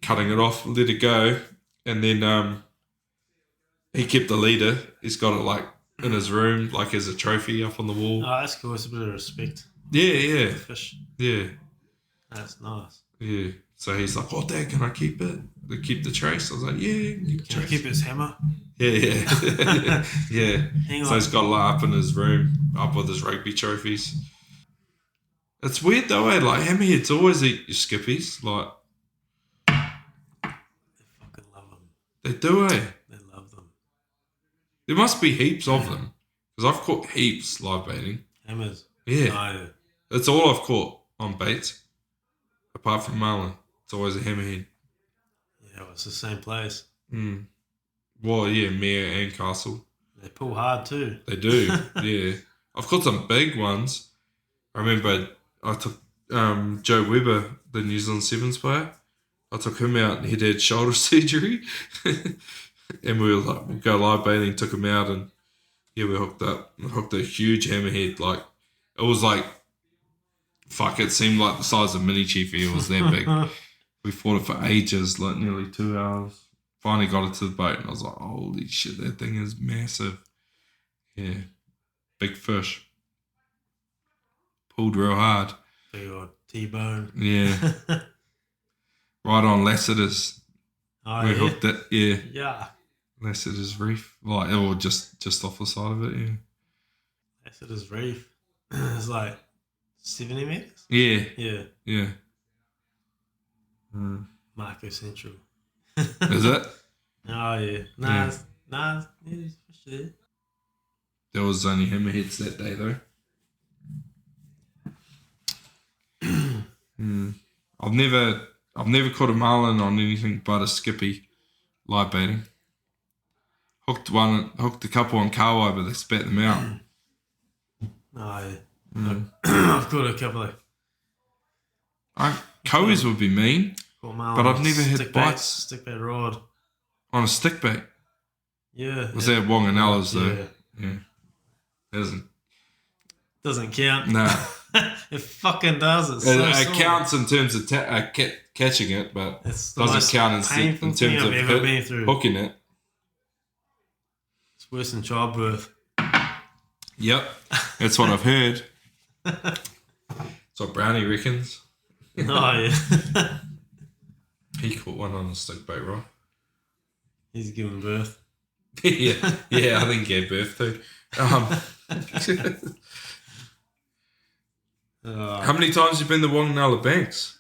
Speaker 3: cutting it off, let it go. And then he kept the leader. He's got it like in his room, like as a trophy up on the wall.
Speaker 4: Oh, that's cool. It's a bit of respect.
Speaker 3: Yeah.
Speaker 4: For the fish.
Speaker 3: Yeah.
Speaker 4: That's nice.
Speaker 3: Yeah. So he's like, oh, Dad, can I keep it? Keep the trace? I was like, yeah,
Speaker 4: Can I keep his hammer?
Speaker 3: Yeah. Yeah. So he's got it up in his room, up with his rugby trophies. It's weird though, eh? Like hammerheads always eat your skippies. Like
Speaker 4: They fucking love them.
Speaker 3: they do, eh?
Speaker 4: They love them.
Speaker 3: There must be heaps of them because I've caught heaps live baiting.
Speaker 4: Hammers.
Speaker 3: Yeah.
Speaker 4: No.
Speaker 3: It's all I've caught on baits, apart from marlin. It's always a hammerhead.
Speaker 4: Yeah, well, it's the same place.
Speaker 3: Well, yeah, Mayor and Castle.
Speaker 4: They pull hard too.
Speaker 3: They do, yeah. I've caught some big ones. I remember I took Joe Webber, the New Zealand Sevens player. I took him out and he'd had shoulder surgery. And we were like, we'll go live baiting, took him out and we hooked a huge hammerhead. Like, it was like, fuck, it seemed like the size of mini chiefy. It was that big. We fought it for ages, like nearly 2 hours. Finally got it to the boat and I was like, holy shit, that thing is massive. Yeah. Big fish. Pulled real hard.
Speaker 4: Big old T-bone.
Speaker 3: Yeah. Right on Lassiter's.
Speaker 4: Oh,
Speaker 3: We
Speaker 4: yeah?
Speaker 3: hooked it, yeah.
Speaker 4: Yeah.
Speaker 3: Lassiter's reef. Like, or just off the side of it, yeah.
Speaker 4: That's it, his reef. It's like 70 metres?
Speaker 3: Yeah.
Speaker 4: Yeah.
Speaker 3: Yeah.
Speaker 4: Marco Central.
Speaker 3: Is it?
Speaker 4: Oh, yeah.
Speaker 3: Yeah.
Speaker 4: There's fish there.
Speaker 3: There was only hammerheads that day, though. I've never caught a marlin on anything but a skippy live baiting. Hooked a couple on Kauai, but they spat them out.
Speaker 4: Oh, yeah. I've caught a couple of
Speaker 3: Koe's would be mean, but I've never had bites
Speaker 4: stick bait rod.
Speaker 3: on a stick bait.
Speaker 4: Yeah.
Speaker 3: Was that Wanganella's though?
Speaker 4: Yeah.
Speaker 3: Yeah.
Speaker 4: Doesn't count.
Speaker 3: Nah.
Speaker 4: It fucking does. It's so
Speaker 3: It
Speaker 4: sore.
Speaker 3: counts in terms of catching it, but
Speaker 4: It's the
Speaker 3: doesn't
Speaker 4: most
Speaker 3: count in
Speaker 4: painful thing
Speaker 3: terms of
Speaker 4: I've ever been through.
Speaker 3: hooking it.
Speaker 4: It's worse than childbirth.
Speaker 3: Yep, that's what I've heard. That's what Brownie reckons.
Speaker 4: Oh, yeah.
Speaker 3: He caught one on a stick bait rod.
Speaker 4: He's giving birth.
Speaker 3: yeah, I think he gave birth too. How many times have you been to Whanganala Banks?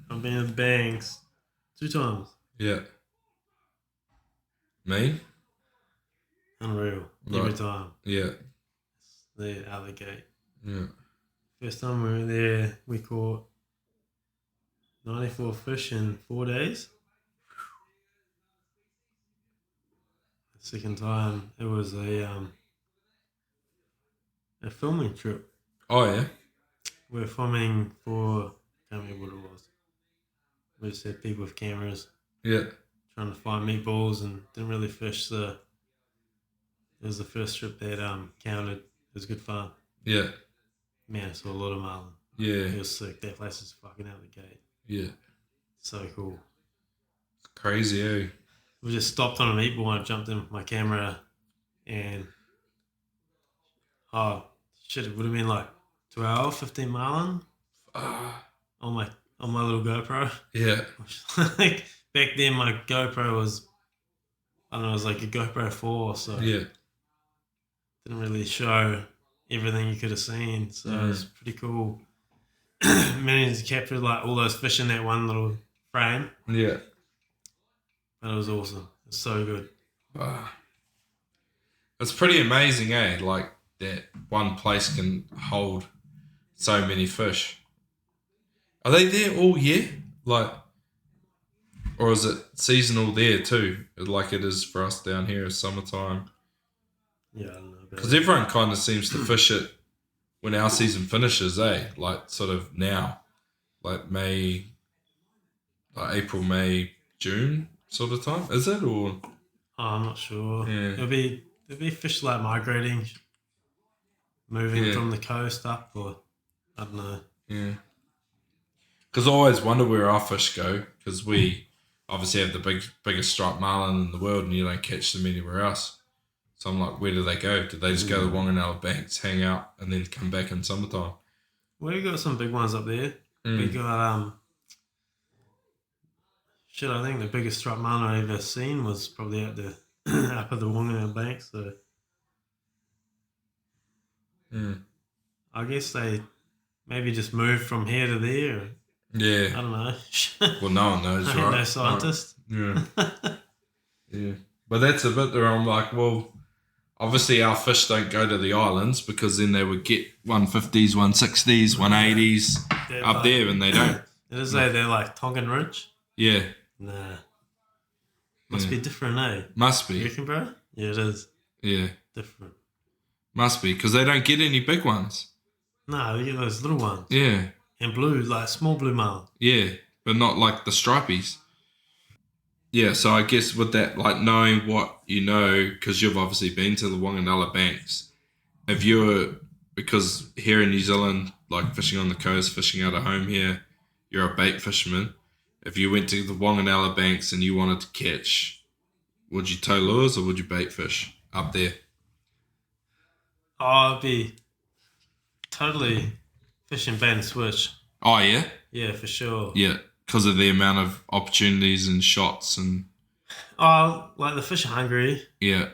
Speaker 4: I've been to the banks 2 times.
Speaker 3: Yeah. Me?
Speaker 4: Unreal.
Speaker 3: Right.
Speaker 4: Every time.
Speaker 3: Yeah.
Speaker 4: They're out the gate.
Speaker 3: Yeah.
Speaker 4: First time we were there, we caught 94 fish in 4 days. The second time, it was a filming trip.
Speaker 3: Oh, yeah?
Speaker 4: We were filming for, I can't remember what it was. We just had people with cameras
Speaker 3: Yeah.
Speaker 4: trying to find meatballs and didn't really fish. So it was the first trip that counted. It was good fun.
Speaker 3: Yeah.
Speaker 4: Man, I saw a lot of marlin.
Speaker 3: Yeah.
Speaker 4: It was sick. That place is fucking out the gate.
Speaker 3: Yeah.
Speaker 4: So cool.
Speaker 3: Crazy, eh?
Speaker 4: We just stopped on a meatball and I jumped in with my camera and oh shit, it would have been like 12, 15 marlin on my little GoPro.
Speaker 3: Yeah.
Speaker 4: Like back then my GoPro was, I don't know, it was like a GoPro 4, so
Speaker 3: Yeah.
Speaker 4: didn't really show everything you could have seen. So it was pretty cool. Managed to capture like all those fish in that one little frame.
Speaker 3: Yeah.
Speaker 4: But it was awesome. It's so good.
Speaker 3: It's pretty amazing, eh? Like that one place can hold so many fish. Are they there all year? Like, or is it seasonal there too? Like it is for us down here, summertime.
Speaker 4: Yeah, I don't know.
Speaker 3: Because everyone kind of seems to fish it when our season finishes, eh? Like sort of now, like May, like April, May, June sort of time. Is it or?
Speaker 4: Oh, I'm not sure.
Speaker 3: Yeah.
Speaker 4: There'll be fish like migrating, moving
Speaker 3: Yeah.
Speaker 4: from the coast up, or I don't know.
Speaker 3: Yeah. Because I always wonder where our fish go, because we obviously have the biggest striped marlin in the world and you don't catch them anywhere else. So I'm like, where do they go? Do they just go to the Whanganala Banks, hang out, and then come back in summertime?
Speaker 4: We've got some big ones up there. We got shit, I think the biggest striped marlin I've ever seen was probably at the up at the Whanganala Banks. So I guess they maybe just moved from here to there. I
Speaker 3: Yeah.
Speaker 4: don't know.
Speaker 3: Well, no one knows,
Speaker 4: I ain't
Speaker 3: right?
Speaker 4: no scientist.
Speaker 3: Yeah. Yeah. But that's a bit where I'm like, well, obviously our fish don't go to the islands because then they would get 150s, 160s, 180s
Speaker 4: They're
Speaker 3: up
Speaker 4: like-
Speaker 3: there and they don't.
Speaker 4: It is like they're like Tongan rich.
Speaker 3: Yeah.
Speaker 4: Nah. Must
Speaker 3: Yeah.
Speaker 4: be different, eh?
Speaker 3: Must
Speaker 4: You
Speaker 3: be.
Speaker 4: reckon, bro? Yeah, it is.
Speaker 3: Yeah.
Speaker 4: Different.
Speaker 3: Must be because they don't get any big ones.
Speaker 4: No, you get those little ones.
Speaker 3: Yeah.
Speaker 4: And blue, like small blue marlin.
Speaker 3: Yeah. But not like the stripies. Yeah, so I guess with that, like knowing what you know, because you've obviously been to the Whanganala Banks, if you're, because here in New Zealand, like fishing on the coast, fishing out of home here, you're a bait fisherman. If you went to the Whanganala Banks and you wanted to catch, would you tow lures or would you bait fish up there?
Speaker 4: Oh, it'd be totally fishing bait and switch.
Speaker 3: Oh, yeah?
Speaker 4: Yeah, for sure.
Speaker 3: Yeah, because of the amount of opportunities and shots and...
Speaker 4: Oh, like the fish are hungry.
Speaker 3: Yeah,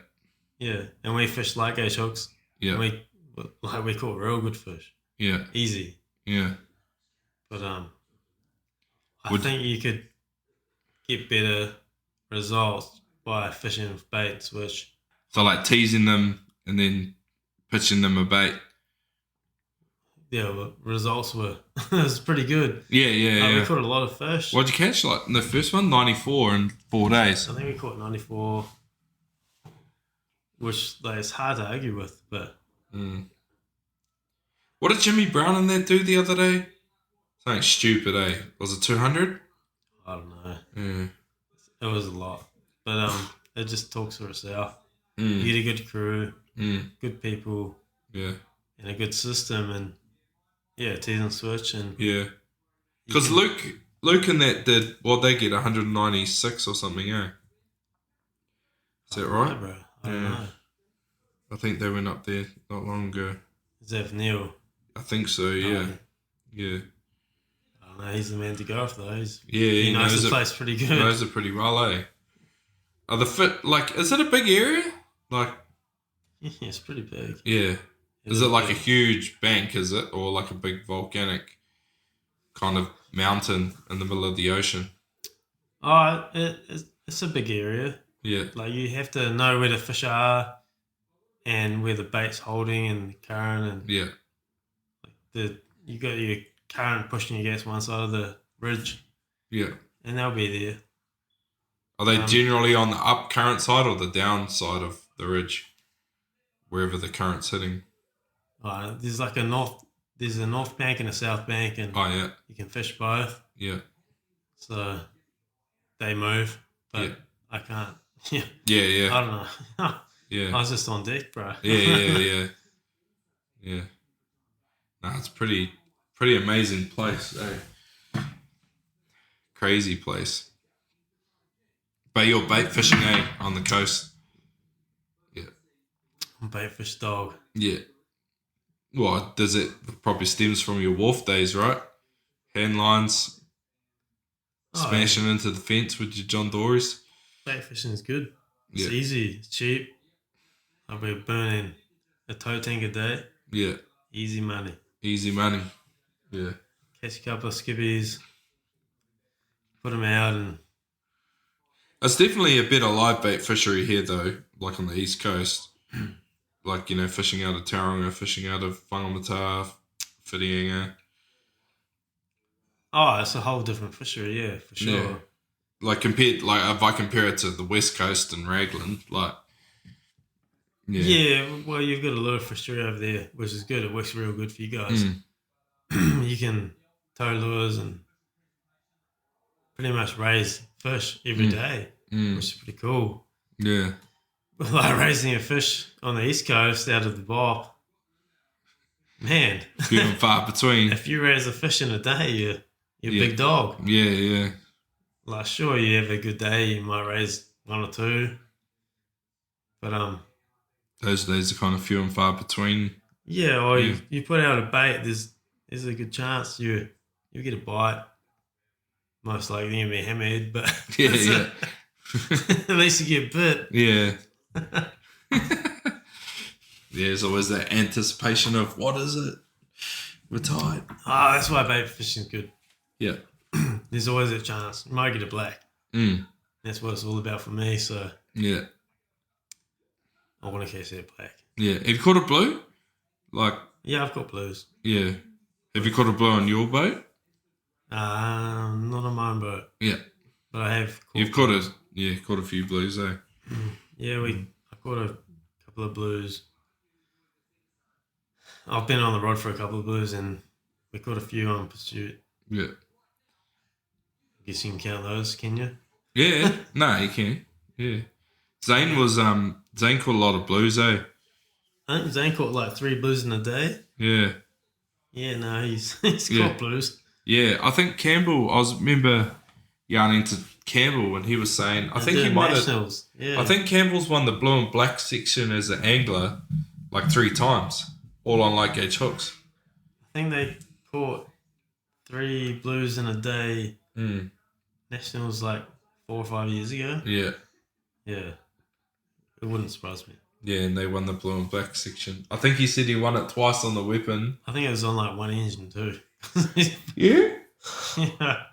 Speaker 4: Yeah, and we fish light gauge hooks.
Speaker 3: yeah,
Speaker 4: And we caught real good fish.
Speaker 3: yeah,
Speaker 4: Easy.
Speaker 3: yeah.
Speaker 4: But I think you could get better results by fishing with bait and switch.
Speaker 3: So like teasing them and then pitching them a bait.
Speaker 4: Yeah, but results were it was pretty good.
Speaker 3: Yeah, yeah,
Speaker 4: We
Speaker 3: yeah.
Speaker 4: caught a lot of fish.
Speaker 3: What'd you catch? Like in the first one, 94 in 4 days.
Speaker 4: I think we caught 94, which like it's hard to argue with. But
Speaker 3: What did Jimmy Brown and that do the other day? Something stupid, eh? Was it 200?
Speaker 4: I don't know.
Speaker 3: Yeah.
Speaker 4: It was a lot, but it just talks for itself. You
Speaker 3: Mm,
Speaker 4: get a good crew,
Speaker 3: mm,
Speaker 4: good people,
Speaker 3: yeah,
Speaker 4: and a good system, and yeah, tease and switch, and
Speaker 3: yeah, Because Luke and that did, they get 196 or something, eh? Is that right?
Speaker 4: Know, bro. I don't know.
Speaker 3: I think they went up there not long ago.
Speaker 4: Is that Neil?
Speaker 3: I think so, yeah. Yeah.
Speaker 4: I don't know. He's the man to go off, though.
Speaker 3: He
Speaker 4: knows the place pretty good.
Speaker 3: Knows it pretty well, eh? Are the is it a big area? Like,
Speaker 4: yeah, it's pretty big.
Speaker 3: Yeah. Is it like a huge bank, is it? Or like a big volcanic kind of mountain in the middle of the ocean?
Speaker 4: Oh, it's a big area.
Speaker 3: Yeah.
Speaker 4: Like, you have to know where the fish are and where the bait's holding and the current. And
Speaker 3: yeah.
Speaker 4: You got your current pushing against one side of the ridge.
Speaker 3: Yeah.
Speaker 4: And they'll be there.
Speaker 3: Are they generally on the up current side or the down side of the ridge? Wherever the current's hitting?
Speaker 4: There's like a north bank and a south bank, and you can fish both.
Speaker 3: Yeah.
Speaker 4: So they move, but
Speaker 3: yeah.
Speaker 4: I can't.
Speaker 3: Yeah. Yeah.
Speaker 4: I don't know.
Speaker 3: Yeah.
Speaker 4: I was just on deck, bro.
Speaker 3: Yeah. No, it's pretty amazing place, eh? Crazy place. But you're bait fishing, eh, on the coast? Yeah.
Speaker 4: I'm bait fish dog.
Speaker 3: Yeah. Well, probably stems from your wharf days, right? Hand lines, smashing into the fence with your John Dory's.
Speaker 4: Bait fishing is good. It's easy, it's cheap. I'll be burning a tow tank a day.
Speaker 3: Yeah.
Speaker 4: Easy money.
Speaker 3: Yeah.
Speaker 4: Catch a couple of skippies, put them out, and
Speaker 3: it's definitely a better live bait fishery here, though, like on the East Coast. Like, fishing out of Tauranga, fishing out of Whangamata, Whitianga.
Speaker 4: Oh, it's a whole different fishery, yeah, for sure.
Speaker 3: Yeah. Like, if I compare it to the West Coast and Raglan, like,
Speaker 4: yeah, well, you've got a lure fishery over there, which is good. It works real good for you guys. You can tow lures and pretty much raise fish every day, which is pretty cool.
Speaker 3: Yeah.
Speaker 4: Like raising a fish on the East Coast out of the bar, man.
Speaker 3: Few and far between.
Speaker 4: If you raise a fish in a day, you're a big dog.
Speaker 3: Yeah.
Speaker 4: Like, sure, you have a good day, you might raise one or two, but
Speaker 3: those days are kind of few and far between.
Speaker 4: Yeah, or you put out a bait, there's a good chance you get a bite. Most likely you'll be hammerhead, but
Speaker 3: yeah.
Speaker 4: at least you get bit.
Speaker 3: Yeah. There's always that anticipation of what is it? We're tired.
Speaker 4: Oh, that's why bait fishing is good.
Speaker 3: Yeah.
Speaker 4: There's always a chance. You might get a black. That's what it's all about for me, so
Speaker 3: yeah.
Speaker 4: I want to catch that black.
Speaker 3: Yeah. Have you caught a blue?
Speaker 4: Yeah, I've got blues.
Speaker 3: Yeah. Have you caught a blue on your boat?
Speaker 4: Not on my own boat.
Speaker 3: Yeah.
Speaker 4: But I have caught
Speaker 3: You've caught caught a few blues, eh?
Speaker 4: Yeah, I caught a couple of blues. I've been on the rod for a couple of blues, and we caught a few on pursuit.
Speaker 3: Yeah.
Speaker 4: I guess you can count those, can you?
Speaker 3: Yeah. No, you can. Yeah. Zane caught a lot of blues, eh?
Speaker 4: I think Zane caught like 3 blues in a day.
Speaker 3: Yeah.
Speaker 4: Yeah, no, he's caught blues.
Speaker 3: Yeah, I think Campbell, I remember yarning to Campbell when he was saying, I think he might have.
Speaker 4: Yeah.
Speaker 3: I think Campbell's won the blue and black section as an angler like 3 times, all on light gauge hooks.
Speaker 4: I think they caught 3 blues in a day.
Speaker 3: Mm.
Speaker 4: Nationals like 4 or 5 years ago.
Speaker 3: Yeah.
Speaker 4: Yeah. It wouldn't surprise me.
Speaker 3: Yeah, and they won the blue and black section. I think he said he won it twice on the weapon.
Speaker 4: I think it was on like 1 engine too.
Speaker 3: Yeah?
Speaker 4: Yeah.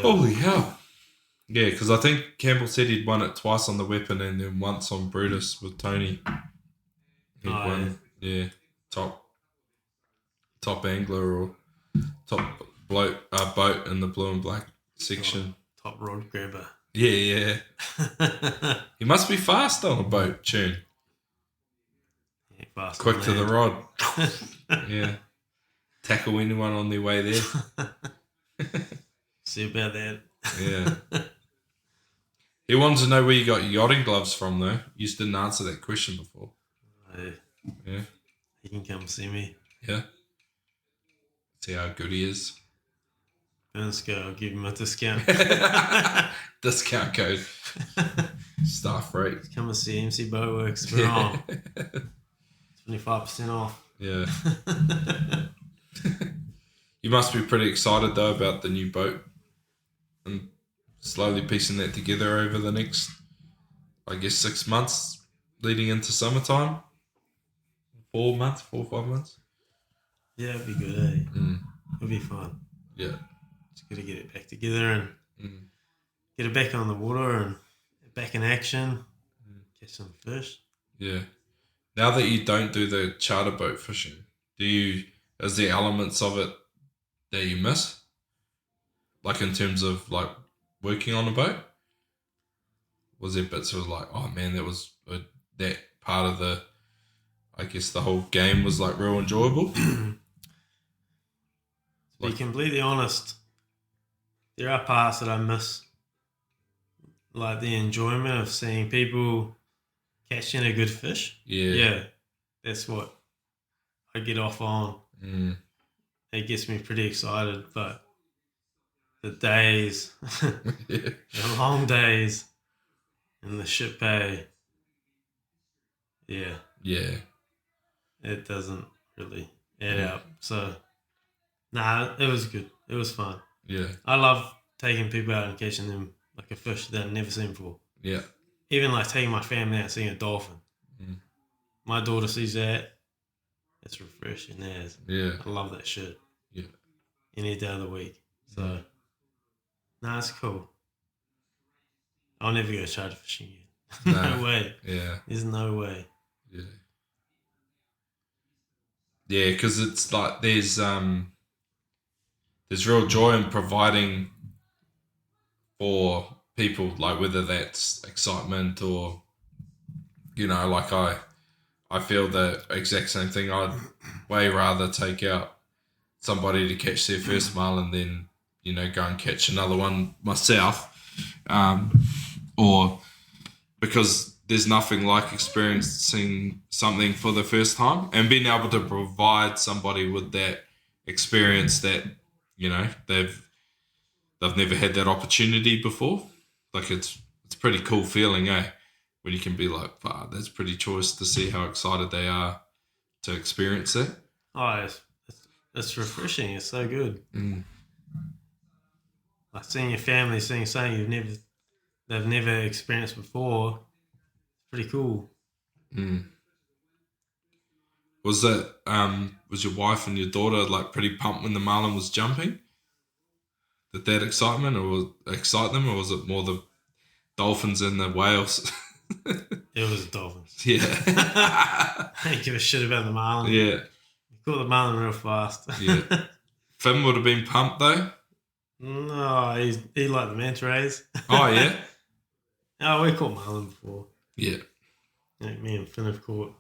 Speaker 3: Holy hell. Yeah, because I think Campbell said he'd won it twice on the weapon and then once on Brutus with Tony. He'd won, top angler or top boat in the blue and black section.
Speaker 4: Top rod grabber.
Speaker 3: Yeah. He must be fast on a boat, Churn.
Speaker 4: Yeah, fast.
Speaker 3: Quick to the rod. Yeah. Tackle anyone on their way there.
Speaker 4: See about that.
Speaker 3: Yeah. He wanted to know where you got your yachting gloves from, though. You just didn't answer that question before. Yeah.
Speaker 4: He can come see me.
Speaker 3: Yeah. See how good he is.
Speaker 4: Bernsko, I'll give him a discount.
Speaker 3: Discount code. Staff rate.
Speaker 4: Come and see MC Boatworks. We're on. 25% off.
Speaker 3: Yeah. You must be pretty excited though about the new boat and slowly piecing that together over the next, I guess, 6 months leading into summertime. 4 months, 4 or 5 months.
Speaker 4: Yeah, it'd be good, eh? It'll be fun.
Speaker 3: Yeah.
Speaker 4: Just got to get it back together and get it back on the water and back in action. Catch some fish.
Speaker 3: Yeah. Now that you don't do the charter boat fishing, is there elements of it that you miss? Like in terms of like working on a boat? Was there bits of like, oh man, that part of I guess the whole game was like real enjoyable?
Speaker 4: To be completely honest, there are parts that I miss. Like the enjoyment of seeing people catching a good fish. Yeah. That's what I get off on. It gets me pretty excited, but the days, the long days in the ship bay, yeah, it doesn't really add up. So, nah, it was good. It was fun.
Speaker 3: Yeah.
Speaker 4: I love taking people out and catching them like a fish that I've never seen before.
Speaker 3: Yeah.
Speaker 4: Even like taking my family out and seeing a dolphin. My daughter sees that. It's refreshing as.
Speaker 3: Yeah.
Speaker 4: I love that shit.
Speaker 3: Yeah.
Speaker 4: Any day of the week. So, nah, it's cool. I'll never go charter fishing again. No way.
Speaker 3: Yeah.
Speaker 4: There's no way.
Speaker 3: Yeah. Yeah, because it's like there's real joy in providing for people, like whether that's excitement or, you know, like I feel the exact same thing. I'd way rather take out somebody to catch their first marlin than, you know, go and catch another one myself. Or because there's nothing like experiencing something for the first time and being able to provide somebody with that experience that, you know, they've never had that opportunity before. Like it's a pretty cool feeling, eh? When you can be like, wow, that's pretty choice to see how excited they are to experience that.
Speaker 4: Oh, it's refreshing. It's so good. Like seeing your family seeing something they've never experienced before. It's pretty cool.
Speaker 3: Was was your wife and your daughter like pretty pumped when the marlin was jumping? Did that excite them, or was it more the dolphins and the whales?
Speaker 4: It was dolphins.
Speaker 3: Yeah.
Speaker 4: I didn't give a shit about the marlin.
Speaker 3: Yeah.
Speaker 4: We caught the marlin real fast.
Speaker 3: Yeah. Finn would have been pumped though.
Speaker 4: No, he liked the manta rays.
Speaker 3: Oh yeah.
Speaker 4: Oh, we caught marlin before.
Speaker 3: Yeah.
Speaker 4: Like me and Finn have caught a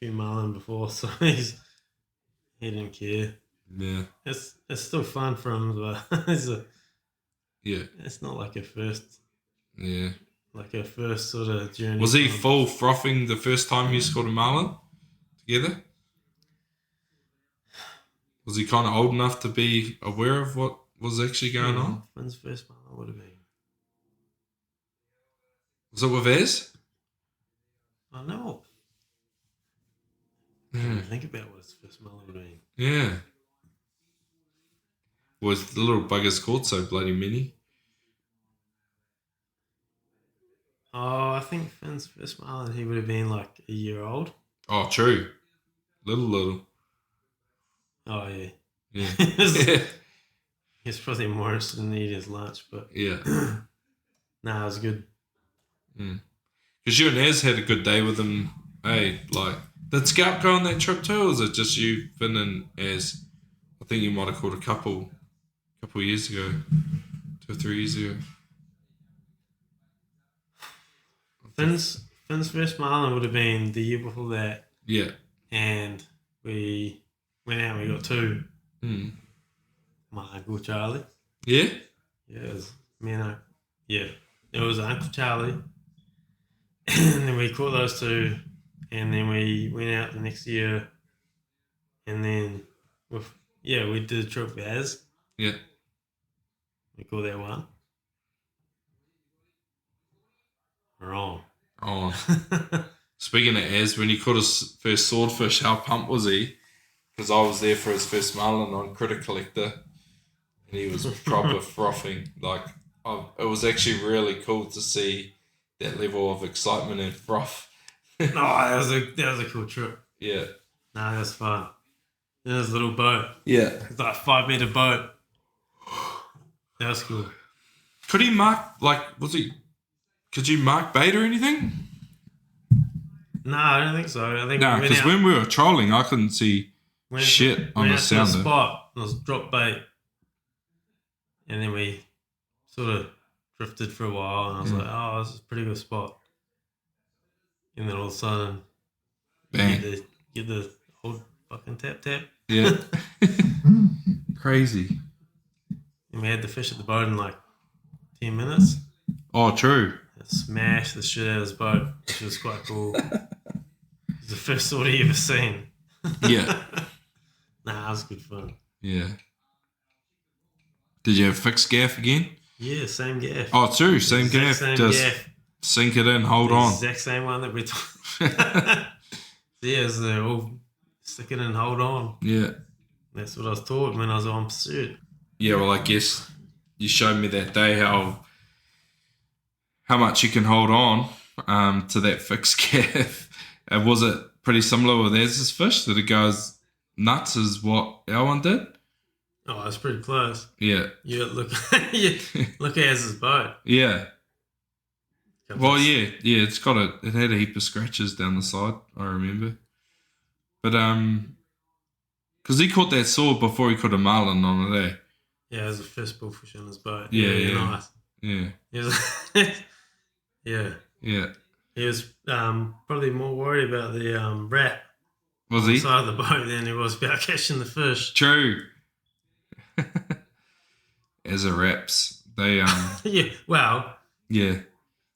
Speaker 4: few marlin before, so he didn't care.
Speaker 3: Yeah.
Speaker 4: It's still fun for him, but it's not like a first.
Speaker 3: Yeah.
Speaker 4: Like a first sort of journey.
Speaker 3: Was he full frothing the first time you caught a marlin together? Was he kind of old enough to be aware of what was actually going on?
Speaker 4: Finn's first marlin would have been.
Speaker 3: Was it with Ez?
Speaker 4: I know. Think about what his first marlin would have been.
Speaker 3: Yeah. Was the little buggers caught so bloody many?
Speaker 4: Oh, I think Finn's first marlin, he would have been like a year old.
Speaker 3: Oh, true. Little.
Speaker 4: Oh, yeah.
Speaker 3: Yeah.
Speaker 4: He's probably more interested in eating his lunch, but
Speaker 3: Yeah.
Speaker 4: nah, it was good.
Speaker 3: Because you and Ez had a good day with him. Hey, like, did Scout go on that trip too, or was it just you, Finn, and Ez? I think you might have caught a couple years ago, 2 or 3 years ago.
Speaker 4: Finn's first marlin would have been the year before that.
Speaker 3: Yeah.
Speaker 4: And we went out and we got 2. My Uncle Charlie.
Speaker 3: Yeah?
Speaker 4: Yeah, it was me and it was Uncle Charlie. And then we caught those 2. And then we went out the next year. And then we did a trip with Az.
Speaker 3: Yeah.
Speaker 4: You call that one? Wrong.
Speaker 3: Oh. Speaking of Az, when he caught his first swordfish, how pumped was he? Because I was there for his first marlin on Critter Collector, and he was proper frothing. Like, it was actually really cool to see that level of excitement and froth.
Speaker 4: No, that was a cool trip.
Speaker 3: Yeah.
Speaker 4: Nah, that was fun. In his little boat.
Speaker 3: Yeah.
Speaker 4: It's like a 5-meter boat. That was cool.
Speaker 3: Could he mark, could you mark bait or anything?
Speaker 4: No, I don't think so. I think
Speaker 3: No, because when we were trolling, I couldn't see shit on the sounder.
Speaker 4: Spot, it was drop bait. And then we sort of drifted for a while, and I was like, oh, this is a pretty good spot. And then all of a sudden,
Speaker 3: bang.
Speaker 4: Get the old fucking tap.
Speaker 3: Yeah. Crazy.
Speaker 4: And we had the fish at the boat in like 10 minutes.
Speaker 3: Oh, true.
Speaker 4: It smashed the shit out of his boat, which was quite cool. It's the first sort he ever seen.
Speaker 3: Yeah.
Speaker 4: Nah, it was good fun.
Speaker 3: Yeah. Did you have fixed gaff again?
Speaker 4: Yeah, same gaff.
Speaker 3: Oh, true. Same gaff. Just
Speaker 4: gaff.
Speaker 3: sink it in, hold
Speaker 4: the
Speaker 3: on.
Speaker 4: Exact same one that we took. Yeah, so they're all stick it and hold on.
Speaker 3: Yeah.
Speaker 4: That's what I was taught when I was on pursuit.
Speaker 3: Yeah, well, I guess you showed me that day how much you can hold on to that fixed gaff. Was it pretty similar with Az's fish? Did it go as nuts as what our one did?
Speaker 4: Oh, it's pretty close.
Speaker 3: Yeah.
Speaker 4: You look at Az's boat.
Speaker 3: Yeah. Well, yeah, it had a heap of scratches down the side, I remember. But, because he caught that sword before he caught a marlin on it, eh?
Speaker 4: Yeah, it was the first bullfish on his boat.
Speaker 3: Yeah.
Speaker 4: Nice.
Speaker 3: Yeah.
Speaker 4: He was, yeah.
Speaker 3: Yeah.
Speaker 4: He was probably more worried about the rat
Speaker 3: Was
Speaker 4: on the
Speaker 3: he?
Speaker 4: side of the boat than he was about catching the fish.
Speaker 3: True. As a raps, they
Speaker 4: Yeah, well,
Speaker 3: yeah.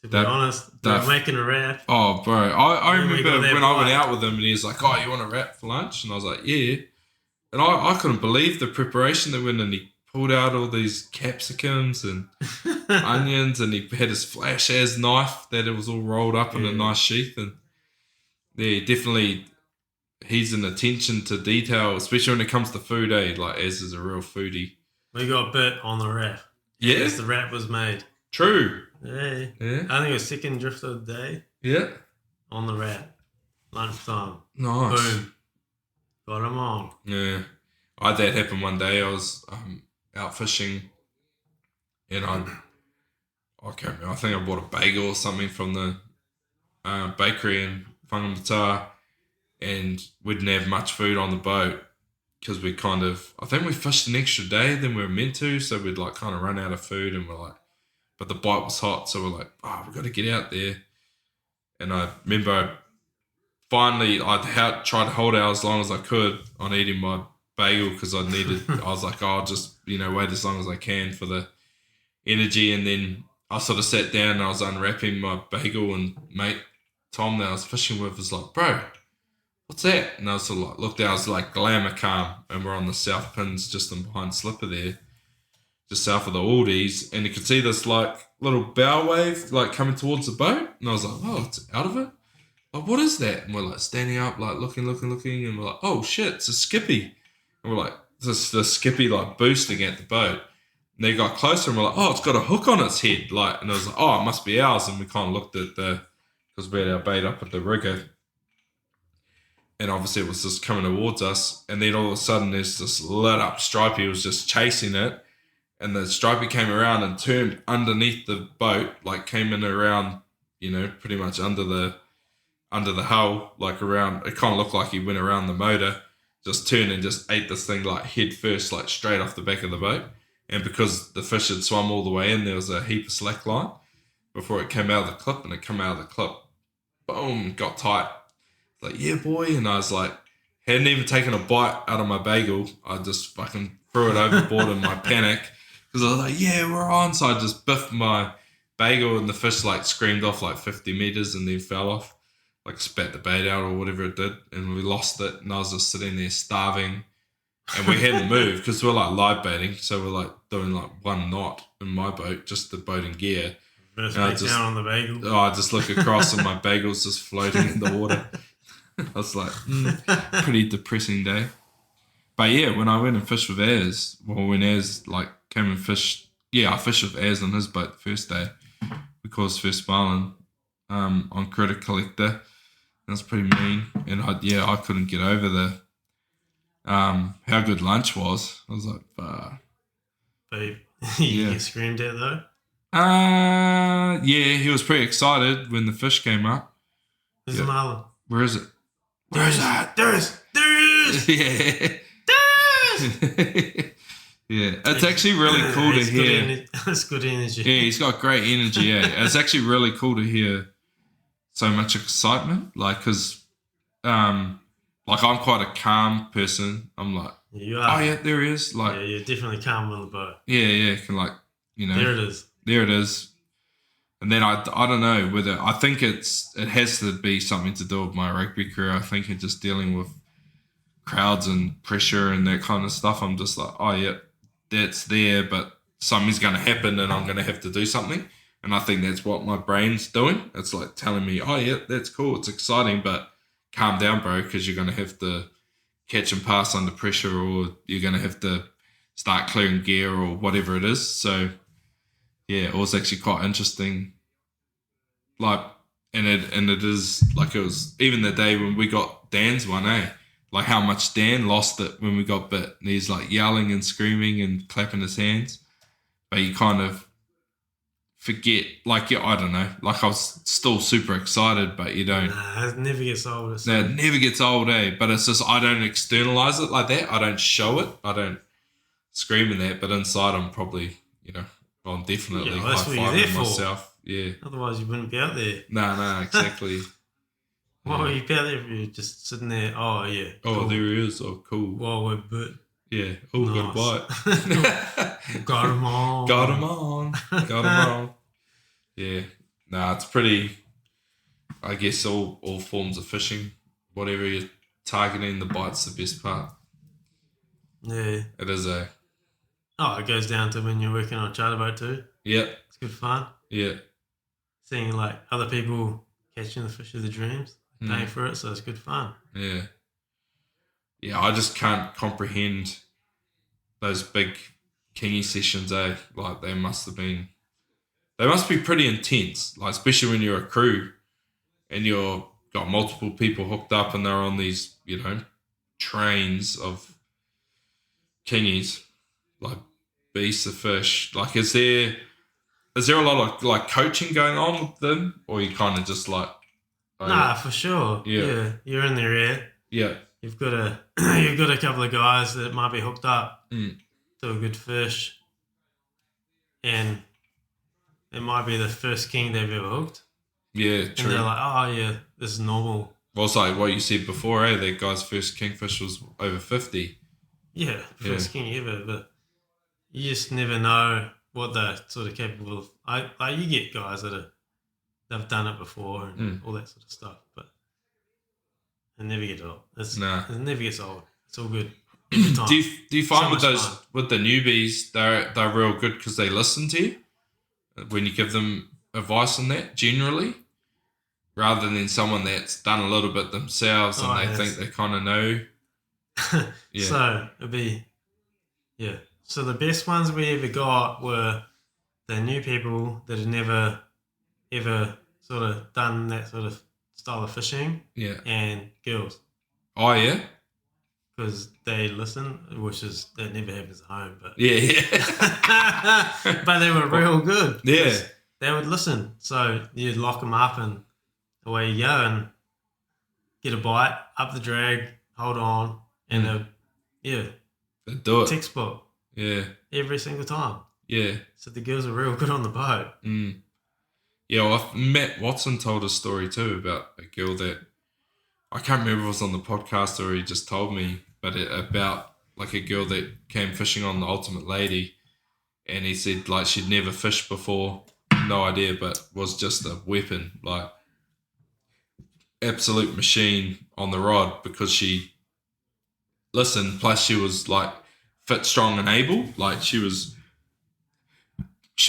Speaker 4: to be honest, they were making a wrap.
Speaker 3: Oh, bro, I
Speaker 4: Then we
Speaker 3: remember
Speaker 4: got that
Speaker 3: when I went
Speaker 4: bite.
Speaker 3: out with him and he was like, "Oh, you want a wrap for lunch?" And I was like, "Yeah." And I couldn't believe the preparation that went in. He pulled out all these capsicums and onions, and he had his flash as knife that it was all rolled up in a nice sheath. And yeah, definitely, he's an attention to detail, especially when it comes to food. Like Az is a real foodie.
Speaker 4: We got bit on the wrap.
Speaker 3: Yeah,
Speaker 4: Yes, the wrap was made.
Speaker 3: true.
Speaker 4: Yeah.
Speaker 3: Yeah,
Speaker 4: I think it was second drift of the day
Speaker 3: yeah,
Speaker 4: on the wrap. Lunchtime.
Speaker 3: nice.
Speaker 4: Boom. Got him on.
Speaker 3: Yeah, I had that happen one day. I was out fishing, and I can't remember. I think I bought a bagel or something from the bakery in Whangamata, and we didn't have much food on the boat because I think we fished an extra day than we were meant to, so we'd like kind of run out of food, and we're like, but the bite was hot, so we're like, we've got to get out there. And I remember finally I tried to hold out as long as I could on eating my bagel because I was like, I'll just, wait as long as I can for the energy. And then I sort of sat down and I was unwrapping my bagel, and mate Tom that I was fishing with was like, "Bro, what's that?" And I was sort of like, looked down, I was like, Glamour Calm, and we're on the South Pins just in behind Slipper there, just south of the Aldi's, and you could see this like little bow wave like coming towards the boat, and I was like, "Oh, it's out of it? Like, what is that?" And we're like standing up, like looking, and we're like, "Oh shit, it's a skippy." And we're like, the skippy like boosting at the boat. And they got closer and we're like, "Oh, it's got a hook on its head." Like, and I was like, "Oh, it must be ours." And we kind of looked at because we had our bait up at the rigger. And obviously it was just coming towards us. And then all of a sudden there's this lit up stripey was just chasing it. And the stripey came around and turned underneath the boat, like came in around, pretty much under the hull, like around, it kind of looked like he went around the motor, just turned and just ate this thing like head first, like straight off the back of the boat. And because the fish had swum all the way in, there was a heap of slack line before it came out of the clip, and it came out of the clip, boom, got tight. Like, "Yeah, boy." And I was like, hadn't even taken a bite out of my bagel. I just fucking threw it overboard in my panic because I was like, "Yeah, we're on." So I just biffed my bagel, and the fish like screamed off like 50 meters and then fell off, like spat the bait out or whatever it did, and we lost it. And I was just sitting there starving, and we hadn't moved because we're like live baiting, so we're like doing like 1 knot in my boat, just the boat and gear.
Speaker 4: First back down on the bagel.
Speaker 3: Oh, I just look across and my bagel's just floating in the water. I was like, pretty depressing day. But yeah, when I went and fished with Az, when Az like came and fished, I fished with Az on his boat the first day. We caught his first marlin on Critter Collector. That's pretty mean. And I couldn't get over the how good lunch was. I was like,
Speaker 4: Babe, you get screamed at though?
Speaker 3: He was pretty excited when the fish came up.
Speaker 4: There's a marlin.
Speaker 3: Where is it? Where is that?
Speaker 4: There is.
Speaker 3: Yeah. Yeah. It's actually really cool to hear.
Speaker 4: It's good energy.
Speaker 3: Yeah, he's got great energy. Yeah. It's actually really cool to hear so much excitement. Like, because, I'm quite a calm person. I'm like,
Speaker 4: you are.
Speaker 3: Oh, yeah, there he is. Like,
Speaker 4: yeah, you're definitely calm on the boat.
Speaker 3: Yeah. Can
Speaker 4: There it is.
Speaker 3: There it is. And then I don't know whether I think it has to be something to do with my rugby career. I think it's just dealing with crowds and pressure and that kind of stuff. I'm just like, oh yeah, that's there, but something's going to happen and I'm going to have to do something. And I think that's what my brain's doing. It's like telling me, oh yeah, that's cool, it's exciting, but calm down, bro, because you're going to have to catch and pass under pressure, or you're going to have to start clearing gear or whatever it is. So yeah, it was actually quite interesting. Like, and it is like, it was even the day when we got Dan's one, like how much Dan lost it when we got bit. And he's like yelling and screaming and clapping his hands, but you kind of forget. Like, I don't know. Like, I was still super excited, but you don't.
Speaker 4: Nah, it never gets old.
Speaker 3: It never gets old, But it's just I don't externalize it like that. I don't show it. I don't scream in that. But inside, I'm probably, I'm definitely high-fiving myself. Yeah.
Speaker 4: Otherwise, you wouldn't be out there.
Speaker 3: No, exactly.
Speaker 4: Why were you out there if you're just sitting there? Oh, yeah.
Speaker 3: Oh,
Speaker 4: cool.
Speaker 3: there he is. Oh, cool.
Speaker 4: Well, we're bit.
Speaker 3: Yeah. Oh, nice. Got a bite.
Speaker 4: Got him on.
Speaker 3: Got him on. Yeah. Nah, it's pretty, I guess, all forms of fishing, whatever you're targeting, the bite's the best part.
Speaker 4: Yeah.
Speaker 3: It is a...
Speaker 4: Oh, it goes down to when you're working on a charter boat too.
Speaker 3: Yeah.
Speaker 4: It's good fun.
Speaker 3: Yeah.
Speaker 4: Seeing like other people catching the fish of their dreams, paying for it, so it's good fun.
Speaker 3: Yeah. Yeah, I just can't comprehend those big kingy sessions, Like, they must be pretty intense, like, especially when you're a crew and you've got multiple people hooked up and they're on these, trains of kingies, like beasts of fish. Like, is there a lot of like coaching going on with them, or you kind of just like?
Speaker 4: Nah, for sure. Yeah, you're in their ear.
Speaker 3: Yeah,
Speaker 4: you've got a couple of guys that might be hooked up to a good fish, and it might be the first king they've ever hooked.
Speaker 3: Yeah, true.
Speaker 4: And they're like, oh yeah, this is normal.
Speaker 3: Well, it's like what you said before, that guy's first kingfish was over 50.
Speaker 4: Yeah, first king ever, but you just never know what they're sort of capable of. Like you get guys that they've done it before and all that sort of stuff, but it never gets old. It never gets old. It's all good every time.
Speaker 3: Do you find with the newbies, they're real good because they listen to you when you give them advice on that generally, rather than someone that's done a little bit themselves and they think they kind of know. Yeah.
Speaker 4: So it'd be, So the best ones we ever got were the new people that had never ever sort of done that sort of style of fishing.
Speaker 3: Yeah.
Speaker 4: And girls.
Speaker 3: Oh yeah.
Speaker 4: Because they listen, which is that never happens at home, but
Speaker 3: yeah.
Speaker 4: But they were real good.
Speaker 3: Yeah.
Speaker 4: They would listen, so you'd lock them up and away you go and get a bite, up the drag, hold on, and
Speaker 3: they'd do it.
Speaker 4: Textbook.
Speaker 3: Yeah.
Speaker 4: Every single time.
Speaker 3: Yeah.
Speaker 4: So the girls are real good on the boat.
Speaker 3: Yeah, well, Matt Watson told a story too about a girl that, I can't remember if it was on the podcast or he just told me, but about like a girl that came fishing on the Ultimate Lady, and he said like she'd never fished before, no idea, but was just a weapon, like absolute machine on the rod, because she listen. Plus, she was like fit, strong, and able. Like she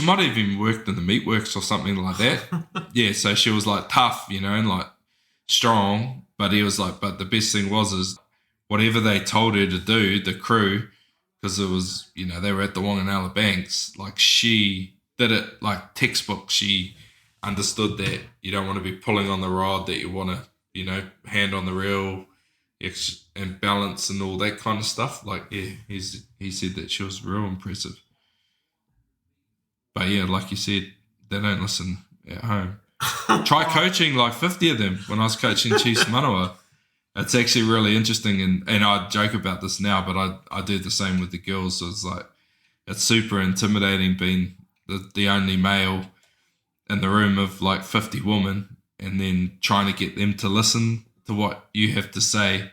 Speaker 3: might have even worked in the meatworks or something like that. Yeah, so she was like tough, and like strong. But he was like, but the best thing is whatever they told her to do, the crew, because it was, they were at the Wanganala Banks, like she did it like textbook. She understood that you don't want to be pulling on the rod, that you want to, hand on the reel and balance and all that kind of stuff. Like, yeah, he said that she was real impressive. But yeah, like you said, they don't listen at home. Try coaching like 50 of them when I was coaching Chiefs Manawa. It's actually really interesting, and I joke about this now, but I do the same with the girls. So it's like, it's super intimidating being the only male in the room of like 50 women, and then trying to get them to listen to what you have to say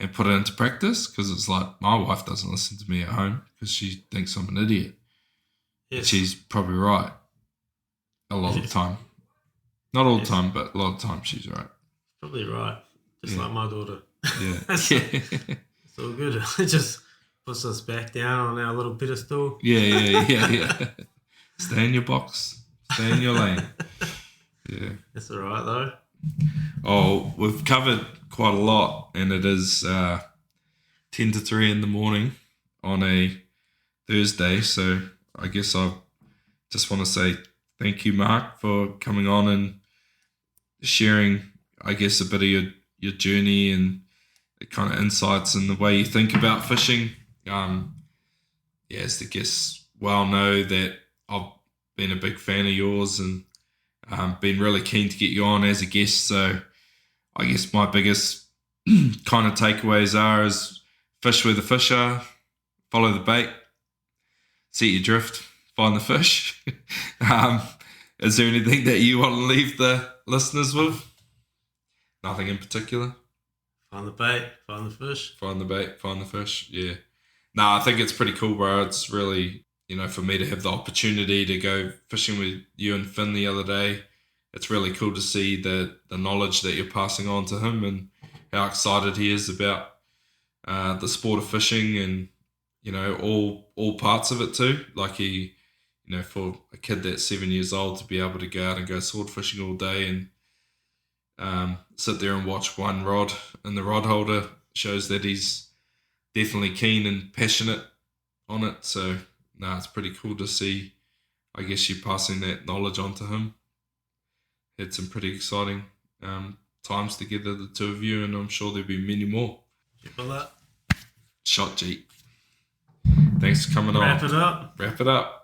Speaker 3: and put it into practice, because it's like, my wife doesn't listen to me at home because she thinks I'm an idiot. Yes. She's probably right a lot of the time. Not all the time, but a lot of the time she's right.
Speaker 4: Probably right. Just like my daughter.
Speaker 3: Yeah.
Speaker 4: It's all good. It just puts us back down on our little pedestal.
Speaker 3: Yeah. Stay in your box. Stay in your lane. Yeah.
Speaker 4: That's all right, though.
Speaker 3: Oh, we've covered quite a lot, and it is 10 to 3 in the morning on a Thursday, so I guess I just want to say thank you, Mark, for coming on and sharing, I guess, a bit of your journey and the kind of insights and the way you think about fishing. As the guests well know, that I've been a big fan of yours and been really keen to get you on as a guest. So I guess my biggest kind of takeaways is fish where the fish are, follow the bait, set your drift, find the fish. Is there anything that you want to leave the listeners with? Nothing in particular?
Speaker 4: Find the bait, find the fish.
Speaker 3: Find the bait, find the fish, yeah. No, I think it's pretty cool, bro. It's really, for me to have the opportunity to go fishing with you and Finn the other day, it's really cool to see the knowledge that you're passing on to him and how excited he is about the sport of fishing and, all parts of it too. Like he, for a kid that's 7 years old to be able to go out and go sword fishing all day and sit there and watch one rod in the rod holder shows that he's definitely keen and passionate on it. So, it's pretty cool to see, I guess, you passing that knowledge on to him. Had some pretty exciting times together, the two of you, and I'm sure there'll be many more.
Speaker 4: Keep on that.
Speaker 3: Shot, Jeep. Thanks for coming on.
Speaker 4: Wrap it up.
Speaker 3: Wrap it up.